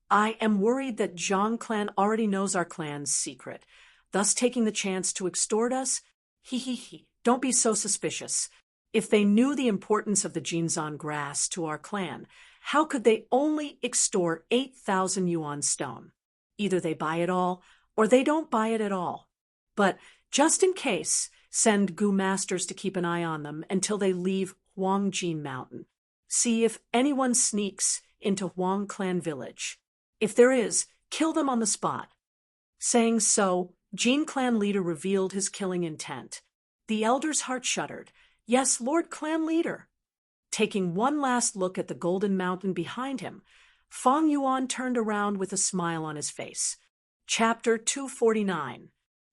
I am worried that Zhang clan already knows our clan's secret, thus taking the chance to extort us. He. Don't be so suspicious. If they knew the importance of the Jinzan grass to our clan, how could they only extort 8,000 yuan stone? Either they buy it all, or they don't buy it at all. But just in case, send Gu masters to keep an eye on them until they leave Huangjin Mountain. See if anyone sneaks into Huang clan village. If there is, kill them on the spot. Saying so, Jin clan leader revealed his killing intent. The elder's heart shuddered. Yes, Lord clan leader. Taking one last look at the golden mountain behind him, Fang Yuan turned around with a smile on his face. Chapter 249.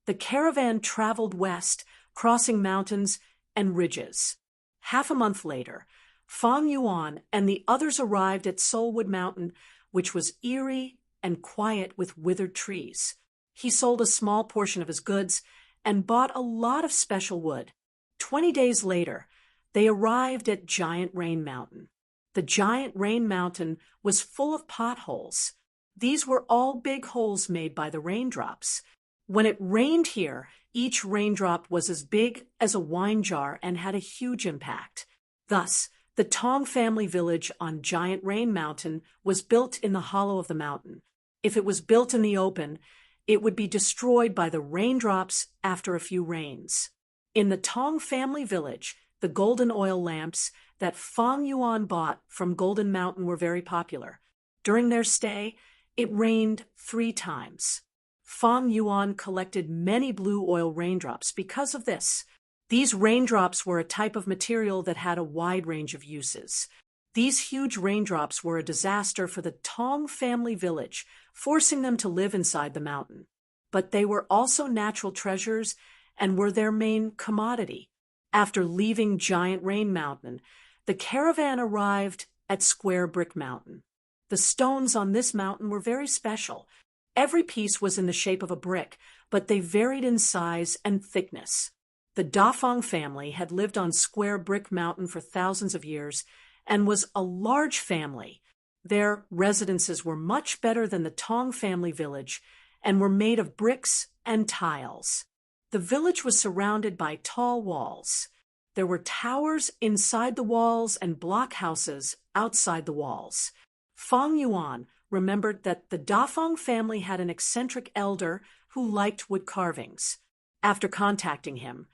The caravan traveled west, crossing mountains and ridges. Half a month later, Fang Yuan and the others arrived at Soulwood Mountain, which was eerie and quiet with withered trees. He sold a small portion of his goods and bought a lot of special wood. 20 days later, they arrived at Giant Rain Mountain. The Giant Rain Mountain was full of potholes. These were all big holes made by the raindrops. When it rained here, each raindrop was as big as a wine jar and had a huge impact. Thus, the Tong family village on Giant Rain Mountain was built in the hollow of the mountain. If it was built in the open, it would be destroyed by the raindrops after a few rains. In the Tong family village, the golden oil lamps that Fang Yuan bought from Golden Mountain were very popular. During their stay, it rained 3 times. Fang Yuan collected many blue oil raindrops because of this. These raindrops were a type of material that had a wide range of uses. These huge raindrops were a disaster for the Tong family village, forcing them to live inside the mountain. But they were also natural treasures and were their main commodity. After leaving Giant Rain Mountain, the caravan arrived at Square Brick Mountain. The stones on this mountain were very special. Every piece was in the shape of a brick, but they varied in size and thickness. The Dafeng family had lived on Square Brick Mountain for thousands of years and was a large family. Their residences were much better than the Tong family village and were made of bricks and tiles. The village was surrounded by tall walls. There were towers inside the walls and blockhouses outside the walls. Fang Yuan remembered that the Dafeng family had an eccentric elder who liked wood carvings. After contacting him,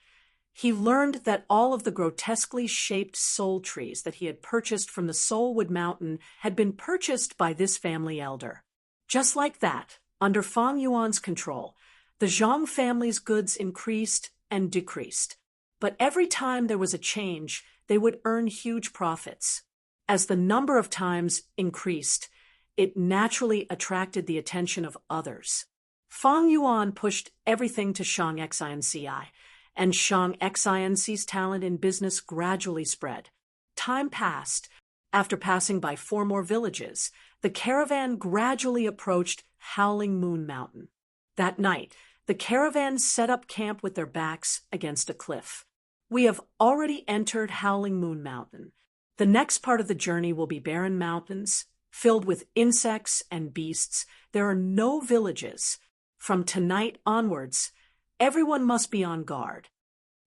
he learned that all of the grotesquely shaped soul trees that he had purchased from the Soulwood Mountain had been purchased by this family elder. Just like that, under Fang Yuan's control, the Zhang family's goods increased and decreased. But every time there was a change, they would earn huge profits. As the number of times increased, it naturally attracted the attention of others. Fang Yuan pushed everything to Shang Xinci, and Shang Xinc's talent in business gradually spread. Time passed. After passing by 4 more villages, the caravan gradually approached Howling Moon Mountain. That night, the caravan set up camp with their backs against a cliff. We have already entered Howling Moon Mountain. The next part of the journey will be barren mountains, filled with insects and beasts. There are no villages. From tonight onwards, everyone must be on guard.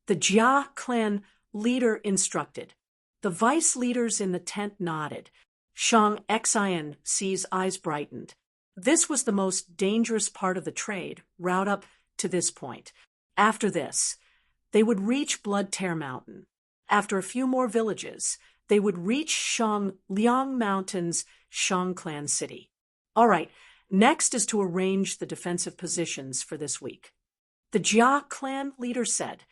The Jia clan leader instructed. The vice leaders in the tent nodded. Shang Xinc's eyes brightened. This was the most dangerous part of the trade route up to this point. After this, they would reach Blood Tear Mountain. After a few more villages, they would reach Shang Liang Mountain's Shang clan city. All right, next is to arrange the defensive positions for this week. The Jia clan leader said.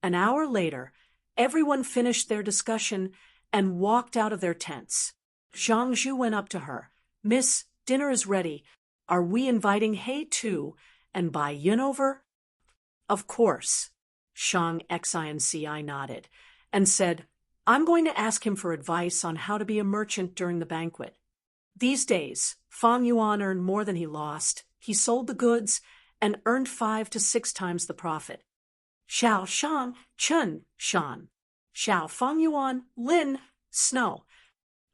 An hour later, everyone finished their discussion and walked out of their tents. Zhang Zhu went up to her. Miss, dinner is ready. Are we inviting He too, and Bai Yin over? Of course. Shang Xinci nodded and said, I'm going to ask him for advice on how to be a merchant during the banquet. These days, Fang Yuan earned more than he lost. He sold the goods and earned 5 to 6 times the profit. Xiao Shang Chen Shan. Xiao Fang Yuan Lin Snow.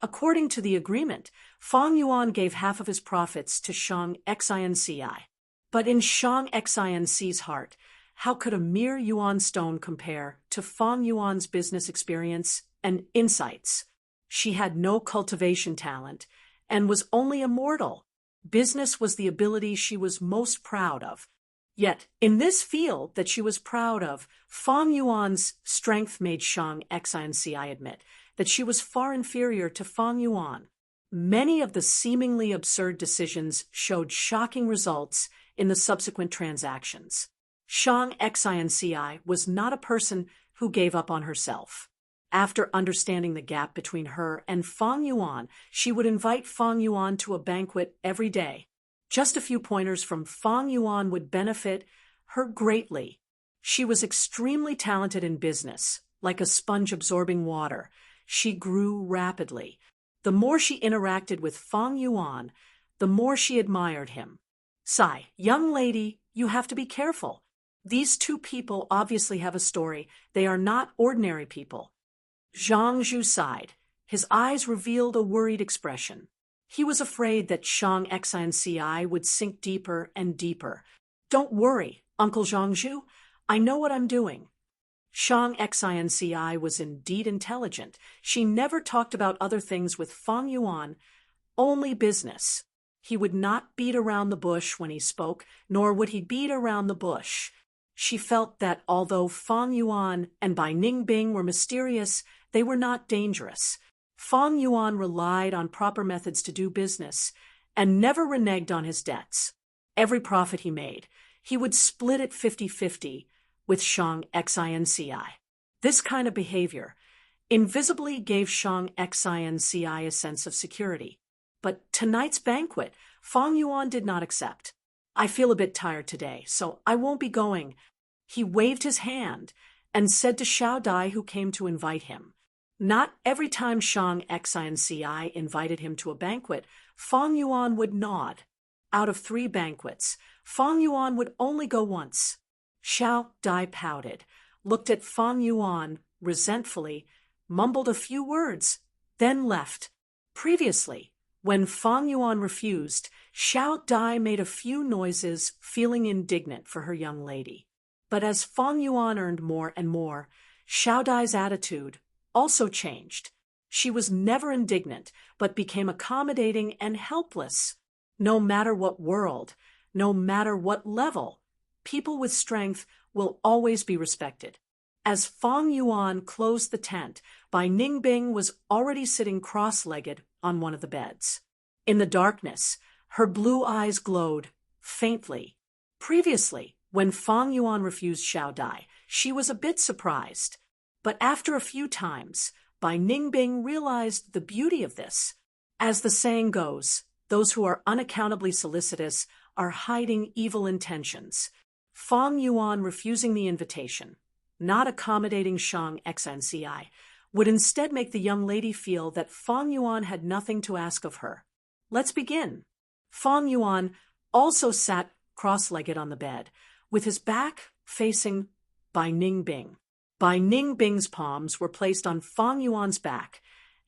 According to the agreement, Fang Yuan gave half of his profits to Shang Xinci. But in Shang Xinc's heart, How could a mere yuan stone compare to Fang Yuan's business experience and insights? She had no cultivation talent and was only a mortal. Business was the ability she was most proud of. Yet, in this field that she was proud of, Fang Yuan's strength made Shang Xinci admit that she was far inferior to Fang Yuan. Many of the seemingly absurd decisions showed shocking results in the subsequent transactions. Shang Xinci was not a person who gave up on herself. After understanding the gap between her and Fang Yuan, she would invite Fang Yuan to a banquet every day. Just a few pointers from Fang Yuan would benefit her greatly. She was extremely talented in business, like a sponge absorbing water. She grew rapidly. The more she interacted with Fang Yuan, the more she admired him. Sigh, young lady, you have to be careful. These two people obviously have a story. They are not ordinary people. Zhang Zhu sighed. His eyes revealed a worried expression. He was afraid that Shang Xinci would sink deeper and deeper. Don't worry, Uncle Zhang Zhu. I know what I'm doing. Shang Xinci was indeed intelligent. She never talked about other things with Fang Yuan, only business. He would not beat around the bush when he spoke, nor would he beat around the bush. She felt that although Fang Yuan and Bai Ningbing were mysterious, they were not dangerous. Fang Yuan relied on proper methods to do business and never reneged on his debts. Every profit he made, he would split it 50-50 with Shang Xinci. This kind of behavior invisibly gave Shang Xinci a sense of security. But tonight's banquet, Fang Yuan did not accept. I feel a bit tired today, so I won't be going. He waved his hand and said to Xiao Dai, who came to invite him. Not every time Shang Xinci invited him to a banquet, Fang Yuan would nod. Out of 3 banquets, Fang Yuan would only go once. Xiao Dai pouted, looked at Fang Yuan resentfully, mumbled a few words, then left. Previously, when Fang Yuan refused, Xiao Dai made a few noises, feeling indignant for her young lady. But as Fang Yuan earned more and more, Xiao Dai's attitude also changed. She was never indignant, but became accommodating and helpless. No matter what world, no matter what level, people with strength will always be respected. As Fang Yuan closed the tent, Bai Ningbing was already sitting cross-legged on one of the beds. In the darkness, her blue eyes glowed faintly. Previously, when Fang Yuan refused Xiao Dai, she was a bit surprised. But after a few times, Bai Ningbing realized the beauty of this. As the saying goes, those who are unaccountably solicitous are hiding evil intentions. Fang Yuan refusing the invitation, not accommodating Shang Xinci, would instead make the young lady feel that Fang Yuan had nothing to ask of her. Let's begin. Fang Yuan also sat cross-legged on the bed, with his back facing Bai Ningbing. Bai Ningbing's palms were placed on Fang Yuan's back,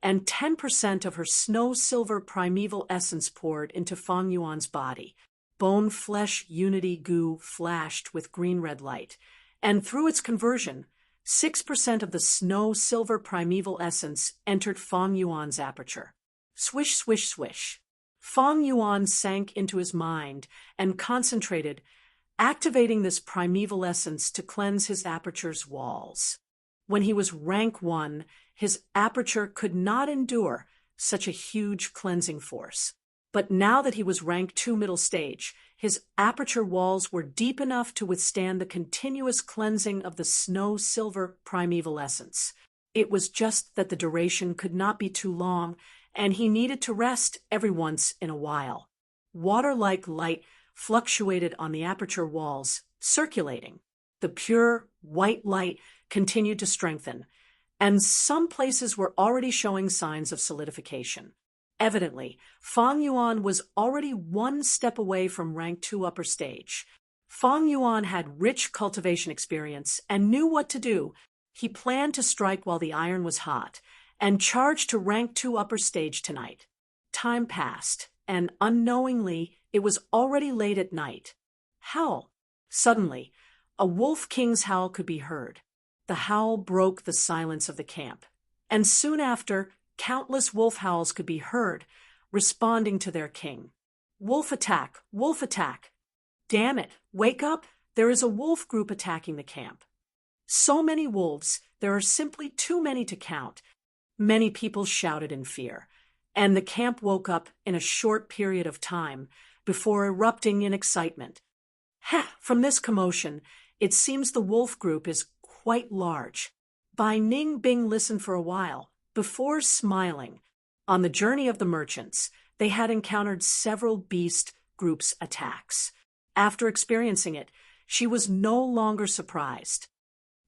and 10% of her snow-silver primeval essence poured into Fang Yuan's body. Bone-flesh unity goo flashed with green-red light, and through its conversion, 6% of the snow-silver primeval essence entered Fang Yuan's aperture. Swish, swish, swish. Fang Yuan sank into his mind and concentrated, activating this primeval essence to cleanse his aperture's walls. When he was rank 1, his aperture could not endure such a huge cleansing force. But now that he was rank 2 middle stage, his aperture walls were deep enough to withstand the continuous cleansing of the snow-silver primeval essence. It was just that the duration could not be too long, and he needed to rest every once in a while. Water-like light fluctuated on the aperture walls, circulating. The pure, white light continued to strengthen, and some places were already showing signs of solidification. Evidently, Fang Yuan was already 1 step away from rank 2 upper stage. Fang Yuan had rich cultivation experience and knew what to do. He planned to strike while the iron was hot, and charge to rank 2 upper stage tonight. Time passed, and unknowingly, it was already late at night. Howl! Suddenly, A wolf king's howl could be heard. The howl broke the silence of the camp, and soon after, countless wolf howls could be heard, responding to their king. Wolf attack! Wolf attack! Damn it! Wake up! There is a wolf group attacking the camp. So many wolves, there are simply too many to count. Many people shouted in fear, and the camp woke up in a short period of time before erupting in excitement. From this commotion, it seems the wolf group is quite large. Bai Ning Bing listened for a while, before smiling. On the journey of the merchants, they had encountered several beast groups' attacks. After experiencing it, she was no longer surprised.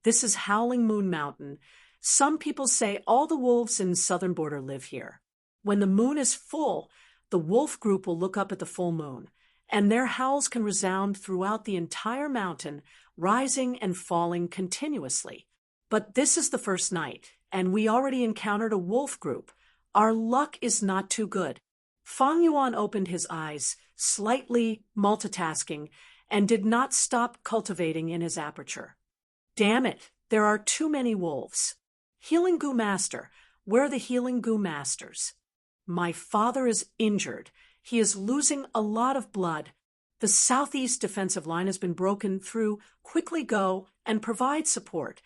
This is Howling Moon Mountain. Some people say all the wolves in southern border live here. When the moon is full, the wolf group will look up at the full moon, and their howls can resound throughout the entire mountain, rising and falling continuously. But this is the first night, and we already encountered a wolf group. Our luck is not too good. Fang Yuan opened his eyes, slightly multitasking, and did not stop cultivating in his aperture. Damn it, there are too many wolves. Healing Gu Master, where are the Healing Gu Masters? My father is injured. He is losing a lot of blood. The southeast defensive line has been broken through. Quickly go and provide support.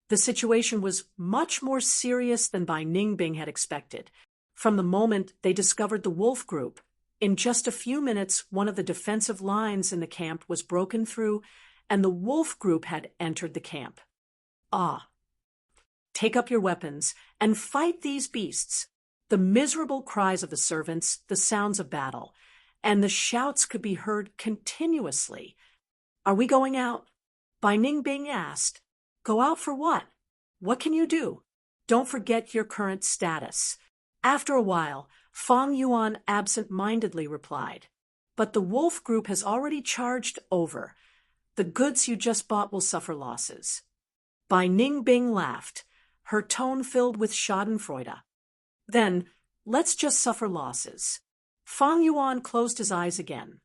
The situation was much more serious than Bai Ningbing had expected. From the moment they discovered the wolf group, in just a few minutes, one of the defensive lines in the camp was broken through, and the wolf group had entered the camp. Take up your weapons and fight these beasts. The miserable cries of the servants, the sounds of battle, and the shouts could be heard continuously. Are we going out? Bai Ningbing asked. Go out for what? What can you do? Don't forget your current status. After a while, Fang Yuan absent-mindedly replied, but the wolf group has already charged over. The goods you just bought will suffer losses. Bai Ningbing laughed, her tone filled with schadenfreude. Then, let's just suffer losses. Fang Yuan closed his eyes again.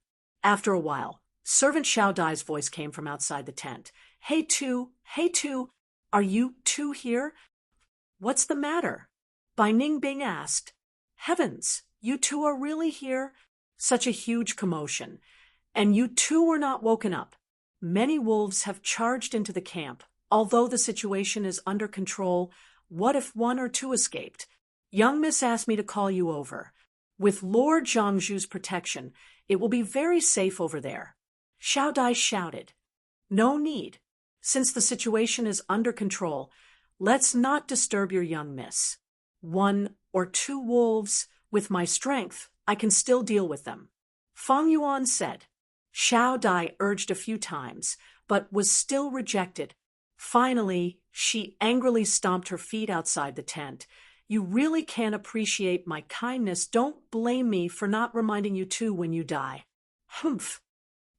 After a while, Servant Xiao Dai's voice came from outside the tent. Hey Tu, are you two here? What's the matter? Bai Ningbing asked. Heavens, you two are really here? Such a huge commotion. And you two were not woken up. Many wolves have charged into the camp. Although the situation is under control, what if one or two escaped? Young Miss asked me to call you over. With Lord Zhangzhu's protection, it will be very safe over there. Xiao Dai shouted. No need. Since the situation is under control, let's not disturb your young miss. 1 or 2 wolves, with my strength, I can still deal with them. Fang Yuan said. Xiao Dai urged a few times, but was still rejected. Finally, she angrily stomped her feet outside the tent. You really can't appreciate my kindness. Don't blame me for not reminding you two when you die. Humph.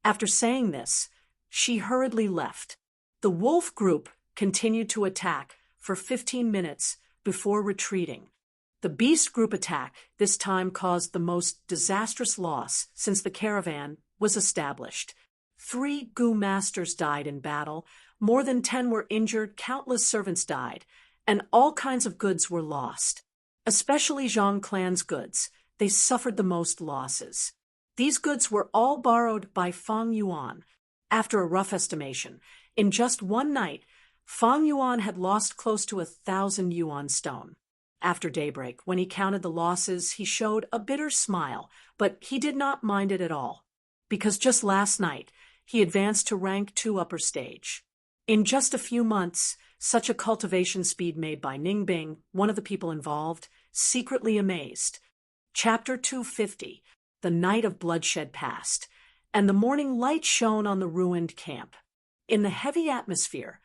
After saying this, she hurriedly left. The wolf group continued to attack for 15 minutes before retreating. The beast group attack this time caused the most disastrous loss since the caravan was established. 3 Gu masters died in battle, more than 10 were injured, countless servants died, and all kinds of goods were lost. Especially Zhang clan's goods, they suffered the most losses. These goods were all borrowed by Fang Yuan. After a rough estimation, in just one night, Fang Yuan had lost close to 1,000 yuan stone. After daybreak, when he counted the losses, he showed a bitter smile, but he did not mind it at all, because just last night, he advanced to rank 2 upper stage. In just a few months, such a cultivation speed made by Ningbing, one of the people involved, secretly amazed. Chapter 250, The night of bloodshed passed, and the morning light shone on the ruined camp. In the heavy atmosphere,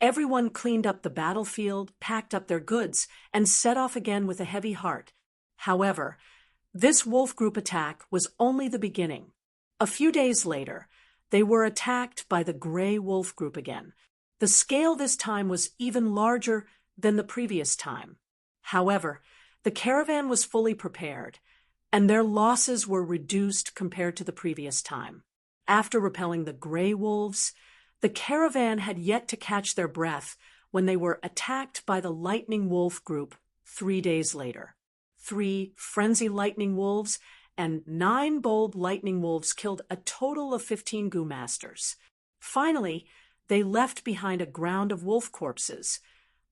everyone cleaned up the battlefield, packed up their goods, and set off again with a heavy heart. However, this wolf group attack was only the beginning. A few days later, they were attacked by the gray wolf group again. The scale this time was even larger than the previous time. However, the caravan was fully prepared, and their losses were reduced compared to the previous time. After repelling the gray wolves, The caravan had yet to catch their breath when they were attacked by the Lightning Wolf group 3 days later. 3 frenzy lightning wolves and 9 bold lightning wolves killed a total of 15 Goo Masters. Finally, they left behind a ground of wolf corpses,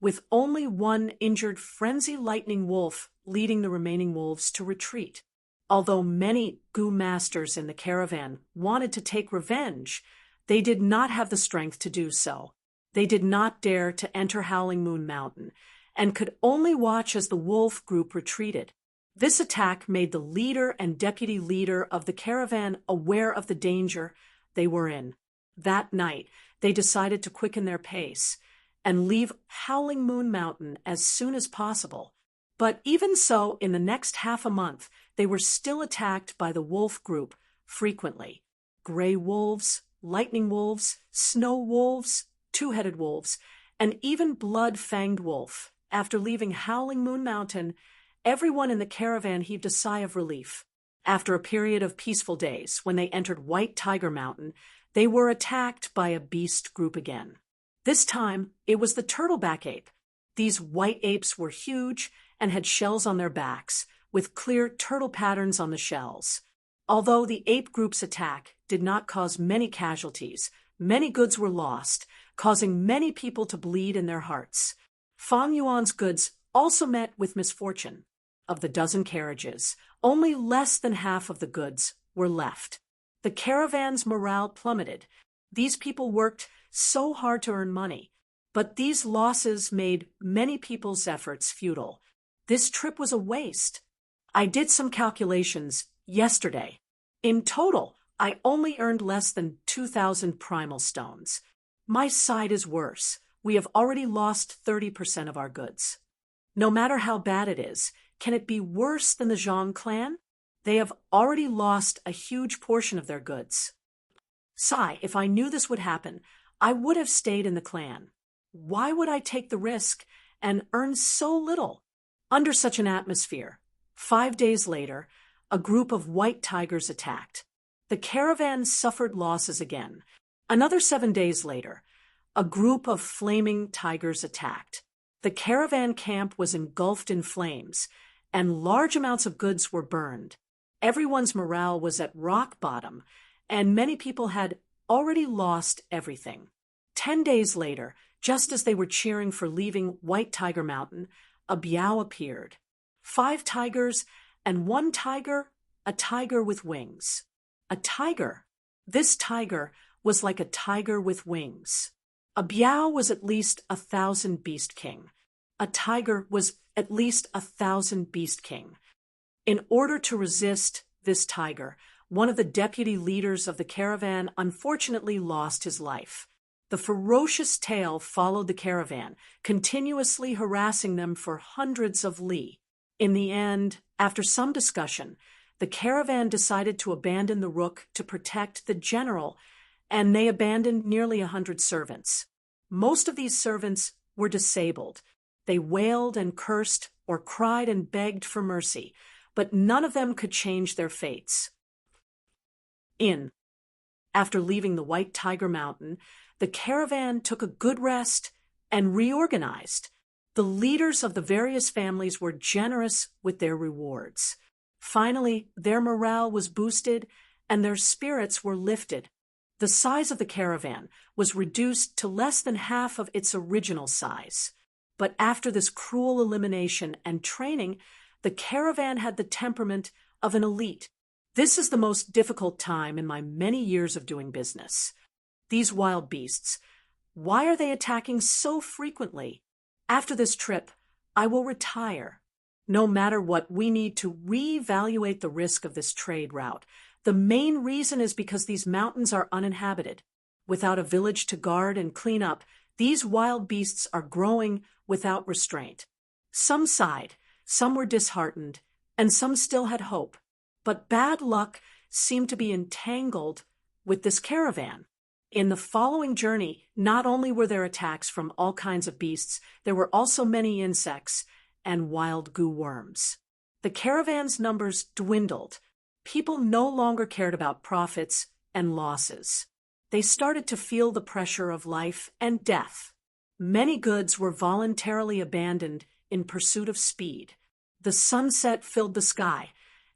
with only 1 injured frenzy lightning wolf leading the remaining wolves to retreat. Although many Goo Masters in the caravan wanted to take revenge, they did not have the strength to do so. They did not dare to enter Howling Moon Mountain, and could only watch as the wolf group retreated. This attack made the leader and deputy leader of the caravan aware of the danger they were in. That night, they decided to quicken their pace and leave Howling Moon Mountain as soon as possible. But even so, in the next half a month, they were still attacked by the wolf group frequently. Gray wolves, lightning wolves, snow wolves, two-headed wolves, and even blood-fanged wolf. After leaving Howling Moon Mountain, everyone in the caravan heaved a sigh of relief. After a period of peaceful days, when they entered White Tiger Mountain, they were attacked by a beast group again. This time, it was the turtleback ape. These white apes were huge and had shells on their backs, with clear turtle patterns on the shells. Although the ape group's attack did not cause many casualties, many goods were lost, causing many people to bleed in their hearts. Fang Yuan's goods also met with misfortune. Of the dozen carriages, only less than half of the goods were left. The caravan's morale plummeted. These people worked so hard to earn money, but these losses made many people's efforts futile. This trip was a waste. I did some calculations yesterday. In total, I only earned less than 2,000 primal stones. My side is worse. We have already lost 30% of our goods. No matter how bad it is, can it be worse than the Zhang clan? They have already lost a huge portion of their goods. Sigh, if I knew this would happen, I would have stayed in the clan. Why would I take the risk and earn so little? Under such an atmosphere, 5 days later, a group of white tigers attacked. The caravan suffered losses again. Another 7 days later, a group of flaming tigers attacked. The caravan camp was engulfed in flames, and large amounts of goods were burned. Everyone's morale was at rock bottom, and many people had already lost everything. 10 days later, just as they were cheering for leaving White Tiger Mountain, a biao appeared. 5 tigers and 1 tiger, a tiger with wings. A tiger. This tiger was like a tiger with wings. A biao was at least 1,000 beast king. A tiger was at least 1,000 beast king. In order to resist this tiger, one of the deputy leaders of the caravan unfortunately lost his life. The ferocious tail followed the caravan, continuously harassing them for hundreds of li. In the end, after some discussion, the caravan decided to abandon the rook to protect the general, and they abandoned nearly 100 servants. Most of these servants were disabled. They wailed and cursed or cried and begged for mercy, but none of them could change their fates. After leaving the White Tiger Mountain, the caravan took a good rest and reorganized. The leaders of the various families were generous with their rewards. Finally, their morale was boosted and their spirits were lifted. The size of the caravan was reduced to less than half of its original size. But after this cruel elimination and training, the caravan had the temperament of an elite. This is the most difficult time in my many years of doing business. These wild beasts, why are they attacking so frequently? After this trip, I will retire. No matter what, we need to reevaluate the risk of this trade route. The main reason is because these mountains are uninhabited. Without a village to guard and clean up, these wild beasts are growing without restraint. Some sighed, some were disheartened, and some still had hope. But bad luck seemed to be entangled with this caravan. In the following journey, not only were there attacks from all kinds of beasts, there were also many insects and wild goo worms. The caravan's numbers dwindled. People no longer cared about profits and losses. They started to feel the pressure of life and death. Many goods were voluntarily abandoned in pursuit of speed. The sunset filled the sky,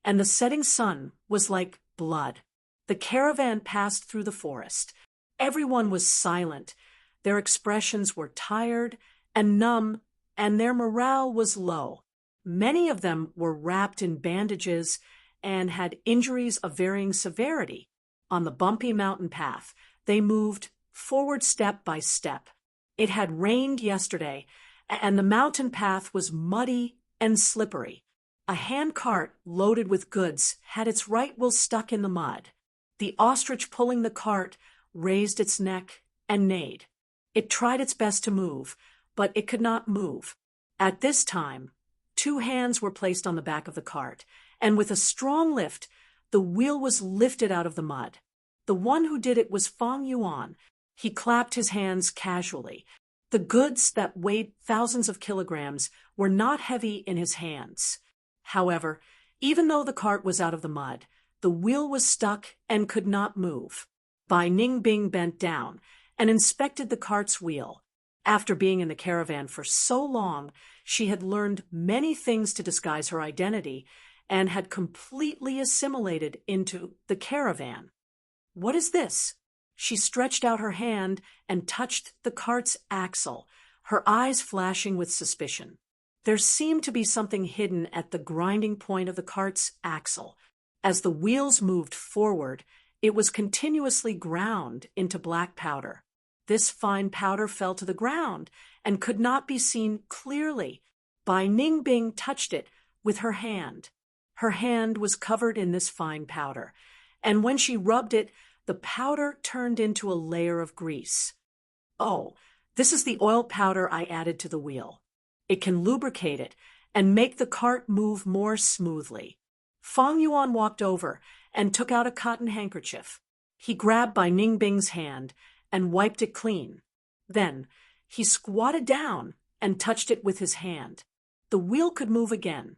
and the setting sun was like blood. The caravan passed through the forest. Everyone was silent. Their expressions were tired and numb, and their morale was low. Many of them were wrapped in bandages and had injuries of varying severity. On the bumpy mountain path, they moved forward step by step. It had rained yesterday, and the mountain path was muddy and slippery. A hand cart loaded with goods had its right wheel stuck in the mud. The ostrich pulling the cart raised its neck and neighed. It tried its best to move, but it could not move. At this time, 2 hands were placed on the back of the cart, and with a strong lift, the wheel was lifted out of the mud. The one who did it was Fang Yuan. He clapped his hands casually. The goods that weighed thousands of kilograms were not heavy in his hands. However, even though the cart was out of the mud, the wheel was stuck and could not move. Bai Ningbing bent down and inspected the cart's wheel. After being in the caravan for so long, she had learned many things to disguise her identity and had completely assimilated into the caravan. "What is this?" She stretched out her hand and touched the cart's axle, her eyes flashing with suspicion. There seemed to be something hidden at the grinding point of the cart's axle. As the wheels moved forward, it was continuously ground into black powder. This fine powder fell to the ground and could not be seen clearly. Bai Ningbing touched it with her hand. Her hand was covered in this fine powder, and when she rubbed it, the powder turned into a layer of grease. "Oh, this is the oil powder I added to the wheel. It can lubricate it and make the cart move more smoothly." Fang Yuan walked over and took out a cotton handkerchief. He grabbed Bai Ningbing's hand and wiped it clean. Then he squatted down and touched it with his hand. The wheel could move again.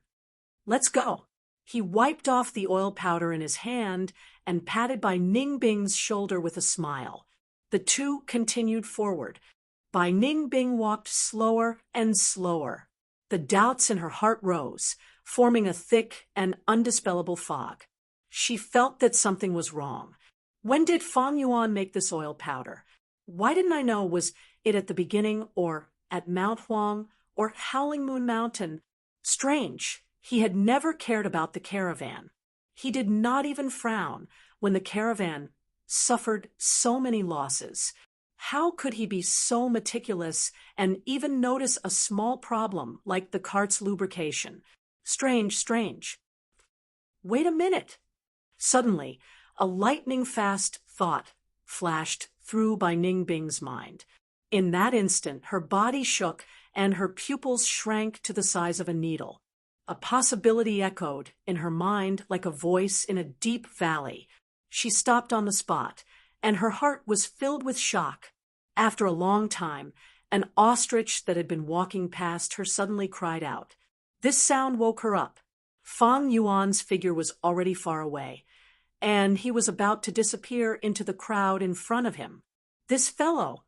"Let's go." He wiped off the oil powder in his hand and patted Bai Ningbing's shoulder with a smile. The two continued forward. Bai Ningbing walked slower and slower. The doubts in her heart rose, forming a thick and undispellable fog. She felt that something was wrong. When did Fang Yuan make this oil powder? Why didn't I know? Was it at the beginning, or at Mount Huang, or Howling Moon Mountain? Strange. He had never cared about the caravan. He did not even frown when the caravan suffered so many losses. How could he be so meticulous and even notice a small problem like the cart's lubrication? Strange, strange. Wait a minute. Suddenly, a lightning-fast thought flashed through Bai Ningbing's mind. In that instant, her body shook and her pupils shrank to the size of a needle. A possibility echoed in her mind like a voice in a deep valley. She stopped on the spot, and her heart was filled with shock. After a long time, an ostrich that had been walking past her suddenly cried out. This sound woke her up. Fang Yuan's figure was already far away, and he was about to disappear into the crowd in front of him. This fellow,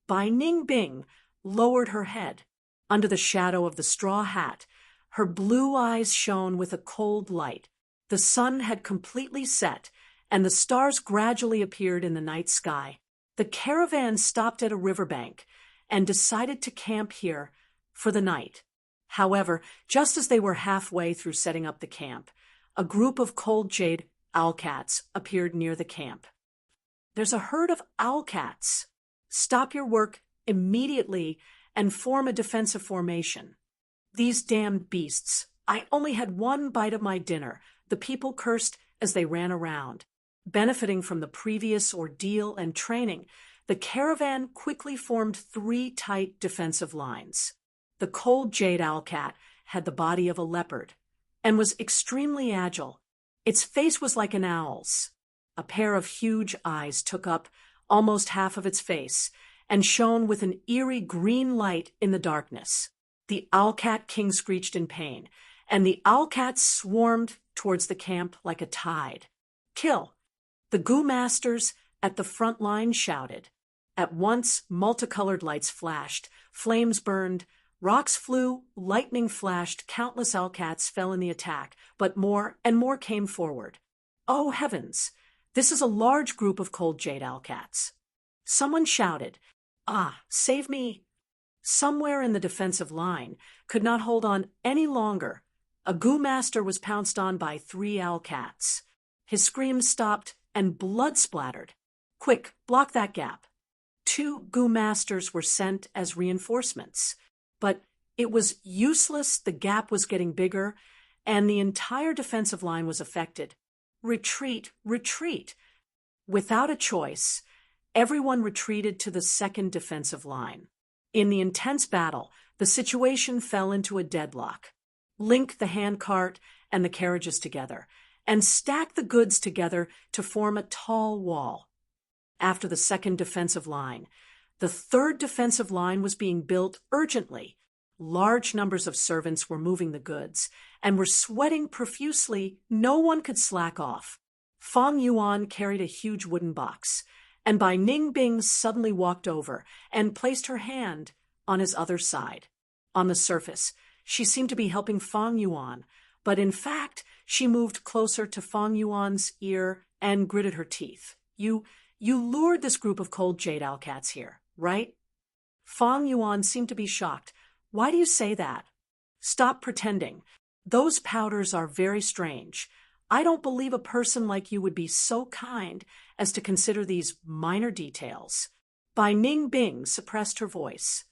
Bai Ningbing, lowered her head. Under the shadow of the straw hat, her blue eyes shone with a cold light. The sun had completely set, and the stars gradually appeared in the night sky. The caravan stopped at a riverbank and decided to camp here for the night. However, just as they were halfway through setting up the camp, a group of cold jade owlcats appeared near the camp. There's a herd of owlcats. Stop your work immediately and form a defensive formation. These damned beasts. I only had one bite of my dinner, the people cursed as they ran around. Benefiting from the previous ordeal and training, the caravan quickly formed 3 tight defensive lines. The cold jade owlcat had the body of a leopard and was extremely agile. Its face was like an owl's. A pair of huge eyes took up almost half of its face and shone with an eerie green light in the darkness. The owlcat king screeched in pain, and the owlcats swarmed towards the camp like a tide. Kill! The Goo Masters at the front line shouted. At once, multicolored lights flashed, flames burned, rocks flew, lightning flashed, countless Alcats fell in the attack, but more and more came forward. Oh heavens! This is a large group of cold jade Alcats. Someone shouted, "Ah, save me!" Somewhere in the defensive line could not hold on any longer. A Goo Master was pounced on by 3 Alcats. His screams stopped and blood splattered. Quick, block that gap. 2 Goo Masters were sent as reinforcements. But it was useless, the gap was getting bigger, and the entire defensive line was affected. Retreat, retreat. Without a choice, everyone retreated to the second defensive line. In the intense battle, the situation fell into a deadlock. Link the handcart and the carriages together, and stack the goods together to form a tall wall. After the second defensive line, the third defensive line was being built urgently. Large numbers of servants were moving the goods and were sweating profusely. No one could slack off. Fang Yuan carried a huge wooden box, and Bai Ningbing suddenly walked over and placed her hand on his other side. On the surface, she seemed to be helping Fang Yuan, but in fact, she moved closer to Fang Yuan's ear and gritted her teeth. You lured this group of cold jade Alcats here, right? Fang Yuan seemed to be shocked. Why do you say that? Stop pretending. Those powders are very strange. I don't believe a person like you would be so kind as to consider these minor details. Bai Ningbing suppressed her voice.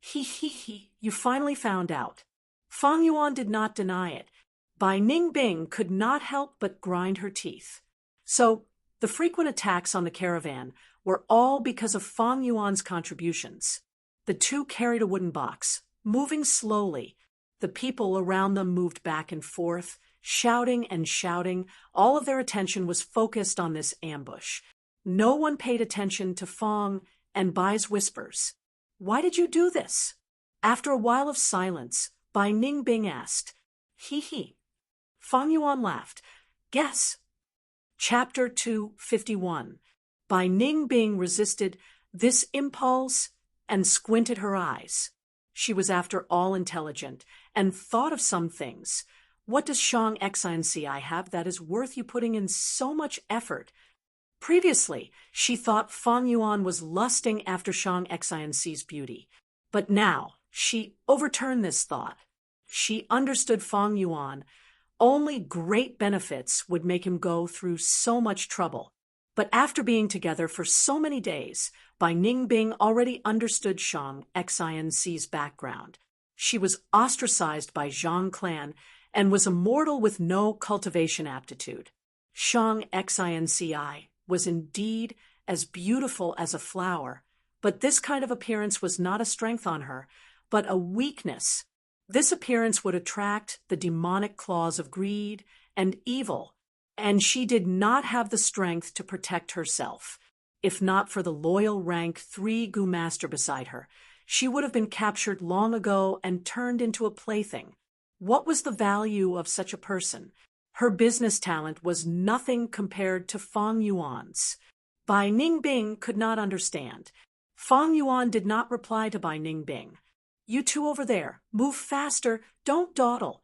He, you finally found out. Fang Yuan did not deny it. Bai Ningbing could not help but grind her teeth. So, the frequent attacks on the caravan were all because of Fang Yuan's contributions. The 2 carried a wooden box, moving slowly. The people around them moved back and forth, shouting and shouting. All of their attention was focused on this ambush. No one paid attention to Fang and Bai's whispers. Why did you do this? After a while of silence, Bai Ningbing asked. He. Fang Yuan laughed. Guess. Chapter 251. Bai Ningbing resisted this impulse and squinted her eyes. She was after all intelligent and thought of some things. What does Shang Xinci have that is worth you putting in so much effort? Previously, she thought Fang Yuan was lusting after Shang Xinci's beauty. But now, she overturned this thought. She understood Fang Yuan. Only great benefits would make him go through so much trouble. But after being together for so many days, Bai Ningbing already understood Shang Xinci's background. She was ostracized by Zhang clan and was a mortal with no cultivation aptitude. Shang Xinci was indeed as beautiful as a flower, but this kind of appearance was not a strength on her, but a weakness. This appearance would attract the demonic claws of greed and evil, and she did not have the strength to protect herself. If not for the loyal rank 3 Goo Master beside her, she would have been captured long ago and turned into a plaything. What was the value of such a person? Her business talent was nothing compared to Fang Yuan's. Bai Ningbing could not understand. Fang Yuan did not reply to Bai Ningbing. You 2 over there, move faster, don't dawdle.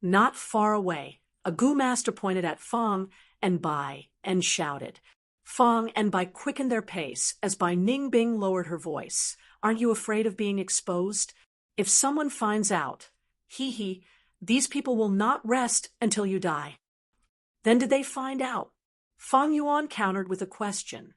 Not far away, a Goo Master pointed at Fang and Bai and shouted. Fang and Bai quickened their pace as Bai Ningbing lowered her voice. Aren't you afraid of being exposed? If someone finds out, these people will not rest until you die. Then did they find out? Fang Yuan countered with a question.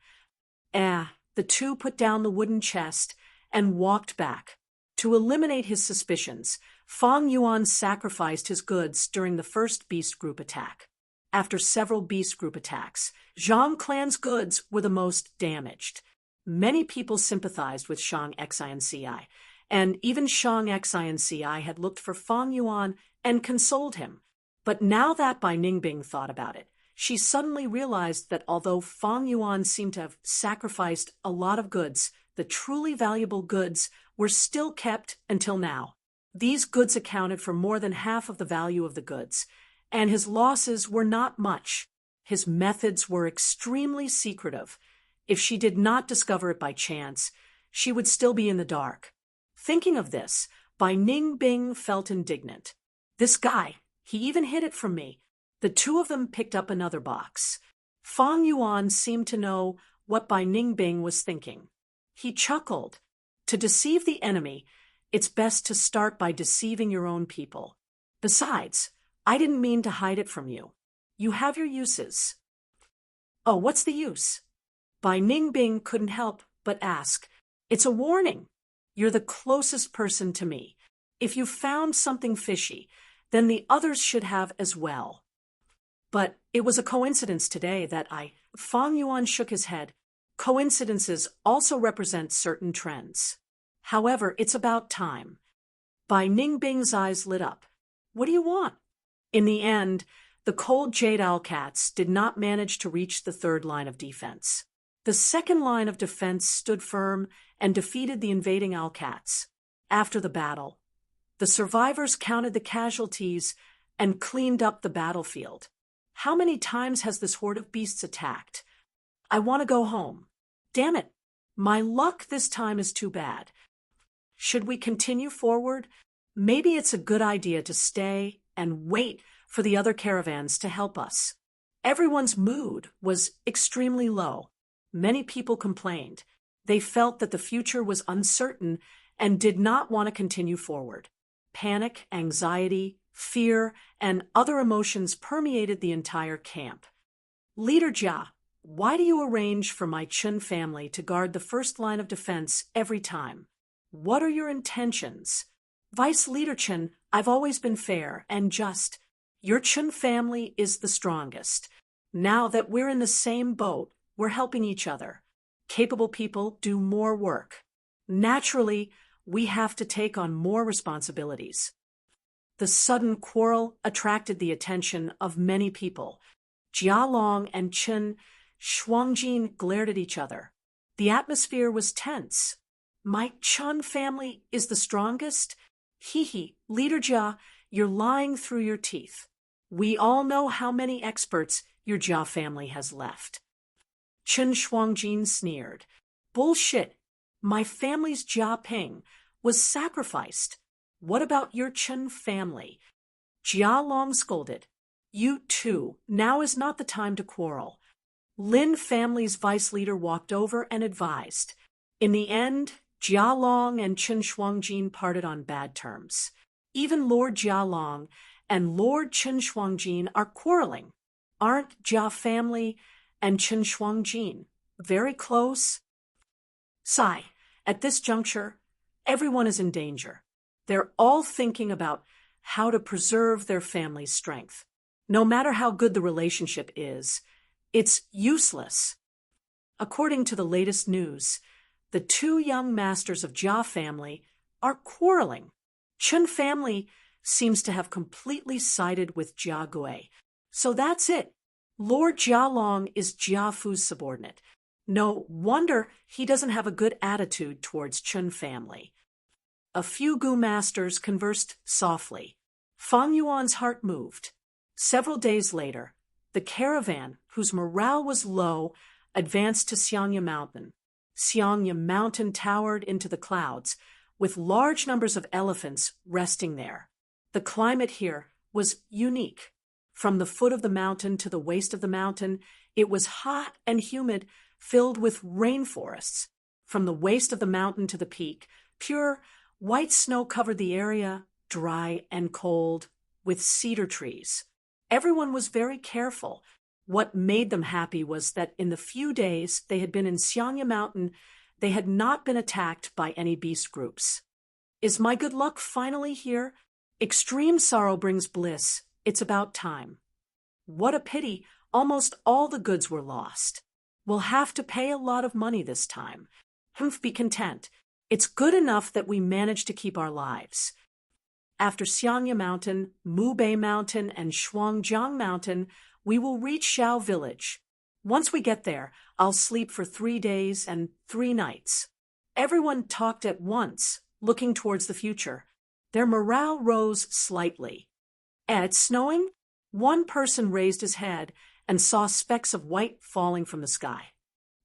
The 2 put down the wooden chest and walked back. To eliminate his suspicions, Fang Yuan sacrificed his goods during the first Beast Group attack. After several Beast Group attacks, Zhang clan's goods were the most damaged. Many people sympathized with Shang Xinci, and even Shang Xinci had looked for Fang Yuan and consoled him. But now that Bai Ningbing thought about it, she suddenly realized that although Fang Yuan seemed to have sacrificed a lot of goods, the truly valuable goods were still kept until now. These goods accounted for more than half of the value of the goods, and his losses were not much. His methods were extremely secretive. If she did not discover it by chance, she would still be in the dark. Thinking of this, Bai Ningbing felt indignant. This guy, he even hid it from me. The two of them picked up another box. Fang Yuan seemed to know what Bai Ningbing was thinking. He chuckled. To deceive the enemy, it's best to start by deceiving your own people. Besides, I didn't mean to hide it from you. You have your uses. Oh, what's the use? Bai Ningbing couldn't help but ask. It's a warning. You're the closest person to me. If you found something fishy, then the others should have as well. But it was a coincidence today that Fang Yuan shook his head. Coincidences also represent certain trends. However, it's about time. Bai Ningbing's eyes lit up. What do you want? In the end, the cold jade owlcats did not manage to reach the third line of defense. The second line of defense stood firm and defeated the invading owlcats. After the battle, the survivors counted the casualties and cleaned up the battlefield. How many times has this horde of beasts attacked? I want to go home. Damn it, my luck this time is too bad. Should we continue forward? Maybe it's a good idea to stay and wait for the other caravans to help us. Everyone's mood was extremely low. Many people complained. They felt that the future was uncertain and did not want to continue forward. Panic, anxiety, fear, and other emotions permeated the entire camp. Leader Jia, why do you arrange for my Chun family to guard the first line of defense every time? What are your intentions? Vice Leader Chun, I've always been fair and just. Your Chun family is the strongest. Now that we're in the same boat, we're helping each other. Capable people do more work. Naturally, we have to take on more responsibilities. The sudden quarrel attracted the attention of many people. Jia Long and Chen Shuangjin glared at each other. The atmosphere was tense. My Chun family is the strongest? Hee, Leader Jia, you're lying through your teeth. We all know how many experts your Jia family has left. Chen Shuangjin sneered. Bullshit. My family's Jia Ping was sacrificed. What about your Chen family? Jia Long scolded. You too. Now is not the time to quarrel. Lin family's vice leader walked over and advised. In the end, Jia Long and Chen Shuangjin parted on bad terms. Even Lord Jia Long and Lord Chen Shuangjin are quarreling. Aren't Jia family and Chen Shuangjin very close? Sigh, at this juncture, everyone is in danger. They're all thinking about how to preserve their family's strength. No matter how good the relationship is, it's useless. According to the latest news, the two young masters of Jia family are quarreling. Chen family seems to have completely sided with Jia Gui. So that's it. Lord Jia Long is Jia Fu's subordinate. No wonder he doesn't have a good attitude towards Chen family. A few Gu masters conversed softly. Fang Yuan's heart moved. Several days later, the caravan, whose morale was low, advanced to Xiangya Mountain. Xiangya Mountain towered into the clouds, with large numbers of elephants resting there. The climate here was unique. From the foot of the mountain to the waist of the mountain, it was hot and humid, filled with rainforests. From the waist of the mountain to the peak, pure white snow covered the area, dry and cold, with cedar trees. Everyone was very careful. What made them happy was that in the few days they had been in Xiangya Mountain, they had not been attacked by any beast groups. Is my good luck finally here? Extreme sorrow brings bliss. It's about time. What a pity, almost all the goods were lost. We'll have to pay a lot of money this time. Be content. It's good enough that we managed to keep our lives. After Xiangya Mountain, Mubei Mountain, and Shuangjiang Mountain, we will reach Xiao Village. Once we get there, I'll sleep for 3 days and 3 nights. Everyone talked at once, looking towards the future. Their morale rose slightly. It's snowing? One person raised his head and saw specks of white falling from the sky.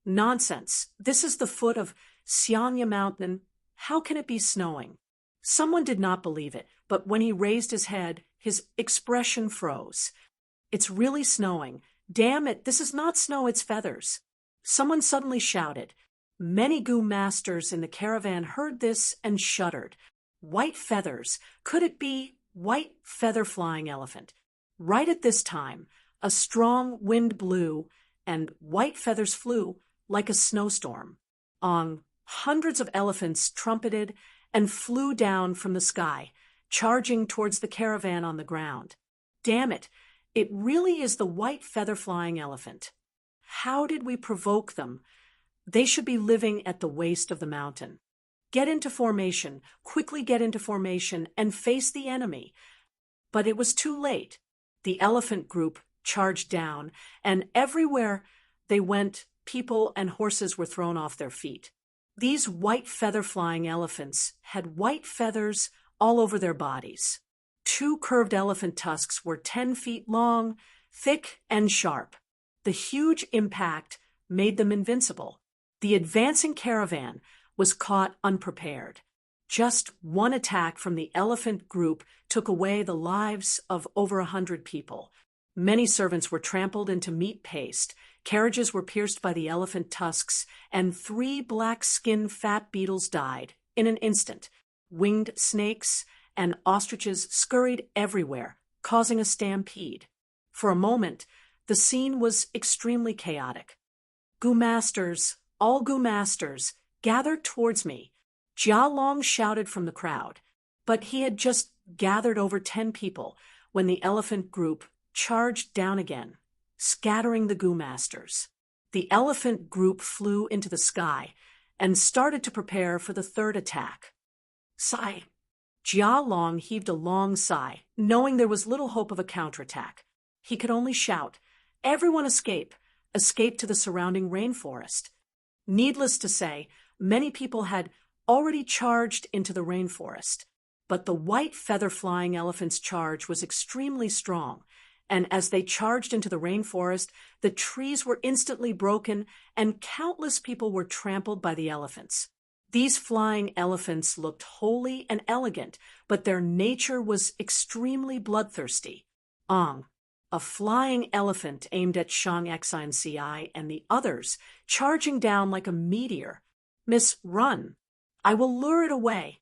Nonsense. This is the foot of Xianya Mountain. How can it be snowing? Someone did not believe it, but when he raised his head, his expression froze. It's really snowing. Damn it, this is not snow, it's feathers. Someone suddenly shouted. Many Gu masters in the caravan heard this and shuddered. White feathers. Could it be white feather flying elephant? Right at this time, a strong wind blew, and white feathers flew like a snowstorm. Hundreds of elephants trumpeted and flew down from the sky, charging towards the caravan on the ground. Damn it, it really is the white feather-flying elephant. How did we provoke them? They should be living at the waist of the mountain. Get into formation, quickly get into formation, and face the enemy. But it was too late. The elephant group charged down, and everywhere they went, people and horses were thrown off their feet. These white feather-flying elephants had white feathers all over their bodies. 2 curved elephant tusks were 10 feet long, thick and sharp. The huge impact made them invincible. The advancing caravan was caught unprepared. Just one attack from the elephant group took away the lives of over 100 people. Many servants were trampled into meat paste. Carriages were pierced by the elephant tusks, and 3 black-skinned fat beetles died in an instant. Winged snakes and ostriches scurried everywhere, causing a stampede. For a moment, the scene was extremely chaotic. Gu masters, all Gu masters, gathered towards me. Jia Long shouted from the crowd, but he had just gathered over 10 people when the elephant group charged down again, scattering the Gu masters. The elephant group flew into the sky and started to prepare for the 3rd attack. Sigh. Jia Long heaved a long sigh, knowing there was little hope of a counterattack. He could only shout, "Everyone escape! Escape to the surrounding rainforest." Needless to say, many people had already charged into the rainforest, but the white feather-flying elephant's charge was extremely strong, and as they charged into the rainforest, the trees were instantly broken and countless people were trampled by the elephants. These flying elephants looked holy and elegant, but their nature was extremely bloodthirsty. A flying elephant aimed at Shang Xine Ci and the others, charging down like a meteor. "Miss, run! I will lure it away."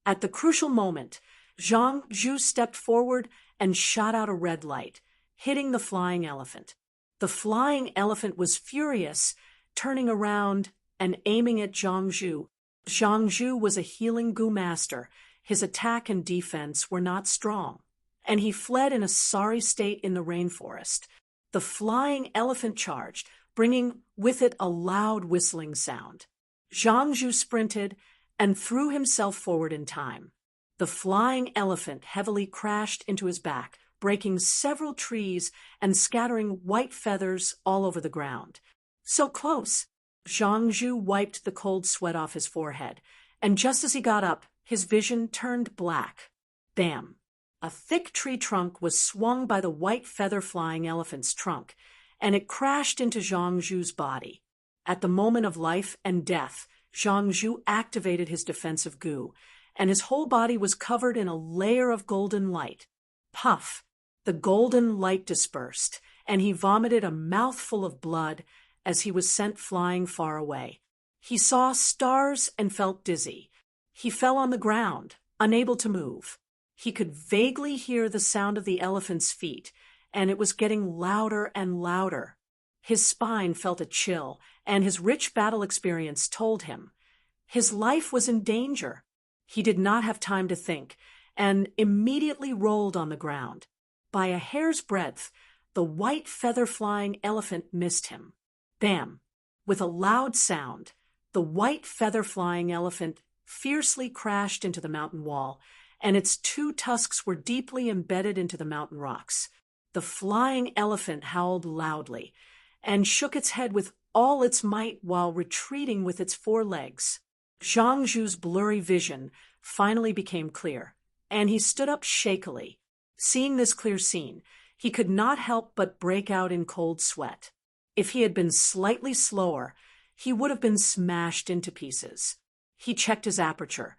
At the crucial moment, Zhang Zhu stepped forward and shot out a red light, hitting the flying elephant. The flying elephant was furious, turning around and aiming at Zhang Zhu. Zhang Zhu was a healing Gu master. His attack and defense were not strong, and he fled in a sorry state in the rainforest. The flying elephant charged, bringing with it a loud whistling sound. Zhang Zhu sprinted and threw himself forward in time. The flying elephant heavily crashed into his back, breaking several trees and scattering white feathers all over the ground. So close! Zhang Zhu wiped the cold sweat off his forehead, and just as he got up, his vision turned black. Bam! A thick tree trunk was swung by the white feather-flying elephant's trunk, and it crashed into Zhang Zhu's body. At the moment of life and death, Zhang Zhu activated his defensive Gu, and his whole body was covered in a layer of golden light. Puff! The golden light dispersed, and he vomited a mouthful of blood as he was sent flying far away. He saw stars and felt dizzy. He fell on the ground, unable to move. He could vaguely hear the sound of the elephant's feet, and it was getting louder and louder. His spine felt a chill, and his rich battle experience told him his life was in danger. He did not have time to think, and immediately rolled on the ground. By a hair's breadth, the white feather-flying elephant missed him. Bam! With a loud sound, the white feather-flying elephant fiercely crashed into the mountain wall, and its 2 tusks were deeply embedded into the mountain rocks. The flying elephant howled loudly and shook its head with all its might while retreating with its 4 legs. Zhang Zhu's blurry vision finally became clear, and he stood up shakily. Seeing this clear scene, he could not help but break out in cold sweat. If he had been slightly slower, he would have been smashed into pieces. He checked his aperture,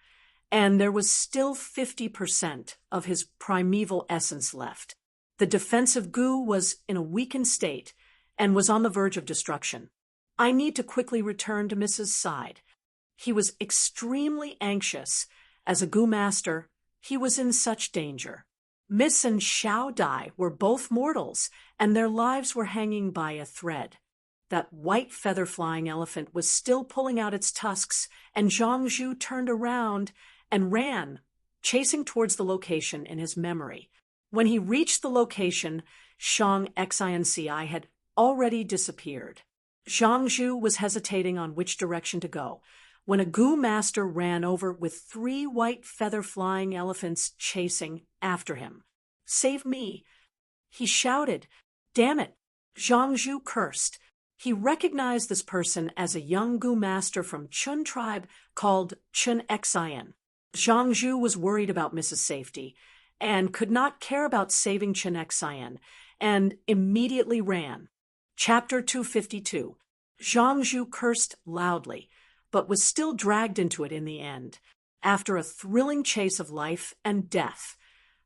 and there was still 50% of his primeval essence left. The defensive goo was in a weakened state and was on the verge of destruction. I need to quickly return to Mrs. side. He was extremely anxious. As a goo master, he was in such danger. Miss and Xiao Dai were both mortals, and their lives were hanging by a thread. That white feather-flying elephant was still pulling out its tusks, and Zhang Zhu turned around and ran, chasing towards the location in his memory. When he reached the location, Shang Xinci had already disappeared. Zhang Zhu was hesitating on which direction to go, when a goo master ran over with 3 white feather-flying elephants chasing after him. "Save me!" he shouted. "Damn it!" Zhang Zhu cursed. He recognized this person as a young goo master from Chun tribe called Chun Xian. Zhang Zhu was worried about Mrs. Safety and could not care about saving Chun Xian, and immediately ran. Chapter 252. Zhang Zhu cursed loudly, but was still dragged into it in the end. After a thrilling chase of life and death,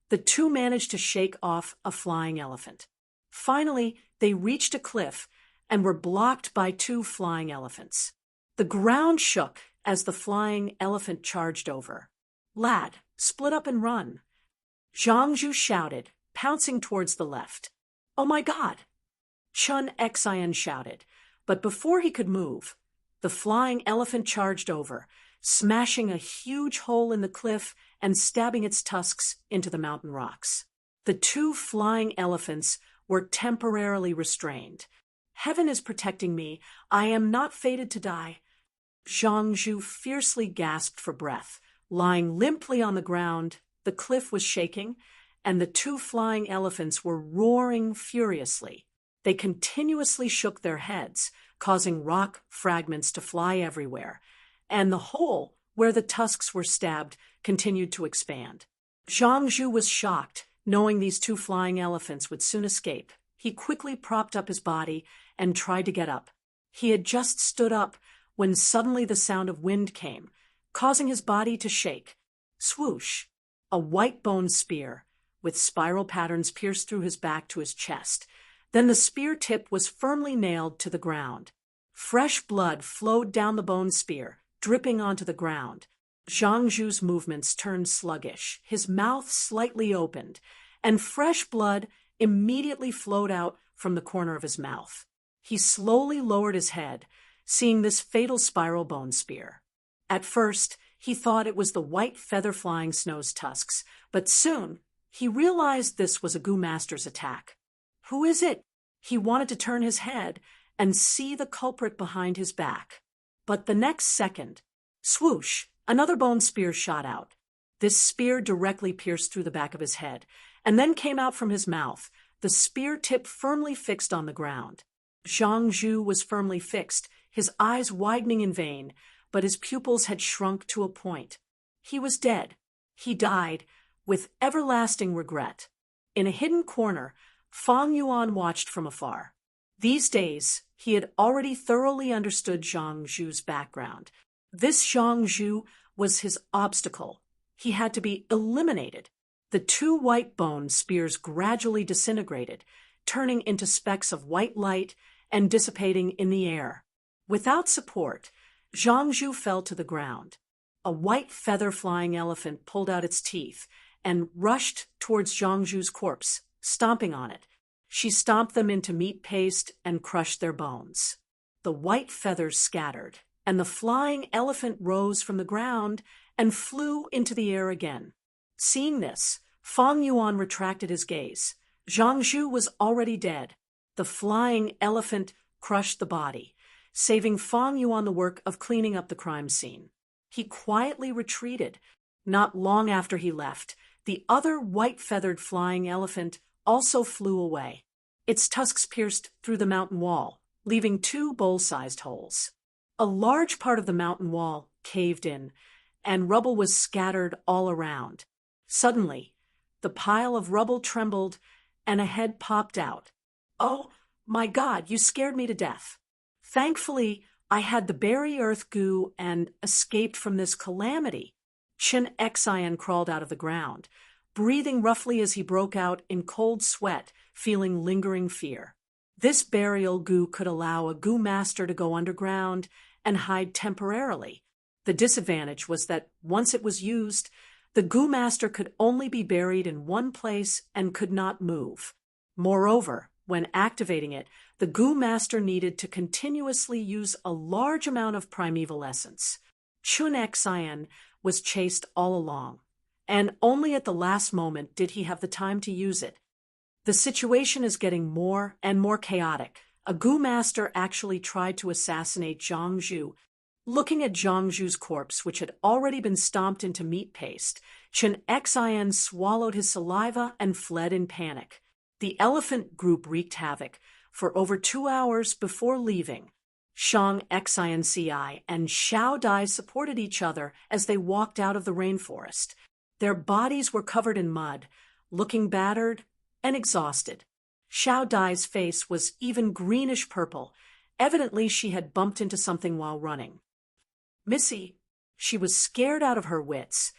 the two managed to shake off a flying elephant. Finally, they reached a cliff and were blocked by 2 flying elephants. The ground shook as the flying elephant charged over. "Lad, split up and run," Zhang Zhu shouted, pouncing towards the left. "Oh my God!" Chun Xian shouted, but before he could move, the flying elephant charged over, smashing a huge hole in the cliff and stabbing its tusks into the mountain rocks. The 2 flying elephants were temporarily restrained. "Heaven is protecting me. I am not fated to die." Zhang Zhu fiercely gasped for breath. Lying limply on the ground, the cliff was shaking, and the 2 flying elephants were roaring furiously. They continuously shook their heads, causing rock fragments to fly everywhere, and the hole where the tusks were stabbed continued to expand. Zhang Zhu was shocked, knowing these 2 flying elephants would soon escape. He quickly propped up his body and tried to get up. He had just stood up when suddenly the sound of wind came, causing his body to shake. Swoosh! A white bone spear, with spiral patterns pierced through his back to his chest. Then the spear tip was firmly nailed to the ground. Fresh blood flowed down the bone spear, dripping onto the ground. Zhang Zhu's movements turned sluggish, his mouth slightly opened, and fresh blood immediately flowed out from the corner of his mouth. He slowly lowered his head, seeing this fatal spiral bone spear. At first, he thought it was the white feather-flying snow's tusks, but soon he realized this was a goo master's attack. "Who is it?" He wanted to turn his head and see the culprit behind his back. But the next second, swoosh, another bone spear shot out. This spear directly pierced through the back of his head, and then came out from his mouth, the spear tip firmly fixed on the ground. Zhang Zhu was firmly fixed, his eyes widening in vain, but his pupils had shrunk to a point. He was dead. He died with everlasting regret. In a hidden corner, Fang Yuan watched from afar. These days, he had already thoroughly understood Zhang Zhu's background. This Zhang Zhu was his obstacle. He had to be eliminated. The 2 white bone spears gradually disintegrated, turning into specks of white light and dissipating in the air. Without support, Zhang Zhu fell to the ground. A white feather-flying elephant pulled out its teeth and rushed towards Zhang Zhu's corpse, stomping on it. She stomped them into meat paste and crushed their bones. The white feathers scattered, and the flying elephant rose from the ground and flew into the air again. Seeing this, Fang Yuan retracted his gaze. Zhang Zhu was already dead. The flying elephant crushed the body, saving Fang Yuan the work of cleaning up the crime scene. He quietly retreated. Not long after he left, the other white-feathered flying elephant also flew away. Its tusks pierced through the mountain wall, leaving 2 bowl-sized holes. A large part of the mountain wall caved in, and rubble was scattered all around. Suddenly, the pile of rubble trembled, and a head popped out. "Oh, My God, you scared me to death. Thankfully, I had the berry earth goo and escaped from this calamity. Chin Xian crawled out of the ground, breathing roughly as he broke out in cold sweat, feeling lingering fear. This burial goo could allow a goo master to go underground and hide temporarily. The disadvantage was that once it was used, the goo master could only be buried in one place and could not move. Moreover, when activating it, the goo master needed to continuously use a large amount of primeval essence. Chun Xian was chased all along, and only at the last moment did he have the time to use it. The situation is getting more and more chaotic. A goo master actually tried to assassinate Zhang Zhu. Looking at Zhang Zhu's corpse, which had already been stomped into meat paste, Chen Xian swallowed his saliva and fled in panic. The elephant group wreaked havoc for over 2 hours before leaving. Shang Xianci and Xiao Dai supported each other as they walked out of the rainforest. Their bodies were covered in mud, looking battered and exhausted. Xiao Dai's face was even greenish-purple. Evidently, she had bumped into something while running. Missy, she was scared out of her wits.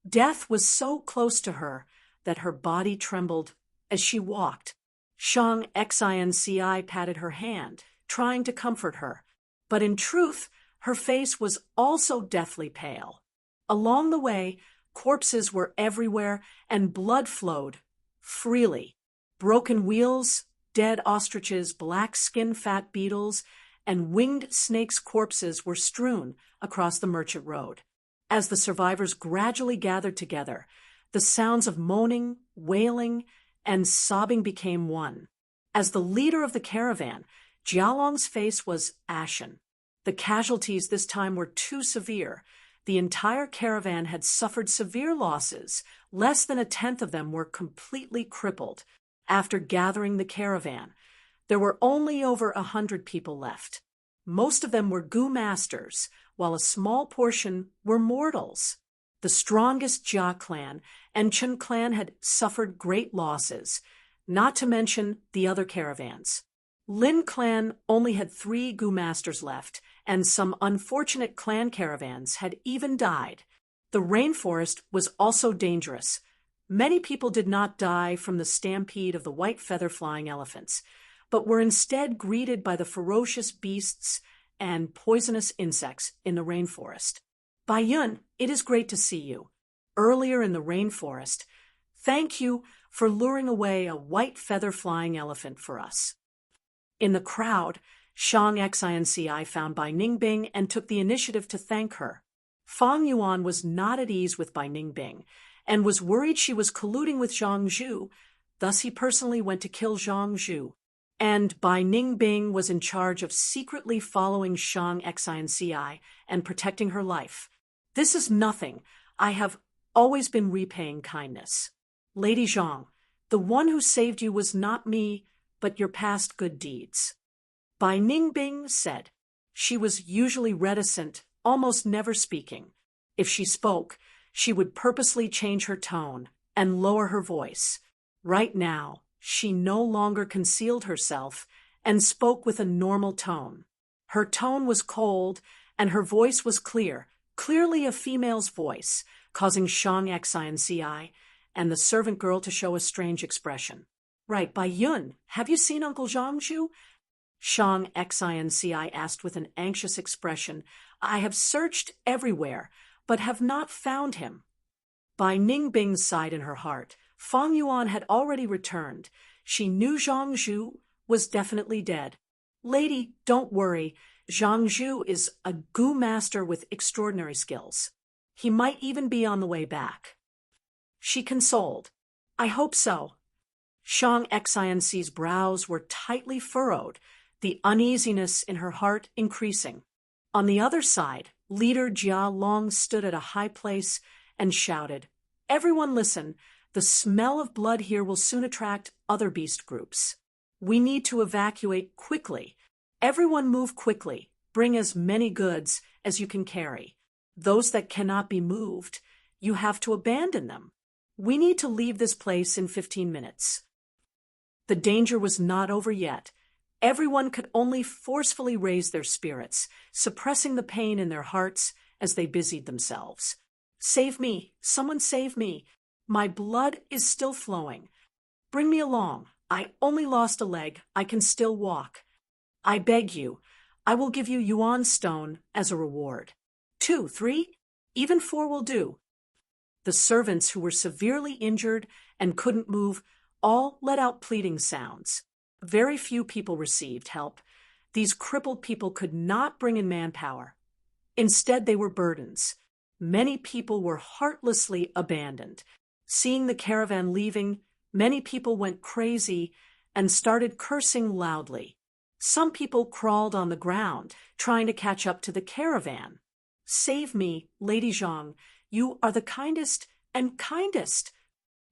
Death was so close to her that her body trembled as she walked. Shang Xianci patted her hand, trying to comfort her, but in truth, her face was also deathly pale. Along the way, corpses were everywhere and blood flowed freely. Broken wheels, dead ostriches, black skin fat beetles, and winged snakes' corpses were strewn across the Merchant Road. As the survivors gradually gathered together, the sounds of moaning, wailing, and sobbing became one. As the leader of the caravan, Jialong's face was ashen. The casualties this time were too severe. The entire caravan had suffered severe losses. Less than 1/10 of them were completely crippled. After gathering the caravan, there were only over 100 people left. Most of them were goo masters, while a small portion were mortals. The strongest Jia clan and Chen clan had suffered great losses, not to mention the other caravans. Lin clan only had 3 goo masters left, and some unfortunate clan caravans had even died. The rainforest was also dangerous. Many people did not die from the stampede of the white feather-flying elephants, but were instead greeted by the ferocious beasts and poisonous insects in the rainforest. Bai Yun, it is great to see you. Earlier in the rainforest, thank you for luring away a white feather-flying elephant for us. In the crowd, Shang Xianci found Bai Ningbing and took the initiative to thank her. Fang Yuan was not at ease with Bai Ningbing and was worried she was colluding with Zhang Zhu. Thus he personally went to kill Zhang Zhu. And Bai Ningbing was in charge of secretly following Shang Xianci and protecting her life. This is nothing. I have always been repaying kindness. Lady Zhang, the one who saved you was not me, but your past good deeds. Bai Ningbing said. She was usually reticent, almost never speaking. If she spoke, she would purposely change her tone and lower her voice. Right now, she no longer concealed herself and spoke with a normal tone. Her tone was cold and her voice was clear, clearly a female's voice, causing Shang Xianci and the servant girl to show a strange expression. Right, Bai Yun, have you seen Uncle Zhang Zhu? Shang Xianci asked with an anxious expression. I have searched everywhere, but have not found him. Bai Ningbing sighed in her heart. Fang Yuan had already returned. She knew Zhang Zhu was definitely dead. Lady, don't worry. Zhang Zhu is a goo master with extraordinary skills. He might even be on the way back. She consoled. I hope so. Shang Xianci's brows were tightly furrowed, the uneasiness in her heart increasing. On the other side, leader Jia Long stood at a high place and shouted, Everyone listen, the smell of blood here will soon attract other beast groups. We need to evacuate quickly. Everyone move quickly. Bring as many goods as you can carry. Those that cannot be moved, you have to abandon them. We need to leave this place in 15 minutes. The danger was not over yet. Everyone could only forcefully raise their spirits, suppressing the pain in their hearts as they busied themselves. Save me! Someone save me! My blood is still flowing. Bring me along. I only lost a leg. I can still walk. I beg you. I will give you Yuan stone as a reward. 2, 3, even 4 will do. The servants who were severely injured and couldn't move all let out pleading sounds. Very few people received help. These crippled people could not bring in manpower. Instead, they were burdens. Many people were heartlessly abandoned. Seeing the caravan leaving, many people went crazy and started cursing loudly. Some people crawled on the ground, trying to catch up to the caravan. Save me, Lady Zhang. You are the kindest and kindest.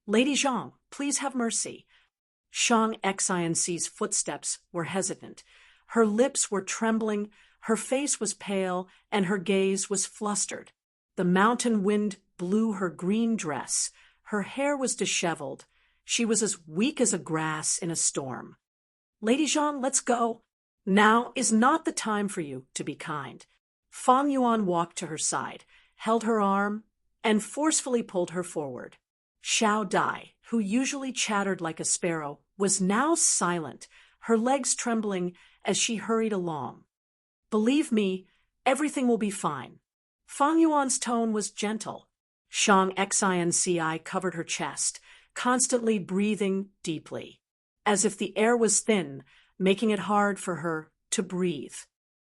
Lady Zhang, please have mercy. Shang Xianxi's footsteps were hesitant. Her lips were trembling, her face was pale, and her gaze was flustered. The mountain wind blew her green dress. Her hair was disheveled. She was as weak as a grass in a storm. Lady Zhang, let's go. Now is not the time for you to be kind. Fang Yuan walked to her side, held her arm, and forcefully pulled her forward. Xiao Dai, who usually chattered like a sparrow, was now silent, her legs trembling as she hurried along. Believe me, everything will be fine. Fang Yuan's tone was gentle. Shang Xianci covered her chest, constantly breathing deeply, as if the air was thin, making it hard for her to breathe.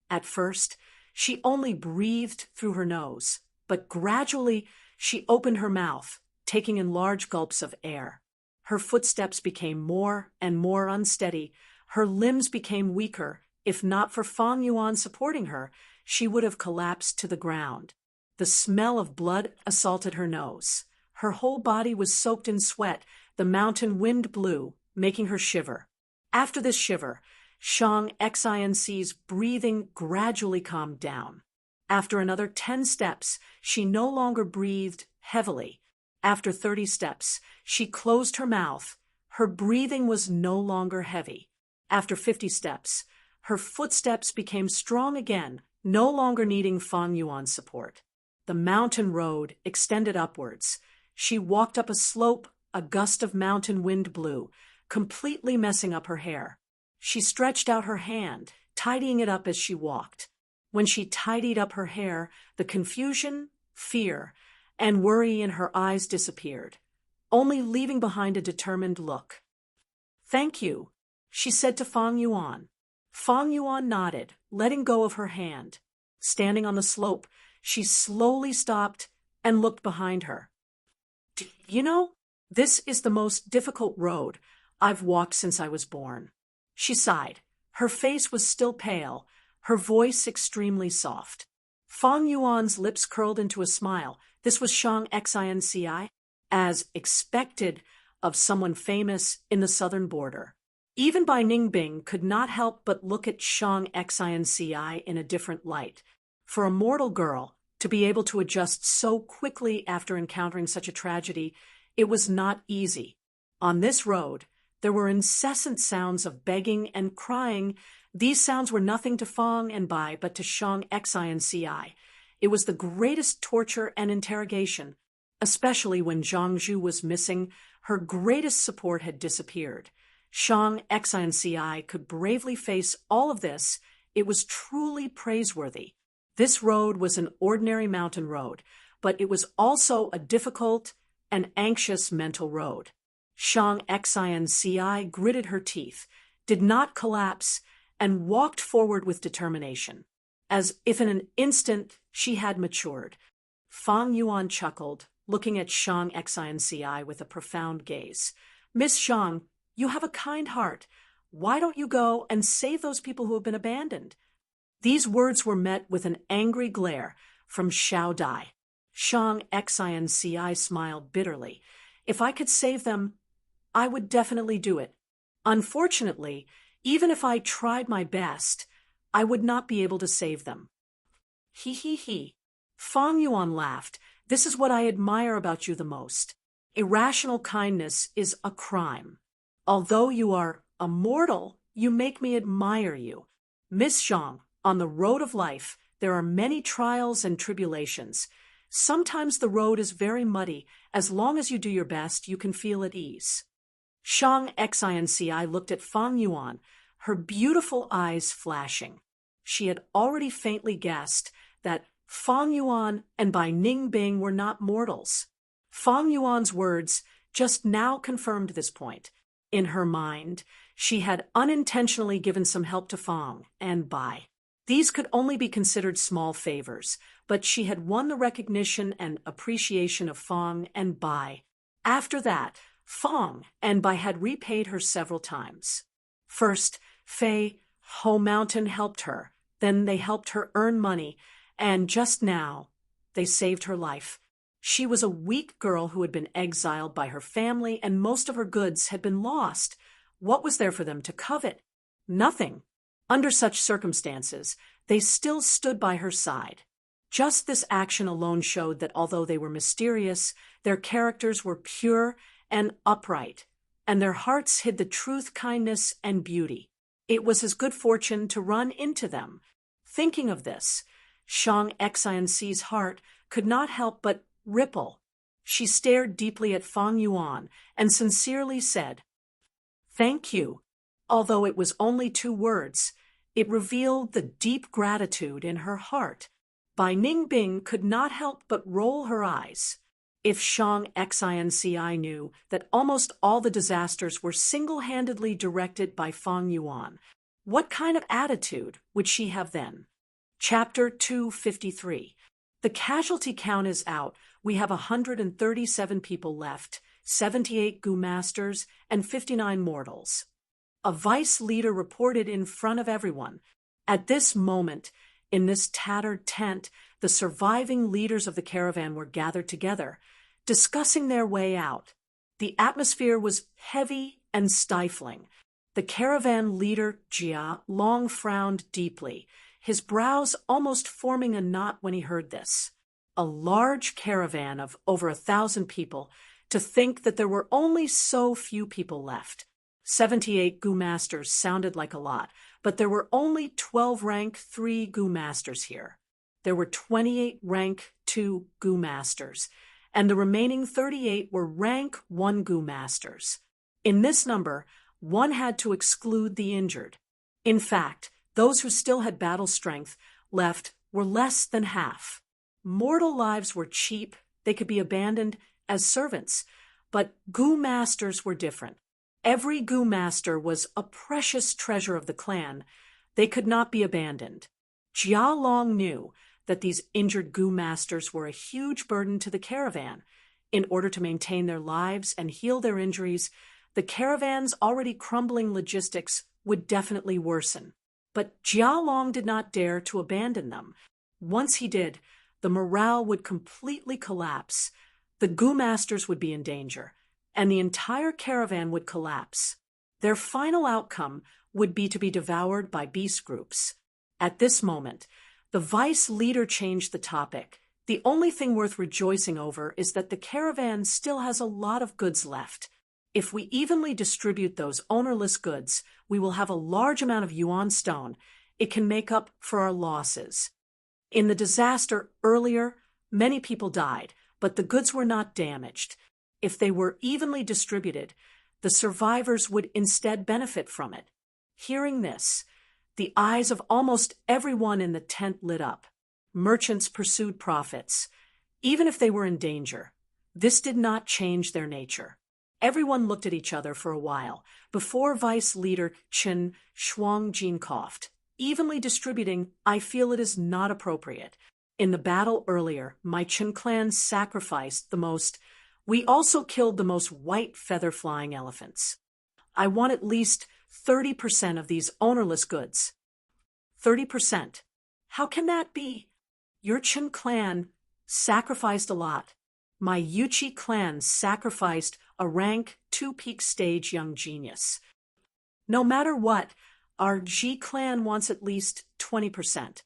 At first, she only breathed through her nose, but gradually she opened her mouth, taking in large gulps of air. Her footsteps became more and more unsteady. Her limbs became weaker. If not for Fang Yuan supporting her, she would have collapsed to the ground. The smell of blood assaulted her nose. Her whole body was soaked in sweat. The mountain wind blew, making her shiver. After this shiver, Shang Xianci's breathing gradually calmed down. After another 10 steps, she no longer breathed heavily. After 30 steps, she closed her mouth. Her breathing was no longer heavy. After 50 steps, her footsteps became strong again, no longer needing Fang Yuan's support. The mountain road extended upwards. She walked up a slope. A gust of mountain wind blew, completely messing up her hair. She stretched out her hand, tidying it up as she walked. When she tidied up her hair, the confusion, fear, and worry in her eyes disappeared, only leaving behind a determined look. Thank you, she said to Fang Yuan. Fang Yuan nodded, letting go of her hand. Standing on the slope, she slowly stopped and looked behind her. You know, this is the most difficult road I've walked since I was born. She sighed. Her face was still pale, her voice extremely soft. Fang Yuan's lips curled into a smile. This was Shang Xianci, as expected of someone famous in the southern border. Even Bai Ningbing could not help but look at Shang Xianci in a different light. For a mortal girl to be able to adjust so quickly after encountering such a tragedy, it was not easy. On this road, there were incessant sounds of begging and crying. These sounds were nothing to Fang and Bai, but to Shang Xianci. It was the greatest torture and interrogation, especially when Zhang Zhu was missing. Her greatest support had disappeared. Shang Xianci could bravely face all of this. It was truly praiseworthy. This road was an ordinary mountain road, but it was also a difficult and anxious mental road. Shang Xianci gritted her teeth, did not collapse, and walked forward with determination. As if in an instant she had matured. Fang Yuan chuckled, looking at Shang Xianci with a profound gaze. Miss Shang, you have a kind heart. Why don't you go and save those people who have been abandoned? These words were met with an angry glare from Xiao Dai. Shang Xianci smiled bitterly. If I could save them, I would definitely do it. Unfortunately, even if I tried my best, I would not be able to save them. He. Fang Yuan laughed. This is what I admire about you the most. Irrational kindness is a crime. Although you are a mortal, You make me admire you. Miss Zhang, on the road of life, there are many trials and tribulations. Sometimes the road is very muddy. As long as you do your best, you can feel at ease. Shang Xinci looked at Fang Yuan, her beautiful eyes flashing. She had already faintly guessed that Fang Yuan and Bai Ningbing were not mortals. Fang Yuan's words just now confirmed this point. In her mind, she had unintentionally given some help to Fang and Bai. These could only be considered small favors, but she had won the recognition and appreciation of Fang and Bai. After that, Fang and Bai had repaid her several times. First, Fei Ho Mountain helped her, then they helped her earn money, and just now, they saved her life. She was a weak girl who had been exiled by her family, and most of her goods had been lost. What was there for them to covet? Nothing. Under such circumstances, they still stood by her side. Just this action alone showed that although they were mysterious, their characters were pure and upright, and their hearts hid the truth, kindness, and beauty. It was his good fortune to run into them. Thinking of this, Shang Xinci's heart could not help but ripple. She stared deeply at Fang Yuan and sincerely said, "Thank you." Although it was only 2 words, it revealed the deep gratitude in her heart. Bai Ningbing could not help but roll her eyes. If Shang Xinci knew that almost all the disasters were single-handedly directed by Fang Yuan, what kind of attitude would she have then? Chapter 253. The casualty count is out. We have 137 people left, 78 Gu Masters, and 59 mortals. A vice leader reported in front of everyone. At this moment, in this tattered tent, the surviving leaders of the caravan were gathered together, discussing their way out. The atmosphere was heavy and stifling. The caravan leader, Jia, long frowned deeply, his brows almost forming a knot when he heard this. A large caravan of over 1,000 people, to think that there were only so few people left. 78 Gu Masters sounded like a lot, but there were only 12 rank 3 Gu Masters here. There were 28 rank 2 Gu Masters, and the remaining 38 were rank 1 Gu Masters. In this number, one had to exclude the injured. In fact, those who still had battle strength left were less than half. Mortal lives were cheap, they could be abandoned as servants, but Gu Masters were different. Every Gu Master was a precious treasure of the clan. They could not be abandoned. Jia Long knew that these injured Gu Masters were a huge burden to the caravan. In order to maintain their lives and heal their injuries, the caravan's already crumbling logistics would definitely worsen. But Jia Long did not dare to abandon them. Once he did, the morale would completely collapse. The Gu Masters would be in danger, and the entire caravan would collapse. Their final outcome would be to be devoured by beast groups. At this moment, the vice leader changed the topic. The only thing worth rejoicing over is that the caravan still has a lot of goods left. If we evenly distribute those ownerless goods, we will have a large amount of yuan stone. It can make up for our losses. In the disaster earlier, many people died, but the goods were not damaged. If they were evenly distributed, the survivors would instead benefit from it. Hearing this, the eyes of almost everyone in the tent lit up. Merchants pursued profits, even if they were in danger. This did not change their nature. Everyone looked at each other for a while before Vice Leader Chen Shuangjin coughed. Evenly distributing, I feel it is not appropriate. In the battle earlier, my Chen clan sacrificed the most. We also killed the most white feather-flying elephants. I want at least 30% of these ownerless goods. 30%. How can that be? Your Chen clan sacrificed a lot. My Yuchi clan sacrificed a rank 2 peak stage young genius. No matter what, our Ji clan wants at least 20%.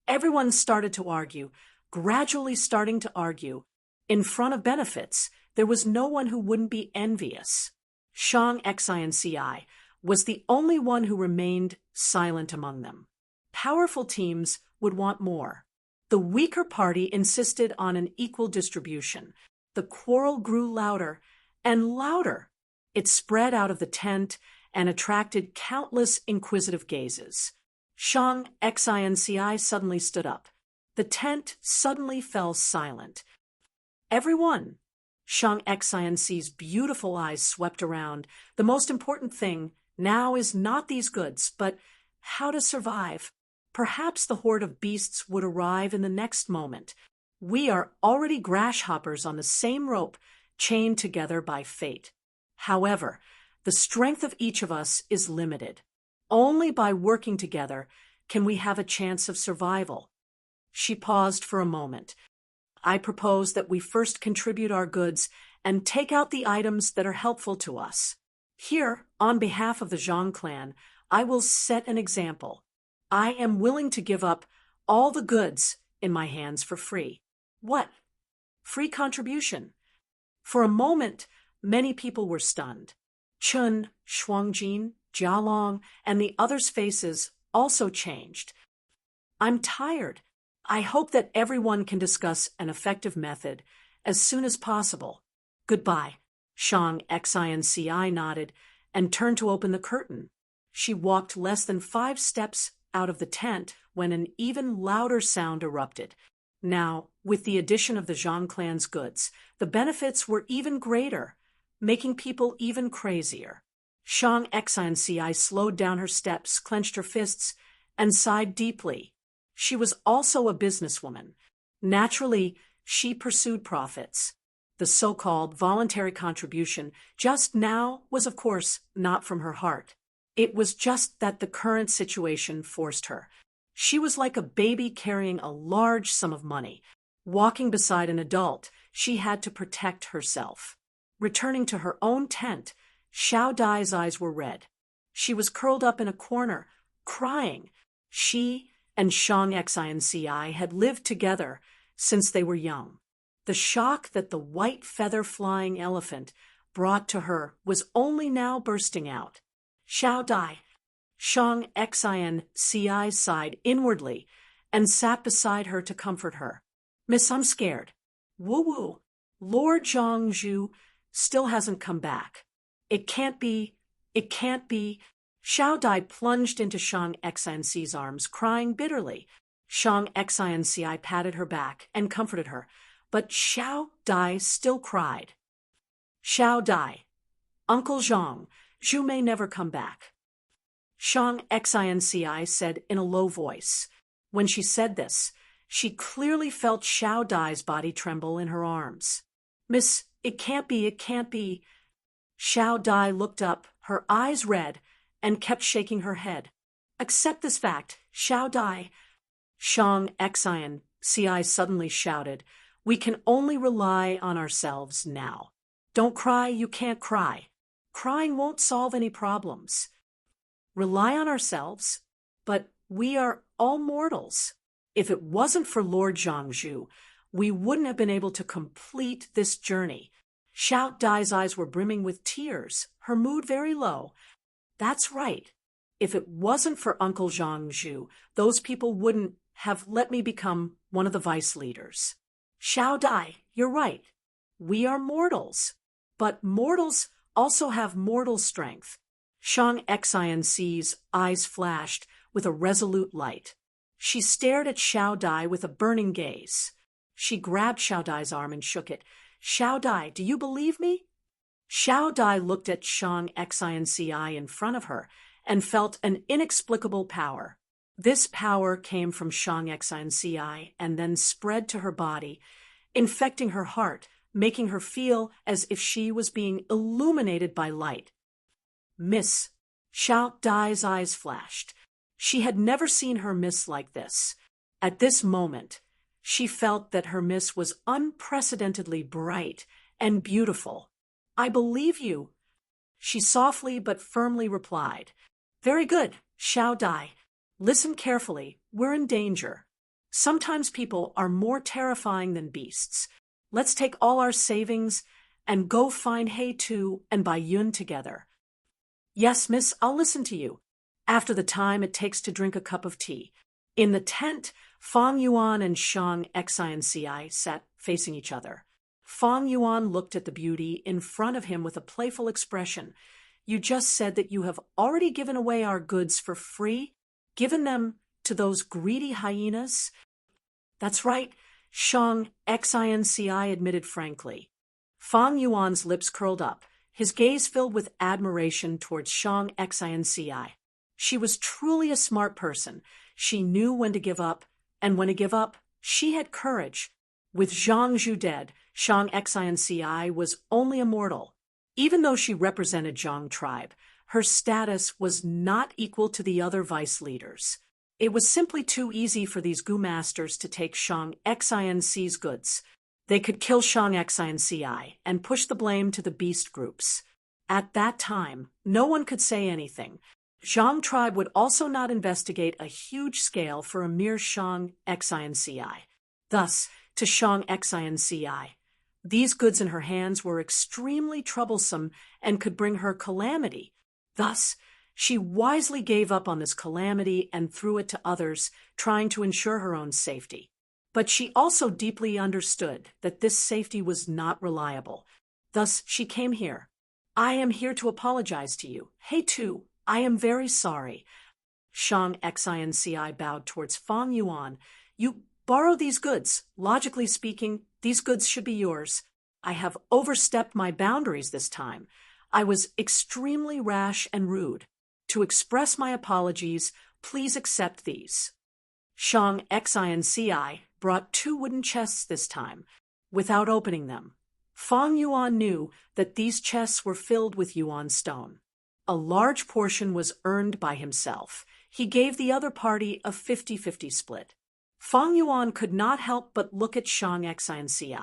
Everyone started to argue, gradually starting to argue. In front of benefits, there was no one who wouldn't be envious. Shang Xinci, was the only one who remained silent among them. Powerful teams would want more. The weaker party insisted on an equal distribution. The quarrel grew louder and louder. It spread out of the tent and attracted countless inquisitive gazes. Shang Xinci suddenly stood up. The tent suddenly fell silent. Everyone! Shang Xinci's beautiful eyes swept around. The most important thing now is not these goods, but how to survive. Perhaps the horde of beasts would arrive in the next moment. We are already grasshoppers on the same rope, chained together by fate. However, the strength of each of us is limited. Only by working together can we have a chance of survival. She paused for a moment. I propose that we first contribute our goods and take out the items that are helpful to us. Here, on behalf of the Zhang clan, I will set an example. I am willing to give up all the goods in my hands for free. What? Free contribution. For a moment, many people were stunned. Chun, Shuangjin, Jialong, and the others' faces also changed. I'm tired. I hope that everyone can discuss an effective method as soon as possible. Goodbye. Shang Xinci nodded and turned to open the curtain. She walked less than 5 steps out of the tent when an even louder sound erupted. Now, with the addition of the Zhang clan's goods, the benefits were even greater, making people even crazier. Shang Xinci slowed down her steps, clenched her fists, and sighed deeply. She was also a businesswoman. Naturally, she pursued profits. The so-called voluntary contribution just now was, of course, not from her heart. It was just that the current situation forced her. She was like a baby carrying a large sum of money. Walking beside an adult, she had to protect herself. Returning to her own tent, Xiao Dai's eyes were red. She was curled up in a corner, crying. She and Shang Xinci had lived together since they were young. The shock that the white feather-flying elephant brought to her was only now bursting out. Xiao Dai. Shang Xinci sighed inwardly and sat beside her to comfort her. Miss, I'm scared. Woo-woo. Lord Zhangzhu still hasn't come back. It can't be. Xiao Dai plunged into Shang Xinci's arms, crying bitterly. Shang Xinci patted her back and comforted her, but Xiao Dai still cried. Xiao Dai. Uncle Zhang, Zhu may never come back. Shang Xinci said in a low voice. When she said this, she clearly felt Xiao Dai's body tremble in her arms. Miss, it can't be. Xiao Dai looked up, her eyes red, and kept shaking her head. Accept this fact, Xiao Dai. Shang Xinci suddenly shouted, we can only rely on ourselves now. Don't cry, you can't cry. Crying won't solve any problems. Rely on ourselves? But we are all mortals. If it wasn't for Lord Zhangzhu, we wouldn't have been able to complete this journey. Xiao Dai's eyes were brimming with tears, her mood very low. That's right. If it wasn't for Uncle Zhangzhu, those people wouldn't have let me become one of the vice leaders. Xiao Dai, you're right. We are mortals. But mortals also have mortal strength. Shang Xinci's eyes flashed with a resolute light. She stared at Xiao Dai with a burning gaze. She grabbed Xiao Dai's arm and shook it. Xiao Dai, do you believe me? Xiao Dai looked at Shang Xinci in front of her and felt an inexplicable power. This power came from Shang Xinci and then spread to her body, infecting her heart, making her feel as if she was being illuminated by light. Miss. Xiao Dai's eyes flashed. She had never seen her miss like this. At this moment, she felt that her miss was unprecedentedly bright and beautiful. I believe you, she softly but firmly replied. Very good, Xiao Dai. Listen carefully, we're in danger. Sometimes people are more terrifying than beasts. Let's take all our savings and go find He Tu and Bai Yun together. Yes, miss, I'll listen to you. After the time it takes to drink a cup of tea. In the tent, Fang Yuan and Shang Xianci sat facing each other. Fang Yuan looked at the beauty in front of him with a playful expression. You just said that you have already given away our goods for free? Given them to those greedy hyenas? That's right, Shang Xianci admitted frankly. Fang Yuan's lips curled up, his gaze filled with admiration towards Shang Xianci. She was truly a smart person. She knew when to give up, and when to give up, she had courage. With Zhang Zhu dead, Shang Xianci was only a mortal. Even though she represented Zhang tribe, her status was not equal to the other vice leaders. It was simply too easy for these Gu masters to take Shang Xianci's goods. They could kill Shang Xianci and push the blame to the beast groups. At that time, no one could say anything. Zhang tribe would also not investigate a huge scale for a mere Shang Xianci. Thus, to Shang Xianci, these goods in her hands were extremely troublesome and could bring her calamity. Thus, she wisely gave up on this calamity and threw it to others, trying to ensure her own safety. But she also deeply understood that this safety was not reliable. Thus, she came here. I am here to apologize to you. Hey, too, I am very sorry. Shang Xianci bowed towards Fang Yuan. You borrowed these goods. Logically speaking, these goods should be yours. I have overstepped my boundaries this time. I was extremely rash and rude. To express my apologies, please accept these. Shang Xianci brought 2 wooden chests this time, without opening them. Fang Yuan knew that these chests were filled with yuan stone. A large portion was earned by himself. He gave the other party a 50-50 split. Fang Yuan could not help but look at Shang Xianci.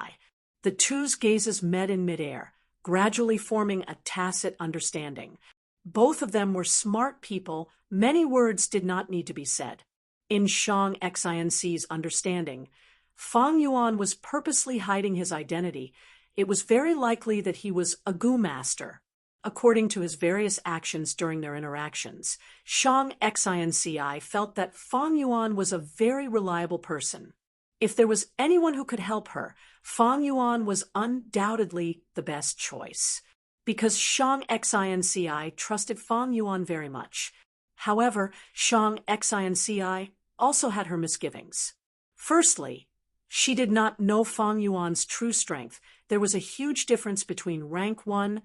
The two's gazes met in midair, gradually forming a tacit understanding. Both of them were smart people. Many words did not need to be said. In Shang Xianci's understanding, Fang Yuan was purposely hiding his identity. It was very likely that he was a Gu master. According to his various actions during their interactions, Shang Xianci felt that Fang Yuan was a very reliable person. If there was anyone who could help her, Fang Yuan was undoubtedly the best choice, because Shang Xianci trusted Fang Yuan very much. However, Shang Xianci also had her misgivings. Firstly, she did not know Fang Yuan's true strength. There was a huge difference between rank 1,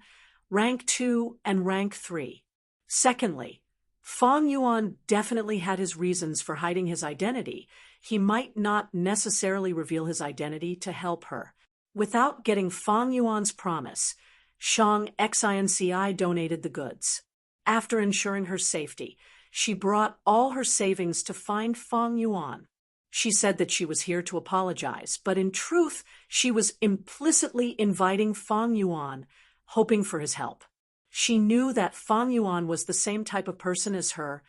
rank 2, and rank 3. Secondly, Fang Yuan definitely had his reasons for hiding his identity. He might not necessarily reveal his identity to help her. Without getting Fang Yuan's promise, Shang Xianci donated the goods. After ensuring her safety, she brought all her savings to find Fang Yuan. She said that she was here to apologize, but in truth, she was implicitly inviting Fang Yuan, hoping for his help. She knew that Fang Yuan was the same type of person as her.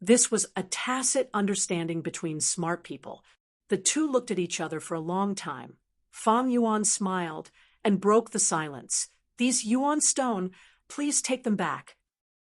This was a tacit understanding between smart people. The two looked at each other for a long time. Fang Yuan smiled and broke the silence. These yuan stone, please take them back.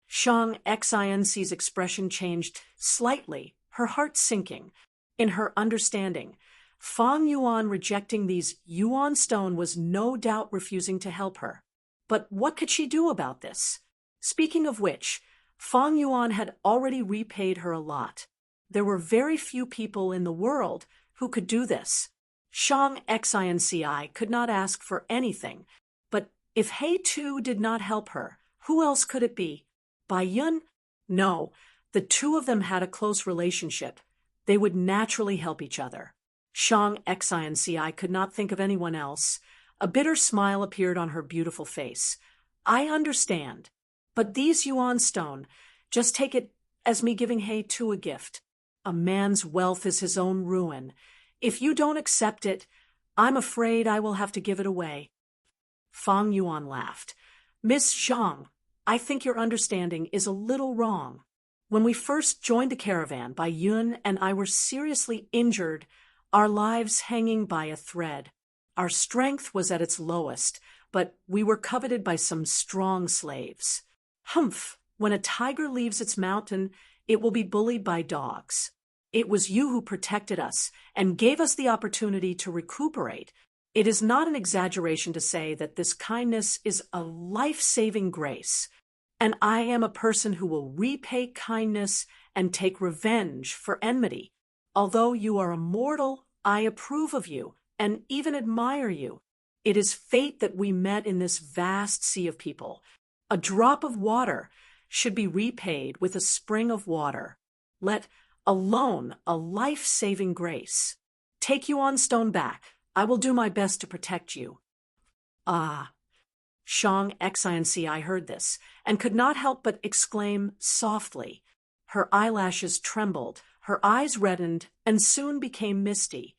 Shang Xianci's expression changed slightly, her heart sinking. In her understanding, Fang Yuan rejecting these yuan stone was no doubt refusing to help her. But what could she do about this? Speaking of which, Fang Yuan had already repaid her a lot. There were very few people in the world who could do this. Shang Xianci could not ask for anything, but if He Tu did not help her, who else could it be? Bai Yun? No, the two of them had a close relationship. They would naturally help each other. Shang Xianci could not think of anyone else. A bitter smile appeared on her beautiful face. I understand. But these yuan stone, just take it as me giving He Tu a gift. A man's wealth is his own ruin. If you don't accept it, I'm afraid I will have to give it away. Fang Yuan laughed. Miss Zhang, I think your understanding is a little wrong. When we first joined the caravan, Bai Yun and I were seriously injured, our lives hanging by a thread. Our strength was at its lowest, but we were coveted by some strong slaves. Humph, When a tiger leaves its mountain, it will be bullied by dogs. It was you who protected us and gave us the opportunity to recuperate. It is not an exaggeration to say that this kindness is a life-saving grace, and I am a person who will repay kindness and take revenge for enmity. Although you are a mortal, I approve of you and even admire you. It is fate that we met in this vast sea of people. A drop of water should be repaid with a spring of water. Let alone a life-saving grace take you on stone back. I will do my best to protect you. Ah, Shang Excellency, heard this, and could not help but exclaim softly. Her eyelashes trembled, her eyes reddened, and soon became misty.